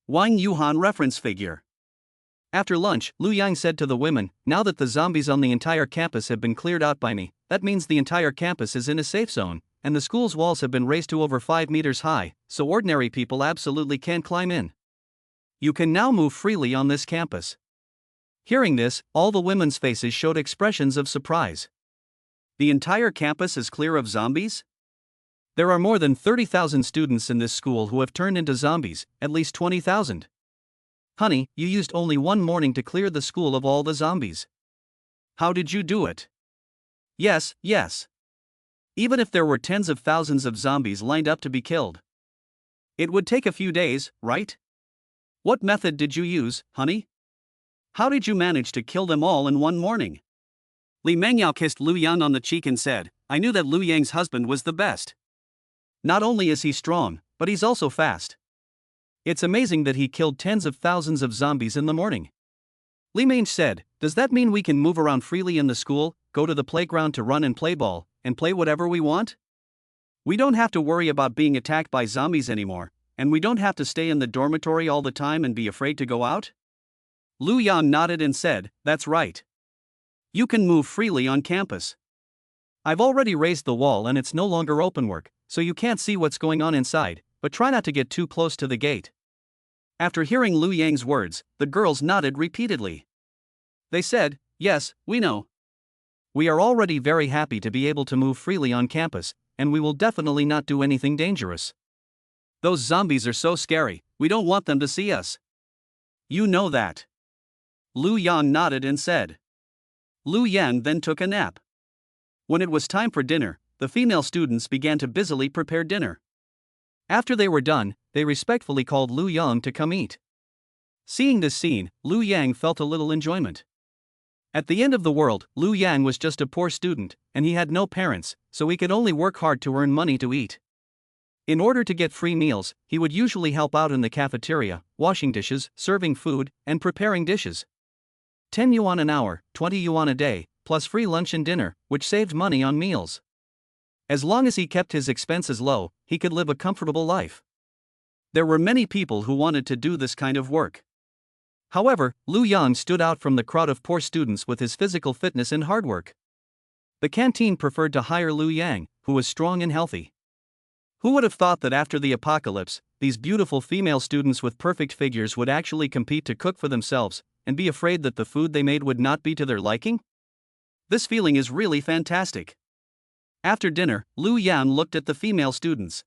Wang Yuhan Reference Figure. After lunch, Lu Yang said to the women, "Now that the zombies on the entire campus have been cleared out by me, that means the entire campus is in a safe zone, and the school's walls have been raised to over 5 meters high, so ordinary people absolutely can't climb in. You can now move freely on this campus." Hearing this, all the women's faces showed expressions of surprise. The entire campus is clear of zombies? There are more than 30,000 students in this school who have turned into zombies, at least 20,000. Honey, you used only one morning to clear the school of all the zombies. How did you do it? Yes. Even if there were tens of thousands of zombies lined up to be killed, it would take a few days, right? What method did you use, honey? How did you manage to kill them all in one morning? Li Mengyao kissed Lu Yang on the cheek and said, "I knew that Lu Yang's husband was the best. Not only is he strong, but he's also fast. It's amazing that he killed tens of thousands of zombies in the morning." Li Mange said, "Does that mean we can move around freely in the school, go to the playground to run and play ball, and play whatever we want? We don't have to worry about being attacked by zombies anymore, and we don't have to stay in the dormitory all the time and be afraid to go out?" Lu Yang nodded and said, "That's right. You can move freely on campus. I've already raised the wall and it's no longer open work, so you can't see what's going on inside, but try not to get too close to the gate." After hearing Lu Yang's words, the girls nodded repeatedly. They said, "Yes, we know. We are already very happy to be able to move freely on campus, and we will definitely not do anything dangerous. Those zombies are so scary, we don't want them to see us. You know that." Lu Yang nodded and said. Lu Yang then took a nap. When it was time for dinner, the female students began to busily prepare dinner. After they were done, they respectfully called Lu Yang to come eat. Seeing this scene, Lu Yang felt a little enjoyment. At the end of the world, Lu Yang was just a poor student, and he had no parents, so he could only work hard to earn money to eat. In order to get free meals, he would usually help out in the cafeteria, washing dishes, serving food, and preparing dishes. 10 yuan an hour, 20 yuan a day, plus free lunch and dinner, which saved money on meals. As long as he kept his expenses low, he could live a comfortable life. There were many people who wanted to do this kind of work. However, Lu Yang stood out from the crowd of poor students with his physical fitness and hard work. The canteen preferred to hire Lu Yang, who was strong and healthy. Who would have thought that after the apocalypse, these beautiful female students with perfect figures would actually compete to cook for themselves, and be afraid that the food they made would not be to their liking? This feeling is really fantastic. After dinner, Lu Yang looked at the female students.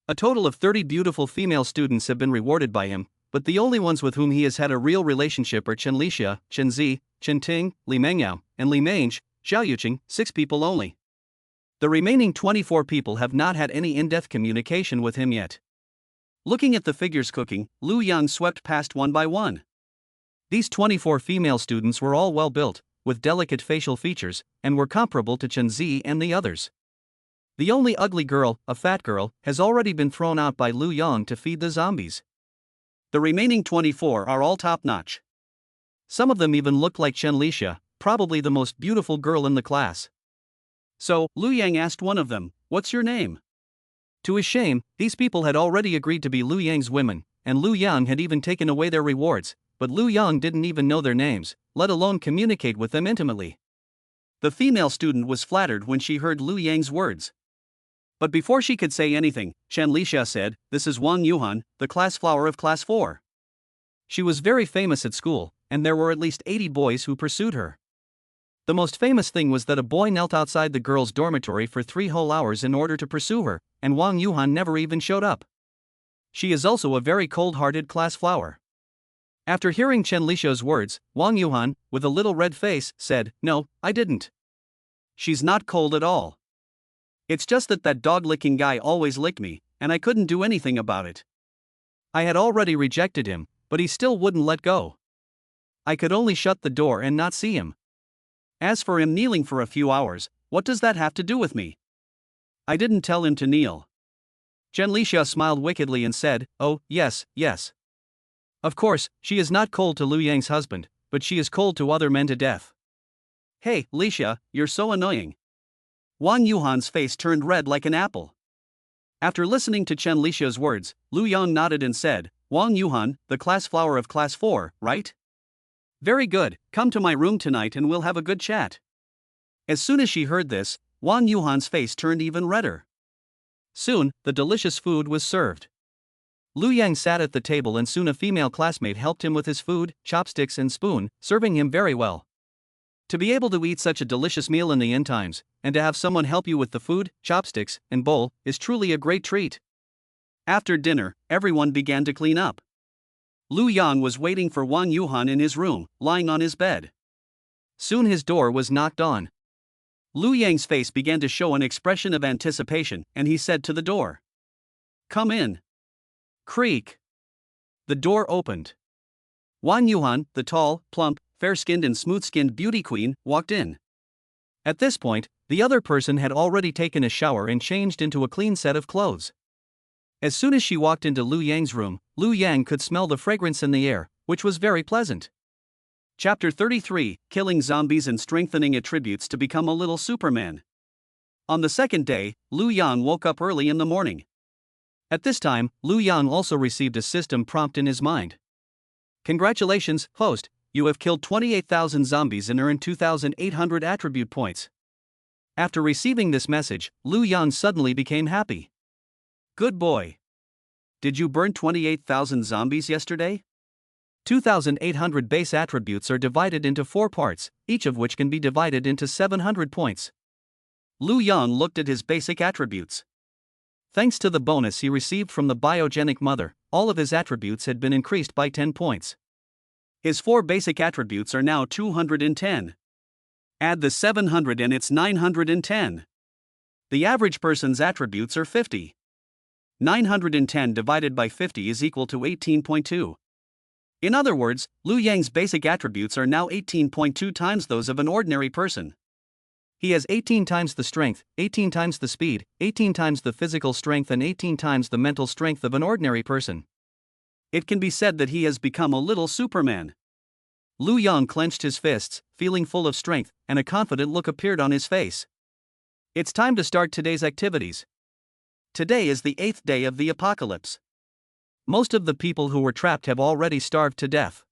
A total of 30 beautiful female students have been rewarded by him, but the only ones with whom he has had a real relationship are Chen Lixia, Chen Zi, Chen Ting, Li Mengyao, and Li Mange, Xiao Yuqing, 6 people only. The remaining 24 people have not had any in-depth communication with him yet. Looking at the figures cooking, Lu Yang swept past one by one. These 24 female students were all well built, with delicate facial features, and were comparable to Chen Zi and the others. The only ugly girl, a fat girl, has already been thrown out by Lu Yang to feed the zombies. The remaining 24 are all top-notch. Some of them even look like Chen Lixia, probably the most beautiful girl in the class. So, Lu Yang asked one of them, "What's your name?" To his shame, these people had already agreed to be Lu Yang's women, and Lu Yang had even taken away their rewards, but Lu Yang didn't even know their names, let alone communicate with them intimately. The female student was flattered when she heard Lu Yang's words. But before she could say anything, Chen Lixia said, "This is Wang Yuhan, the class flower of class 4. She was very famous at school, and there were at least 80 boys who pursued her. The most famous thing was that a boy knelt outside the girl's dormitory for 3 whole hours in order to pursue her, and Wang Yuhan never even showed up. She is also a very cold-hearted class flower. After hearing Chen Lixu's words, Wang Yuhan, with a little red face, said, "No, I didn't. She's not cold at all. It's just that dog-licking guy always licked me, and I couldn't do anything about it. I had already rejected him, but he still wouldn't let go. I could only shut the door and not see him. As for him kneeling for a few hours, what does that have to do with me? I didn't tell him to kneel." Chen Lixia smiled wickedly and said, "Oh, yes, yes. Of course, she is not cold to Lu Yang's husband, but she is cold to other men to death." "Hey, Lixia, you're so annoying." Wang Yuhan's face turned red like an apple. After listening to Chen Lixia's words, Lu Yang nodded and said, "Wang Yuhan, the class flower of class 4, right? Very good, come to my room tonight and we'll have a good chat." As soon as she heard this, Wang Yuhan's face turned even redder. Soon, the delicious food was served. Lu Yang sat at the table and soon a female classmate helped him with his food, chopsticks and spoon, serving him very well. To be able to eat such a delicious meal in the end times, and to have someone help you with the food, chopsticks, and bowl, is truly a great treat. After dinner, everyone began to clean up. Lu Yang was waiting for Wang Yuhan in his room, lying on his bed. Soon his door was knocked on. Lu Yang's face began to show an expression of anticipation, and he said to the door, "Come in." Creak. The door opened. Wang Yuhan, the tall, plump, fair-skinned and smooth-skinned beauty queen, walked in. At this point, the other person had already taken a shower and changed into a clean set of clothes. As soon as she walked into Lu Yang's room, Lu Yang could smell the fragrance in the air, which was very pleasant. Chapter 33, Killing Zombies and Strengthening Attributes to Become a Little Superman. On the second day, Lu Yang woke up early in the morning. At this time, Lu Yang also received a system prompt in his mind. "Congratulations, host, you have killed 28,000 zombies and earned 2,800 attribute points." After receiving this message, Lu Yang suddenly became happy. "Good boy. Did you burn 28,000 zombies yesterday?" 2,800 base attributes are divided into 4 parts, each of which can be divided into 700 points. Lu Yang looked at his basic attributes. Thanks to the bonus he received from the biogenic mother, all of his attributes had been increased by 10 points. His 4 basic attributes are now 210. Add the 700 and it's 910. The average person's attributes are 50. 910 divided by 50 is equal to 18.2. In other words, Lu Yang's basic attributes are now 18.2 times those of an ordinary person. He has 18 times the strength, 18 times the speed, 18 times the physical strength and 18 times the mental strength of an ordinary person. It can be said that he has become a little Superman. Lu Yang clenched his fists, feeling full of strength, and a confident look appeared on his face. It's time to start today's activities. Today is the 8th day of the apocalypse. Most of the people who were trapped have already starved to death.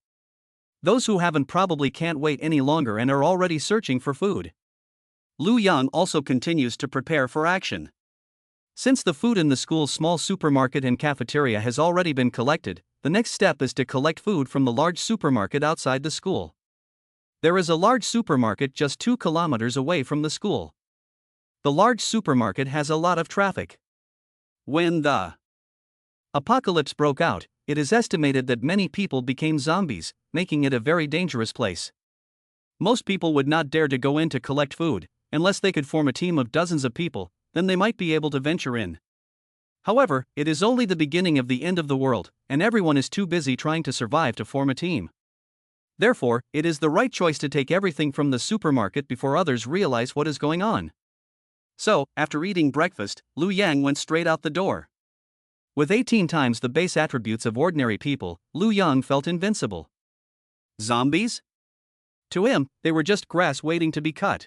Those who haven't probably can't wait any longer and are already searching for food. Lu Yang also continues to prepare for action. Since the food in the school's small supermarket and cafeteria has already been collected, the next step is to collect food from the large supermarket outside the school. There is a large supermarket just 2 kilometers away from the school. The large supermarket has a lot of traffic. When the apocalypse broke out, it is estimated that many people became zombies, making it a very dangerous place. Most people would not dare to go in to collect food, unless they could form a team of dozens of people, then they might be able to venture in. However, it is only the beginning of the end of the world, and everyone is too busy trying to survive to form a team. Therefore, it is the right choice to take everything from the supermarket before others realize what is going on. So, after eating breakfast, Lu Yang went straight out the door. With 18 times the base attributes of ordinary people, Lu Yang felt invincible. Zombies? To him, they were just grass waiting to be cut.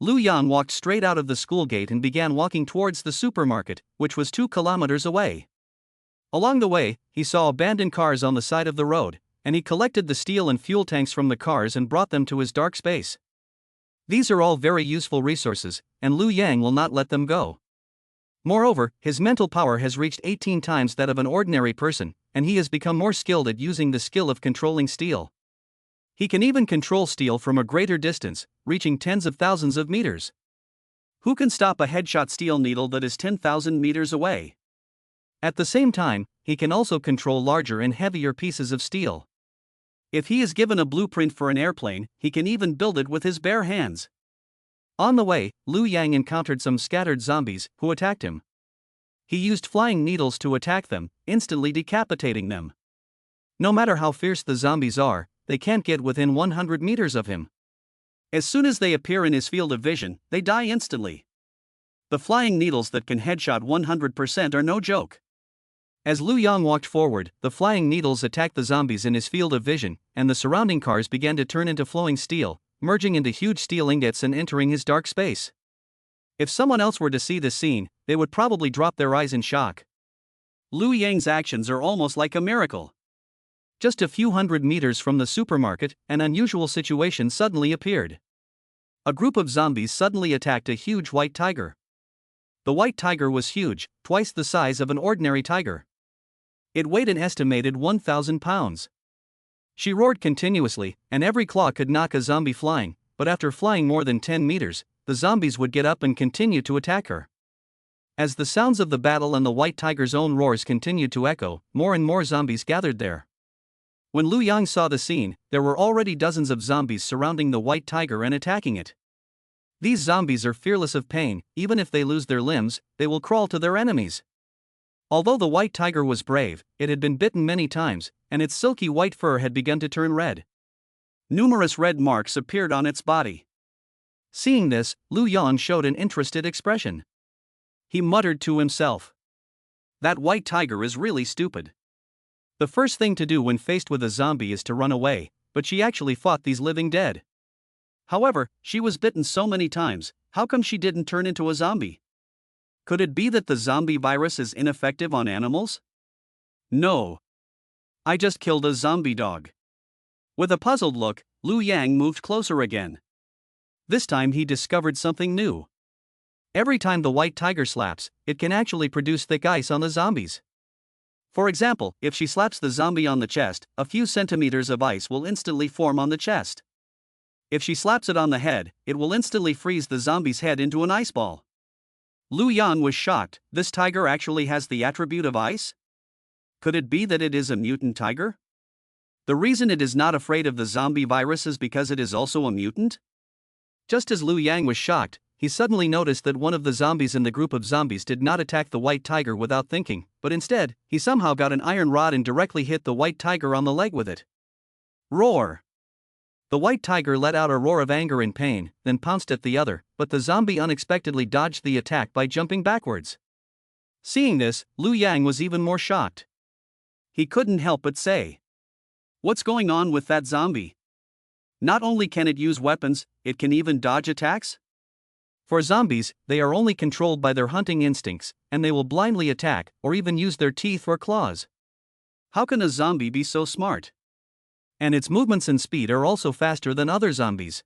Lu Yang walked straight out of the school gate and began walking towards the supermarket, which was 2 kilometers away. Along the way, he saw abandoned cars on the side of the road, and he collected the steel and fuel tanks from the cars and brought them to his dark space. These are all very useful resources, and Lu Yang will not let them go. Moreover, his mental power has reached 18 times that of an ordinary person, and he has become more skilled at using the skill of controlling steel. He can even control steel from a greater distance, reaching tens of thousands of meters. Who can stop a headshot steel needle that is 10,000 meters away? At the same time, he can also control larger and heavier pieces of steel. If he is given a blueprint for an airplane, he can even build it with his bare hands. On the way, Liu Yang encountered some scattered zombies who attacked him. He used flying needles to attack them, instantly decapitating them. No matter how fierce the zombies are, they can't get within 100 meters of him. As soon as they appear in his field of vision, they die instantly. The flying needles that can headshot 100% are no joke. As Liu Yang walked forward, the flying needles attacked the zombies in his field of vision, and the surrounding cars began to turn into flowing steel, merging into huge steel ingots and entering his dark space. If someone else were to see this scene, they would probably drop their eyes in shock. Liu Yang's actions are almost like a miracle. Just a few hundred meters from the supermarket, an unusual situation suddenly appeared. A group of zombies suddenly attacked a huge white tiger. The white tiger was huge, twice the size of an ordinary tiger. It weighed an estimated 1,000 pounds. She roared continuously, and every claw could knock a zombie flying, but after flying more than 10 meters, the zombies would get up and continue to attack her. As the sounds of the battle and the white tiger's own roars continued to echo, more and more zombies gathered there. When Liu Yang saw the scene, there were already dozens of zombies surrounding the white tiger and attacking it. These zombies are fearless of pain. Even if they lose their limbs, they will crawl to their enemies. Although the white tiger was brave, it had been bitten many times, and its silky white fur had begun to turn red. Numerous red marks appeared on its body. Seeing this, Liu Yang showed an interested expression. He muttered to himself, "That white tiger is really stupid." The first thing to do when faced with a zombie is to run away, but she actually fought these living dead. However, she was bitten so many times, how come she didn't turn into a zombie? Could it be that the zombie virus is ineffective on animals? No. I just killed a zombie dog. With a puzzled look, Liu Yang moved closer again. This time he discovered something new. Every time the white tiger slaps, it can actually produce thick ice on the zombies. For example, if she slaps the zombie on the chest, a few centimeters of ice will instantly form on the chest. If she slaps it on the head, it will instantly freeze the zombie's head into an ice ball. Liu Yang was shocked. This tiger actually has the attribute of ice? Could it be that it is a mutant tiger? The reason it is not afraid of the zombie virus is because it is also a mutant? Just as Liu Yang was shocked, he suddenly noticed that one of the zombies in the group of zombies did not attack the white tiger without thinking, but instead, he somehow got an iron rod and directly hit the white tiger on the leg with it. Roar! The white tiger let out a roar of anger and pain, then pounced at the other, but the zombie unexpectedly dodged the attack by jumping backwards. Seeing this, Liu Yang was even more shocked. He couldn't help but say, "What's going on with that zombie? Not only can it use weapons, it can even dodge attacks?" For zombies, they are only controlled by their hunting instincts, and they will blindly attack, or even use their teeth or claws. How can a zombie be so smart? And its movements and speed are also faster than other zombies.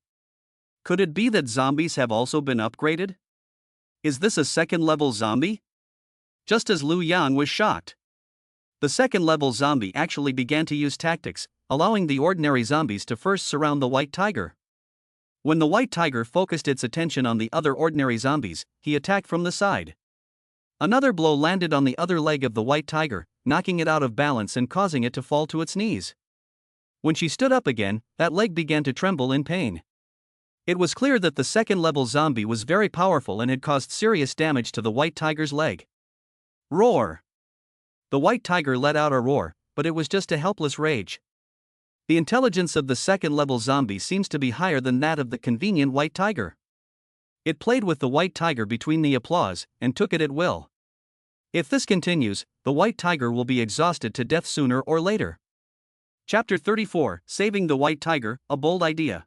Could it be that zombies have also been upgraded? Is this a second-level zombie? Just as Liu Yang was shocked. The second-level zombie actually began to use tactics, allowing the ordinary zombies to first surround the white tiger. When the white tiger focused its attention on the other ordinary zombies, he attacked from the side. Another blow landed on the other leg of the white tiger, knocking it out of balance and causing it to fall to its knees. When she stood up again, that leg began to tremble in pain. It was clear that the second-level zombie was very powerful and had caused serious damage to the white tiger's leg. Roar! The white tiger let out a roar, but it was just a helpless rage. The intelligence of the second-level zombie seems to be higher than that of the convenient white tiger. It played with the white tiger between the applause, and took it at will. If this continues, the white tiger will be exhausted to death sooner or later. Chapter 34, Saving the White Tiger, a Bold Idea.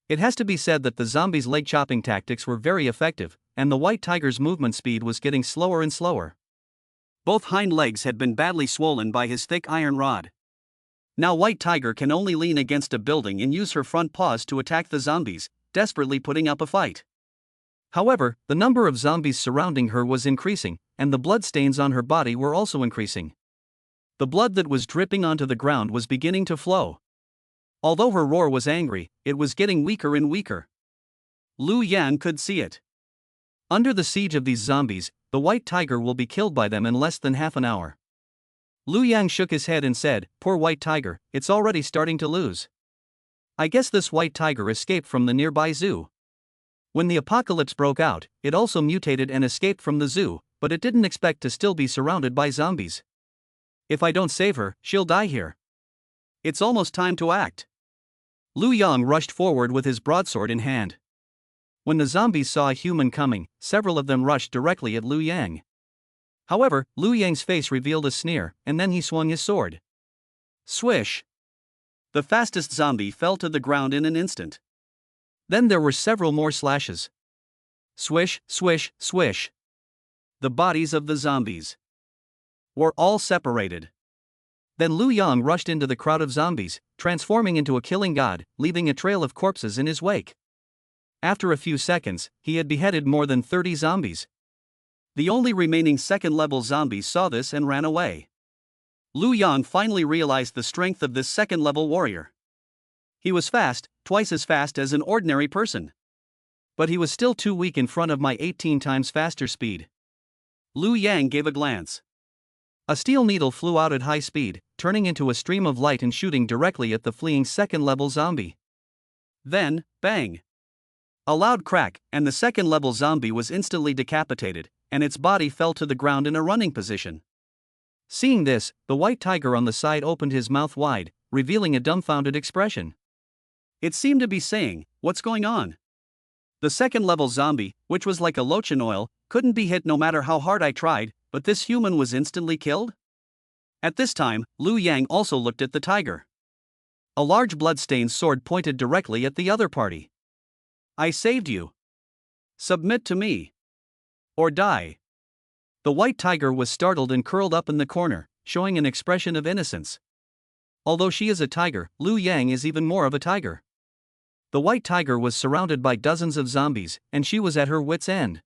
It has to be said that the zombies' leg-chopping tactics were very effective, and the white tiger's movement speed was getting slower and slower. Both hind legs had been badly swollen by his thick iron rod. Now White Tiger can only lean against a building and use her front paws to attack the zombies, desperately putting up a fight. However, the number of zombies surrounding her was increasing, and the blood stains on her body were also increasing. The blood that was dripping onto the ground was beginning to flow. Although her roar was angry, it was getting weaker and weaker. Lu Yang could see it. Under the siege of these zombies, the white tiger will be killed by them in less than half an hour. Lu Yang shook his head and said, "Poor white tiger, it's already starting to lose. I guess this white tiger escaped from the nearby zoo." When the apocalypse broke out, it also mutated and escaped from the zoo, but it didn't expect to still be surrounded by zombies. "If I don't save her, she'll die here. It's almost time to act." Lu Yang rushed forward with his broadsword in hand. When the zombies saw a human coming, several of them rushed directly at Lu Yang. However, Lu Yang's face revealed a sneer, and then he swung his sword. Swish! The fastest zombie fell to the ground in an instant. Then there were several more slashes. Swish, swish, swish. The bodies of the zombies were all separated. Then Lu Yang rushed into the crowd of zombies, transforming into a killing god, leaving a trail of corpses in his wake. After a few seconds, he had beheaded more than 30 zombies. The only remaining second-level zombies saw this and ran away. Lu Yang finally realized the strength of this second-level warrior. He was fast, twice as fast as an ordinary person. But he was still too weak in front of my 18 times faster speed. Lu Yang gave a glance. A steel needle flew out at high speed, turning into a stream of light and shooting directly at the fleeing second-level zombie. Then, bang! A loud crack, and the second-level zombie was instantly decapitated, and its body fell to the ground in a running position. Seeing this, the white tiger on the side opened his mouth wide, revealing a dumbfounded expression. It seemed to be saying, "What's going on?" The second-level zombie, which was like a lotion oil, couldn't be hit no matter how hard I tried, but this human was instantly killed? At this time, Lu Yang also looked at the tiger. A large blood-stained sword pointed directly at the other party. "I saved you. Submit to me. Or die." The white tiger was startled and curled up in the corner, showing an expression of innocence. Although she is a tiger, Lu Yang is even more of a tiger. The white tiger was surrounded by dozens of zombies, and she was at her wits' end.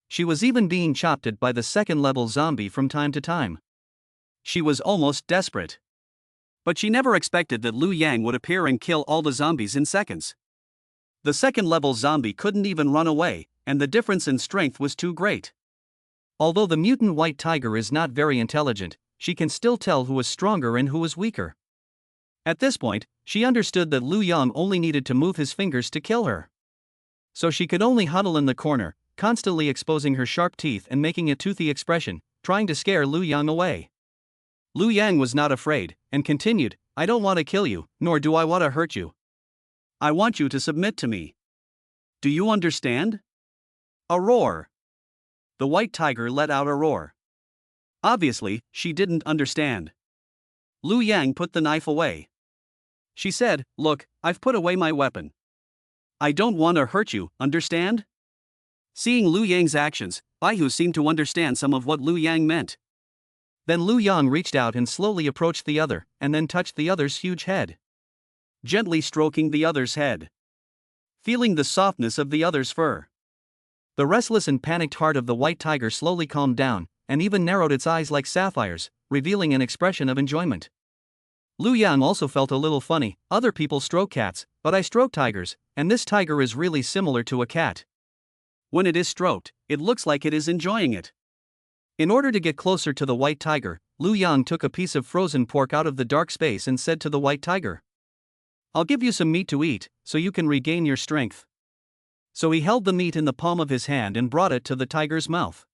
She was even being chopped at by the second-level zombie from time to time. She was almost desperate. But she never expected that Lu Yang would appear and kill all the zombies in seconds. The second-level zombie couldn't even run away, and the difference in strength was too great. Although the mutant white tiger is not very intelligent, she can still tell who is stronger and who is weaker. At this point, she understood that Lu Yang only needed to move his fingers to kill her. So she could only huddle in the corner, constantly exposing her sharp teeth and making a toothy expression, trying to scare Lu Yang away. Lu Yang was not afraid, and continued, "I don't want to kill you, nor do I want to hurt you. I want you to submit to me. Do you understand?" A roar. The white tiger let out a roar. Obviously, she didn't understand. Lu Yang put the knife away. She said, "Look, I've put away my weapon. I don't want to hurt you, understand?" Seeing Lu Yang's actions, Baihu seemed to understand some of what Lu Yang meant. Then Lu Yang reached out and slowly approached the other, and then touched the other's huge head. Gently stroking the other's head. Feeling the softness of the other's fur. The restless and panicked heart of the white tiger slowly calmed down, and even narrowed its eyes like sapphires, revealing an expression of enjoyment. Lu Yang also felt a little funny. Other people stroke cats, but I stroke tigers, and this tiger is really similar to a cat. When it is stroked, it looks like it is enjoying it. In order to get closer to the white tiger, Lu Yang took a piece of frozen pork out of the dark space and said to the white tiger, "I'll give you some meat to eat, so you can regain your strength." So he held the meat in the palm of his hand and brought it to the tiger's mouth.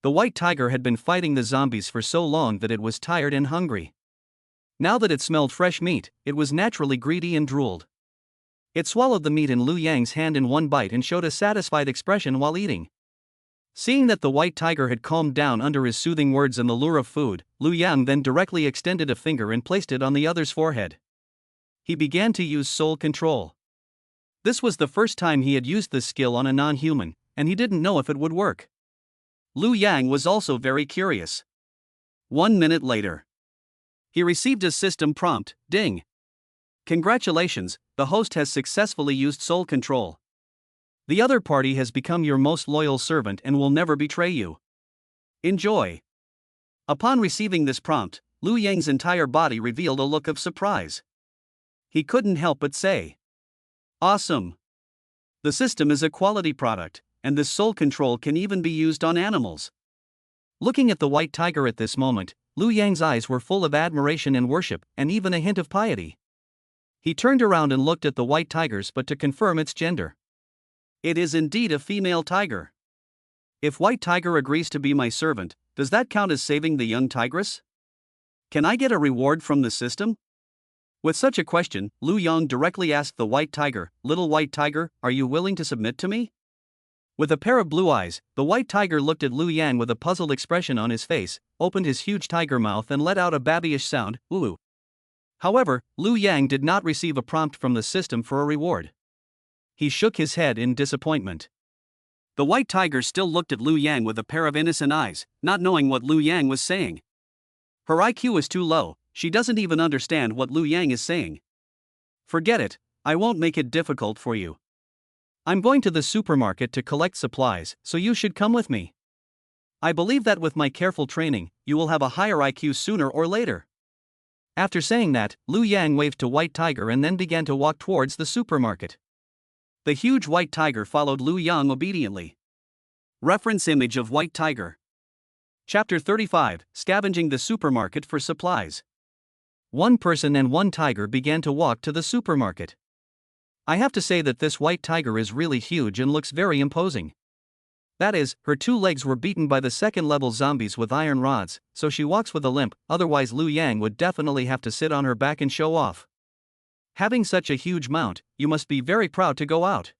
The white tiger had been fighting the zombies for so long that it was tired and hungry. Now that it smelled fresh meat, it was naturally greedy and drooled. It swallowed the meat in Lu Yang's hand in one bite and showed a satisfied expression while eating. Seeing that the white tiger had calmed down under his soothing words and the lure of food, Lu Yang then directly extended a finger and placed it on the other's forehead. He began to use soul control. This was the first time he had used this skill on a non-human, and he didn't know if it would work. Lu Yang was also very curious. 1 minute later. He received a system prompt, "Ding. Congratulations, the host has successfully used soul control. The other party has become your most loyal servant and will never betray you. Enjoy." Upon receiving this prompt, Lu Yang's entire body revealed a look of surprise. He couldn't help but say, "Awesome! The system is a quality product, and this soul control can even be used on animals." Looking at the white tiger at this moment, Lu Yang's eyes were full of admiration and worship, and even a hint of piety. He turned around and looked at the white tigers but to confirm its gender. It is indeed a female tiger. If White Tiger agrees to be my servant, does that count as saving the young tigress? Can I get a reward from the system? With such a question, Lu Yang directly asked the white tiger, "Little white tiger, are you willing to submit to me?" With a pair of blue eyes, the white tiger looked at Lu Yang with a puzzled expression on his face, opened his huge tiger mouth and let out a babyish sound, "Ooh." However, Lu Yang did not receive a prompt from the system for a reward. He shook his head in disappointment. The white tiger still looked at Lu Yang with a pair of innocent eyes, not knowing what Lu Yang was saying. Her IQ is too low, she doesn't even understand what Lu Yang is saying. "Forget it, I won't make it difficult for you. I'm going to the supermarket to collect supplies, so you should come with me. I believe that with my careful training, you will have a higher IQ sooner or later." After saying that, Lu Yang waved to White Tiger and then began to walk towards the supermarket. The huge white tiger followed Lu Yang obediently. Reference image of white tiger. Chapter 35, Scavenging the Supermarket for Supplies. One person and one tiger began to walk to the supermarket. I have to say that this white tiger is really huge and looks very imposing. That is, her two legs were beaten by the second-level zombies with iron rods, so she walks with a limp, otherwise Lu Yang would definitely have to sit on her back and show off. Having such a huge mount, you must be very proud to go out.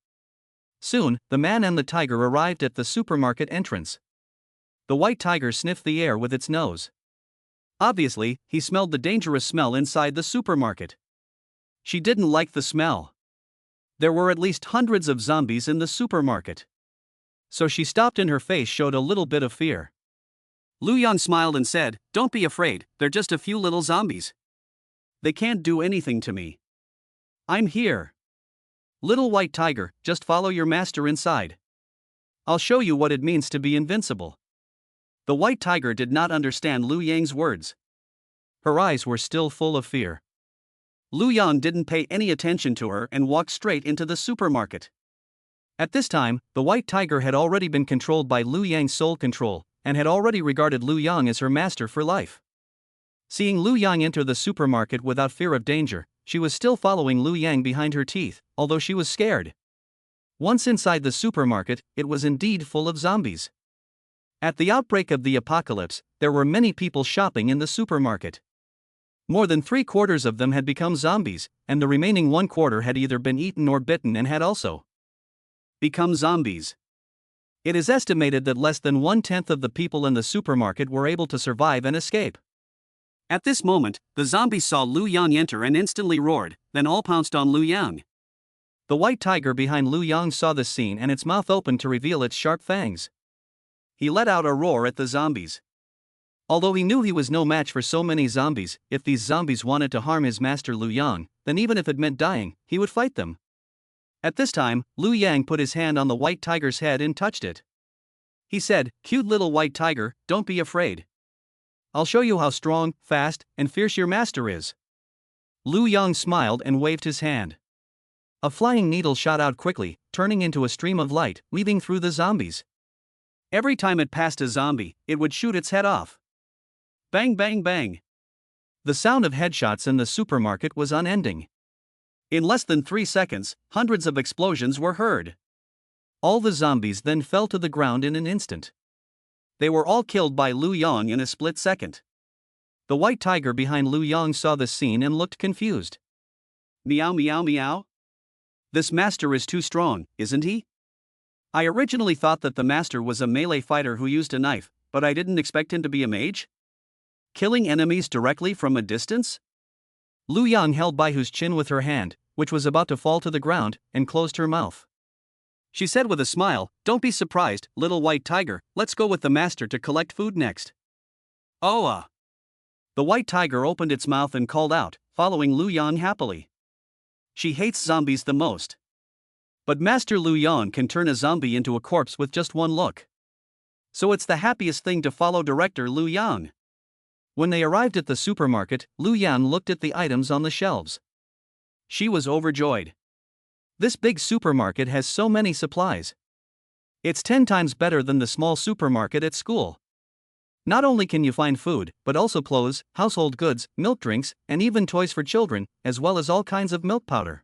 Soon, the man and the tiger arrived at the supermarket entrance. The white tiger sniffed the air with its nose. Obviously, he smelled the dangerous smell inside the supermarket. She didn't like the smell. There were at least hundreds of zombies in the supermarket. So she stopped and her face showed a little bit of fear. Lu Yang smiled and said, "Don't be afraid, they're just a few little zombies. They can't do anything to me. I'm here. Little white tiger, just follow your master inside. I'll show you what it means to be invincible." The white tiger did not understand Lu Yang's words. Her eyes were still full of fear. Lu Yang didn't pay any attention to her and walked straight into the supermarket. At this time, the white tiger had already been controlled by Lu Yang's soul control, and had already regarded Lu Yang as her master for life. Seeing Lu Yang enter the supermarket without fear of danger, she was still following Lu Yang behind her teeth, although she was scared. Once inside the supermarket, it was indeed full of zombies. At the outbreak of the apocalypse, there were many people shopping in the supermarket. More than 3/4 of them had become zombies, and the remaining 1/4 had either been eaten or bitten and had also become zombies. It is estimated that less than 1/10 of the people in the supermarket were able to survive and escape. At this moment, the zombies saw Lu Yang enter and instantly roared, then all pounced on Lu Yang. The white tiger behind Lu Yang saw the scene and its mouth opened to reveal its sharp fangs. He let out a roar at the zombies. Although he knew he was no match for so many zombies, if these zombies wanted to harm his master Lu Yang, then even if it meant dying, he would fight them. At this time, Lu Yang put his hand on the white tiger's head and touched it. He said, "Cute little white tiger, don't be afraid. I'll show you how strong, fast, and fierce your master is." Lu Yang smiled and waved his hand. A flying needle shot out quickly, turning into a stream of light, weaving through the zombies. Every time it passed a zombie, it would shoot its head off. Bang bang bang. The sound of headshots in the supermarket was unending. In less than 3 seconds, hundreds of explosions were heard. All the zombies then fell to the ground in an instant. They were all killed by Lu Yang in a split second. The white tiger behind Lu Yang saw the scene and looked confused. Meow meow meow? This master is too strong, isn't he? I originally thought that the master was a melee fighter who used a knife, but I didn't expect him to be a mage? Killing enemies directly from a distance? Lu Yang held Baihu's chin with her hand, which was about to fall to the ground, and closed her mouth. She said with a smile, "Don't be surprised, little white tiger, let's go with the master to collect food next." "Oh The white tiger opened its mouth and called out, following Lu Yang happily. She hates zombies the most. But Master Lu Yang can turn a zombie into a corpse with just one look. So it's the happiest thing to follow director Lu Yang. When they arrived at the supermarket, Lu Yang looked at the items on the shelves. She was overjoyed. This big supermarket has so many supplies. It's 10 times better than the small supermarket at school. Not only can you find food, but also clothes, household goods, milk drinks, and even toys for children, as well as all kinds of milk powder.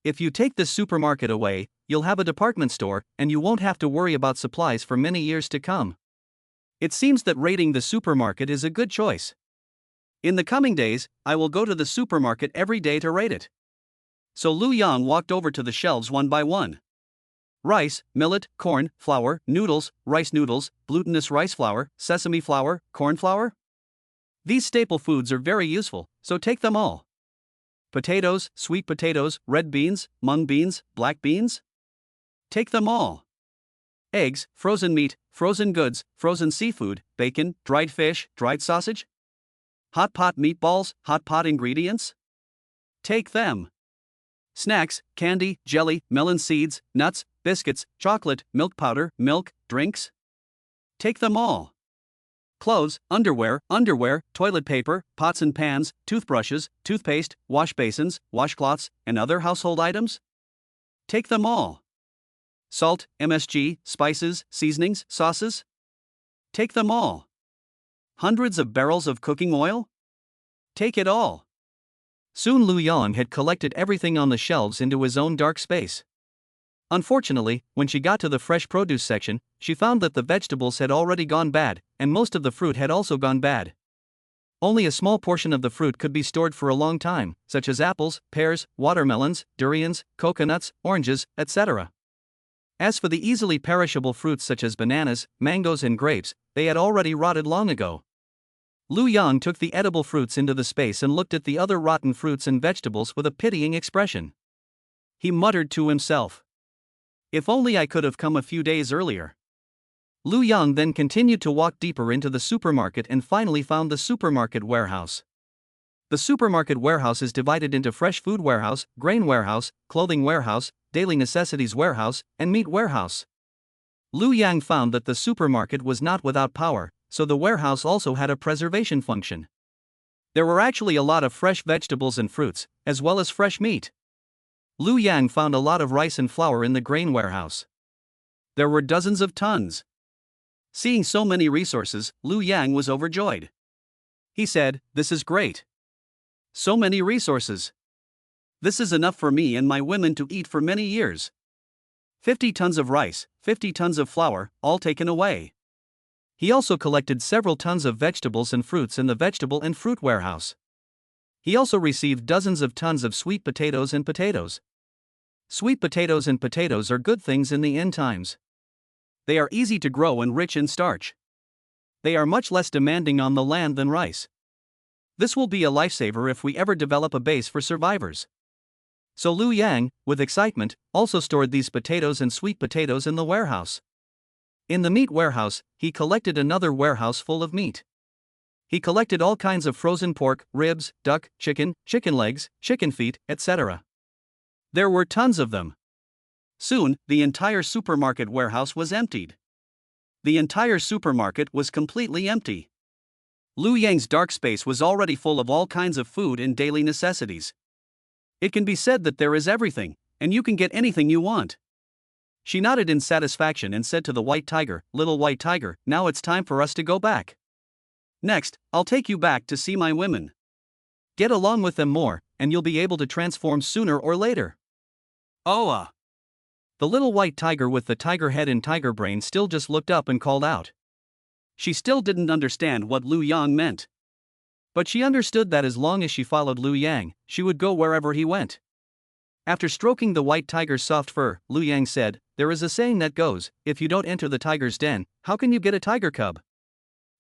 If you take this supermarket away, you'll have a department store, and you won't have to worry about supplies for many years to come. It seems that raiding the supermarket is a good choice. In the coming days, I will go to the supermarket every day to raid it. So Lu Yang walked over to the shelves one by one. Rice, millet, corn, flour, noodles, rice noodles, glutinous rice flour, sesame flour, corn flour. These staple foods are very useful, so take them all. Potatoes, sweet potatoes, red beans, mung beans, black beans. Take them all. Eggs, frozen meat, frozen goods, frozen seafood, bacon, dried fish, dried sausage. Hot pot meatballs, hot pot ingredients. Take them. Snacks, candy, jelly, melon seeds, nuts, biscuits, chocolate, milk powder, milk, drinks. Take them all. Clothes, underwear, toilet paper, pots and pans, toothbrushes, toothpaste, wash basins, washcloths, and other household items. Take them all. Salt, MSG, spices, seasonings, sauces. Take them all. Hundreds of barrels of cooking oil. Take it all. Soon Lu Yang had collected everything on the shelves into his own dark space. Unfortunately, when she got to the fresh produce section, she found that the vegetables had already gone bad, and most of the fruit had also gone bad. Only a small portion of the fruit could be stored for a long time, such as apples, pears, watermelons, durians, coconuts, oranges, etc. As for the easily perishable fruits such as bananas, mangoes and grapes, they had already rotted long ago. Lu Yang took the edible fruits into the space and looked at the other rotten fruits and vegetables with a pitying expression. He muttered to himself, "If only I could have come a few days earlier." Lu Yang then continued to walk deeper into the supermarket and finally found the supermarket warehouse. The supermarket warehouse is divided into fresh food warehouse, grain warehouse, clothing warehouse, daily necessities warehouse, and meat warehouse. Lu Yang found that the supermarket was not without power, so the warehouse also had a preservation function. There were actually a lot of fresh vegetables and fruits, as well as fresh meat. Lu Yang found a lot of rice and flour in the grain warehouse. There were dozens of tons. Seeing so many resources, Lu Yang was overjoyed. He said, "This is great. So many resources. This is enough for me and my women to eat for many years. 50 tons of rice, 50 tons of flour, all taken away." He also collected several tons of vegetables and fruits in the vegetable and fruit warehouse. He also received dozens of tons of sweet potatoes and potatoes. Sweet potatoes and potatoes are good things in the end times. They are easy to grow and rich in starch. They are much less demanding on the land than rice. This will be a lifesaver if we ever develop a base for survivors. So Lu Yang, with excitement, also stored these potatoes and sweet potatoes in the warehouse. In the meat warehouse, he collected another warehouse full of meat. He collected all kinds of frozen pork, ribs, duck, chicken, chicken legs, chicken feet, etc. There were tons of them. Soon, the entire supermarket warehouse was emptied. The entire supermarket was completely empty. Lu Yang's dark space was already full of all kinds of food and daily necessities. It can be said that there is everything, and you can get anything you want. She nodded in satisfaction and said to the white tiger, "Little white tiger, now it's time for us to go back. Next, I'll take you back to see my women. Get along with them more, and you'll be able to transform sooner or later." "Oh, The little white tiger with the tiger head and tiger brain still just looked up and called out. She still didn't understand what Lu Yang meant. But she understood that as long as she followed Lu Yang, she would go wherever he went. After stroking the white tiger's soft fur, Lu Yang said, "There is a saying that goes, if you don't enter the tiger's den, how can you get a tiger cub?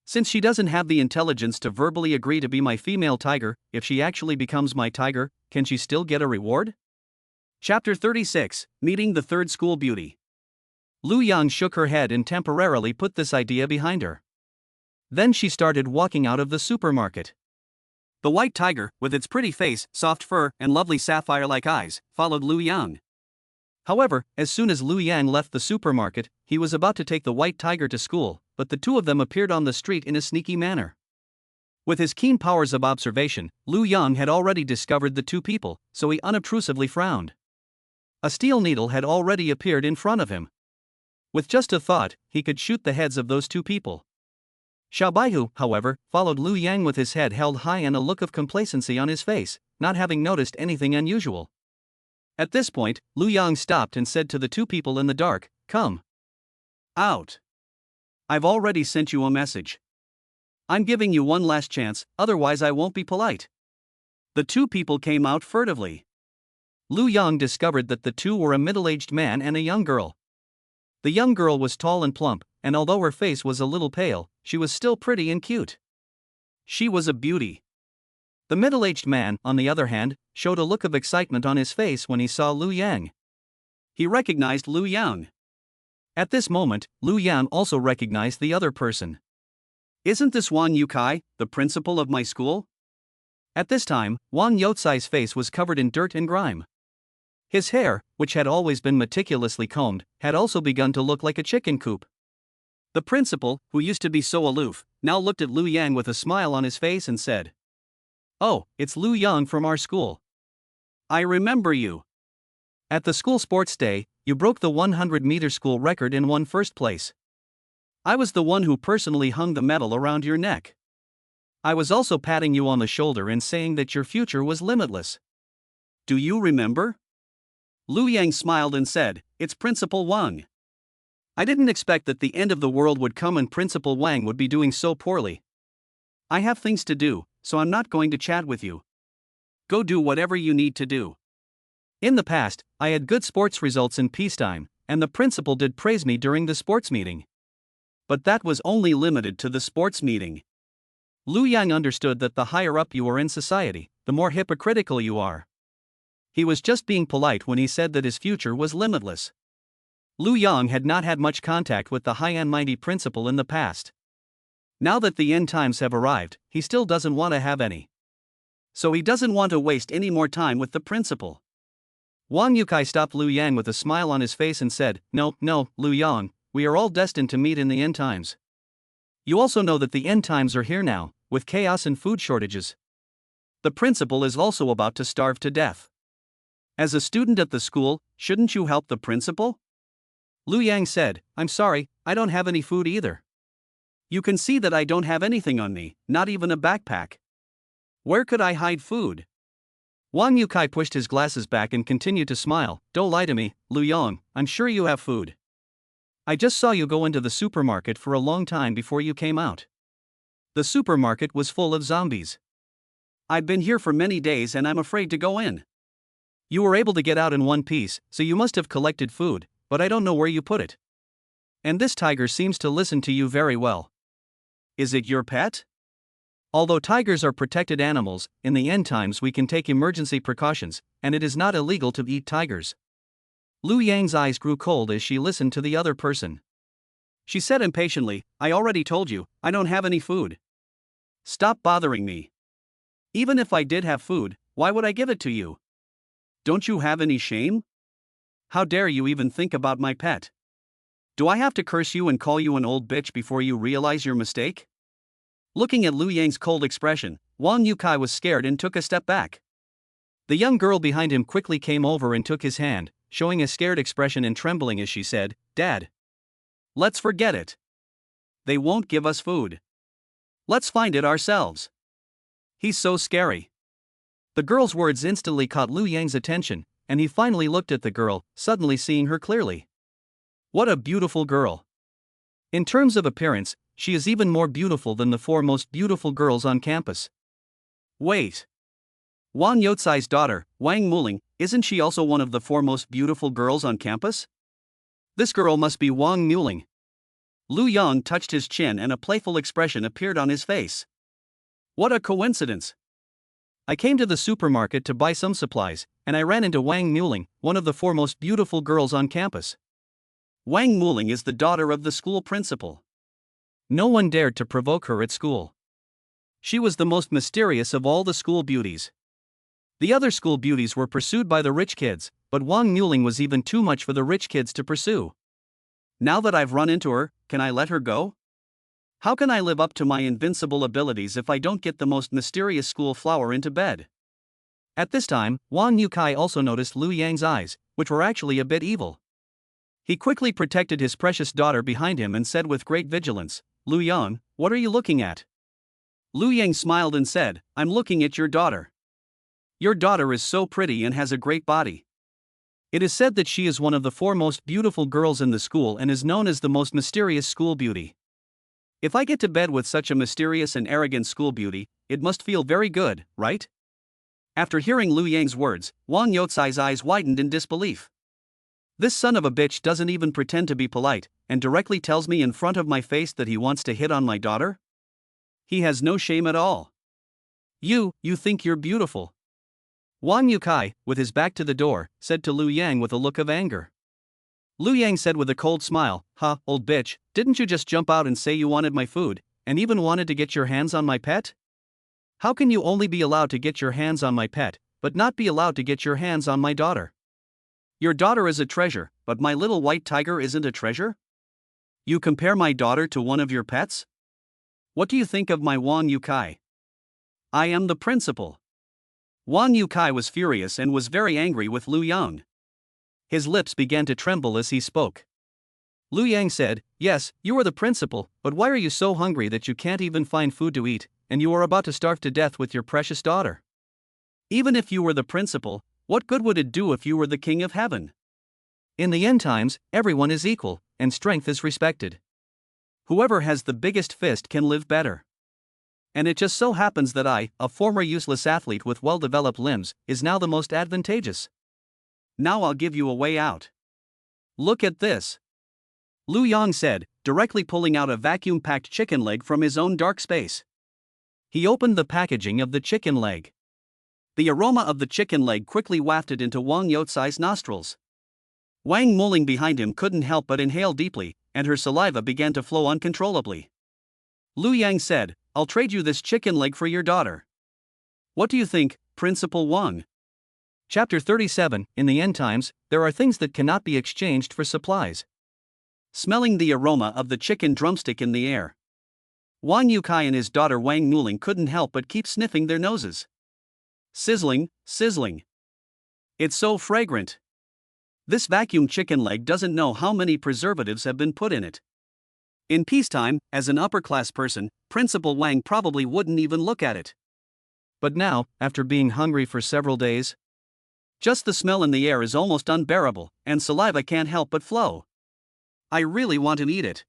Since she doesn't have the intelligence to verbally agree to be my female tiger, if she actually becomes my tiger, can she still get a reward?" Chapter 36, Meeting the Third School Beauty. Lu Yang shook her head and temporarily put this idea behind her. Then she started walking out of the supermarket. The white tiger, with its pretty face, soft fur, and lovely sapphire-like eyes, followed Lu Yang. However, as soon as Lu Yang left the supermarket, he was about to take the white tiger to school, but the two of them appeared on the street in a sneaky manner. With his keen powers of observation, Lu Yang had already discovered the two people, so he unobtrusively frowned. A steel needle had already appeared in front of him. With just a thought, he could shoot the heads of those two people. Xiao Baihu, however, followed Lu Yang with his head held high and a look of complacency on his face, not having noticed anything unusual. At this point, Lu Yang stopped and said to the two people in the dark, "Come out. I've already sent you a message. I'm giving you one last chance, otherwise I won't be polite." The two people came out furtively. Lu Yang discovered that the two were a middle-aged man and a young girl. The young girl was tall and plump, and although her face was a little pale, she was still pretty and cute. She was a beauty. The middle-aged man, on the other hand, showed a look of excitement on his face when he saw Lu Yang. He recognized Lu Yang. At this moment, Lu Yang also recognized the other person. "Isn't this Wang Yukai, the principal of my school?" At this time, Wang Youcai's face was covered in dirt and grime. His hair, which had always been meticulously combed, had also begun to look like a chicken coop. The principal, who used to be so aloof, now looked at Lu Yang with a smile on his face and said, "Oh, it's Lu Yang from our school. I remember you. At the school sports day, you broke the 100-meter school record and won first place. I was the one who personally hung the medal around your neck. I was also patting you on the shoulder and saying that your future was limitless. Do you remember?" Lu Yang smiled and said, "It's Principal Wang. I didn't expect that the end of the world would come and Principal Wang would be doing so poorly. I have things to do, so I'm not going to chat with you. Go do whatever you need to do." In the past, I had good sports results in peacetime, and the principal did praise me during the sports meeting. But that was only limited to the sports meeting. Lu Yang understood that the higher up you are in society, the more hypocritical you are. He was just being polite when he said that his future was limitless. Lu Yang had not had much contact with the high and mighty principal in the past. Now that the end times have arrived, he still doesn't want to have any. So he doesn't want to waste any more time with the principal. Wang Yukai stopped Lu Yang with a smile on his face and said, No, Lu Yang, we are all destined to meet in the end times. You also know that the end times are here now, with chaos and food shortages. The principal is also about to starve to death. As a student at the school, shouldn't you help the principal?" Lu Yang said, "I'm sorry, I don't have any food either. You can see that I don't have anything on me, not even a backpack. Where could I hide food?" Wang Yukai pushed his glasses back and continued to smile. "Don't lie to me, Lu Yang, I'm sure you have food. I just saw you go into the supermarket for a long time before you came out. The supermarket was full of zombies. I've been here for many days and I'm afraid to go in. You were able to get out in one piece, so you must have collected food, but I don't know where you put it. And this tiger seems to listen to you very well. Is it your pet?" Although tigers are protected animals, in the end times we can take emergency precautions, and it is not illegal to eat tigers. Lu Yang's eyes grew cold as she listened to the other person. She said impatiently, "I already told you, I don't have any food. Stop bothering me. Even if I did have food, why would I give it to you? Don't you have any shame? How dare you even think about my pet? Do I have to curse you and call you an old bitch before you realize your mistake?" Looking at Lu Yang's cold expression, Wang Yukai was scared and took a step back. The young girl behind him quickly came over and took his hand, showing a scared expression and trembling as she said, "Dad. Let's forget it. They won't give us food. Let's find it ourselves. He's so scary." The girl's words instantly caught Lu Yang's attention, and he finally looked at the girl, suddenly seeing her clearly. What a beautiful girl. In terms of appearance, she is even more beautiful than the four most beautiful girls on campus. Wait. Wang Youcai's daughter, Wang Muling, isn't she also one of the four most beautiful girls on campus? This girl must be Wang Muling. Lu Yang touched his chin and a playful expression appeared on his face. What a coincidence. I came to the supermarket to buy some supplies, and I ran into Wang Muling, one of the four most beautiful girls on campus. Wang Muling is the daughter of the school principal. No one dared to provoke her at school. She was the most mysterious of all the school beauties. The other school beauties were pursued by the rich kids, but Wang Muling was even too much for the rich kids to pursue. Now that I've run into her, can I let her go? How can I live up to my invincible abilities if I don't get the most mysterious school flower into bed? At this time, Wang Yukai also noticed Lu Yang's eyes, which were actually a bit evil. He quickly protected his precious daughter behind him and said with great vigilance, Lu Yang, what are you looking at? Lu Yang smiled and said, I'm looking at your daughter. Your daughter is so pretty and has a great body. It is said that she is one of the 4 most beautiful girls in the school and is known as the most mysterious school beauty. If I get to bed with such a mysterious and arrogant school beauty, it must feel very good, right? After hearing Lu Yang's words, Wang Youcai's eyes widened in disbelief. This son of a bitch doesn't even pretend to be polite, and directly tells me in front of my face that he wants to hit on my daughter? He has no shame at all. You think you're beautiful. Wang Yukai, with his back to the door, said to Lu Yang with a look of anger. Lu Yang said with a cold smile, old bitch, didn't you just jump out and say you wanted my food, and even wanted to get your hands on my pet? How can you only be allowed to get your hands on my pet, but not be allowed to get your hands on my daughter? Your daughter is a treasure, but my little white tiger isn't a treasure? You compare my daughter to one of your pets? What do you think of my Wang Yukai? I am the principal. Wang Yukai was furious and was very angry with Lu Yang. His lips began to tremble as he spoke. Lu Yang said, yes, you are the principal, but why are you so hungry that you can't even find food to eat, and you are about to starve to death with your precious daughter? Even if you were the principal, what good would it do if you were the king of heaven? In the end times, everyone is equal, and strength is respected. Whoever has the biggest fist can live better. And it just so happens that I, a former useless athlete with well-developed limbs, is now the most advantageous. Now I'll give you a way out. Look at this. Lu Yang said, directly pulling out a vacuum-packed chicken leg from his own dark space. He opened the packaging of the chicken leg. The aroma of the chicken leg quickly wafted into Wang Youcai's nostrils. Wang Muling behind him couldn't help but inhale deeply, and her saliva began to flow uncontrollably. Lu Yang said, I'll trade you this chicken leg for your daughter. What do you think, Principal Wang? Chapter 37, In the End Times, there are things that cannot be exchanged for supplies. Smelling the aroma of the chicken drumstick in the air, Wang Yukai and his daughter Wang Muling couldn't help but keep sniffing their noses. Sizzling, sizzling. It's so fragrant. This vacuum chicken leg doesn't know how many preservatives have been put in it. In peacetime, as an upper-class person, Principal Wang probably wouldn't even look at it. But now, after being hungry for several days, just the smell in the air is almost unbearable, and saliva can't help but flow. I really want to eat it.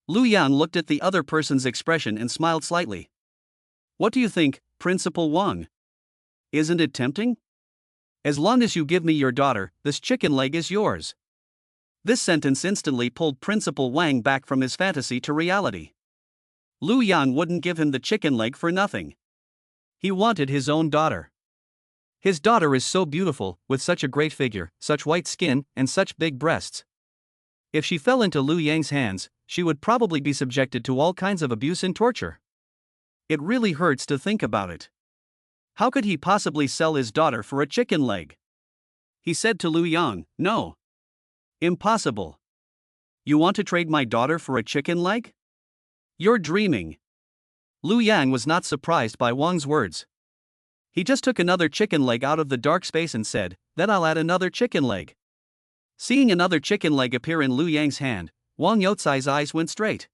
Lu Yang looked at the other person's expression and smiled slightly. What do you think, Principal Wang? Isn't it tempting? As long as you give me your daughter, this chicken leg is yours. This sentence instantly pulled Principal Wang back from his fantasy to reality. Lu Yang wouldn't give him the chicken leg for nothing. He wanted his own daughter. His daughter is so beautiful, with such a great figure, such white skin, and such big breasts. If she fell into Lu Yang's hands, she would probably be subjected to all kinds of abuse and torture. It really hurts to think about it. How could he possibly sell his daughter for a chicken leg? He said to Lu Yang, no. Impossible. You want to trade my daughter for a chicken leg? You're dreaming. Lu Yang was not surprised by Wang's words. He just took another chicken leg out of the dark space and said, then I'll add another chicken leg. Seeing another chicken leg appear in Lu Yang's hand, Wang Youcai's eyes went straight.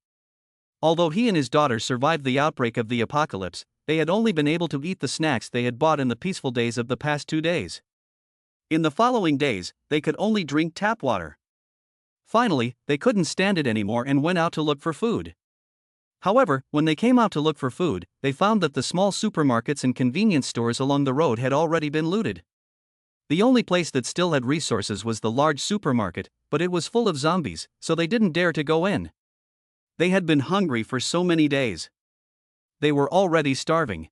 Although he and his daughter survived the outbreak of the apocalypse, they had only been able to eat the snacks they had bought in the peaceful days of the past 2 days. In the following days, they could only drink tap water. Finally, they couldn't stand it anymore and went out to look for food. However, when they came out to look for food, they found that the small supermarkets and convenience stores along the road had already been looted. The only place that still had resources was the large supermarket, but it was full of zombies, so they didn't dare to go in. They had been hungry for so many days. They were already starving.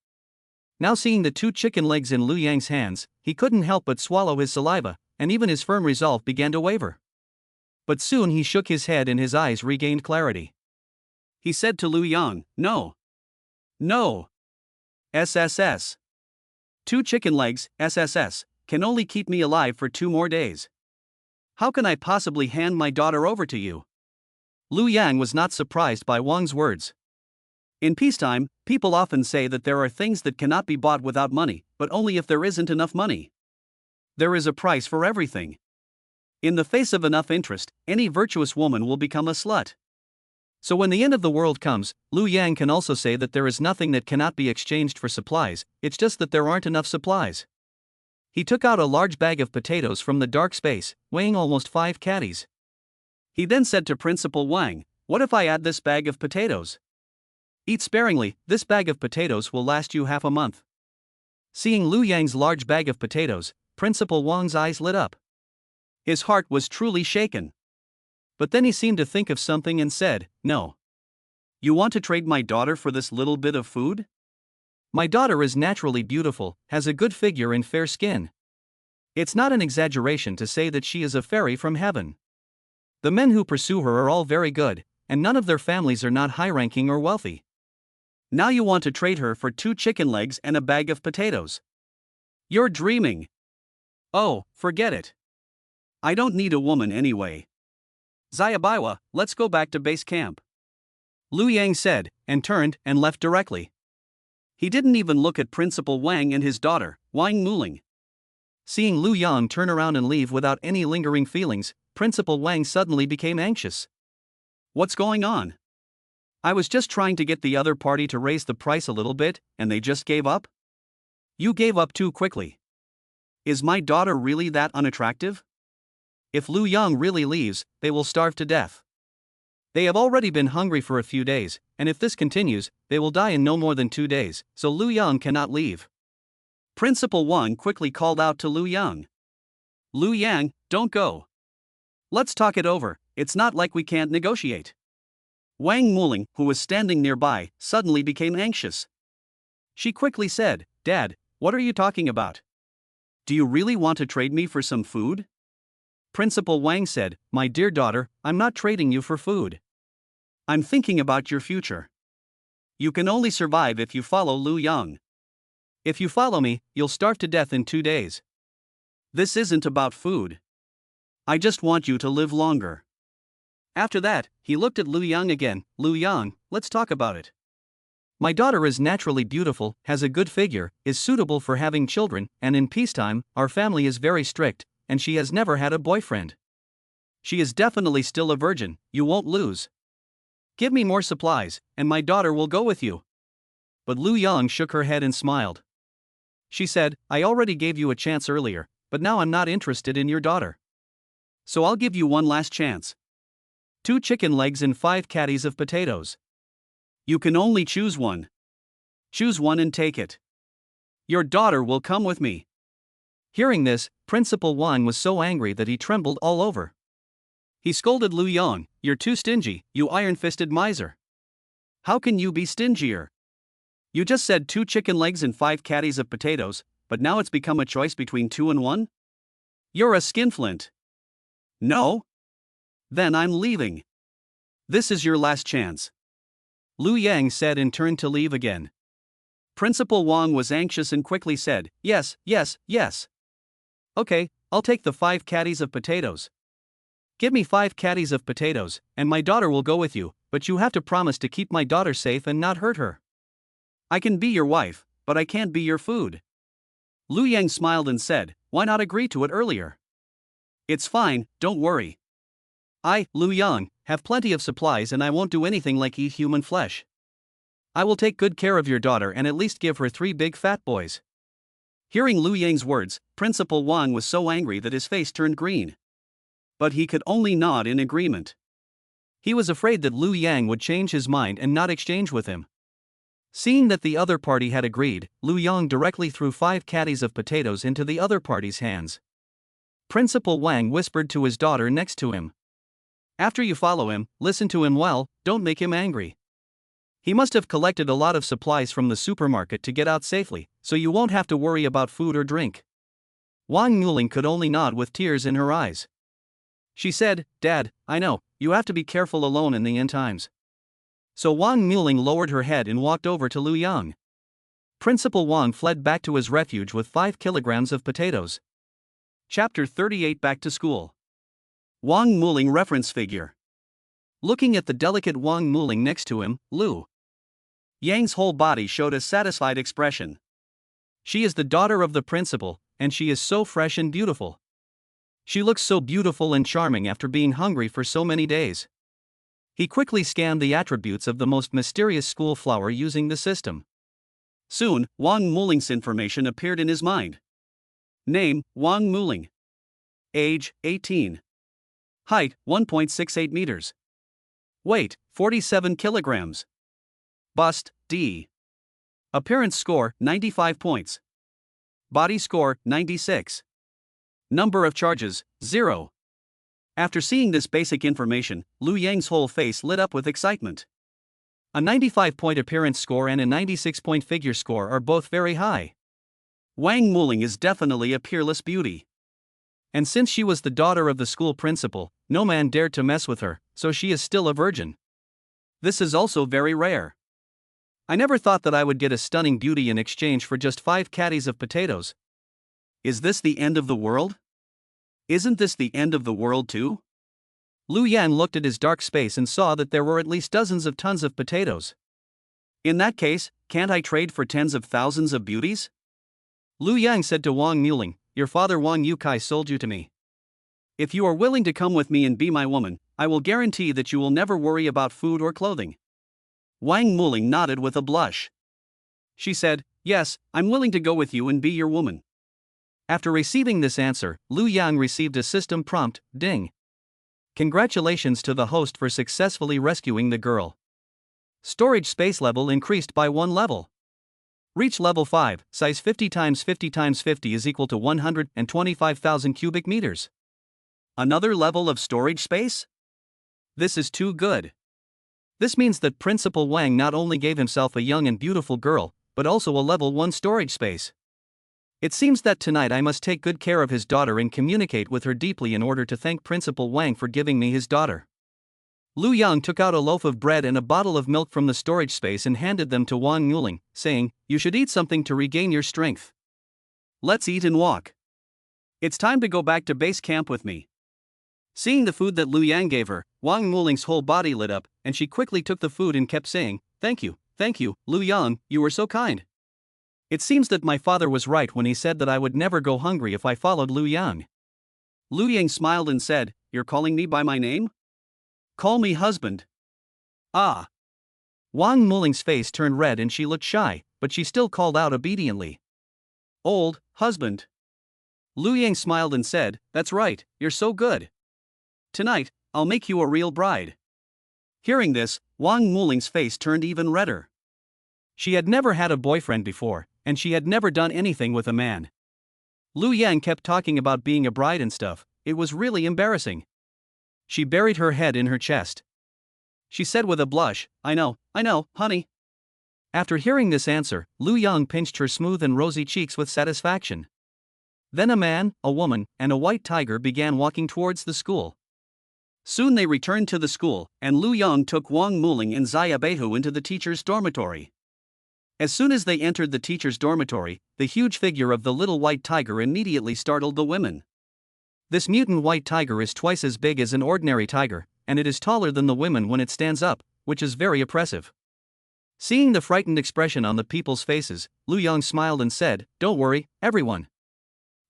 Now seeing the 2 chicken legs in Lu Yang's hands, he couldn't help but swallow his saliva, and even his firm resolve began to waver. But soon he shook his head and his eyes regained clarity. He said to Lu Yang, no. No. SSS. 2 chicken legs, SSS, can only keep me alive for 2 more days. How can I possibly hand my daughter over to you? Lu Yang was not surprised by Wang's words. In peacetime, people often say that there are things that cannot be bought without money, but only if there isn't enough money. There is a price for everything. In the face of enough interest, any virtuous woman will become a slut. So when the end of the world comes, Liu Yang can also say that there is nothing that cannot be exchanged for supplies, it's just that there aren't enough supplies. He took out a large bag of potatoes from the dark space, weighing almost 5 caddies. He then said to Principal Wang, "What if I add this bag of potatoes? Eat sparingly, this bag of potatoes will last you half a month." Seeing Liu Yang's large bag of potatoes, Principal Wang's eyes lit up. His heart was truly shaken. But then he seemed to think of something and said, "No. You want to trade my daughter for this little bit of food? My daughter is naturally beautiful, has a good figure and fair skin. It's not an exaggeration to say that she is a fairy from heaven. The men who pursue her are all very good, and none of their families are not high-ranking or wealthy. Now you want to trade her for 2 chicken legs and a bag of potatoes. You're dreaming. Oh, forget it. I don't need a woman anyway. Xiaobaiwa, let's go back to base camp." Liu Yang said, and turned and left directly. He didn't even look at Principal Wang and his daughter, Wang Muling. Seeing Liu Yang turn around and leave without any lingering feelings, Principal Wang suddenly became anxious. What's going on? I was just trying to get the other party to raise the price a little bit, and they just gave up? You gave up too quickly. Is my daughter really that unattractive? If Liu Yang really leaves, they will starve to death. They have already been hungry for a few days, and if this continues, they will die in no more than 2 days, so Liu Yang cannot leave. Principal Wang quickly called out to Liu Yang. "Liu Yang, don't go. Let's talk it over, it's not like we can't negotiate." Wang Muling, who was standing nearby, suddenly became anxious. She quickly said, "Dad, what are you talking about? Do you really want to trade me for some food?" Principal Wang said, "My dear daughter, I'm not trading you for food. I'm thinking about your future. You can only survive if you follow Liu Yang. If you follow me, you'll starve to death in 2 days. This isn't about food. I just want you to live longer." After that, he looked at Liu Yang again. "Liu Yang, let's talk about it. My daughter is naturally beautiful, has a good figure, is suitable for having children, and in peacetime, our family is very strict, and she has never had a boyfriend. She is definitely still a virgin, you won't lose. Give me more supplies, and my daughter will go with you." But Liu Yang shook her head and smiled. She said, "I already gave you a chance earlier, but now I'm not interested in your daughter. So I'll give you one last chance. 2 chicken legs and 5 caddies of potatoes. You can only choose one. Choose one and take it. Your daughter will come with me." Hearing this, Principal Wang was so angry that he trembled all over. He scolded Liu Yang, "You're too stingy, you iron-fisted miser. How can you be stingier? You just said 2 chicken legs and 5 caddies of potatoes, but now it's become a choice between 2 and 1? You're a skinflint." "No? Then I'm leaving. This is your last chance." Liu Yang said and turned to leave again. Principal Wang was anxious and quickly said, "Yes, yes, yes. Okay, I'll take the 5 caddies of potatoes. Give me 5 caddies of potatoes, and my daughter will go with you, but you have to promise to keep my daughter safe and not hurt her. I can be your wife, but I can't be your food." Liu Yang smiled and said, "Why not agree to it earlier? It's fine, don't worry. I, Liu Yang, have plenty of supplies and I won't do anything like eat human flesh. I will take good care of your daughter and at least give her 3 big fat boys." Hearing Liu Yang's words, Principal Wang was so angry that his face turned green. But he could only nod in agreement. He was afraid that Liu Yang would change his mind and not exchange with him. Seeing that the other party had agreed, Liu Yang directly threw 5 caddies of potatoes into the other party's hands. Principal Wang whispered to his daughter next to him, "After you follow him, listen to him well, don't make him angry. He must have collected a lot of supplies from the supermarket to get out safely, so you won't have to worry about food or drink." Wang Muling could only nod with tears in her eyes. She said, "Dad, I know, you have to be careful alone in the end times." So Wang Muling lowered her head and walked over to Liu Yang. Principal Wang fled back to his refuge with 5 kilograms of potatoes. Chapter 38 Back to School. Wang Muling reference figure. Looking at the delicate Wang Muling next to him, Liu Yang's whole body showed a satisfied expression. She is the daughter of the principal, and she is so fresh and beautiful. She looks so beautiful and charming after being hungry for so many days. He quickly scanned the attributes of the most mysterious school flower using the system. Soon, Wang Muling's information appeared in his mind. Name, Wang Muling. Age, 18. Height, 1.68 meters. Weight, 47 kilograms. Bust, D. Appearance score, 95 points. Body score, 96. Number of charges, 0. After seeing this basic information, Lu Yang's whole face lit up with excitement. A 95-point appearance score and a 96-point figure score are both very high. Wang Muling is definitely a peerless beauty. And since she was the daughter of the school principal, no man dared to mess with her, so she is still a virgin. This is also very rare. I never thought that I would get a stunning beauty in exchange for just 5 caddies of potatoes. Is this the end of the world? Isn't this the end of the world too? Lu Yan looked at his dark space and saw that there were at least dozens of tons of potatoes. In that case, can't I trade for tens of thousands of beauties? Lu Yang said to Wang Muling, your father Wang Yukai sold you to me. If you are willing to come with me and be my woman, I will guarantee that you will never worry about food or clothing. Wang Muling nodded with a blush. She said, yes, I'm willing to go with you and be your woman. After receiving this answer, Lu Yang received a system prompt, ding. Congratulations to the host for successfully rescuing the girl. Storage space level increased by 1 level. Reach level 5, size 50 x 50 x 50 is equal to 125,000 cubic meters. Another level of storage space? This is too good. This means that Principal Wang not only gave himself a young and beautiful girl, but also a level 1 storage space. It seems that tonight I must take good care of his daughter and communicate with her deeply in order to thank Principal Wang for giving me his daughter. Lu Yang took out a loaf of bread and a bottle of milk from the storage space and handed them to Wang Muling, saying, you should eat something to regain your strength. Let's eat and walk. It's time to go back to base camp with me. Seeing the food that Lu Yang gave her, Wang Muling's whole body lit up, and she quickly took the food and kept saying, thank you, Lu Yang, you were so kind. It seems that my father was right when he said that I would never go hungry if I followed Lu Yang. Lu Yang smiled and said, you're calling me by my name? Call me husband. Ah. Wang Muling's face turned red and she looked shy, but she still called out obediently. Old husband. Lu Yang smiled and said, that's right, you're so good. Tonight, I'll make you a real bride. Hearing this, Wang Muling's face turned even redder. She had never had a boyfriend before, and she had never done anything with a man. Lu Yang kept talking about being a bride and stuff, it was really embarrassing. She buried her head in her chest. She said with a blush, I know, honey. After hearing this answer, Lu Yang pinched her smooth and rosy cheeks with satisfaction. Then a man, a woman, and a white tiger began walking towards the school. Soon they returned to the school, and Lu Yang took Wang Muling and Xia Beihu into the teacher's dormitory. As soon as they entered the teacher's dormitory, the huge figure of the little white tiger immediately startled the women. This mutant white tiger is twice as big as an ordinary tiger, and it is taller than the women when it stands up, which is very oppressive. Seeing the frightened expression on the people's faces, Lu Yang smiled and said, don't worry, everyone.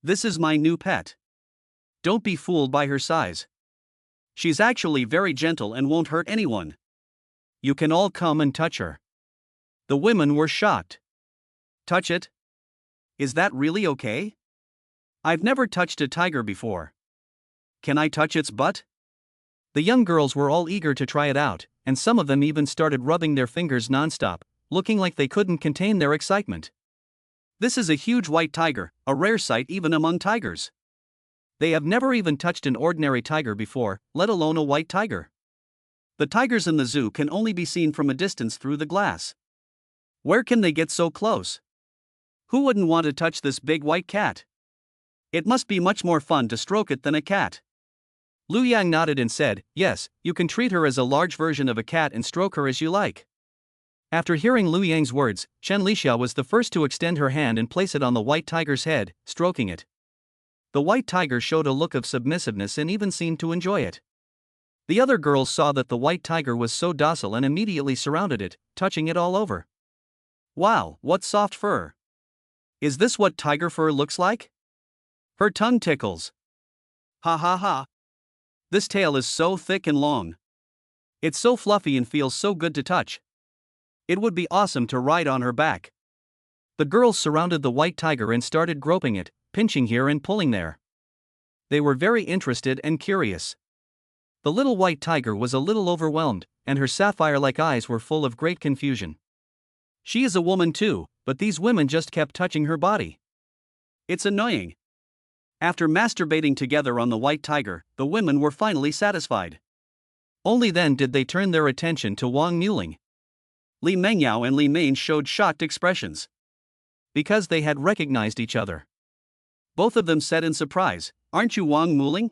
This is my new pet. Don't be fooled by her size. She's actually very gentle and won't hurt anyone. You can all come and touch her. The women were shocked. Touch it? Is that really okay? I've never touched a tiger before. Can I touch its butt? The young girls were all eager to try it out, and some of them even started rubbing their fingers nonstop, looking like they couldn't contain their excitement. This is a huge white tiger, a rare sight even among tigers. They have never even touched an ordinary tiger before, let alone a white tiger. The tigers in the zoo can only be seen from a distance through the glass. Where can they get so close? Who wouldn't want to touch this big white cat? It must be much more fun to stroke it than a cat. Lu Yang nodded and said, yes, you can treat her as a large version of a cat and stroke her as you like. After hearing Lu Yang's words, Chen Lixia was the first to extend her hand and place it on the white tiger's head, stroking it. The white tiger showed a look of submissiveness and even seemed to enjoy it. The other girls saw that the white tiger was so docile and immediately surrounded it, touching it all over. Wow, what soft fur. Is this what tiger fur looks like? Her tongue tickles. Ha ha ha. This tail is so thick and long. It's so fluffy and feels so good to touch. It would be awesome to ride on her back. The girls surrounded the white tiger and started groping it, pinching here and pulling there. They were very interested and curious. The little white tiger was a little overwhelmed, and her sapphire-like eyes were full of great confusion. She is a woman too, but these women just kept touching her body. It's annoying. After masturbating together on the white tiger, the women were finally satisfied. Only then did they turn their attention to Wang Muling. Li Mengyao and Li Main showed shocked expressions. Because they had recognized each other. Both of them said in surprise, "Aren't you Wang Muling?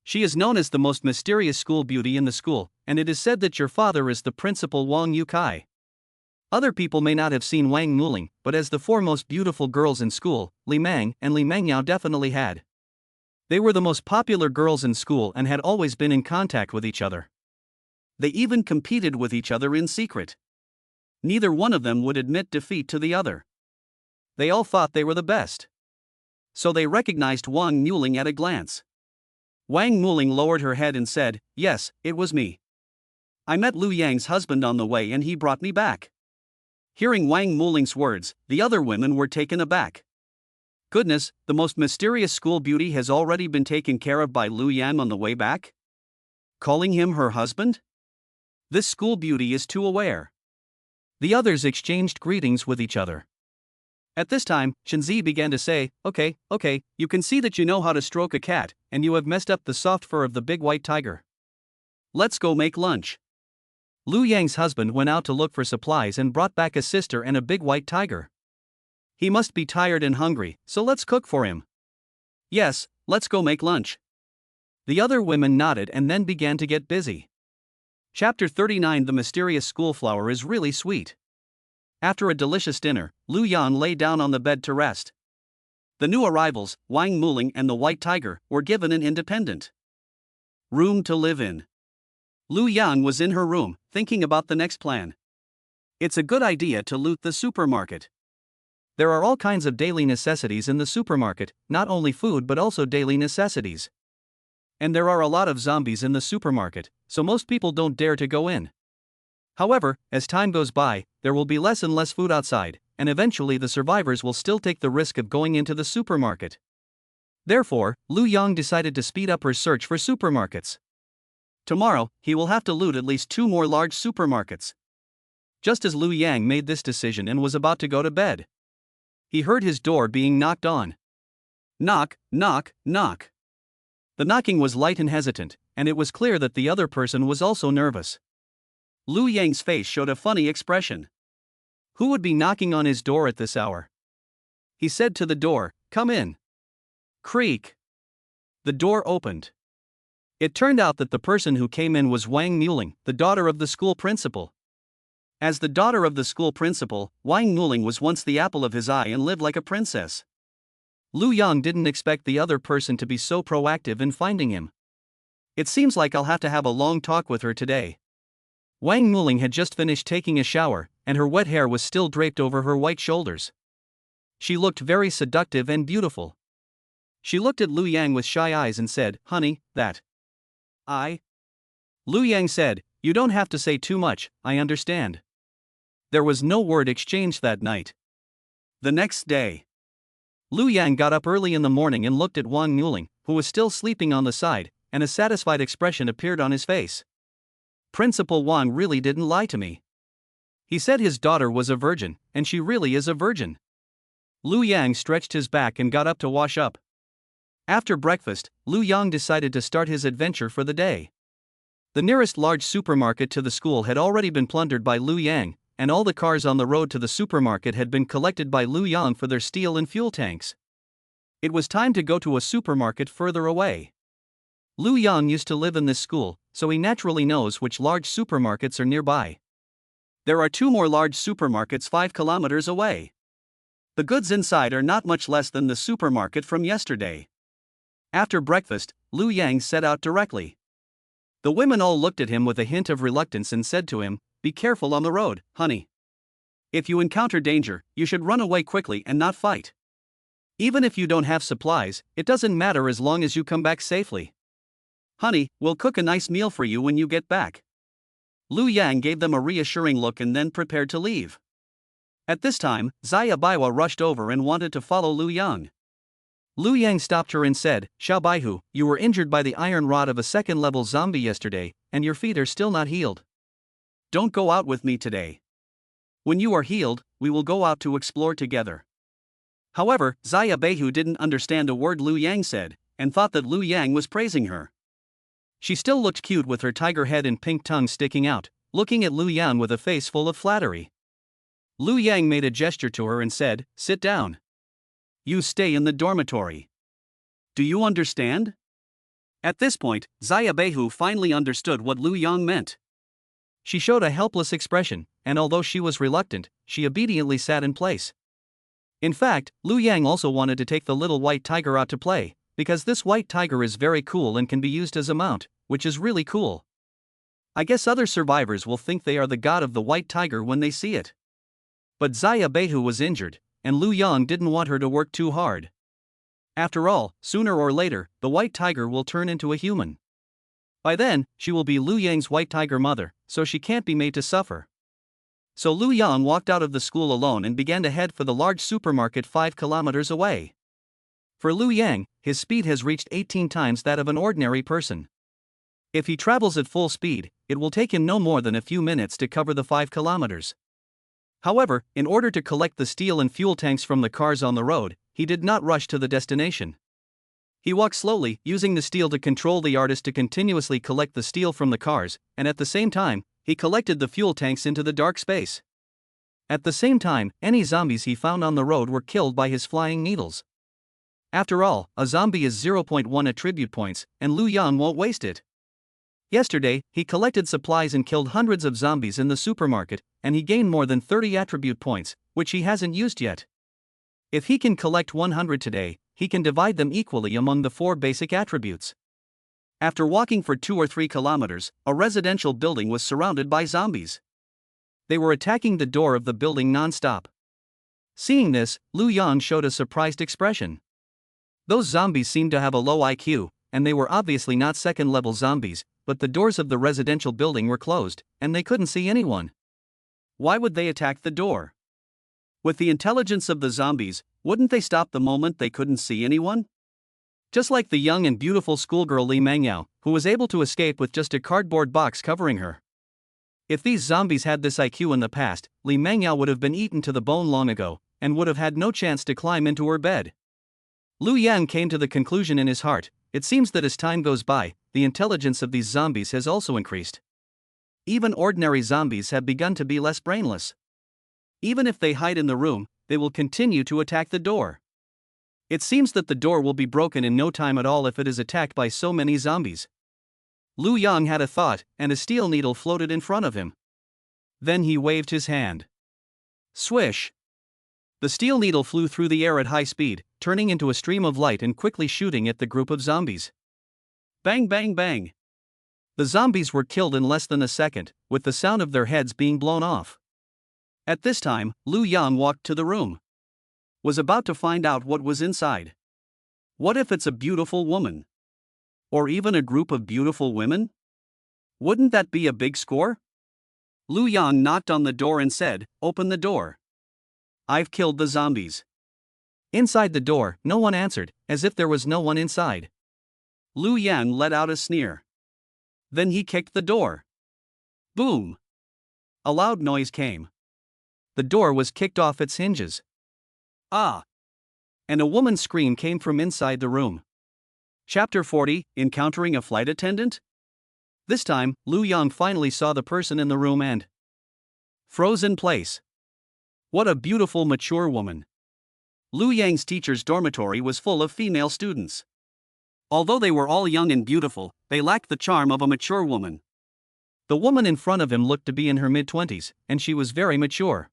She is known as the most mysterious school beauty in the school, and it is said that your father is the principal Wang Yukai." Other people may not have seen Wang Muling, but as the four most beautiful girls in school, Li Mang and Li Mengyao definitely had. They were the most popular girls in school and had always been in contact with each other. They even competed with each other in secret. Neither one of them would admit defeat to the other. They all thought they were the best. So they recognized Wang Muling at a glance. Wang Muling lowered her head and said, "Yes, it was me. I met Lu Yang's husband on the way and he brought me back." Hearing Wang Muling's words, the other women were taken aback. Goodness, the most mysterious school beauty has already been taken care of by Lu Yang on the way back? Calling him her husband? This school beauty is too aware. The others exchanged greetings with each other. At this time, Shenzi began to say, okay, you can see that you know how to stroke a cat, and you have messed up the soft fur of the big white tiger. Let's go make lunch." Lu Yang's husband went out to look for supplies and brought back a sister and a big white tiger. He must be tired and hungry, so let's cook for him. Yes, let's go make lunch. The other women nodded and then began to get busy. Chapter 39. The mysterious school flower is really sweet. After a delicious dinner, Lu Yan lay down on the bed to rest. The new arrivals, Wang Muling and the white tiger, were given an independent room to live in. Lu Yan was in her room, thinking about the next plan. It's a good idea to loot the supermarket. There are all kinds of daily necessities in the supermarket, not only food but also daily necessities. And there are a lot of zombies in the supermarket, so most people don't dare to go in. However, as time goes by, there will be less and less food outside, and eventually the survivors will still take the risk of going into the supermarket. Therefore, Lu Yang decided to speed up her search for supermarkets. Tomorrow, he will have to loot at least 2 more large supermarkets. Just as Lu Yang made this decision and was about to go to bed, he heard his door being knocked on. Knock, knock, knock. The knocking was light and hesitant, and it was clear that the other person was also nervous. Lu Yang's face showed a funny expression. Who would be knocking on his door at this hour? He said to the door, "Come in." Creak. The door opened. It turned out that the person who came in was Wang Muling, the daughter of the school principal. As the daughter of the school principal, Wang Muling was once the apple of his eye and lived like a princess. Lu Yang didn't expect the other person to be so proactive in finding him. It seems like I'll have to have a long talk with her today. Wang Muling had just finished taking a shower, and her wet hair was still draped over her white shoulders. She looked very seductive and beautiful. She looked at Lu Yang with shy eyes and said, "Honey, that Lu Yang said, "You don't have to say too much, I understand." There was no word exchanged that night. The next day, Lu Yang got up early in the morning and looked at Wang Muling, who was still sleeping on the side, and a satisfied expression appeared on his face. Principal Wang really didn't lie to me. He said his daughter was a virgin, and she really is a virgin. Lu Yang stretched his back and got up to wash up. After breakfast, Lu Yang decided to start his adventure for the day. The nearest large supermarket to the school had already been plundered by Lu Yang, and all the cars on the road to the supermarket had been collected by Lu Yang for their steel and fuel tanks. It was time to go to a supermarket further away. Lu Yang used to live in this school, so he naturally knows which large supermarkets are nearby. There are 2 more large supermarkets 5 kilometers away. The goods inside are not much less than the supermarket from yesterday. After breakfast, Lu Yang set out directly. The women all looked at him with a hint of reluctance and said to him, "Be careful on the road, honey. If you encounter danger, you should run away quickly and not fight. Even if you don't have supplies, it doesn't matter as long as you come back safely. Honey, we'll cook a nice meal for you when you get back. Lu Yang gave them a reassuring look and then prepared to leave. At this time, Xia Baiwa rushed over and wanted to follow Lu Yang. Lu Yang stopped her and said, Xiao Baihu, you were injured by the iron rod of a second-level zombie yesterday, and your feet are still not healed. Don't go out with me today. When you are healed, we will go out to explore together. However, Xia Baihu didn't understand a word Lu Yang said, and thought that Lu Yang was praising her. She still looked cute with her tiger head and pink tongue sticking out, looking at Lu Yang with a face full of flattery. Lu Yang made a gesture to her and said, Sit down. You stay in the dormitory. Do you understand? At this point, Xia Baihu finally understood what Lu Yang meant. She showed a helpless expression, and although she was reluctant, she obediently sat in place. In fact, Lu Yang also wanted to take the little white tiger out to play, because this white tiger is very cool and can be used as a mount, which is really cool. I guess other survivors will think they are the god of the white tiger when they see it. But Xia Baihu was injured, and Lu Yang didn't want her to work too hard. After all, sooner or later, the white tiger will turn into a human. By then, she will be Lu Yang's white tiger mother, so she can't be made to suffer. So Lu Yang walked out of the school alone and began to head for the large supermarket 5 kilometers away. For Lu Yang, his speed has reached 18 times that of an ordinary person. If he travels at full speed, it will take him no more than a few minutes to cover the 5 kilometers. However, in order to collect the steel and fuel tanks from the cars on the road, he did not rush to the destination. He walked slowly, using the steel to control the artist to continuously collect the steel from the cars, and at the same time, he collected the fuel tanks into the dark space. At the same time, any zombies he found on the road were killed by his flying needles. After all, a zombie is 0.1 attribute points, and Lu Yang won't waste it. Yesterday, he collected supplies and killed hundreds of zombies in the supermarket, and he gained more than 30 attribute points, which he hasn't used yet. If he can collect 100 today, he can divide them equally among the 4 basic attributes. After walking for 2 or 3 kilometers, a residential building was surrounded by zombies. They were attacking the door of the building non-stop. Seeing this, Lu Yang showed a surprised expression. Those zombies seemed to have a low IQ, and they were obviously not second-level zombies, but the doors of the residential building were closed, and they couldn't see anyone. Why would they attack the door? With the intelligence of the zombies, wouldn't they stop the moment they couldn't see anyone? Just like the young and beautiful schoolgirl Li Mangyao, who was able to escape with just a cardboard box covering her. If these zombies had this IQ in the past, Li Mangyao would have been eaten to the bone long ago, and would have had no chance to climb into her bed. Lu Yang came to the conclusion in his heart, it seems that as time goes by, the intelligence of these zombies has also increased. Even ordinary zombies have begun to be less brainless. Even if they hide in the room, they will continue to attack the door. It seems that the door will be broken in no time at all if it is attacked by so many zombies. Lu Yang had a thought, and a steel needle floated in front of him. Then he waved his hand. Swish! The steel needle flew through the air at high speed, turning into a stream of light and quickly shooting at the group of zombies. Bang bang bang! The zombies were killed in less than a second, with the sound of their heads being blown off. At this time, Lu Yang walked to the room. Was about to find out what was inside. What if it's a beautiful woman? Or even a group of beautiful women? Wouldn't that be a big score? Lu Yang knocked on the door and said, Open the door. I've killed the zombies. Inside the door, no one answered, as if there was no one inside. Lu Yang let out a sneer. Then he kicked the door. Boom! A loud noise came. The door was kicked off its hinges. Ah! And a woman's scream came from inside the room. Chapter 40, Encountering a Flight Attendant? This time, Lu Yang finally saw the person in the room and froze in place. What a beautiful mature woman. Lu Yang's teacher's dormitory was full of female students. Although they were all young and beautiful, they lacked the charm of a mature woman. The woman in front of him looked to be in her mid-20s, and she was very mature.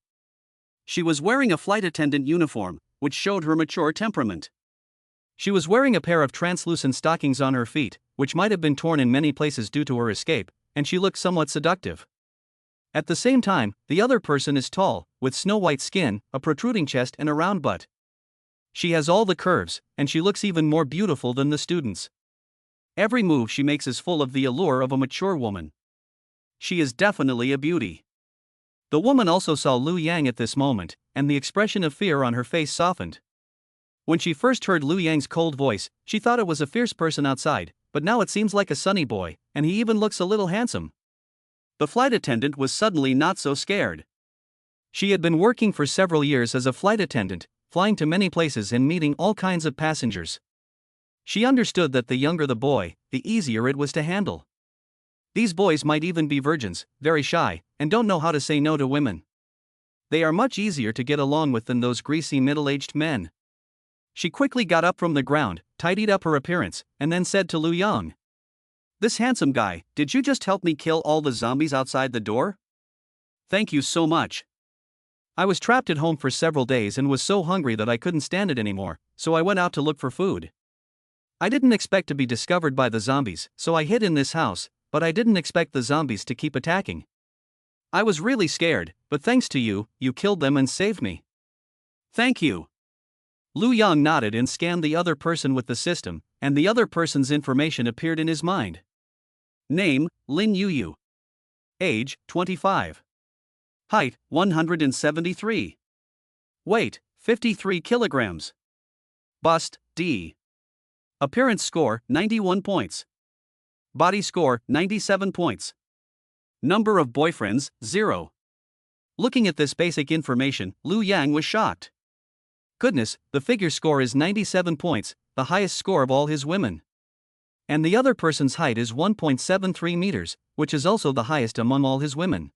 She was wearing a flight attendant uniform, which showed her mature temperament. She was wearing a pair of translucent stockings on her feet, which might have been torn in many places due to her escape, and she looked somewhat seductive. At the same time, the other person is tall, with snow-white skin, a protruding chest and a round butt. She has all the curves, and she looks even more beautiful than the students. Every move she makes is full of the allure of a mature woman. She is definitely a beauty. The woman also saw Liu Yang at this moment, and the expression of fear on her face softened. When she first heard Liu Yang's cold voice, she thought it was a fierce person outside, but now it seems like a sunny boy, and he even looks a little handsome. The flight attendant was suddenly not so scared. She had been working for several years as a flight attendant, flying to many places and meeting all kinds of passengers. She understood that the younger the boy, the easier it was to handle. These boys might even be virgins, very shy, and don't know how to say no to women. They are much easier to get along with than those greasy middle-aged men. She quickly got up from the ground, tidied up her appearance, and then said to Liu Yang, "This handsome guy, did you just help me kill all the zombies outside the door? Thank you so much. I was trapped at home for several days and was so hungry that I couldn't stand it anymore, so I went out to look for food. I didn't expect to be discovered by the zombies, so I hid in this house, but I didn't expect the zombies to keep attacking. I was really scared, but thanks to you, you killed them and saved me. Thank you." Liu Yang nodded and scanned the other person with the system, and the other person's information appeared in his mind. Name, Lin Yuyu. Age, 25. Height, 173. Weight, 53 kilograms. Bust, D. Appearance score, 91 points. Body score, 97 points. Number of boyfriends, 0. Looking at this basic information, Liu Yang was shocked. Goodness, the figure score is 97 points, the highest score of all his women. And the other person's height is 1.73 meters, which is also the highest among all his women.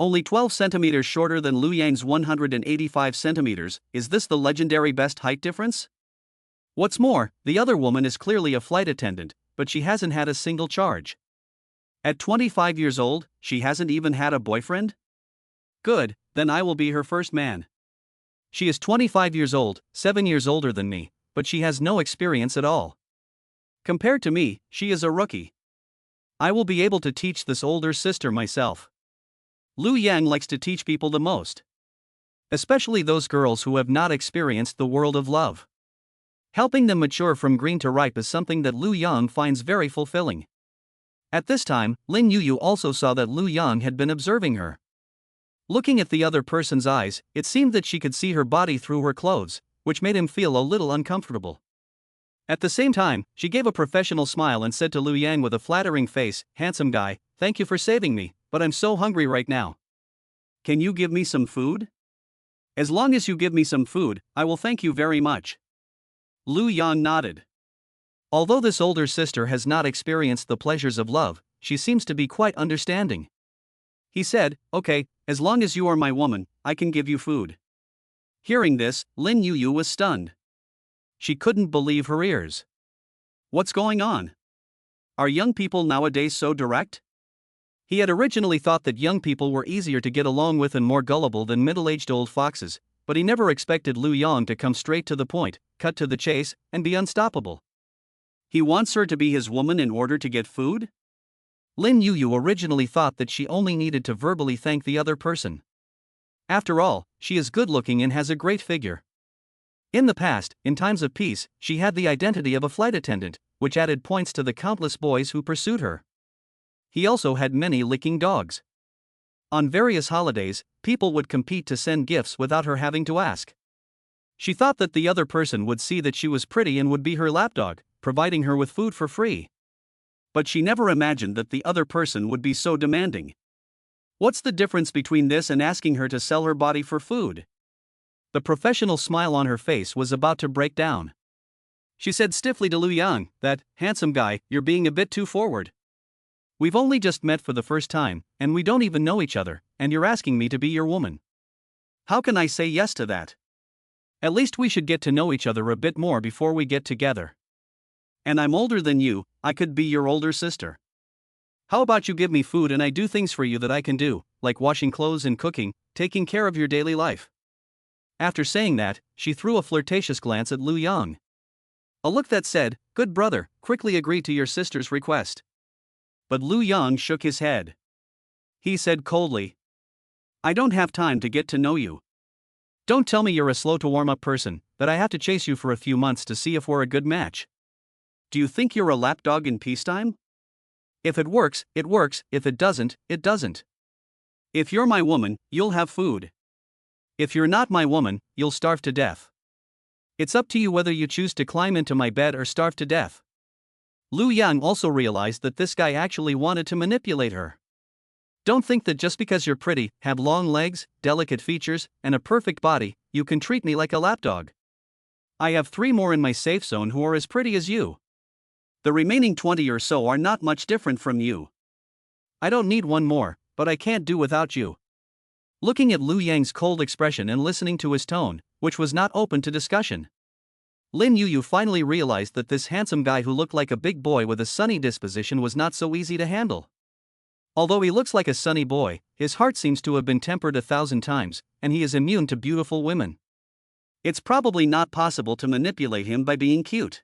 Only 12 centimeters shorter than Liu Yang's 185 centimeters, is this the legendary best height difference? What's more, the other woman is clearly a flight attendant, but she hasn't had a single charge. At 25 years old, she hasn't even had a boyfriend? Good, then I will be her first man. She is 25 years old, 7 years older than me, but she has no experience at all. Compared to me, she is a rookie. I will be able to teach this older sister myself. Liu Yang likes to teach people the most. Especially those girls who have not experienced the world of love. Helping them mature from green to ripe is something that Liu Yang finds very fulfilling. At this time, Lin Yuyu also saw that Liu Yang had been observing her. Looking at the other person's eyes, it seemed that she could see her body through her clothes, which made him feel a little uncomfortable. At the same time, she gave a professional smile and said to Liu Yang with a flattering face, "Handsome guy, thank you for saving me, but I'm so hungry right now. Can you give me some food? As long as you give me some food, I will thank you very much." Liu Yang nodded. Although this older sister has not experienced the pleasures of love, she seems to be quite understanding. He said, "Okay, as long as you are my woman, I can give you food." Hearing this, Lin Yuyu was stunned. She couldn't believe her ears. What's going on? Are young people nowadays so direct? He had originally thought that young people were easier to get along with and more gullible than middle-aged old foxes, but he never expected Liu Yang to come straight to the point, cut to the chase, and be unstoppable. He wants her to be his woman in order to get food? Lin Yuyu originally thought that she only needed to verbally thank the other person. After all, she is good-looking and has a great figure. In the past, in times of peace, she had the identity of a flight attendant, which added points to the countless boys who pursued her. He also had many licking dogs. On various holidays, people would compete to send gifts without her having to ask. She thought that the other person would see that she was pretty and would be her lapdog, providing her with food for free. But she never imagined that the other person would be so demanding. What's the difference between this and asking her to sell her body for food? The professional smile on her face was about to break down. She said stiffly to Liu Yang that, "Handsome guy, you're being a bit too forward. We've only just met for the first time, and we don't even know each other, and you're asking me to be your woman. How can I say yes to that? At least we should get to know each other a bit more before we get together. And I'm older than you, I could be your older sister. How about you give me food and I do things for you that I can do, like washing clothes and cooking, taking care of your daily life." After saying that, she threw a flirtatious glance at Liu Yang. A look that said, "Good brother, quickly agree to your sister's request." But Liu Yang shook his head. he said coldly. I don't have time to get to know you. Don't tell me you're a slow to warm up person, that I have to chase you for a few months to see if we're a good match. Do you think you're a lapdog in peacetime? If it works, it works, if it doesn't, it doesn't. If you're my woman, you'll have food. If you're not my woman, you'll starve to death. It's up to you whether you choose to climb into my bed or starve to death. Lu Yang also realized that this guy actually wanted to manipulate her. Don't think that just because you're pretty, have long legs, delicate features, and a perfect body, you can treat me like a lapdog. I have 3 more in my safe zone who are as pretty as you. The remaining 20 or so are not much different from you. I don't need one more, but I can't do without you. Looking at Lu Yang's cold expression and listening to his tone, which was not open to discussion, Lin Yu finally realized that this handsome guy who looked like a big boy with a sunny disposition was not so easy to handle. Although he looks like a sunny boy, his heart seems to have been tempered 1,000 times, and he is immune to beautiful women. It's probably not possible to manipulate him by being cute.